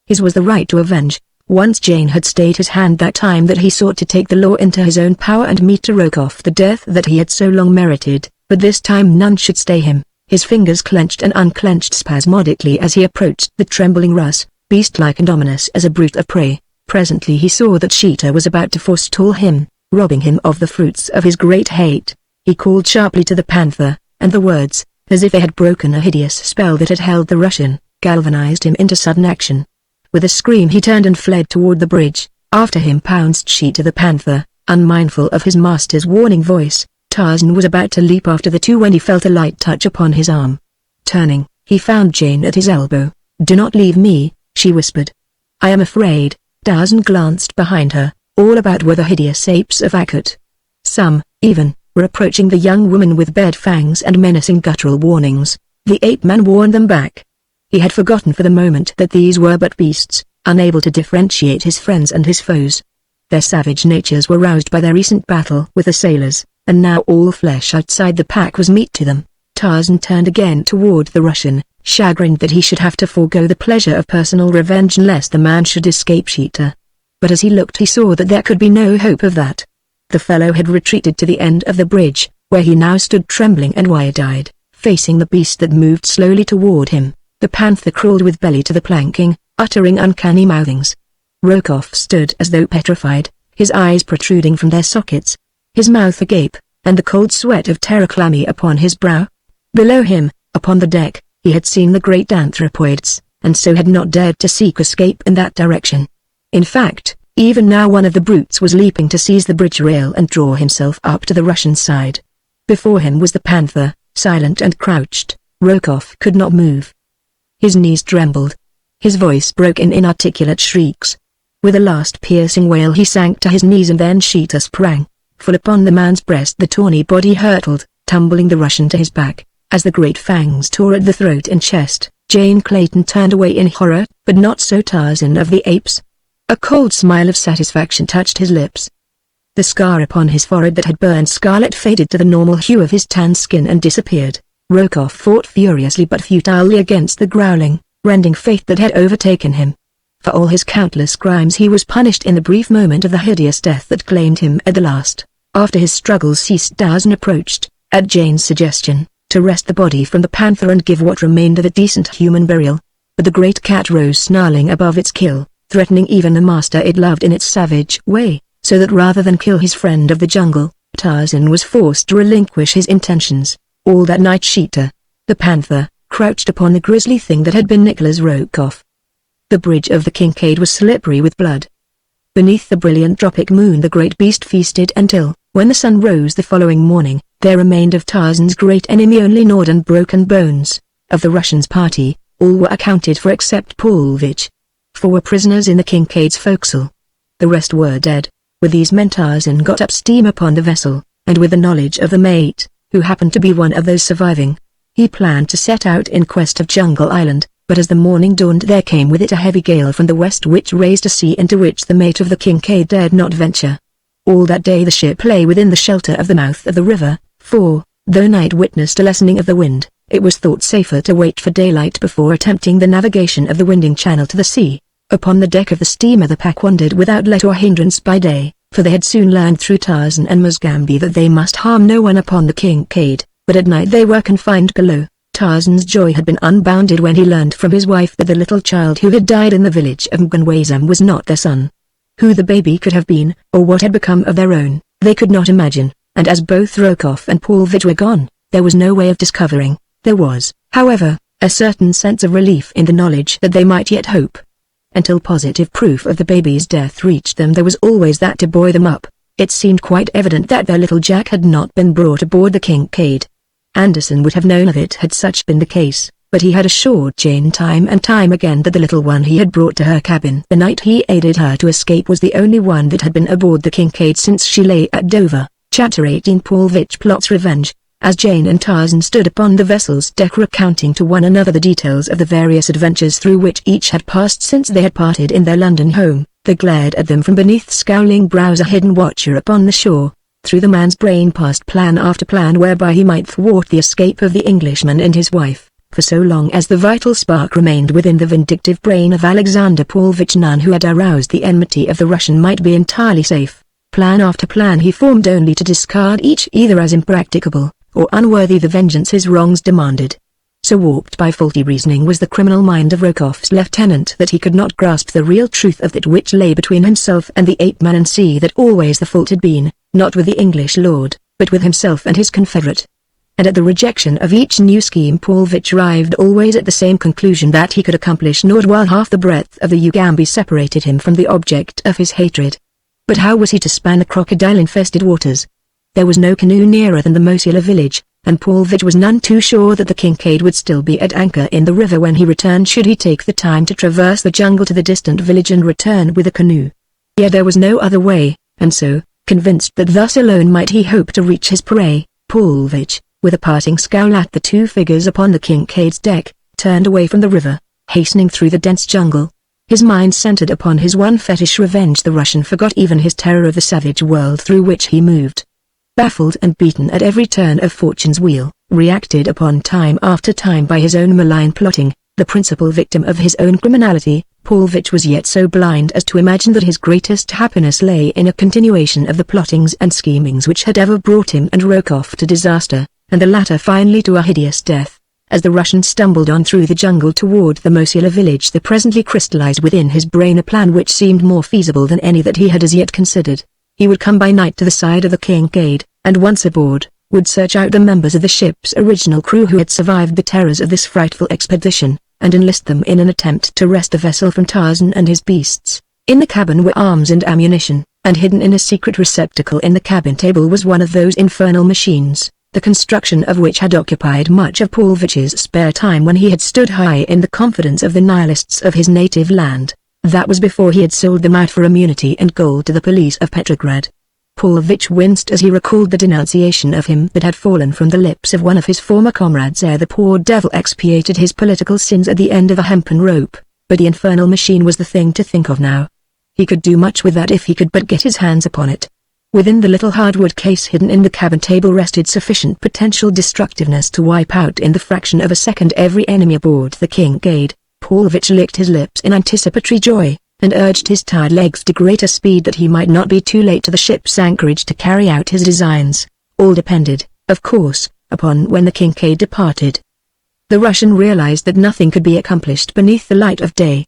His was the right to avenge. Once Jane had stayed his hand that time that he sought to take the law into his own power and mete to Rokoff the death that he had so long merited, but this time none should stay him. His fingers clenched and unclenched spasmodically as he approached the trembling Russ, beast-like and ominous as a brute of prey. Presently he saw that Sheeta was about to forestall him, robbing him of the fruits of his great hate. He called sharply to the panther, and the words, as if they had broken a hideous spell that had held the Russian, galvanized him into sudden action. With a scream he turned and fled toward the bridge. After him pounced Sheeta the panther, unmindful of his master's warning voice. Tarzan was about to leap after the two when he felt a light touch upon his arm. Turning, he found Jane at his elbow. "Do not leave me," she whispered. "I am afraid." Tarzan glanced behind her. All about were the hideous apes of Akut. Some, even, were approaching the young woman with bared fangs and menacing guttural warnings. The ape-man warned them back. He had forgotten for the moment that these were but beasts, unable to differentiate his friends and his foes. Their savage natures were roused by their recent battle with the sailors, and now all flesh outside the pack was meat to them. Tarzan turned again toward the Russian, chagrined that he should have to forego the pleasure of personal revenge unless the man should escape Sheeta. But as he looked he saw that there could be no hope of that. The fellow had retreated to the end of the bridge, where he now stood trembling and wide-eyed, facing the beast that moved slowly toward him. The panther crawled with belly to the planking, uttering uncanny mouthings. Rokoff stood as though petrified, his eyes protruding from their sockets, his mouth agape, and the cold sweat of terror clammy upon his brow. Below him, upon the deck, he had seen the great anthropoids, and so had not dared to seek escape in that direction. In fact, even now one of the brutes was leaping to seize the bridge rail and draw himself up to the Russian side. Before him was the panther, silent and crouched. Rokoff could not move. His knees trembled. His voice broke in inarticulate shrieks. With a last piercing wail he sank to his knees and then Sheeta sprang. Full upon the man's breast the tawny body hurtled, tumbling the Russian to his back. As the great fangs tore at the throat and chest, Jane Clayton turned away in horror, but not so Tarzan of the Apes. A cold smile of satisfaction touched his lips. The scar upon his forehead that had burned scarlet faded to the normal hue of his tan skin and disappeared. Rokoff fought furiously but futilely against the growling, rending fate that had overtaken him. For all his countless crimes he was punished in the brief moment of the hideous death that claimed him at the last. After his struggles ceased, Tarzan approached, at Jane's suggestion, to wrest the body from the panther and give what remained of a decent human burial. But the great cat rose snarling above its kill, threatening even the master it loved in its savage way, so that rather than kill his friend of the jungle, Tarzan was forced to relinquish his intentions. All that night Sheeta, the panther, crouched upon the grisly thing that had been Nicholas Rokoff. The bridge of the Kincaid was slippery with blood. Beneath the brilliant tropic moon the great beast feasted until, when the sun rose the following morning, there remained of Tarzan's great enemy only gnawed and broken bones. Of the Russians' party, all were accounted for except Paulvitch. 4 were prisoners in the Kincaid's forecastle. The rest were dead. With these men Tarzan got up steam upon the vessel, and with the knowledge of the mate, who happened to be one of those surviving, he planned to set out in quest of Jungle Island. But as the morning dawned there came with it a heavy gale from the west which raised a sea into which the mate of the Kincaid dared not venture. All that day the ship lay within the shelter of the mouth of the river, for, though night witnessed a lessening of the wind, it was thought safer to wait for daylight before attempting the navigation of the winding channel to the sea. Upon the deck of the steamer the pack wandered without let or hindrance by day, for they had soon learned through Tarzan and Musgambi that they must harm no one upon the Kincaid, but at night they were confined below. Tarzan's joy had been unbounded when he learned from his wife that the little child who had died in the village of Mganwazam was not their son. Who the baby could have been, or what had become of their own, they could not imagine, and as both Rokoff and Paulvitch were gone, there was no way of discovering. There was, however, a certain sense of relief in the knowledge that they might yet hope. Until positive proof of the baby's death reached them there was always that to buoy them up. It seemed quite evident that their little Jack had not been brought aboard the Kincaid. Anderson would have known of it had such been the case, but he had assured Jane time and time again that the little one he had brought to her cabin the night he aided her to escape was the only one that had been aboard the Kincaid since she lay at Dover. Chapter 18 Paulvitch Plots Revenge. As Jane and Tarzan stood upon the vessel's deck recounting to one another the details of the various adventures through which each had passed since they had parted in their London home, there glared at them from beneath scowling brows a hidden watcher upon the shore. Through the man's brain passed plan after plan whereby he might thwart the escape of the Englishman and his wife. For so long as the vital spark remained within the vindictive brain of Alexander Paulvitch, none who had aroused the enmity of the Russian might be entirely safe. Plan after plan he formed only to discard each either as impracticable, or unworthy the vengeance his wrongs demanded. So warped by faulty reasoning was the criminal mind of Rokoff's lieutenant that he could not grasp the real truth of that which lay between himself and the ape-man, and see that always the fault had been, not with the English lord, but with himself and his confederate. And at the rejection of each new scheme Paulvitch arrived always at the same conclusion, that he could accomplish naught while half the breadth of the Ugambi separated him from the object of his hatred. But how was he to span the crocodile-infested waters? There was no canoe nearer than the Mosula village, and Paulvitch was none too sure that the Kincaid would still be at anchor in the river when he returned, should he take the time to traverse the jungle to the distant village and return with a canoe. Yet there was no other way, and so, convinced that thus alone might he hope to reach his prey, Paulvitch, with a parting scowl at the two figures upon the Kincaid's deck, turned away from the river, hastening through the dense jungle. His mind centered upon his one fetish, revenge. The Russian forgot even his terror of the savage world through which he moved. Baffled and beaten at every turn of fortune's wheel, reacted upon time after time by his own malign plotting, the principal victim of his own criminality, Paulvitch was yet so blind as to imagine that his greatest happiness lay in a continuation of the plottings and schemings which had ever brought him and Rokoff to disaster, and the latter finally to a hideous death. As the Russian stumbled on through the jungle toward the Mosula village, there presently crystallized within his brain a plan which seemed more feasible than any that he had as yet considered. He would come by night to the side of the Kincaid, and once aboard, would search out the members of the ship's original crew who had survived the terrors of this frightful expedition, and enlist them in an attempt to wrest the vessel from Tarzan and his beasts. In the cabin were arms and ammunition, and hidden in a secret receptacle in the cabin table was one of those infernal machines, the construction of which had occupied much of Paulvitch's spare time when he had stood high in the confidence of the nihilists of his native land. That was before he had sold them out for immunity and gold to the police of Petrograd. Paulvitch winced as he recalled the denunciation of him that had fallen from the lips of one of his former comrades ere the poor devil expiated his political sins at the end of a hempen rope, but the infernal machine was the thing to think of now. He could do much with that if he could but get his hands upon it. Within the little hardwood case hidden in the cabin table rested sufficient potential destructiveness to wipe out in the fraction of a second every enemy aboard the Kincaid. Paulvitch licked his lips in anticipatory joy, and urged his tired legs to greater speed that he might not be too late to the ship's anchorage to carry out his designs. All depended, of course, upon when the Kincaid departed. The Russian realized that nothing could be accomplished beneath the light of day.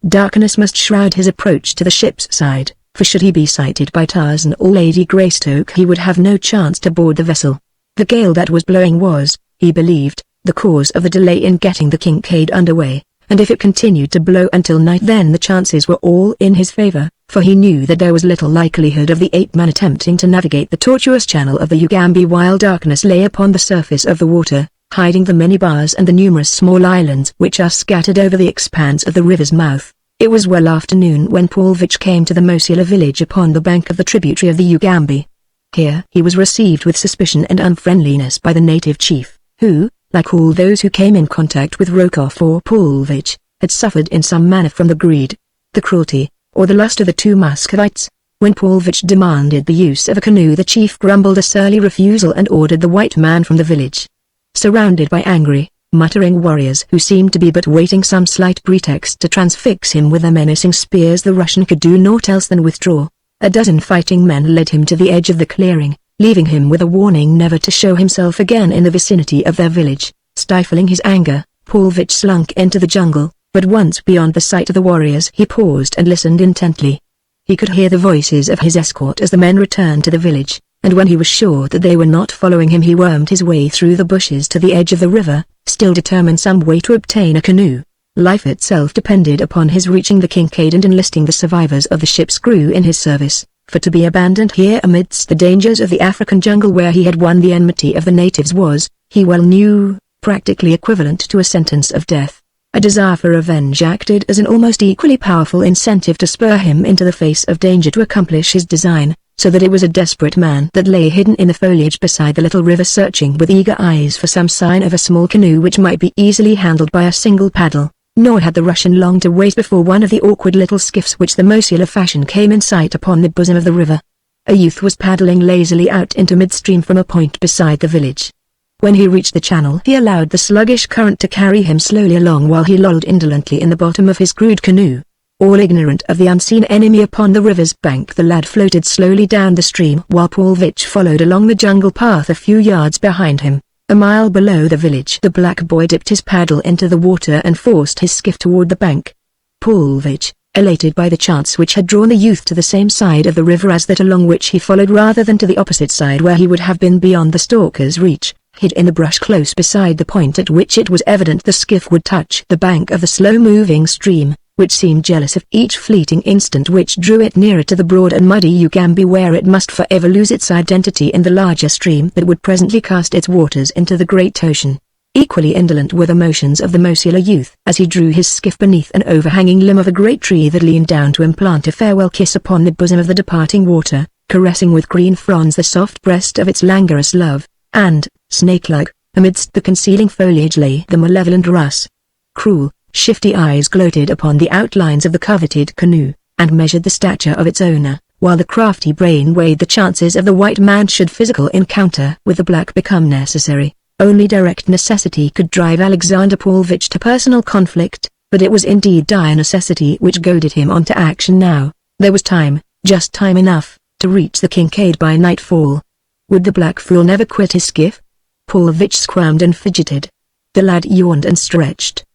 Darkness must shroud his approach to the ship's side, for should he be sighted by Tarzan or Lady Greystoke he would have no chance to board the vessel. The gale that was blowing was, he believed, the cause of the delay in getting the Kincaid underway, and if it continued to blow until night then the chances were all in his favor, for he knew that there was little likelihood of the ape-man attempting to navigate the tortuous channel of the Ugambi while darkness lay upon the surface of the water, hiding the many bars and the numerous small islands which are scattered over the expanse of the river's mouth. It was well afternoon when Paulvitch came to the Mosula village upon the bank of the tributary of the Ugambi. Here he was received with suspicion and unfriendliness by the native chief, who, like all those who came in contact with Rokoff or Paulvitch, had suffered in some manner from the greed, the cruelty, or the lust of the two Muscovites. When Paulvitch demanded the use of a canoe the chief grumbled a surly refusal and ordered the white man from the village. Surrounded by angry, muttering warriors who seemed to be but waiting some slight pretext to transfix him with their menacing spears, the Russian could do naught else than withdraw. A dozen fighting men led him to the edge of the clearing, leaving him with a warning never to show himself again in the vicinity of their village. Stifling his anger, Paulvitch slunk into the jungle, but once beyond the sight of the warriors he paused and listened intently. He could hear the voices of his escort as the men returned to the village, and when he was sure that they were not following him he wormed his way through the bushes to the edge of the river, still determined some way to obtain a canoe. Life itself depended upon his reaching the Kincaid and enlisting the survivors of the ship's crew in his service, for to be abandoned here amidst the dangers of the African jungle where he had won the enmity of the natives was, he well knew, practically equivalent to a sentence of death. A desire for revenge acted as an almost equally powerful incentive to spur him into the face of danger to accomplish his design, so that it was a desperate man that lay hidden in the foliage beside the little river searching with eager eyes for some sign of a small canoe which might be easily handled by a single paddle. Nor had the Russian long to wait before one of the awkward little skiffs which the Mosula fashion came in sight upon the bosom of the river. A youth was paddling lazily out into midstream from a point beside the village. When he reached the channel he allowed the sluggish current to carry him slowly along while he lolled indolently in the bottom of his crude canoe. All ignorant of the unseen enemy upon the river's bank the lad floated slowly down the stream while Paulvitch followed along the jungle path a few yards behind him. A mile below the village, the black boy dipped his paddle into the water and forced his skiff toward the bank. Pulvich, elated by the chance which had drawn the youth to the same side of the river as that along which he followed rather than to the opposite side where he would have been beyond the stalker's reach, hid in the brush close beside the point at which it was evident the skiff would touch the bank of the slow-moving stream, which seemed jealous of each fleeting instant which drew it nearer to the broad and muddy Ugambi where it must forever lose its identity in the larger stream that would presently cast its waters into the great ocean. Equally indolent were the motions of the muscular youth as he drew his skiff beneath an overhanging limb of a great tree that leaned down to implant a farewell kiss upon the bosom of the departing water, caressing with green fronds the soft breast of its languorous love, and, snake-like, amidst the concealing foliage lay the malevolent Russ. Cruel, shifty eyes gloated upon the outlines of the coveted canoe, and measured the stature of its owner, while the crafty brain weighed the chances of the white man should physical encounter with the black become necessary. Only direct necessity could drive Alexander Pulvich to personal conflict, but it was indeed dire necessity which goaded him on to action now. There was time, just time enough, to reach the Kincaid by nightfall. Would the black fool never quit his skiff? Pulvich squirmed and fidgeted. The lad yawned and stretched.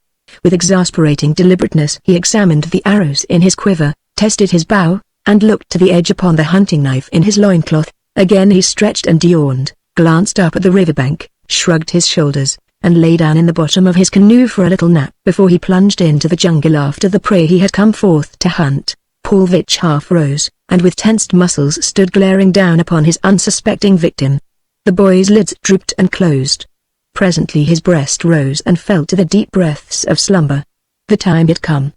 With exasperating deliberateness he examined the arrows in his quiver, tested his bow, and looked to the edge upon the hunting knife in his loincloth. Again he stretched and yawned, glanced up at the riverbank, shrugged his shoulders, and lay down in the bottom of his canoe for a little nap before he plunged into the jungle after the prey he had come forth to hunt. Pulvich half rose, and with tensed muscles stood glaring down upon his unsuspecting victim. The boy's lids drooped and closed. Presently his breast rose and fell to the deep breaths of slumber. The time had come.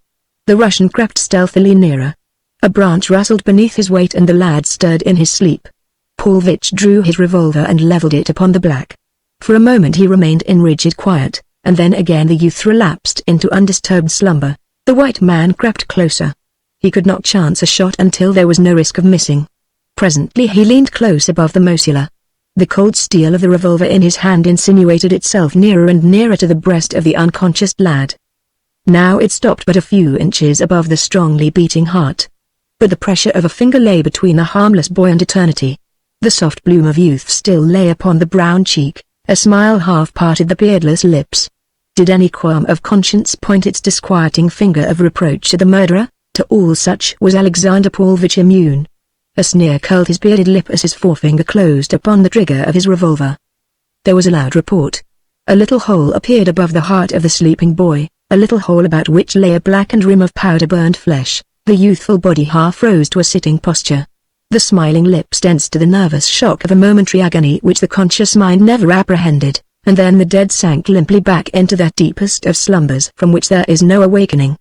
The Russian crept stealthily nearer. A branch rustled beneath his weight and the lad stirred in his sleep. Pulvich drew his revolver and leveled it upon the black. For a moment he remained in rigid quiet, and then again the youth relapsed into undisturbed slumber. The white man crept closer. He could not chance a shot until there was no risk of missing. Presently he leaned close above the muscular. The cold steel of the revolver in his hand insinuated itself nearer and nearer to the breast of the unconscious lad. Now it stopped but a few inches above the strongly beating heart. But the pressure of a finger lay between the harmless boy and eternity. The soft bloom of youth still lay upon the brown cheek, a smile half parted the beardless lips. Did any qualm of conscience point its disquieting finger of reproach at the murderer? To all such was Alexander Pulvich immune. A sneer curled his bearded lip as his forefinger closed upon the trigger of his revolver. There was a loud report. A little hole appeared above the heart of the sleeping boy, a little hole about which lay a blackened rim of powder-burned flesh. The youthful body half rose to a sitting posture. The smiling lips tensed to the nervous shock of a momentary agony which the conscious mind never apprehended, and then the dead sank limply back into that deepest of slumbers from which there is no awakening.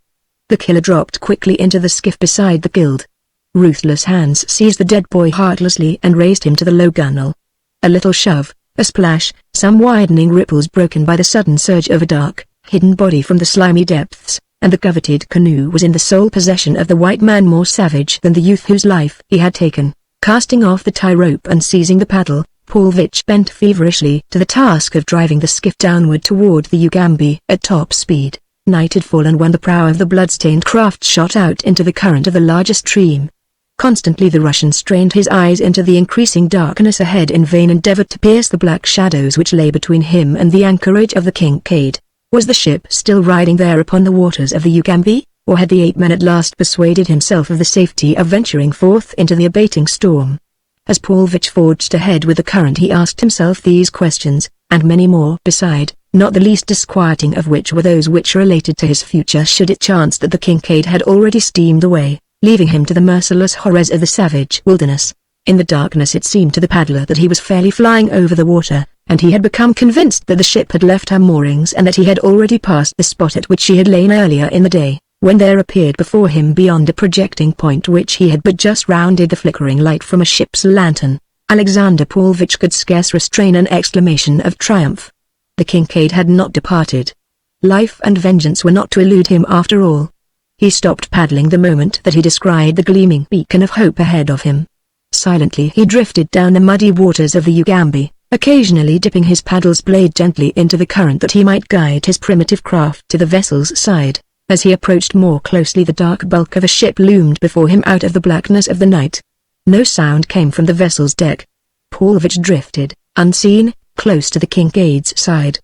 The killer dropped quickly into the skiff beside the guild. Ruthless hands seized the dead boy heartlessly and raised him to the low gunwale. A little shove, a splash, some widening ripples broken by the sudden surge of a dark, hidden body from the slimy depths, and the coveted canoe was in the sole possession of the white man more savage than the youth whose life he had taken. Casting off the tie rope and seizing the paddle, Pulvich bent feverishly to the task of driving the skiff downward toward the Ugambi at top speed. Night had fallen when the prow of the blood-stained craft shot out into the current of the larger stream. Constantly the Russian strained his eyes into the increasing darkness ahead in vain endeavored to pierce the black shadows which lay between him and the anchorage of the Kincaid. Was the ship still riding there upon the waters of the Ugambi, or had the ape-man at last persuaded himself of the safety of venturing forth into the abating storm? As Pulvich forged ahead with the current he asked himself these questions, and many more beside, not the least disquieting of which were those which related to his future should it chance that the Kincaid had already steamed away, leaving him to the merciless horrors of the savage wilderness. In the darkness it seemed to the paddler that he was fairly flying over the water, and he had become convinced that the ship had left her moorings and that he had already passed the spot at which she had lain earlier in the day, when there appeared before him beyond a projecting point which he had but just rounded the flickering light from a ship's lantern. Alexander Pulvich could scarce restrain an exclamation of triumph. The Kincaid had not departed. Life and vengeance were not to elude him after all. He stopped paddling the moment that he descried the gleaming beacon of hope ahead of him. Silently he drifted down the muddy waters of the Ugambi, occasionally dipping his paddle's blade gently into the current that he might guide his primitive craft to the vessel's side. As he approached more closely the dark bulk of a ship loomed before him out of the blackness of the night. No sound came from the vessel's deck. Pulvich drifted, unseen, close to the Kincaid's side.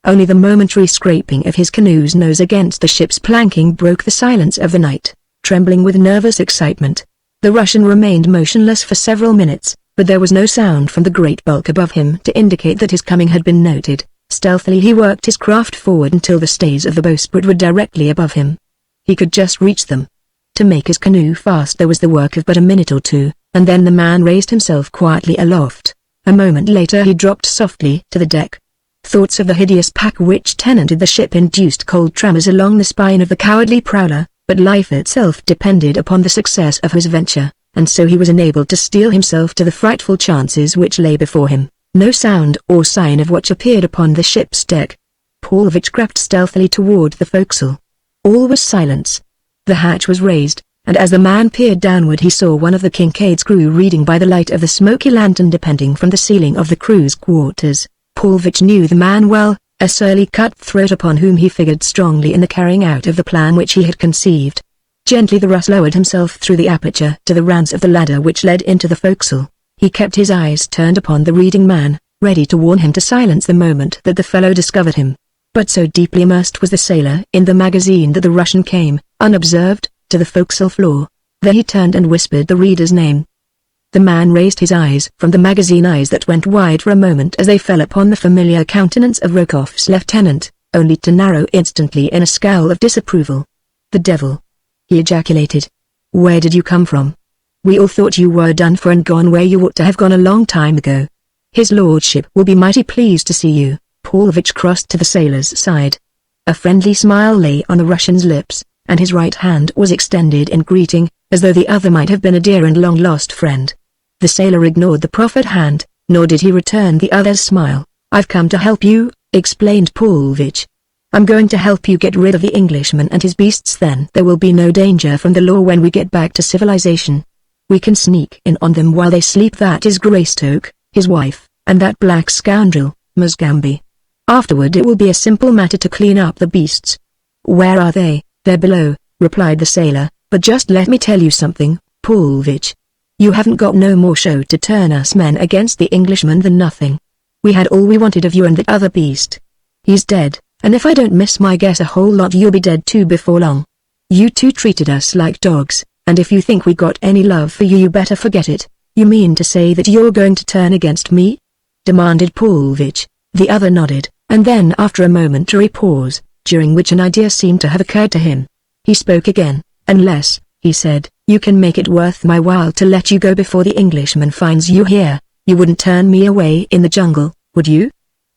Only the momentary scraping of his canoe's nose against the ship's planking broke the silence of the night. Trembling with nervous excitement, the Russian remained motionless for several minutes, but there was no sound from the great bulk above him to indicate that his coming had been noted. Stealthily he worked his craft forward until the stays of the bowsprit were directly above him. He could just reach them. To make his canoe fast there was the work of but a minute or two, and then the man raised himself quietly aloft. A moment later he dropped softly to the deck. Thoughts of the hideous pack which tenanted the ship induced cold tremors along the spine of the cowardly prowler, but life itself depended upon the success of his venture, and so he was enabled to steel himself to the frightful chances which lay before him. No sound or sign of watch appeared upon the ship's deck. Paulvitch crept stealthily toward the forecastle. All was silence. The hatch was raised, and as the man peered downward he saw one of the Kincaid's crew reading by the light of the smoky lantern depending from the ceiling of the crew's quarters. Paulvitch knew the man well, a surly cutthroat upon whom he figured strongly in the carrying out of the plan which he had conceived. Gently the Russ lowered himself through the aperture to the rounds of the ladder which led into the forecastle. He kept his eyes turned upon the reading man, ready to warn him to silence the moment that the fellow discovered him. But so deeply immersed was the sailor in the magazine that the Russian came, unobserved, to the forecastle floor. There he turned and whispered the reader's name. The man raised his eyes from the magazine, eyes that went wide for a moment as they fell upon the familiar countenance of Rokoff's lieutenant, only to narrow instantly in a scowl of disapproval. "The devil!" he ejaculated. "Where did you come from? We all thought you were done for and gone where you ought to have gone a long time ago. His lordship will be mighty pleased to see you." Paulvitch crossed to the sailor's side. A friendly smile lay on the Russian's lips, and his right hand was extended in greeting, as though the other might have been a dear and long-lost friend. The sailor ignored the proffered hand, nor did he return the other's smile. "I've come to help you," explained Paulvitch. "I'm going to help you get rid of the Englishman and his beasts, then there will be no danger from the law when we get back to civilization. We can sneak in on them while they sleep, that is Greystoke, his wife, and that black scoundrel, Musgamby. Afterward it will be a simple matter to clean up the beasts." "Where are they?" "They're below," replied the sailor, "but just let me tell you something, Paulvitch. You haven't got no more show to turn us men against the Englishman than nothing. We had all we wanted of you and the other beast. He's dead, and if I don't miss my guess a whole lot you'll be dead too before long. You two treated us like dogs, and if you think we got any love for you you better forget it." "You mean to say that you're going to turn against me?" demanded Paulvitch. The other nodded, and then after a momentary pause, during which an idea seemed to have occurred to him, he spoke again. "Unless," he said, "you can make it worth my while to let you go before the Englishman finds you here, you wouldn't turn me away in the jungle, would you?"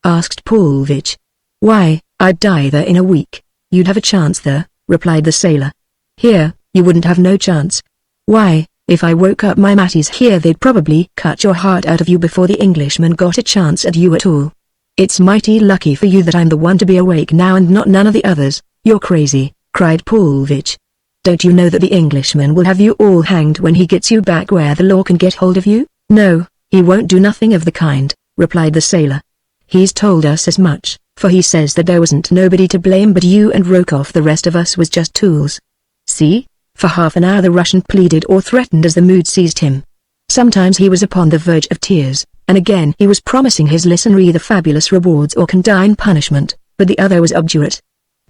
asked Paulvitch. "Why, I'd die there in a week." "You'd have a chance there," replied the sailor. "Here, you wouldn't have no chance. Why, if I woke up my matties here they'd probably cut your heart out of you before the Englishman got a chance at you at all. It's mighty lucky for you that I'm the one to be awake now and not none of the others." "You're crazy," cried Paulvitch. "Don't you know that the Englishman will have you all hanged when he gets you back where the law can get hold of you?" "No, he won't do nothing of the kind," replied the sailor. "He's told us as much, for he says that there wasn't nobody to blame but you and Rokoff, the rest of us was just tools." "See?" For half an hour the Russian pleaded or threatened as the mood seized him. Sometimes he was upon the verge of tears, and again he was promising his listener either fabulous rewards or condign punishment, but the other was obdurate.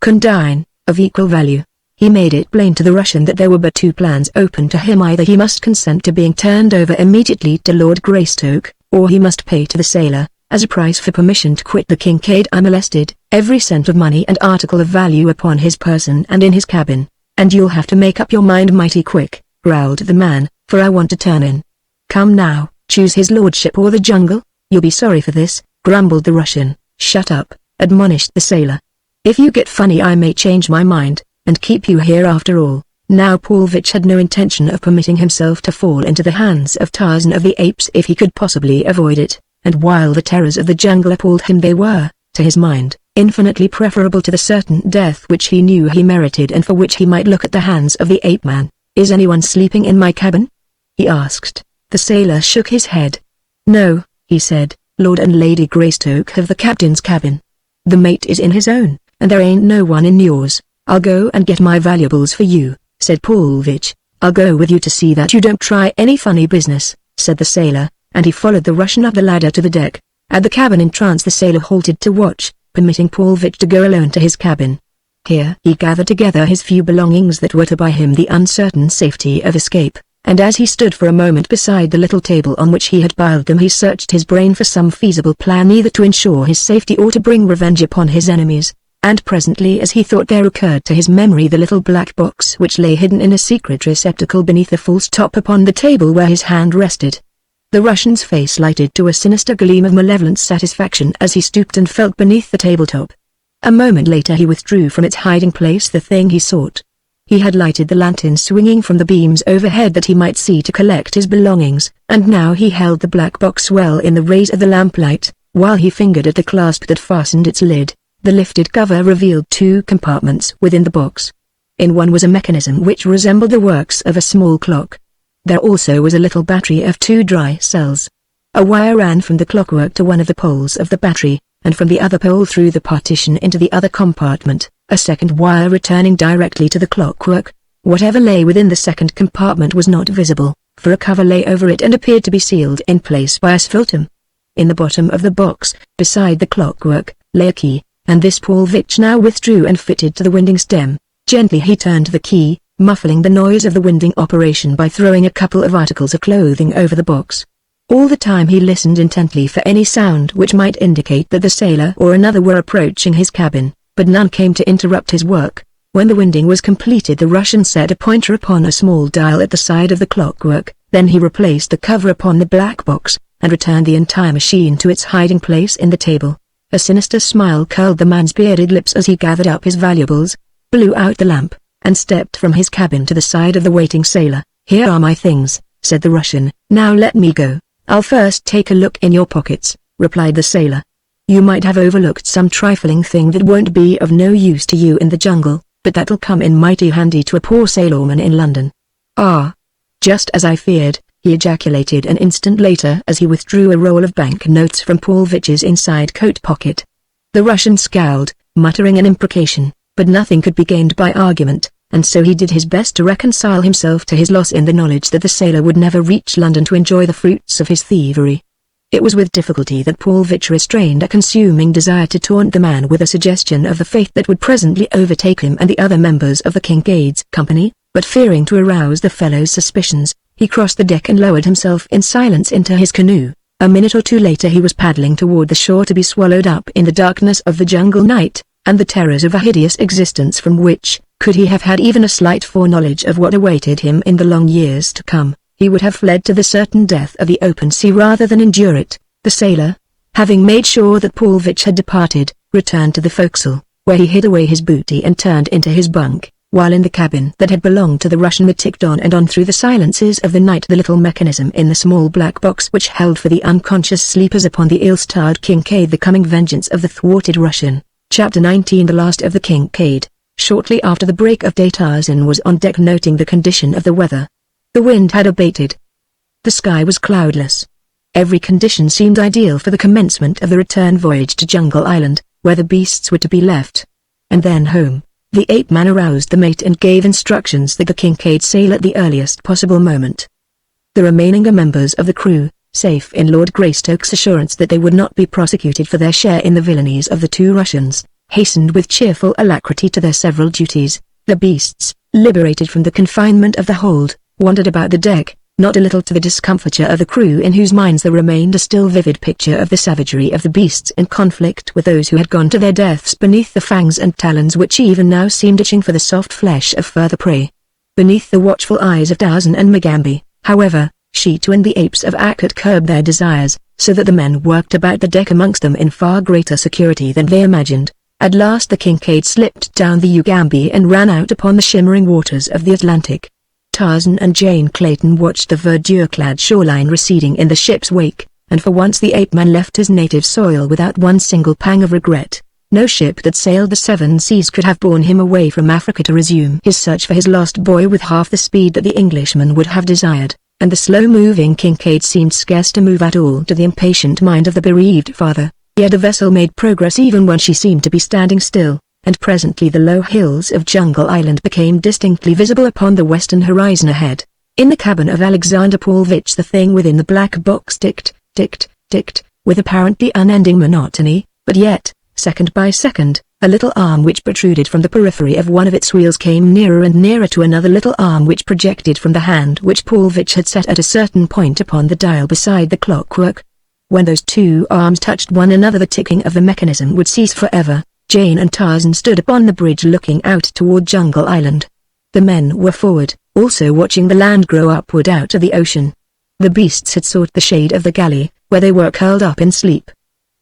Condign, of equal value. He made it plain to the Russian that there were but two plans open to him: either he must consent to being turned over immediately to Lord Greystoke, or he must pay to the sailor, as a price for permission to quit the Kincaid unmolested, every cent of money and article of value upon his person and in his cabin. "And you'll have to make up your mind mighty quick," growled the man, "for I want to turn in." "Come now, choose his lordship or the jungle." "You'll be sorry for this," grumbled the Russian. "Shut up," admonished the sailor. "If you get funny I may change my mind, and keep you here after all." Now Paulvitch had no intention of permitting himself to fall into the hands of Tarzan of the Apes if he could possibly avoid it, and while the terrors of the jungle appalled him they were, to his mind, infinitely preferable to the certain death which he knew he merited and for which he might look at the hands of the ape-man. "Is anyone sleeping in my cabin?" he asked. The sailor shook his head. "No," he said, "Lord and Lady Greystoke have the captain's cabin. The mate is in his own, and there ain't no one in yours." "I'll go and get my valuables for you," said Paulvitch. "I'll go with you to see that you don't try any funny business," said the sailor, and he followed the Russian up the ladder to the deck. At the cabin entrance the sailor halted to watch, permitting Paulvitch to go alone to his cabin. Here he gathered together his few belongings that were to buy him the uncertain safety of escape, and as he stood for a moment beside the little table on which he had piled them he searched his brain for some feasible plan either to ensure his safety or to bring revenge upon his enemies, and presently as he thought there occurred to his memory the little black box which lay hidden in a secret receptacle beneath the false top upon the table where his hand rested. The Russian's face lighted to a sinister gleam of malevolent satisfaction as he stooped and felt beneath the tabletop. A moment later he withdrew from its hiding place the thing he sought. He had lighted the lantern swinging from the beams overhead that he might see to collect his belongings, and now he held the black box well in the rays of the lamplight, while he fingered at the clasp that fastened its lid. The lifted cover revealed 2 compartments within the box. In one was a mechanism which resembled the works of a small clock. There also was a little battery of 2 dry cells. A wire ran from the clockwork to one of the poles of the battery, and from the other pole through the partition into the other compartment, a second wire returning directly to the clockwork. Whatever lay within the second compartment was not visible, for a cover lay over it and appeared to be sealed in place by a sphancter. In the bottom of the box, beside the clockwork, lay a key, and this Paulvitch now withdrew and fitted to the winding stem. Gently he turned the key, muffling the noise of the winding operation by throwing a couple of articles of clothing over the box. All the time he listened intently for any sound which might indicate that the sailor or another were approaching his cabin, but none came to interrupt his work. When the winding was completed the Russian set a pointer upon a small dial at the side of the clockwork, then he replaced the cover upon the black box, and returned the entire machine to its hiding place in the table. A sinister smile curled the man's bearded lips as he gathered up his valuables, blew out the lamp, and stepped from his cabin to the side of the waiting sailor. "Here are my things," said the Russian. "Now let me go." "I'll first take a look in your pockets," replied the sailor. "You might have overlooked some trifling thing that won't be of no use to you in the jungle, but that'll come in mighty handy to a poor sailorman in London." "Ah! Just as I feared," he ejaculated an instant later as he withdrew a roll of bank notes from Paulvitch's inside coat pocket. The Russian scowled, muttering an imprecation, but nothing could be gained by argument, and so he did his best to reconcile himself to his loss in the knowledge that the sailor would never reach London to enjoy the fruits of his thievery. It was with difficulty that Paulvitch restrained a consuming desire to taunt the man with a suggestion of the fate that would presently overtake him and the other members of the Kincaid's company, but fearing to arouse the fellow's suspicions, he crossed the deck and lowered himself in silence into his canoe. A minute or two later he was paddling toward the shore to be swallowed up in the darkness of the jungle night, and the terrors of a hideous existence from which, could he have had even a slight foreknowledge of what awaited him in the long years to come, he would have fled to the certain death of the open sea rather than endure it. The sailor, having made sure that Paulvitch had departed, returned to the forecastle, where he hid away his booty and turned into his bunk, while in the cabin that had belonged to the Russian there ticked on and on through the silences of the night the little mechanism in the small black box which held for the unconscious sleepers upon the ill-starred Kincaid the coming vengeance of the thwarted Russian. Chapter 19 The Last of the Kincaid. Shortly after the break of day Tarzan was on deck noting the condition of the weather. The wind had abated. The sky was cloudless. Every condition seemed ideal for the commencement of the return voyage to Jungle Island, where the beasts were to be left. And then home. The ape-man aroused the mate and gave instructions that the Kincaid sail at the earliest possible moment. The remaining members of the crew, safe in Lord Greystoke's assurance that they would not be prosecuted for their share in the villainies of the 2 Russians, hastened with cheerful alacrity to their several duties. The beasts, liberated from the confinement of the hold, wandered about the deck, not a little to the discomfiture of the crew in whose minds there remained a still vivid picture of the savagery of the beasts in conflict with those who had gone to their deaths beneath the fangs and talons which even now seemed itching for the soft flesh of further prey. Beneath the watchful eyes of Tarzan and MagneonBooks, however, Sheetu and the apes of Akut curbed their desires, so that the men worked about the deck amongst them in far greater security than they imagined. At last the Kincaid slipped down the Ugambi and ran out upon the shimmering waters of the Atlantic. Tarzan and Jane Clayton watched the verdure-clad shoreline receding in the ship's wake, and for once the ape-man left his native soil without one single pang of regret. No ship that sailed the 7 seas could have borne him away from Africa to resume his search for his lost boy with half the speed that the Englishman would have desired, and the slow-moving Kincaid seemed scarce to move at all to the impatient mind of the bereaved father. Yet the vessel made progress even when she seemed to be standing still, and presently the low hills of Jungle Island became distinctly visible upon the western horizon ahead. In the cabin of Alexander Paulvitch the thing within the black box ticked, ticked, ticked, with apparently unending monotony, but yet, second by second, a little arm which protruded from the periphery of one of its wheels came nearer and nearer to another little arm which projected from the hand which Paulvitch had set at a certain point upon the dial beside the clockwork. When those two arms touched one another, the ticking of the mechanism would cease forever. Jane and Tarzan stood upon the bridge looking out toward Jungle Island. The men were forward, also watching the land grow upward out of the ocean. The beasts had sought the shade of the galley, where they were curled up in sleep.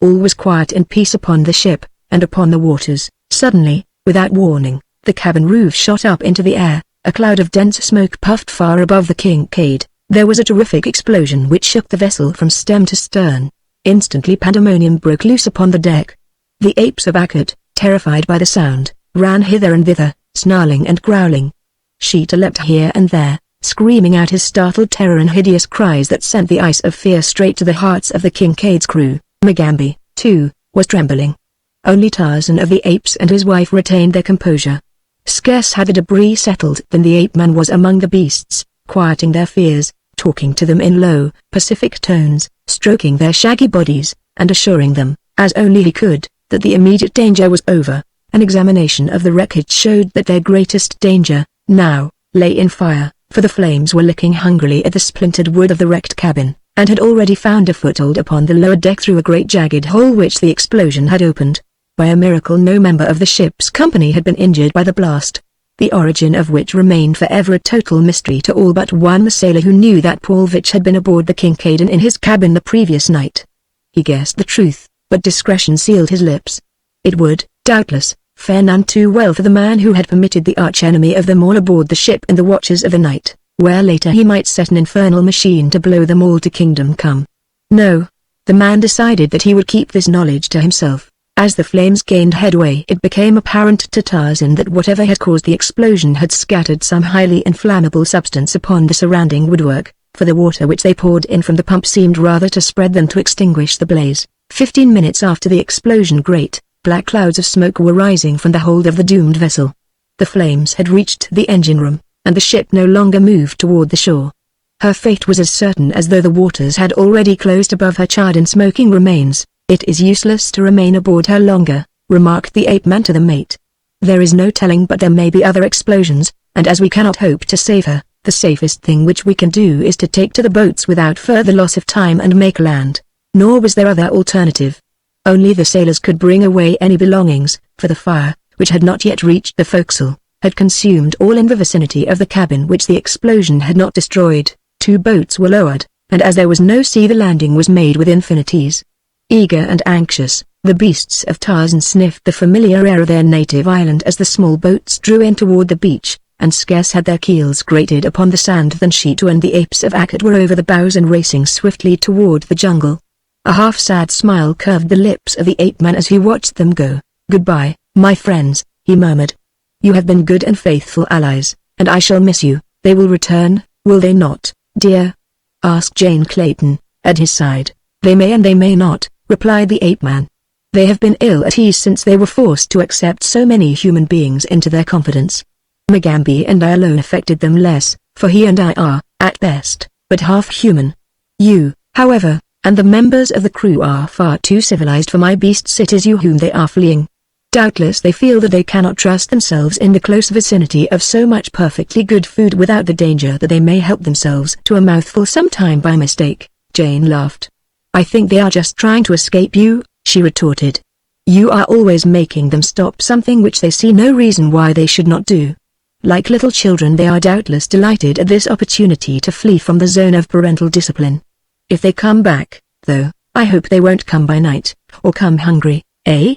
All was quiet and peace upon the ship, and upon the waters. Suddenly, without warning, the cabin roof shot up into the air, a cloud of dense smoke puffed far above the Kincaid. There was a terrific explosion which shook the vessel from stem to stern. Instantly pandemonium broke loose upon the deck. The apes of Akkad, terrified by the sound, ran hither and thither, snarling and growling. Sheeta leapt here and there, screaming out his startled terror and hideous cries that sent the ice of fear straight to the hearts of the Kincaid's crew. Mugambi, too, was trembling. Only Tarzan of the apes and his wife retained their composure. Scarce had the debris settled than the ape-man was among the beasts, quieting their fears, talking to them in low, pacific tones, stroking their shaggy bodies, and assuring them, as only he could, that the immediate danger was over. An examination of the wreckage showed that their greatest danger, now, lay in fire, for the flames were licking hungrily at the splintered wood of the wrecked cabin, and had already found a foothold upon the lower deck through a great jagged hole which the explosion had opened. By a miracle no member of the ship's company had been injured by the blast, the origin of which remained forever a total mystery to all but one, the sailor who knew that Paulvitch had been aboard the Kincaid and in his cabin the previous night. He guessed the truth, but discretion sealed his lips. It would, doubtless, fare none too well for the man who had permitted the arch-enemy of them all aboard the ship in the watches of the night, where later he might set an infernal machine to blow them all to kingdom come. No, the man decided that he would keep this knowledge to himself. As the flames gained headway, it became apparent to Tarzan that whatever had caused the explosion had scattered some highly inflammable substance upon the surrounding woodwork, for the water which they poured in from the pump seemed rather to spread than to extinguish the blaze. 15 minutes after the explosion, great, black clouds of smoke were rising from the hold of the doomed vessel. The flames had reached the engine room, and the ship no longer moved toward the shore. Her fate was as certain as though the waters had already closed above her charred and smoking remains. "It is useless to remain aboard her longer," remarked the ape-man to the mate. "There is no telling but there may be other explosions, and as we cannot hope to save her, the safest thing which we can do is to take to the boats without further loss of time and make land." Nor was there other alternative. Only the sailors could bring away any belongings, for the fire, which had not yet reached the forecastle, had consumed all in the vicinity of the cabin which the explosion had not destroyed. 2 boats were lowered, and as there was no sea the landing was made with infinities. Eager and anxious, the beasts of Tarzan sniffed the familiar air of their native island as the small boats drew in toward the beach, and scarce had their keels grated upon the sand than Sheeta and the apes of Akkad were over the bows and racing swiftly toward the jungle. A half-sad smile curved the lips of the ape-man as he watched them go. "Goodbye, my friends," he murmured. "You have been good and faithful allies, and I shall miss you." "They will return, will they not, dear?" asked Jane Clayton, at his side. "They may and they may not," replied the ape-man. "They have been ill at ease since they were forced to accept so many human beings into their confidence. Mugambi and I alone affected them less, for he and I are, at best, but half human. You, however, and the members of the crew are far too civilized for my beasts. It is you whom they are fleeing. Doubtless they feel that they cannot trust themselves in the close vicinity of so much perfectly good food without the danger that they may help themselves to a mouthful sometime by mistake." Jane laughed. "I think they are just trying to escape you," she retorted. "You are always making them stop something which they see no reason why they should not do. Like little children they are doubtless delighted at this opportunity to flee from the zone of parental discipline. If they come back, though, I hope they won't come by night, or come hungry, eh?"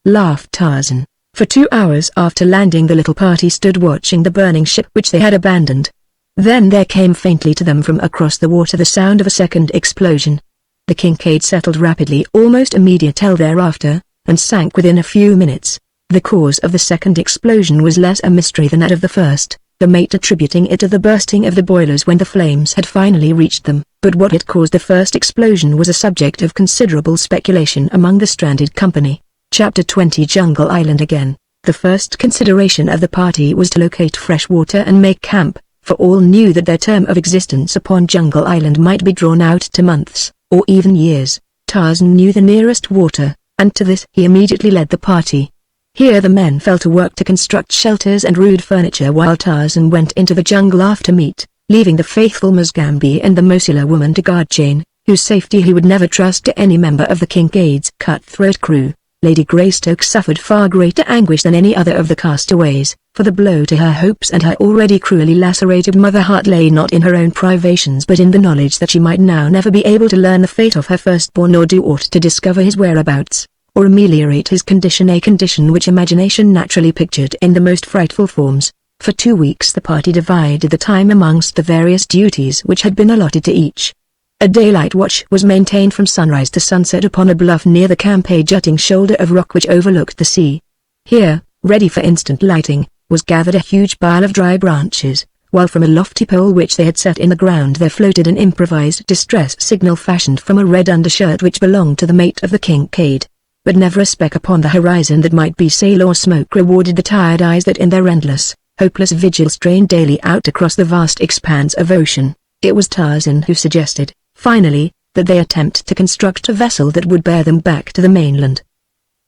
laughed Tarzan. For 2 hours after landing the little party stood watching the burning ship which they had abandoned. Then there came faintly to them from across the water the sound of a second explosion. The Kincaid settled rapidly almost immediately thereafter, and sank within a few minutes. The cause of the second explosion was less a mystery than that of the first, the mate attributing it to the bursting of the boilers when the flames had finally reached them. But what had caused the first explosion was a subject of considerable speculation among the stranded company. Chapter 20 Jungle Island again. The first consideration of the party was to locate fresh water and make camp, for all knew that their term of existence upon Jungle Island might be drawn out to months, or even years. Tarzan knew the nearest water, and to this he immediately led the party. Here the men fell to work to construct shelters and rude furniture while Tarzan went into the jungle after meat, leaving the faithful Musgambi and the Mosula woman to guard Jane, whose safety he would never trust to any member of the Kincaid's cutthroat crew. Lady Greystoke suffered far greater anguish than any other of the castaways, for the blow to her hopes and her already cruelly lacerated mother heart lay not in her own privations but in the knowledge that she might now never be able to learn the fate of her firstborn or do aught to discover his whereabouts, or ameliorate his condition, a condition which imagination naturally pictured in the most frightful forms. For 2 weeks the party divided the time amongst the various duties which had been allotted to each. A daylight watch was maintained from sunrise to sunset upon a bluff near the camp, a jutting shoulder of rock which overlooked the sea. Here, ready for instant lighting, was gathered a huge pile of dry branches, while from a lofty pole which they had set in the ground there floated an improvised distress signal fashioned from a red undershirt which belonged to the mate of the Kincaid. But never a speck upon the horizon that might be sail or smoke rewarded the tired eyes that in their endless, hopeless vigil strained daily out across the vast expanse of ocean. It was Tarzan who suggested, finally, that they attempt to construct a vessel that would bear them back to the mainland.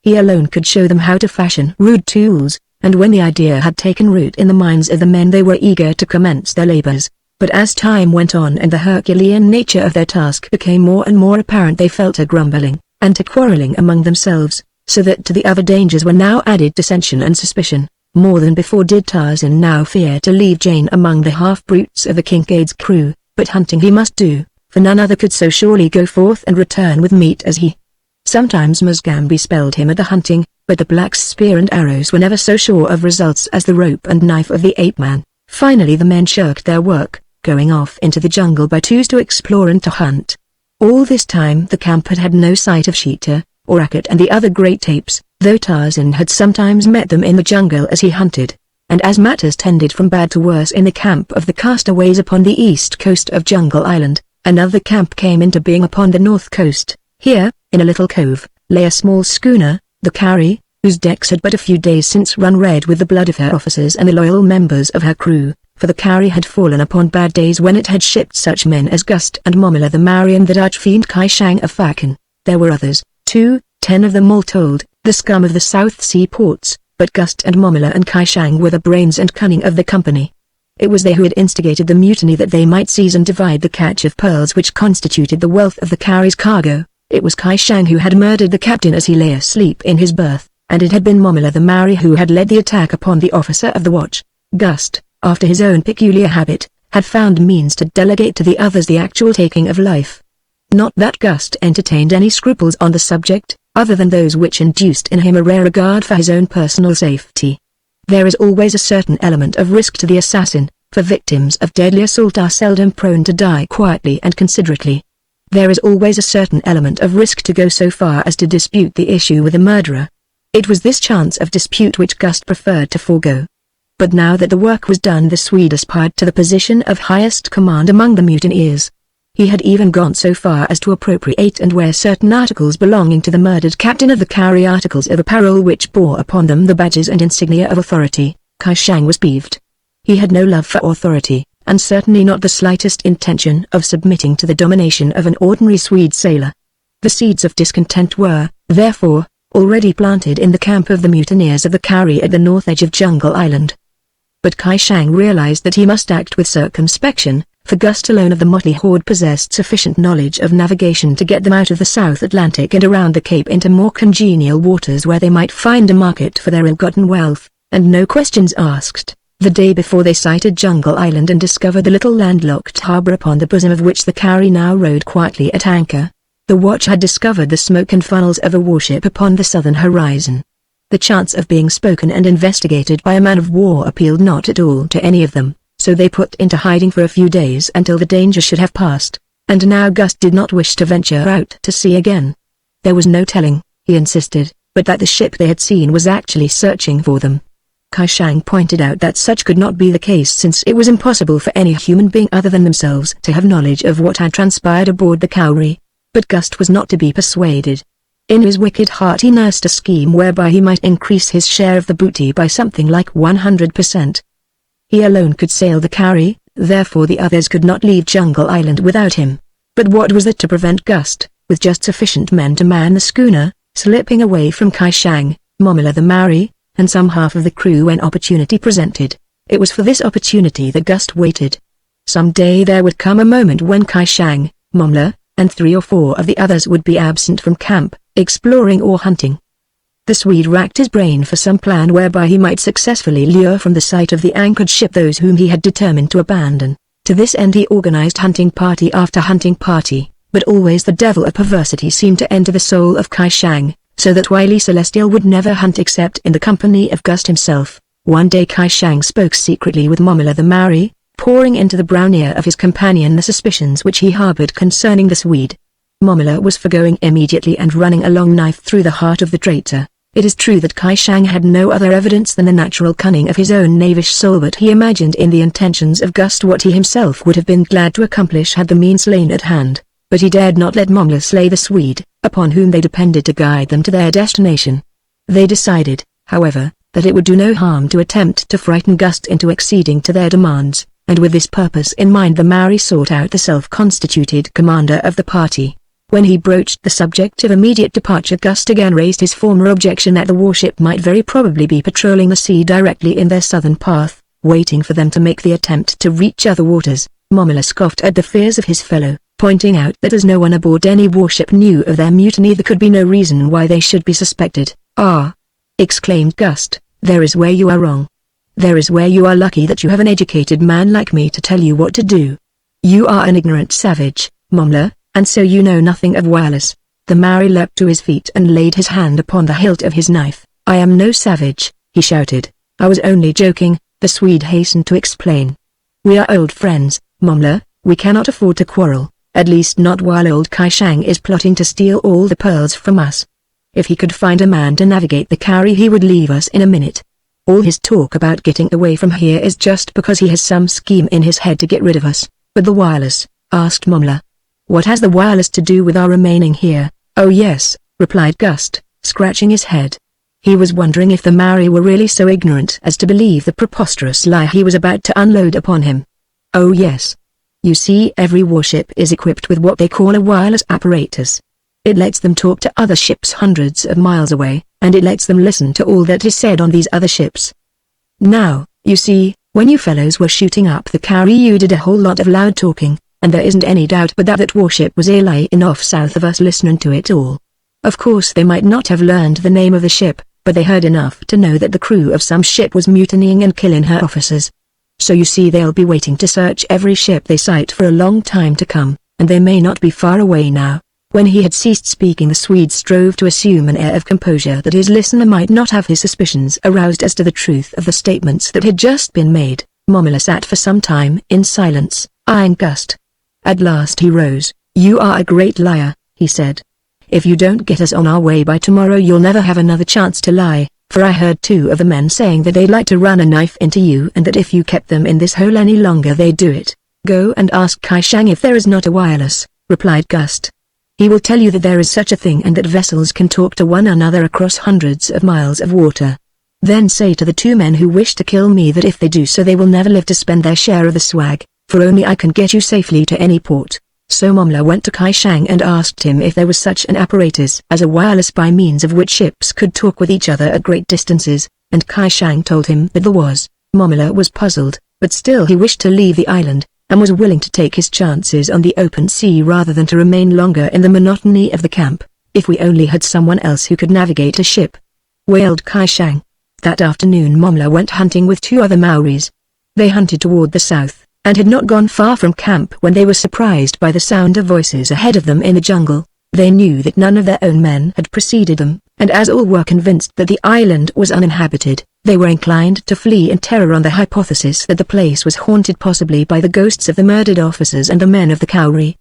He alone could show them how to fashion rude tools, and when the idea had taken root in the minds of the men they were eager to commence their labors. But as time went on and the Herculean nature of their task became more and more apparent, they fell to grumbling, and to quarreling among themselves, so that to the other dangers were now added dissension and suspicion. More than before did Tarzan now fear to leave Jane among the half-brutes of the Kincaid's crew, but hunting he must do, for none other could so surely go forth and return with meat as he. Sometimes Musgambi spelled him at the hunting, but the black's spear and arrows were never so sure of results as the rope and knife of the ape-man. Finally the men shirked their work, going off into the jungle by twos to explore and to hunt. All this time the camp had had no sight of Sheeta, or Akut and the other great apes, though Tarzan had sometimes met them in the jungle as he hunted. And as matters tended from bad to worse in the camp of the castaways upon the east coast of Jungle Island, another camp came into being upon the north coast. Here, in a little cove, lay a small schooner, the Carrie, whose decks had but a few days since run red with the blood of her officers and the loyal members of her crew, for the Carrie had fallen upon bad days when it had shipped such men as Gust and Momila the Maori and that arch-fiend Kai Shang of Fakan. There were others, too, 10 of them all told, the scum of the South Sea ports, but Gust and Momila and Kai Shang were the brains and cunning of the company. It was they who had instigated the mutiny that they might seize and divide the catch of pearls which constituted the wealth of the Carrie's cargo. It was Kai Shang who had murdered the captain as he lay asleep in his berth, and it had been Momila the Maori who had led the attack upon the officer of the watch. Gust, after his own peculiar habit, had found means to delegate to the others the actual taking of life. Not that Gust entertained any scruples on the subject, other than those which induced in him a rare regard for his own personal safety. There is always a certain element of risk to the assassin, for victims of deadly assault are seldom prone to die quietly and considerately. There is always a certain element of risk to go so far as to dispute the issue with a murderer. It was this chance of dispute which Gust preferred to forego. But now that the work was done, the Swede aspired to the position of highest command among the mutineers. He had even gone so far as to appropriate and wear certain articles belonging to the murdered captain of the Carrie, articles of apparel which bore upon them the badges and insignia of authority. Kai Shang was peeved. He had no love for authority, and certainly not the slightest intention of submitting to the domination of an ordinary Swede sailor. The seeds of discontent were, therefore, already planted in the camp of the mutineers of the Carrie at the north edge of Jungle Island. But Kai Shang realized that he must act with circumspection, for Gust alone of the motley horde possessed sufficient knowledge of navigation to get them out of the South Atlantic and around the Cape into more congenial waters where they might find a market for their ill-gotten wealth, and no questions asked. The day before they sighted Jungle Island and discovered the little landlocked harbor upon the bosom of which the Carrie now rode quietly at anchor. The watch had discovered the smoke and funnels of a warship upon the southern horizon. The chance of being spoken and investigated by a man of war appealed not at all to any of them, so they put into hiding for a few days until the danger should have passed, and now Gust did not wish to venture out to sea again. There was no telling, he insisted, but that the ship they had seen was actually searching for them. Kai Shang pointed out that such could not be the case since it was impossible for any human being other than themselves to have knowledge of what had transpired aboard the Cowrie. But Gust was not to be persuaded. In his wicked heart he nursed a scheme whereby he might increase his share of the booty by something like 100%. He alone could sail the Carrie, therefore the others could not leave Jungle Island without him. But what was that to prevent Gust, with just sufficient men to man the schooner, slipping away from Kai Shang, Momila the Maori, and some half of the crew when opportunity presented. It was for this opportunity that Gust waited. Some day there would come a moment when Kai Shang, Momila, and 3 or 4 of the others would be absent from camp, exploring or hunting. The Swede racked his brain for some plan whereby he might successfully lure from the sight of the anchored ship those whom he had determined to abandon. To this end he organized hunting party after hunting party, but always the devil of perversity seemed to enter the soul of Kai Shang, so that wily Celestial would never hunt except in the company of Gust himself. One day Kai Shang spoke secretly with Momila the Maori, pouring into the brown ear of his companion the suspicions which he harbored concerning the Swede. Momila was for going immediately and running a long knife through the heart of the traitor. It is true that Kai Shang had no other evidence than the natural cunning of his own knavish soul, but he imagined in the intentions of Gust what he himself would have been glad to accomplish had the means lain at hand, but he dared not let Momila slay the Swede, upon whom they depended to guide them to their destination. They decided, however, that it would do no harm to attempt to frighten Gust into acceding to their demands, and with this purpose in mind the Maori sought out the self-constituted commander of the party. When he broached the subject of immediate departure, Gust again raised his former objection that the warship might very probably be patrolling the sea directly in their southern path, waiting for them to make the attempt to reach other waters. Momila scoffed at the fears of his fellow, pointing out that as no one aboard any warship knew of their mutiny there could be no reason why they should be suspected. "Ah!" exclaimed Gust, "there is where you are wrong. There is where you are lucky that you have an educated man like me to tell you what to do. You are an ignorant savage, Momila, and so you know nothing of wireless." The Maori leapt to his feet and laid his hand upon the hilt of his knife. "I am no savage," he shouted. "I was only joking," the Swede hastened to explain. "We are old friends, Momila, we cannot afford to quarrel, at least not while old Kai Shang is plotting to steal all the pearls from us. If he could find a man to navigate the Kauri he would leave us in a minute. All his talk about getting away from here is just because he has some scheme in his head to get rid of us." "But the wireless?" asked Momila. "What has the wireless to do with our remaining here?" "Oh yes," replied Gust, scratching his head. He was wondering if the Maori were really so ignorant as to believe the preposterous lie he was about to unload upon him. "Oh yes. You see, every warship is equipped with what they call a wireless apparatus. It lets them talk to other ships hundreds of miles away, and it lets them listen to all that is said on these other ships. Now, you see, when you fellows were shooting up the Kauri you did a whole lot of loud talking, and there isn't any doubt but that warship was lying off south of us listening to it all. Of course they might not have learned the name of the ship, but they heard enough to know that the crew of some ship was mutinying and killing her officers. So you see they'll be waiting to search every ship they sight for a long time to come, and they may not be far away now." When he had ceased speaking the Swede strove to assume an air of composure that his listener might not have his suspicions aroused as to the truth of the statements that had just been made. Momila sat for some time in silence, eyeing Gust. At last he rose. "You are a great liar," he said. "If you don't get us on our way by tomorrow you'll never have another chance to lie, for I heard 2 of the men saying that they'd like to run a knife into you and that if you kept them in this hole any longer they'd do it." "Go and ask Kai Shang if there is not a wireless," replied Gust. "He will tell you that there is such a thing and that vessels can talk to one another across hundreds of miles of water. Then say to the 2 men who wish to kill me that if they do so they will never live to spend their share of the swag, for only I can get you safely to any port." So Momila went to Kai Shang and asked him if there was such an apparatus as a wireless by means of which ships could talk with each other at great distances, and Kai Shang told him that there was. Momila was puzzled, but still he wished to leave the island, and was willing to take his chances on the open sea rather than to remain longer in the monotony of the camp. "If we only had someone else who could navigate a ship," wailed Kai Shang. That afternoon Momila went hunting with 2 other Maoris. They hunted toward the south, and had not gone far from camp when they were surprised by the sound of voices ahead of them in the jungle. They knew that none of their own men had preceded them, and as all were convinced that the island was uninhabited, they were inclined to flee in terror on the hypothesis that the place was haunted possibly by the ghosts of the murdered officers and the men of the Kauri.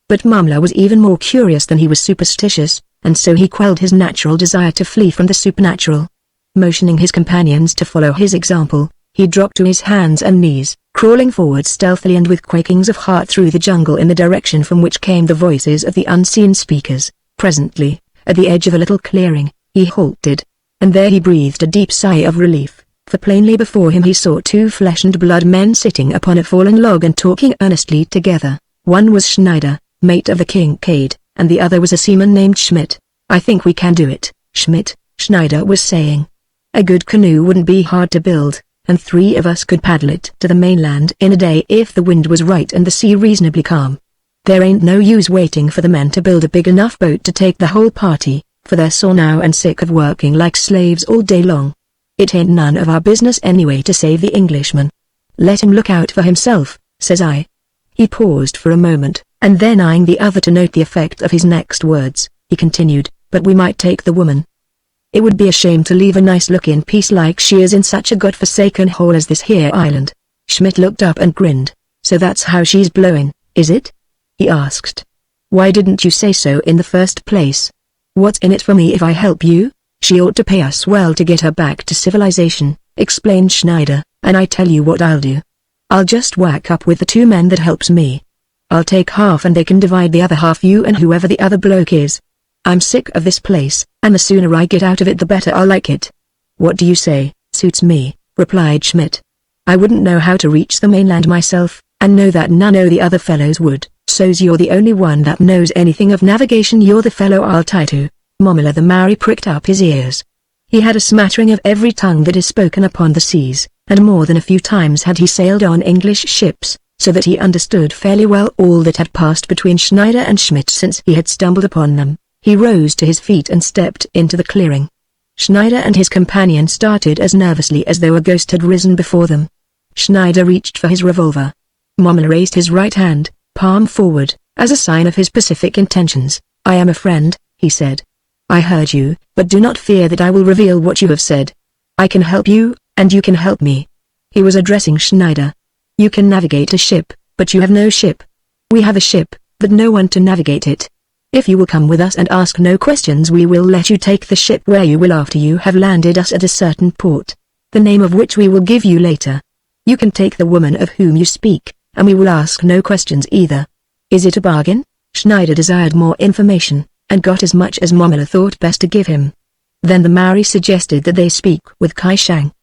But Momila was even more curious than he was superstitious, and so he quelled his natural desire to flee from the supernatural. Motioning his companions to follow his example, he dropped to his hands and knees, crawling forward stealthily and with quakings of heart through the jungle in the direction from which came the voices of the unseen speakers. Presently, at the edge of a little clearing, he halted, and there he breathed a deep sigh of relief, for plainly before him he saw 2 flesh-and-blood men sitting upon a fallen log and talking earnestly together. One was Schneider, mate of the Kincaid, and the other was a seaman named Schmidt. I think we can do it, Schmidt, Schneider was saying. A good canoe wouldn't be hard to build, and 3 of us could paddle it to the mainland in a day if the wind was right and the sea reasonably calm. There ain't no use waiting for the men to build a big enough boat to take the whole party, for they're sore now and sick of working like slaves all day long. It ain't none of our business anyway to save the Englishman. Let him look out for himself, says I. He paused for a moment, and then eyeing the other to note the effect of his next words, he continued, but we might take the woman. It would be a shame to leave a nice-looking piece like she is in such a god-forsaken hole as this here island. Schmidt looked up and grinned. So that's how she's blowing, is it? He asked. Why didn't you say so in the first place? What's in it for me if I help you? She ought to pay us well to get her back to civilization, explained Schneider, and I tell you what I'll do. I'll just whack up with the 2 men that helps me. I'll take half and they can divide the other half, you and whoever the other bloke is. I'm sick of this place, and the sooner I get out of it the better I'll like it. What do you say? Suits me, replied Schmidt. I wouldn't know how to reach the mainland myself, and know that none o' the other fellows would, so's you're the only one that knows anything of navigation. You're the fellow I'll tie to. Mommler the Maori pricked up his ears. He had a smattering of every tongue that is spoken upon the seas, and more than a few times had he sailed on English ships, so that he understood fairly well all that had passed between Schneider and Schmidt since he had stumbled upon them. He rose to his feet and stepped into the clearing. Schneider and his companion started as nervously as though a ghost had risen before them. Schneider reached for his revolver. Mommler raised his right hand, palm forward, as a sign of his pacific intentions. I am a friend, he said. I heard you, but do not fear that I will reveal what you have said. I can help you, and you can help me. He was addressing Schneider. You can navigate a ship, but you have no ship. We have a ship, but no one to navigate it. If you will come with us and ask no questions, we will let you take the ship where you will after you have landed us at a certain port, the name of which we will give you later. You can take the woman of whom you speak, and we will ask no questions either. Is it a bargain? Schneider desired more information, and got as much as Mommler thought best to give him. Then the Maori suggested that they speak with Kai Shang.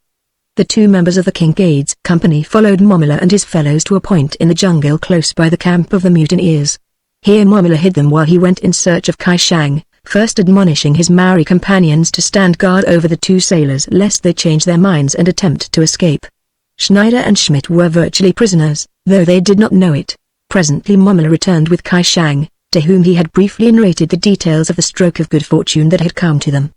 The 2 members of the Kincaid's company followed Mommler and his fellows to a point in the jungle close by the camp of the mutineers. Here Mommler hid them while he went in search of Kai Shang, first admonishing his Maori companions to stand guard over the 2 sailors lest they change their minds and attempt to escape. Schneider and Schmidt were virtually prisoners, though they did not know it. Presently Mommler returned with Kai Shang, to whom he had briefly narrated the details of the stroke of good fortune that had come to them.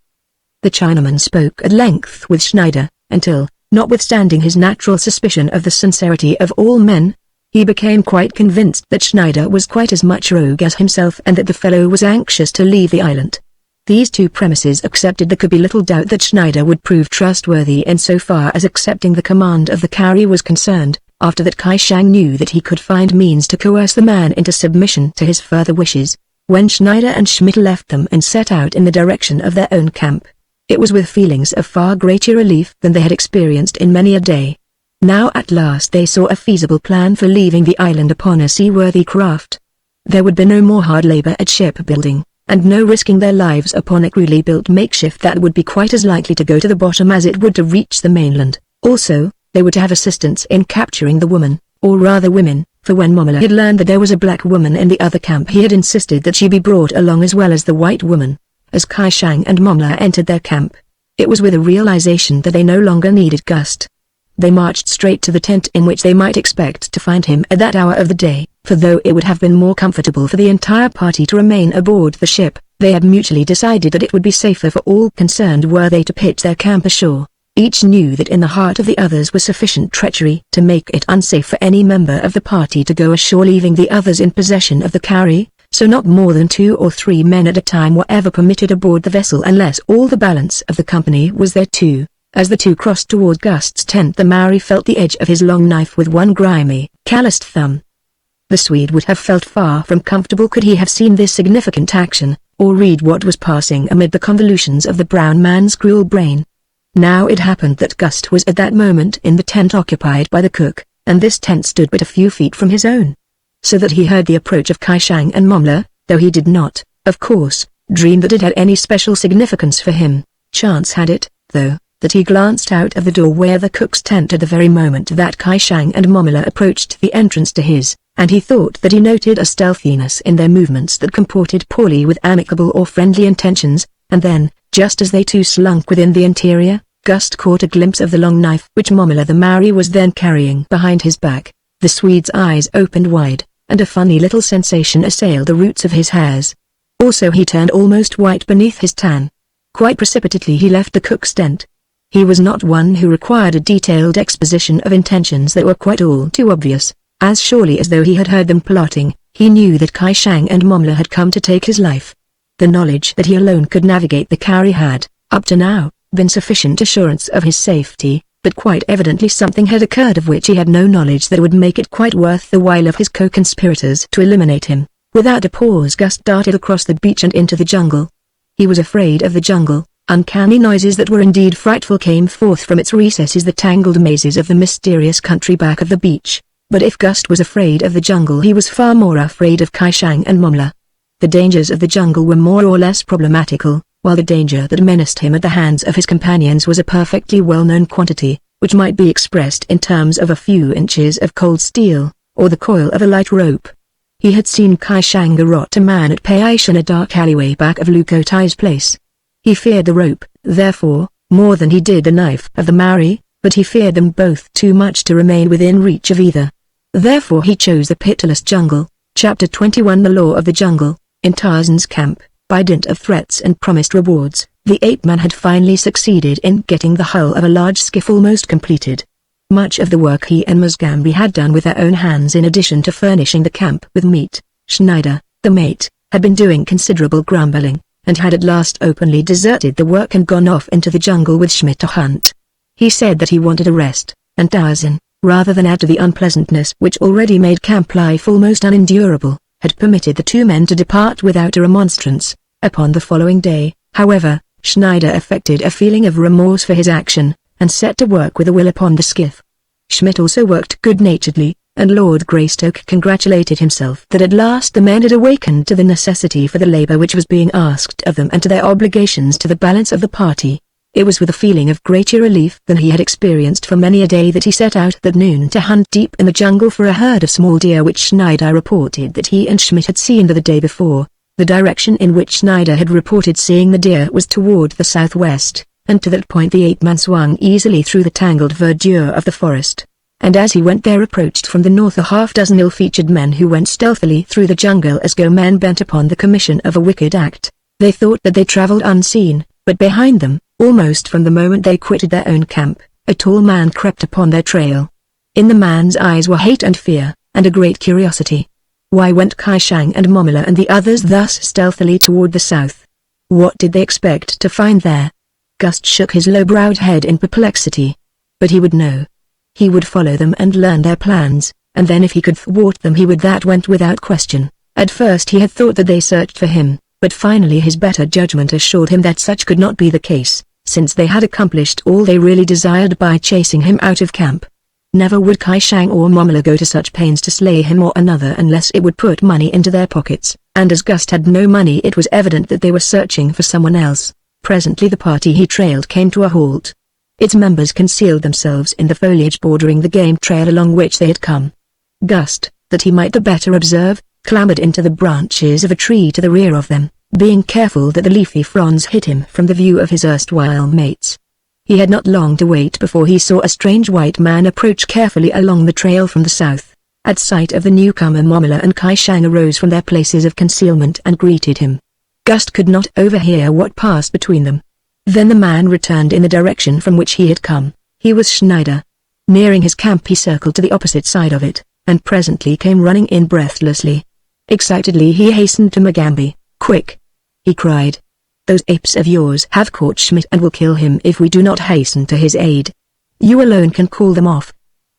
The Chinaman spoke at length with Schneider, until, notwithstanding his natural suspicion of the sincerity of all men, he became quite convinced that Schneider was quite as much rogue as himself and that the fellow was anxious to leave the island. These 2 premises accepted, there could be little doubt that Schneider would prove trustworthy in so far as accepting the command of the carry was concerned. After that Kai Shang knew that he could find means to coerce the man into submission to his further wishes. When Schneider and Schmidt left them and set out in the direction of their own camp, it was with feelings of far greater relief than they had experienced in many a day. Now at last they saw a feasible plan for leaving the island upon a seaworthy craft. There would be no more hard labor at shipbuilding, and no risking their lives upon a crudely built makeshift that would be quite as likely to go to the bottom as it would to reach the mainland. Also, they were to have assistance in capturing the woman, or rather women, for when Mommler had learned that there was a black woman in the other camp he had insisted that she be brought along as well as the white woman. As Kai Shang and Mommler entered their camp, it was with a realization that they no longer needed Gust. They marched straight to the tent in which they might expect to find him at that hour of the day, for though it would have been more comfortable for the entire party to remain aboard the ship, they had mutually decided that it would be safer for all concerned were they to pitch their camp ashore. Each knew that in the heart of the others was sufficient treachery to make it unsafe for any member of the party to go ashore, leaving the others in possession of the carry, so not more than 2 or 3 men at a time were ever permitted aboard the vessel unless all the balance of the company was there too. As the 2 crossed toward Gust's tent, the Maori felt the edge of his long knife with one grimy, calloused thumb. The Swede would have felt far from comfortable could he have seen this significant action, or read what was passing amid the convolutions of the brown man's cruel brain. Now it happened that Gust was at that moment in the tent occupied by the cook, and this tent stood but a few feet from his own. So that he heard the approach of Kai Shang and Mommler, though he did not, of course, dream that it had any special significance for him. Chance had it, though, that he glanced out of the doorway of the cook's tent at the very moment that Kai Shang and Mommler approached the entrance to his. and he thought that he noted a stealthiness in their movements that comported poorly with amicable or friendly intentions, and then, just as they two slunk within the interior, Gust caught a glimpse of the long knife which Mommela the Maori was then carrying behind his back. The Swede's eyes opened wide, and a funny little sensation assailed the roots of his hairs. Also he turned almost white beneath his tan. Quite precipitately he left the cook's tent. He was not one who required a detailed exposition of intentions that were quite all too obvious. As surely as though he had heard them plotting, he knew that Kai Shang and Mommela had come to take his life. The knowledge that he alone could navigate the carry had, up to now, been sufficient assurance of his safety, but quite evidently something had occurred of which he had no knowledge that would make it quite worth the while of his co-conspirators to eliminate him. Without a pause Gust darted across the beach and into the jungle. He was afraid of the jungle. Uncanny noises that were indeed frightful came forth from its recesses, the tangled mazes of the mysterious country back of the beach. But if Gust was afraid of the jungle, he was far more afraid of Kai Shang and Mommela. The dangers of the jungle were more or less problematical, while the danger that menaced him at the hands of his companions was a perfectly well-known quantity, which might be expressed in terms of a few inches of cold steel, or the coil of a light rope. He had seen Kai Shang garrote a man at Paish in a dark alleyway back of Lukotai's place. He feared the rope, therefore, more than he did the knife of the Maori, but he feared them both too much to remain within reach of either. Therefore he chose the pitiless jungle. Chapter 21 The Law of the Jungle. In Tarzan's camp, by dint of threats and promised rewards, the ape-man had finally succeeded in getting the hull of a large skiff almost completed. Much of the work he and Musgambi had done with their own hands in addition to furnishing the camp with meat. Schneider, the mate, had been doing considerable grumbling, and had at last openly deserted the work and gone off into the jungle with Schmidt to hunt. He said that he wanted a rest, and Tarzan, rather than add to the unpleasantness which already made camp life almost unendurable, had permitted the two men to depart without a remonstrance. Upon the following day, however, Schneider affected a feeling of remorse for his action, and set to work with a will upon the skiff. Schmidt also worked good-naturedly, and Lord Greystoke congratulated himself that at last the men had awakened to the necessity for the labor which was being asked of them and to their obligations to the balance of the party. It was with a feeling of greater relief than he had experienced for many a day that he set out at noon to hunt deep in the jungle for a herd of small deer which Schneider reported that he and Schmidt had seen the day before. The direction in which Schneider had reported seeing the deer was toward the southwest, and to that point the ape-man swung easily through the tangled verdure of the forest. And as he went there approached from the north a half-dozen ill-featured men who went stealthily through the jungle as go men bent upon the commission of a wicked act. They thought that they traveled unseen, but behind them, almost from the moment they quitted their own camp, a tall man crept upon their trail. In the man's eyes were hate and fear, and a great curiosity. Why went Kai Shang and Mommela and the others thus stealthily toward the south? What did they expect to find there? Gust shook his low-browed head in perplexity. But he would know. He would follow them and learn their plans, and then if he could thwart them he would. That went without question. At first he had thought that they searched for him, but finally his better judgment assured him that such could not be the case, since they had accomplished all they really desired by chasing him out of camp. Never would Kai Shang or Mommela go to such pains to slay him or another unless it would put money into their pockets, and as Gust had no money it was evident that they were searching for someone else. Presently the party he trailed came to a halt. Its members concealed themselves in the foliage bordering the game trail along which they had come. Gust, that he might the better observe, clambered into the branches of a tree to the rear of them, being careful that the leafy fronds hid him from the view of his erstwhile mates. He had not long to wait before he saw a strange white man approach carefully along the trail from the south. At sight of the newcomer Mommela and Kai Shang arose from their places of concealment and greeted him. Gust could not overhear what passed between them. Then the man returned in the direction from which he had come. He was Schneider. Nearing his camp he circled to the opposite side of it, and presently came running in breathlessly. Excitedly he hastened to Mugambi. "Quick!" he cried. "Those apes of yours have caught Schmidt and will kill him if we do not hasten to his aid. You alone can call them off.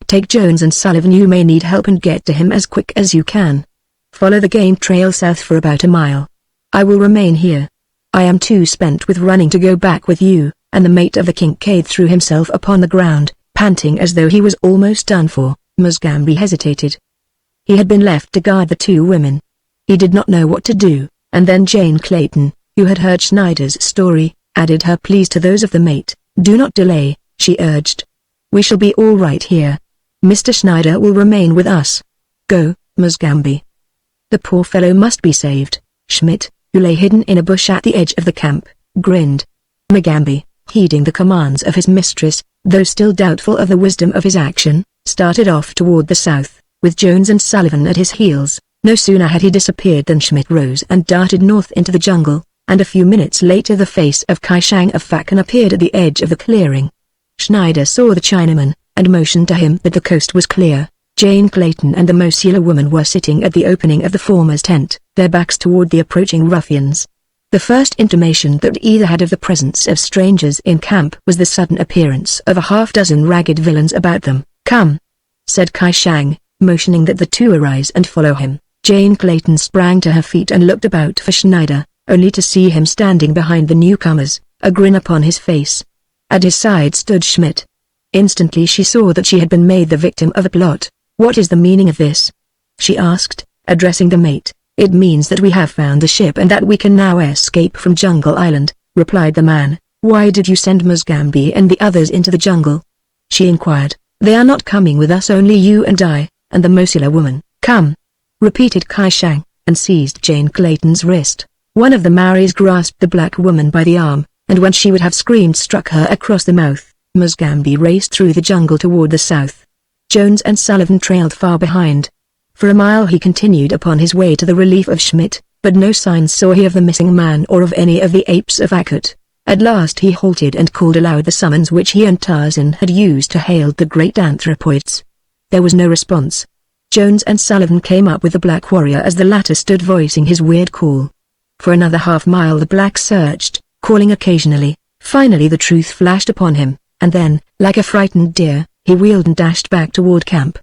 Take Jones and Sullivan, you may need help, and get to him as quick as you can. Follow the game trail south for about a mile. I will remain here. I am too spent with running to go back with you," and the mate of the Kincaid threw himself upon the ground, panting as though he was almost done for. Musgambi hesitated. He had been left to guard the two women. He did not know what to do, and then Jane Clayton, who had heard Schneider's story, added her pleas to those of the mate. "Do not delay," she urged. "We shall be all right here. Mr. Schneider will remain with us. Go, Musgambi. The poor fellow must be saved. Schmidt, who lay hidden in a bush at the edge of the camp, grinned. Mugambi, heeding the commands of his mistress, though still doubtful of the wisdom of his action, started off toward the south, with Jones and Sullivan at his heels. No sooner had he disappeared than Schmidt rose and darted north into the jungle, and a few minutes later the face of Kai Shang of Fakan appeared at the edge of the clearing. Schneider saw the Chinaman, and motioned to him that the coast was clear. Jane Clayton and the Mosula woman were sitting at the opening of the former's tent, their backs toward the approaching ruffians. The first intimation that either had of the presence of strangers in camp was the sudden appearance of a half-dozen ragged villains about them. "Come," said Kai Shang, motioning that the two arise and follow him. Jane Clayton sprang to her feet and looked about for Schneider, only to see him standing behind the newcomers, a grin upon his face. At his side stood Schmidt. Instantly she saw that she had been made the victim of a plot. "What is the meaning of this?" she asked, addressing the mate. "It means that we have found the ship and that we can now escape from Jungle Island," replied the man. "Why did you send Musgambi and the others into the jungle?" she inquired. "They are not coming with us, only you and I, and the Mosula woman." "Come," repeated Kai Shang, and seized Jane Clayton's wrist. One of the Maoris grasped the black woman by the arm, and when she would have screamed struck her across the mouth. Musgambi raced through the jungle toward the south. Jones and Sullivan trailed far behind. For a mile he continued upon his way to the relief of Schmidt, but no signs saw he of the missing man or of any of the apes of Akut. At last he halted and called aloud the summons which he and Tarzan had used to hail the great anthropoids. There was no response. Jones and Sullivan came up with the black warrior as the latter stood voicing his weird call. For another half-mile the black searched, calling occasionally. Finally the truth flashed upon him, and then, like a frightened deer, he wheeled and dashed back toward camp.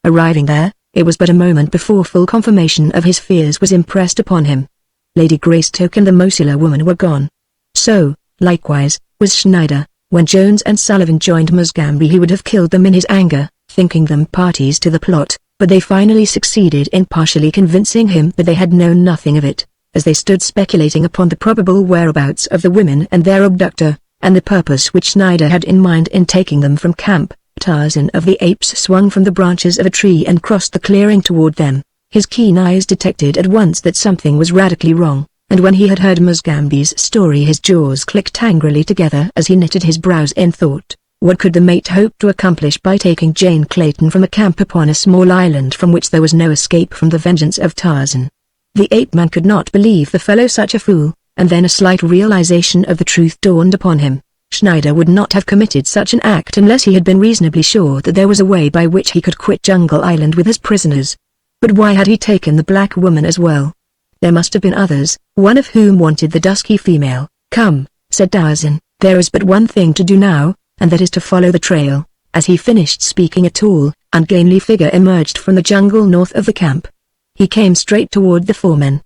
Arriving there, it was but a moment before full confirmation of his fears was impressed upon him. Lady Greystoke and the Mosula woman were gone. So, likewise, was Schneider. When Jones and Sullivan joined Musgambi he would have killed them in his anger, thinking them parties to the plot, but they finally succeeded in partially convincing him that they had known nothing of it, as they stood speculating upon the probable whereabouts of the women and their abductor, and the purpose which Schneider had in mind in taking them from camp. Tarzan of the Apes swung from the branches of a tree and crossed the clearing toward them. His keen eyes detected at once that something was radically wrong, and when he had heard Musgambi's story his jaws clicked angrily together as he knitted his brows in thought. What could the mate hope to accomplish by taking Jane Clayton from a camp upon a small island from which there was no escape from the vengeance of Tarzan? The ape-man could not believe the fellow such a fool, and then a slight realization of the truth dawned upon him. Schneider would not have committed such an act unless he had been reasonably sure that there was a way by which he could quit Jungle Island with his prisoners. But why had he taken the black woman as well? There must have been others, one of whom wanted the dusky female. "Come," said Tarzan, "there is but one thing to do now, and that is to follow the trail." As he finished speaking a tall, ungainly figure emerged from the jungle north of the camp. He came straight toward the four men.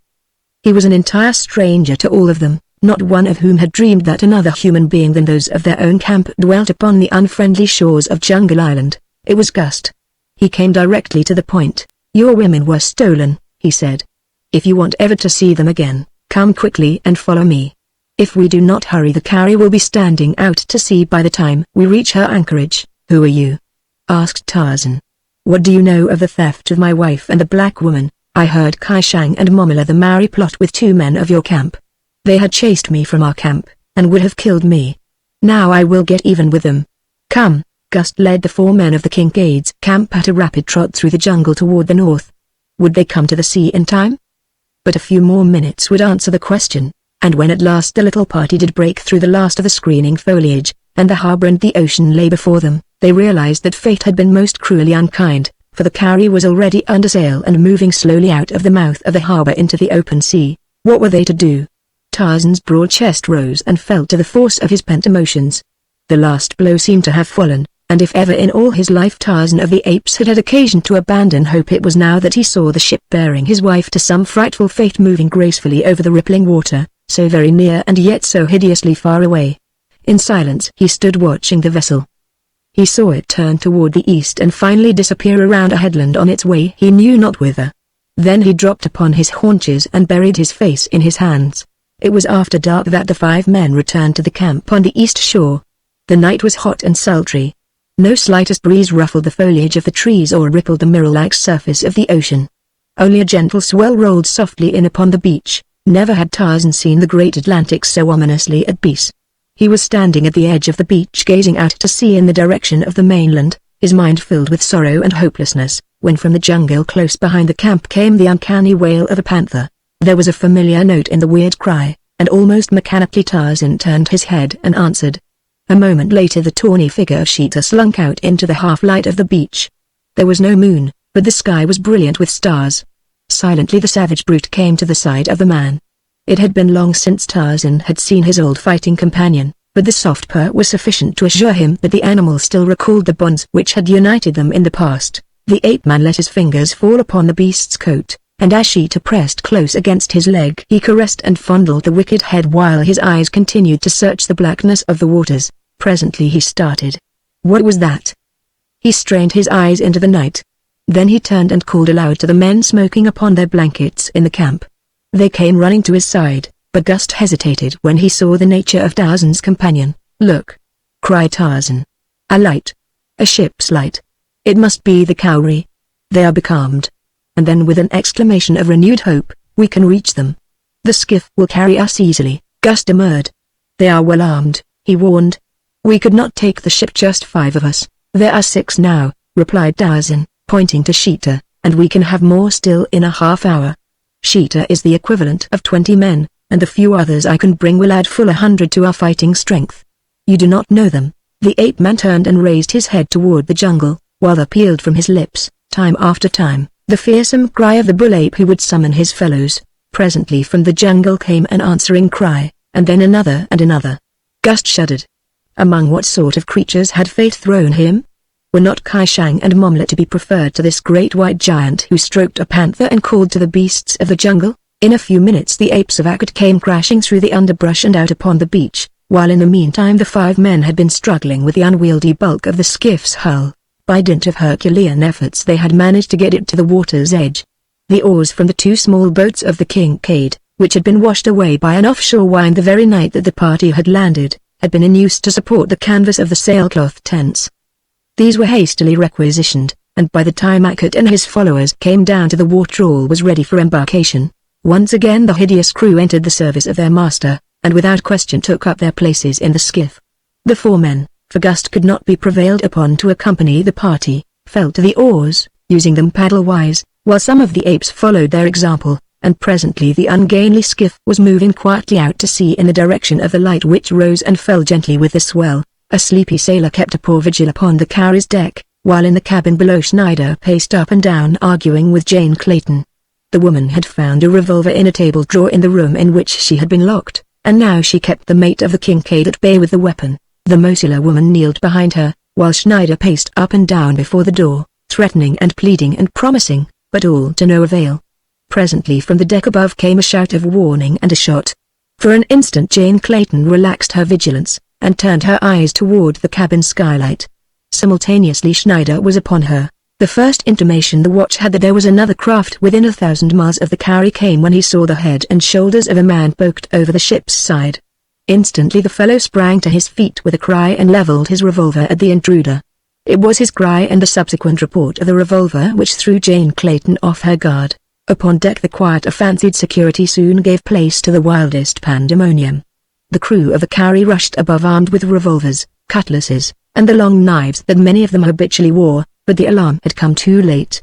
He was an entire stranger to all of them, not one of whom had dreamed that another human being than those of their own camp dwelt upon the unfriendly shores of Jungle Island. It was Gust. He came directly to the point. "Your women were stolen," he said. "If you want ever to see them again, come quickly and follow me. If we do not hurry the carrier will be standing out to sea by the time we reach her anchorage." "Who are you?" asked Tarzan. "What do you know of the theft of my wife and the black woman?" "I heard Kai Shang and Momila the Maori plot with 2 men of your camp. They had chased me from our camp, and would have killed me. Now I will get even with them. Come." Gust led the 4 men of the Kincaid's camp at a rapid trot through the jungle toward the north. Would they come to the sea in time? But a few more minutes would answer the question, and when at last the little party did break through the last of the screening foliage, and the harbor and the ocean lay before them, they realized that fate had been most cruelly unkind, for the carrier was already under sail and moving slowly out of the mouth of the harbor into the open sea. What were they to do? Tarzan's broad chest rose and fell to the force of his pent emotions. The last blow seemed to have fallen, and if ever in all his life Tarzan of the Apes had had occasion to abandon hope, it was now that he saw the ship bearing his wife to some frightful fate moving gracefully over the rippling water, so very near and yet so hideously far away. In silence he stood watching the vessel. He saw it turn toward the east and finally disappear around a headland on its way he knew not whither. Then he dropped upon his haunches and buried his face in his hands. It was after dark that the 5 men returned to the camp on the east shore. The night was hot and sultry. No slightest breeze ruffled the foliage of the trees or rippled the mirror-like surface of the ocean. Only a gentle swell rolled softly in upon the beach. Never had Tarzan seen the great Atlantic so ominously at peace. He was standing at the edge of the beach gazing out to sea in the direction of the mainland, his mind filled with sorrow and hopelessness, when from the jungle close behind the camp came the uncanny wail of a panther. There was a familiar note in the weird cry, and almost mechanically Tarzan turned his head and answered. A moment later the tawny figure of Sheeta slunk out into the half-light of the beach. There was no moon, but the sky was brilliant with stars. Silently the savage brute came to the side of the man. It had been long since Tarzan had seen his old fighting companion, but the soft purr was sufficient to assure him that the animal still recalled the bonds which had united them in the past. The ape-man let his fingers fall upon the beast's coat, and as Sheeta pressed close against his leg he caressed and fondled the wicked head while his eyes continued to search the blackness of the waters. Presently he started. What was that? He strained his eyes into the night. Then he turned and called aloud to the men smoking upon their blankets in the camp. They came running to his side, but Gust hesitated when he saw the nature of Tarzan's companion. Look! Cried Tarzan. A light. A ship's light. It must be the Cowrie. They are becalmed. And then with an exclamation of renewed hope, we can reach them. The skiff will carry us easily, Gust demurred. They are well armed, he warned. We could not take the ship, just 5 of us. There are 6 now, replied Tarzan, pointing to Sheeta, and we can have more still in a half hour. Sheeta is the equivalent of 20 men, and the few others I can bring will add full 100 to our fighting strength. You do not know them. The ape-man turned and raised his head toward the jungle, while there pealed from his lips, time after time, the fearsome cry of the bull ape who would summon his fellows. Presently from the jungle came an answering cry, and then another and another. Gust shuddered. Among what sort of creatures had fate thrown him? Were not Kai Shang and Momlet to be preferred to this great white giant who stroked a panther and called to the beasts of the jungle? In a few minutes the apes of Akkad came crashing through the underbrush and out upon the beach, while in the meantime the 5 men had been struggling with the unwieldy bulk of the skiff's hull. By dint of Herculean efforts they had managed to get it to the water's edge. The oars from the 2 small boats of the Kincaid, which had been washed away by an offshore wind the very night that the party had landed, had been in use to support the canvas of the sailcloth tents. These were hastily requisitioned, and by the time Akkad and his followers came down to the water all was ready for embarkation. Once again the hideous crew entered the service of their master, and without question took up their places in the skiff. The 4 men, for Gust could not be prevailed upon to accompany the party, fell to the oars, using them paddle-wise, while some of the apes followed their example, and presently the ungainly skiff was moving quietly out to sea in the direction of the light which rose and fell gently with the swell. A sleepy sailor kept a poor vigil upon the Cowrie's deck, while in the cabin below Schneider paced up and down arguing with Jane Clayton. The woman had found a revolver in a table drawer in the room in which she had been locked, and now she kept the mate of the Kincaid at bay with the weapon. The muscular woman kneeled behind her, while Schneider paced up and down before the door, threatening and pleading and promising, but all to no avail. Presently from the deck above came a shout of warning and a shot. For an instant Jane Clayton relaxed her vigilance, and turned her eyes toward the cabin skylight. Simultaneously Schneider was upon her. The first intimation the watch had that there was another craft within 1,000 miles of the Cowrie came when he saw the head and shoulders of a man poked over the ship's side. Instantly the fellow sprang to his feet with a cry and leveled his revolver at the intruder. It was his cry and the subsequent report of the revolver which threw Jane Clayton off her guard. Upon deck the quieter fancied security soon gave place to the wildest pandemonium. The crew of the Cowrie rushed above armed with revolvers, cutlasses, and the long knives that many of them habitually wore, but the alarm had come too late.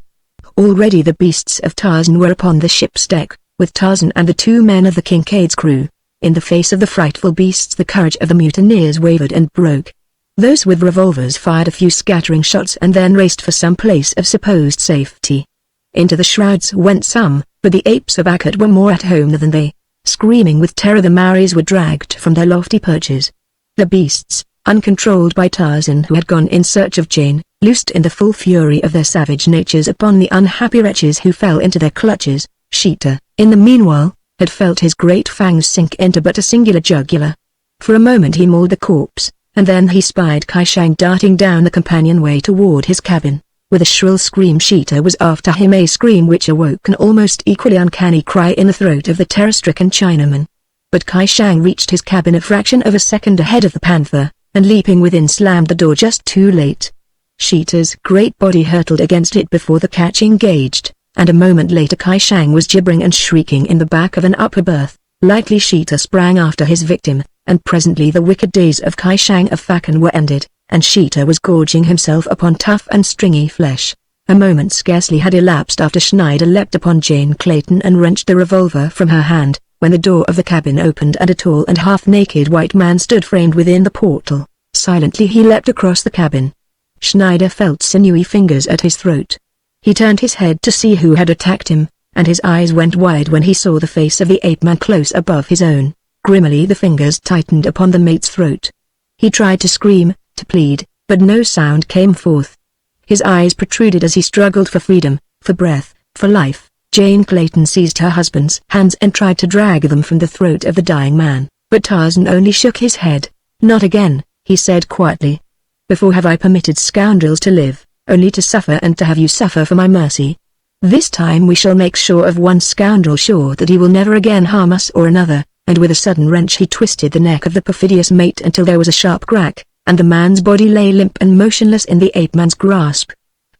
Already the beasts of Tarzan were upon the ship's deck, with Tarzan and the 2 men of the Kincaid's crew. In the face of the frightful beasts the courage of the mutineers wavered and broke. Those with revolvers fired a few scattering shots and then raced for some place of supposed safety. Into the shrouds went some, but the apes of Akkad were more at home than they. Screaming with terror the Maoris were dragged from their lofty perches. The beasts, uncontrolled by Tarzan who had gone in search of Jane, loosed in the full fury of their savage natures upon the unhappy wretches who fell into their clutches. Sheeta, in the meanwhile, had felt his great fangs sink into but a singular jugular. For a moment he mauled the corpse, and then he spied Kai Shang darting down the companionway toward his cabin. With a shrill scream Sheeta was after him, a scream which awoke an almost equally uncanny cry in the throat of the terror-stricken Chinaman. But Kai Shang reached his cabin a fraction of a second ahead of the panther, and leaping within slammed the door just too late. Sheeta's great body hurtled against it before the catch engaged, and a moment later Kai Shang was gibbering and shrieking in the back of an upper berth. Lightly Sheeta sprang after his victim, and presently the wicked days of Kai Shang of Fakan were ended, and Sheeta was gorging himself upon tough and stringy flesh. A moment scarcely had elapsed after Schneider leapt upon Jane Clayton and wrenched the revolver from her hand, when the door of the cabin opened and a tall and half-naked white man stood framed within the portal. Silently he leapt across the cabin. Schneider felt sinewy fingers at his throat. He turned his head to see who had attacked him, and his eyes went wide when he saw the face of the ape-man close above his own. Grimmily the fingers tightened upon the mate's throat. He tried to scream, to plead, but no sound came forth. His eyes protruded as he struggled for freedom, for breath, for life. Jane Clayton seized her husband's hands and tried to drag them from the throat of the dying man, but Tarzan only shook his head. "Not again," he said quietly. "Before have I permitted scoundrels to live, only to suffer and to have you suffer for my mercy. This time we shall make sure of one scoundrel, sure that he will never again harm us or another," and with a sudden wrench he twisted the neck of the perfidious mate until there was a sharp crack, and the man's body lay limp and motionless in the ape-man's grasp.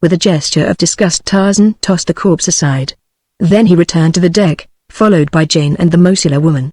With a gesture of disgust Tarzan tossed the corpse aside. Then he returned to the deck, followed by Jane and the Mosula woman.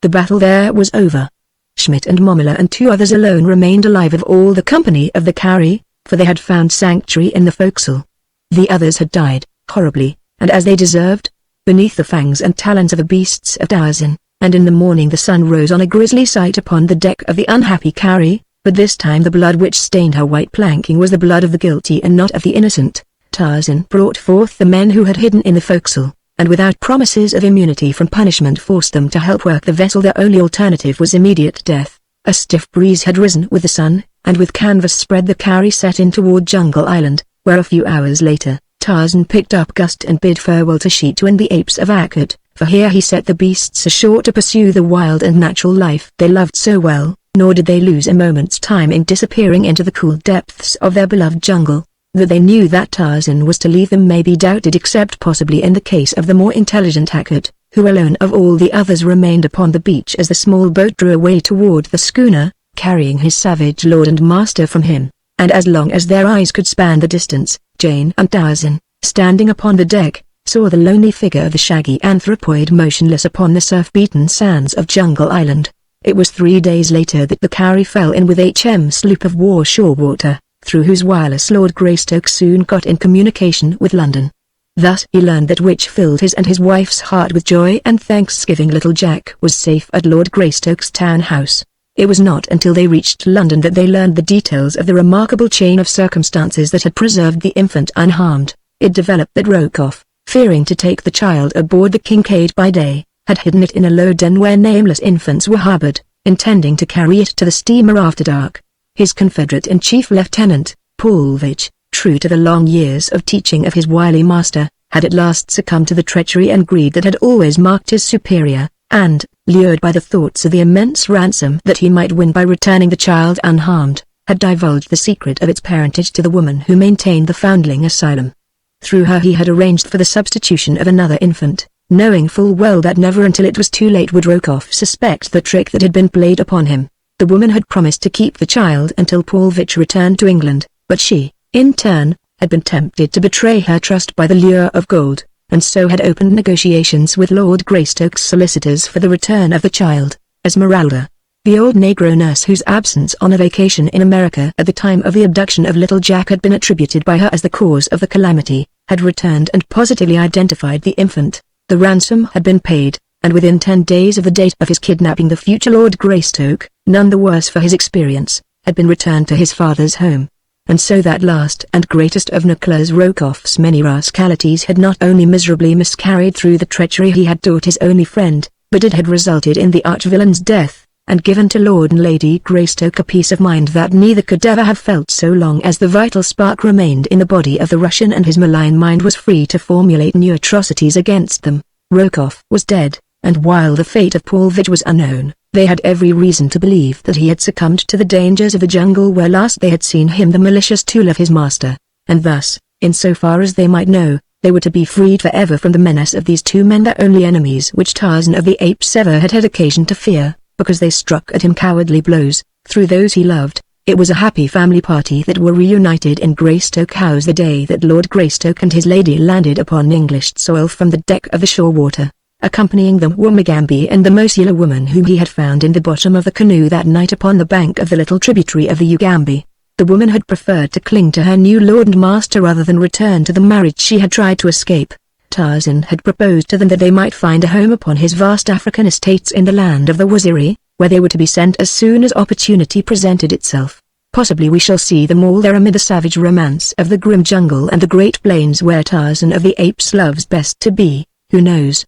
The battle there was over. Schmidt and Momila and 2 others alone remained alive of all the company of the Carrie, for they had found sanctuary in the forecastle. The others had died, horribly, and as they deserved, beneath the fangs and talons of the beasts of Tarzan, and in the morning the sun rose on a grisly sight upon the deck of the unhappy Carrie, but this time the blood which stained her white planking was the blood of the guilty and not of the innocent. Tarzan brought forth the men who had hidden in the forecastle, and without promises of immunity from punishment forced them to help work the vessel. Their only alternative was immediate death. A stiff breeze had risen with the sun, and with canvas spread the Carrie set in toward Jungle Island, where a few hours later, Tarzan picked up Gust and bid farewell to Sheeta and the apes of Akkad, for here he set the beasts ashore to pursue the wild and natural life they loved so well, nor did they lose a moment's time in disappearing into the cool depths of their beloved jungle. That they knew that Tarzan was to leave them may be doubted, except possibly in the case of the more intelligent Akkad, who alone of all the others remained upon the beach as the small boat drew away toward the schooner, carrying his savage lord and master from him, and as long as their eyes could span the distance, Jane and Tarzan, standing upon the deck, saw the lonely figure of the shaggy anthropoid motionless upon the surf-beaten sands of Jungle Island. It was 3 days later that the Carrie fell in with HM sloop of war Shorewater, through whose wireless Lord Greystoke soon got in communication with London. Thus he learned that which filled his and his wife's heart with joy and thanksgiving. Little Jack was safe at Lord Greystoke's town house. It was not until they reached London that they learned the details of the remarkable chain of circumstances that had preserved the infant unharmed. It developed that Rokoff, fearing to take the child aboard the Kincaid by day, had hidden it in a low den where nameless infants were harbored, intending to carry it to the steamer after dark. His confederate and chief lieutenant, Pulvich, true to the long years of teaching of his wily master, had at last succumbed to the treachery and greed that had always marked his superior, and, lured by the thoughts of the immense ransom that he might win by returning the child unharmed, had divulged the secret of its parentage to the woman who maintained the foundling asylum. Through her he had arranged for the substitution of another infant, knowing full well that never until it was too late would Rokoff suspect the trick that had been played upon him. The woman had promised to keep the child until Pulvich returned to England, but she, in turn, had been tempted to betray her trust by the lure of gold, and so had opened negotiations with Lord Greystoke's solicitors for the return of the child. Esmeralda, the old Negro nurse whose absence on a vacation in America at the time of the abduction of little Jack had been attributed by her as the cause of the calamity, had returned and positively identified the infant. The ransom had been paid, and within 10 days of the date of his kidnapping the future Lord Greystoke, none the worse for his experience, had been returned to his father's home. And so that last and greatest of Nicholas Rokoff's many rascalities had not only miserably miscarried through the treachery he had taught his only friend, but it had resulted in the arch-villain's death, and given to Lord and Lady Greystoke a peace of mind that neither could ever have felt so long as the vital spark remained in the body of the Russian and his malign mind was free to formulate new atrocities against them. Rokoff was dead, and while the fate of Pulvich was unknown, they had every reason to believe that he had succumbed to the dangers of the jungle where last they had seen him, the malicious tool of his master, and thus, in so far as they might know, they were to be freed forever from the menace of these 2 men, their only enemies, which Tarzan of the Apes ever had occasion to fear, because they struck at him cowardly blows, through those he loved, It was a happy family party that were reunited in Greystoke House the day that Lord Greystoke and his lady landed upon English soil from the deck of the Shorewater. Accompanying them were Mugambi and the muscular woman whom he had found in the bottom of the canoe that night upon the bank of the little tributary of the Ugambi. The woman had preferred to cling to her new lord and master rather than return to the marriage she had tried to escape. Tarzan had proposed to them that they might find a home upon his vast African estates in the land of the Waziri, where they were to be sent as soon as opportunity presented itself. Possibly we shall see them all there amid the savage romance of the grim jungle and the great plains where Tarzan of the Apes loves best to be. Who knows?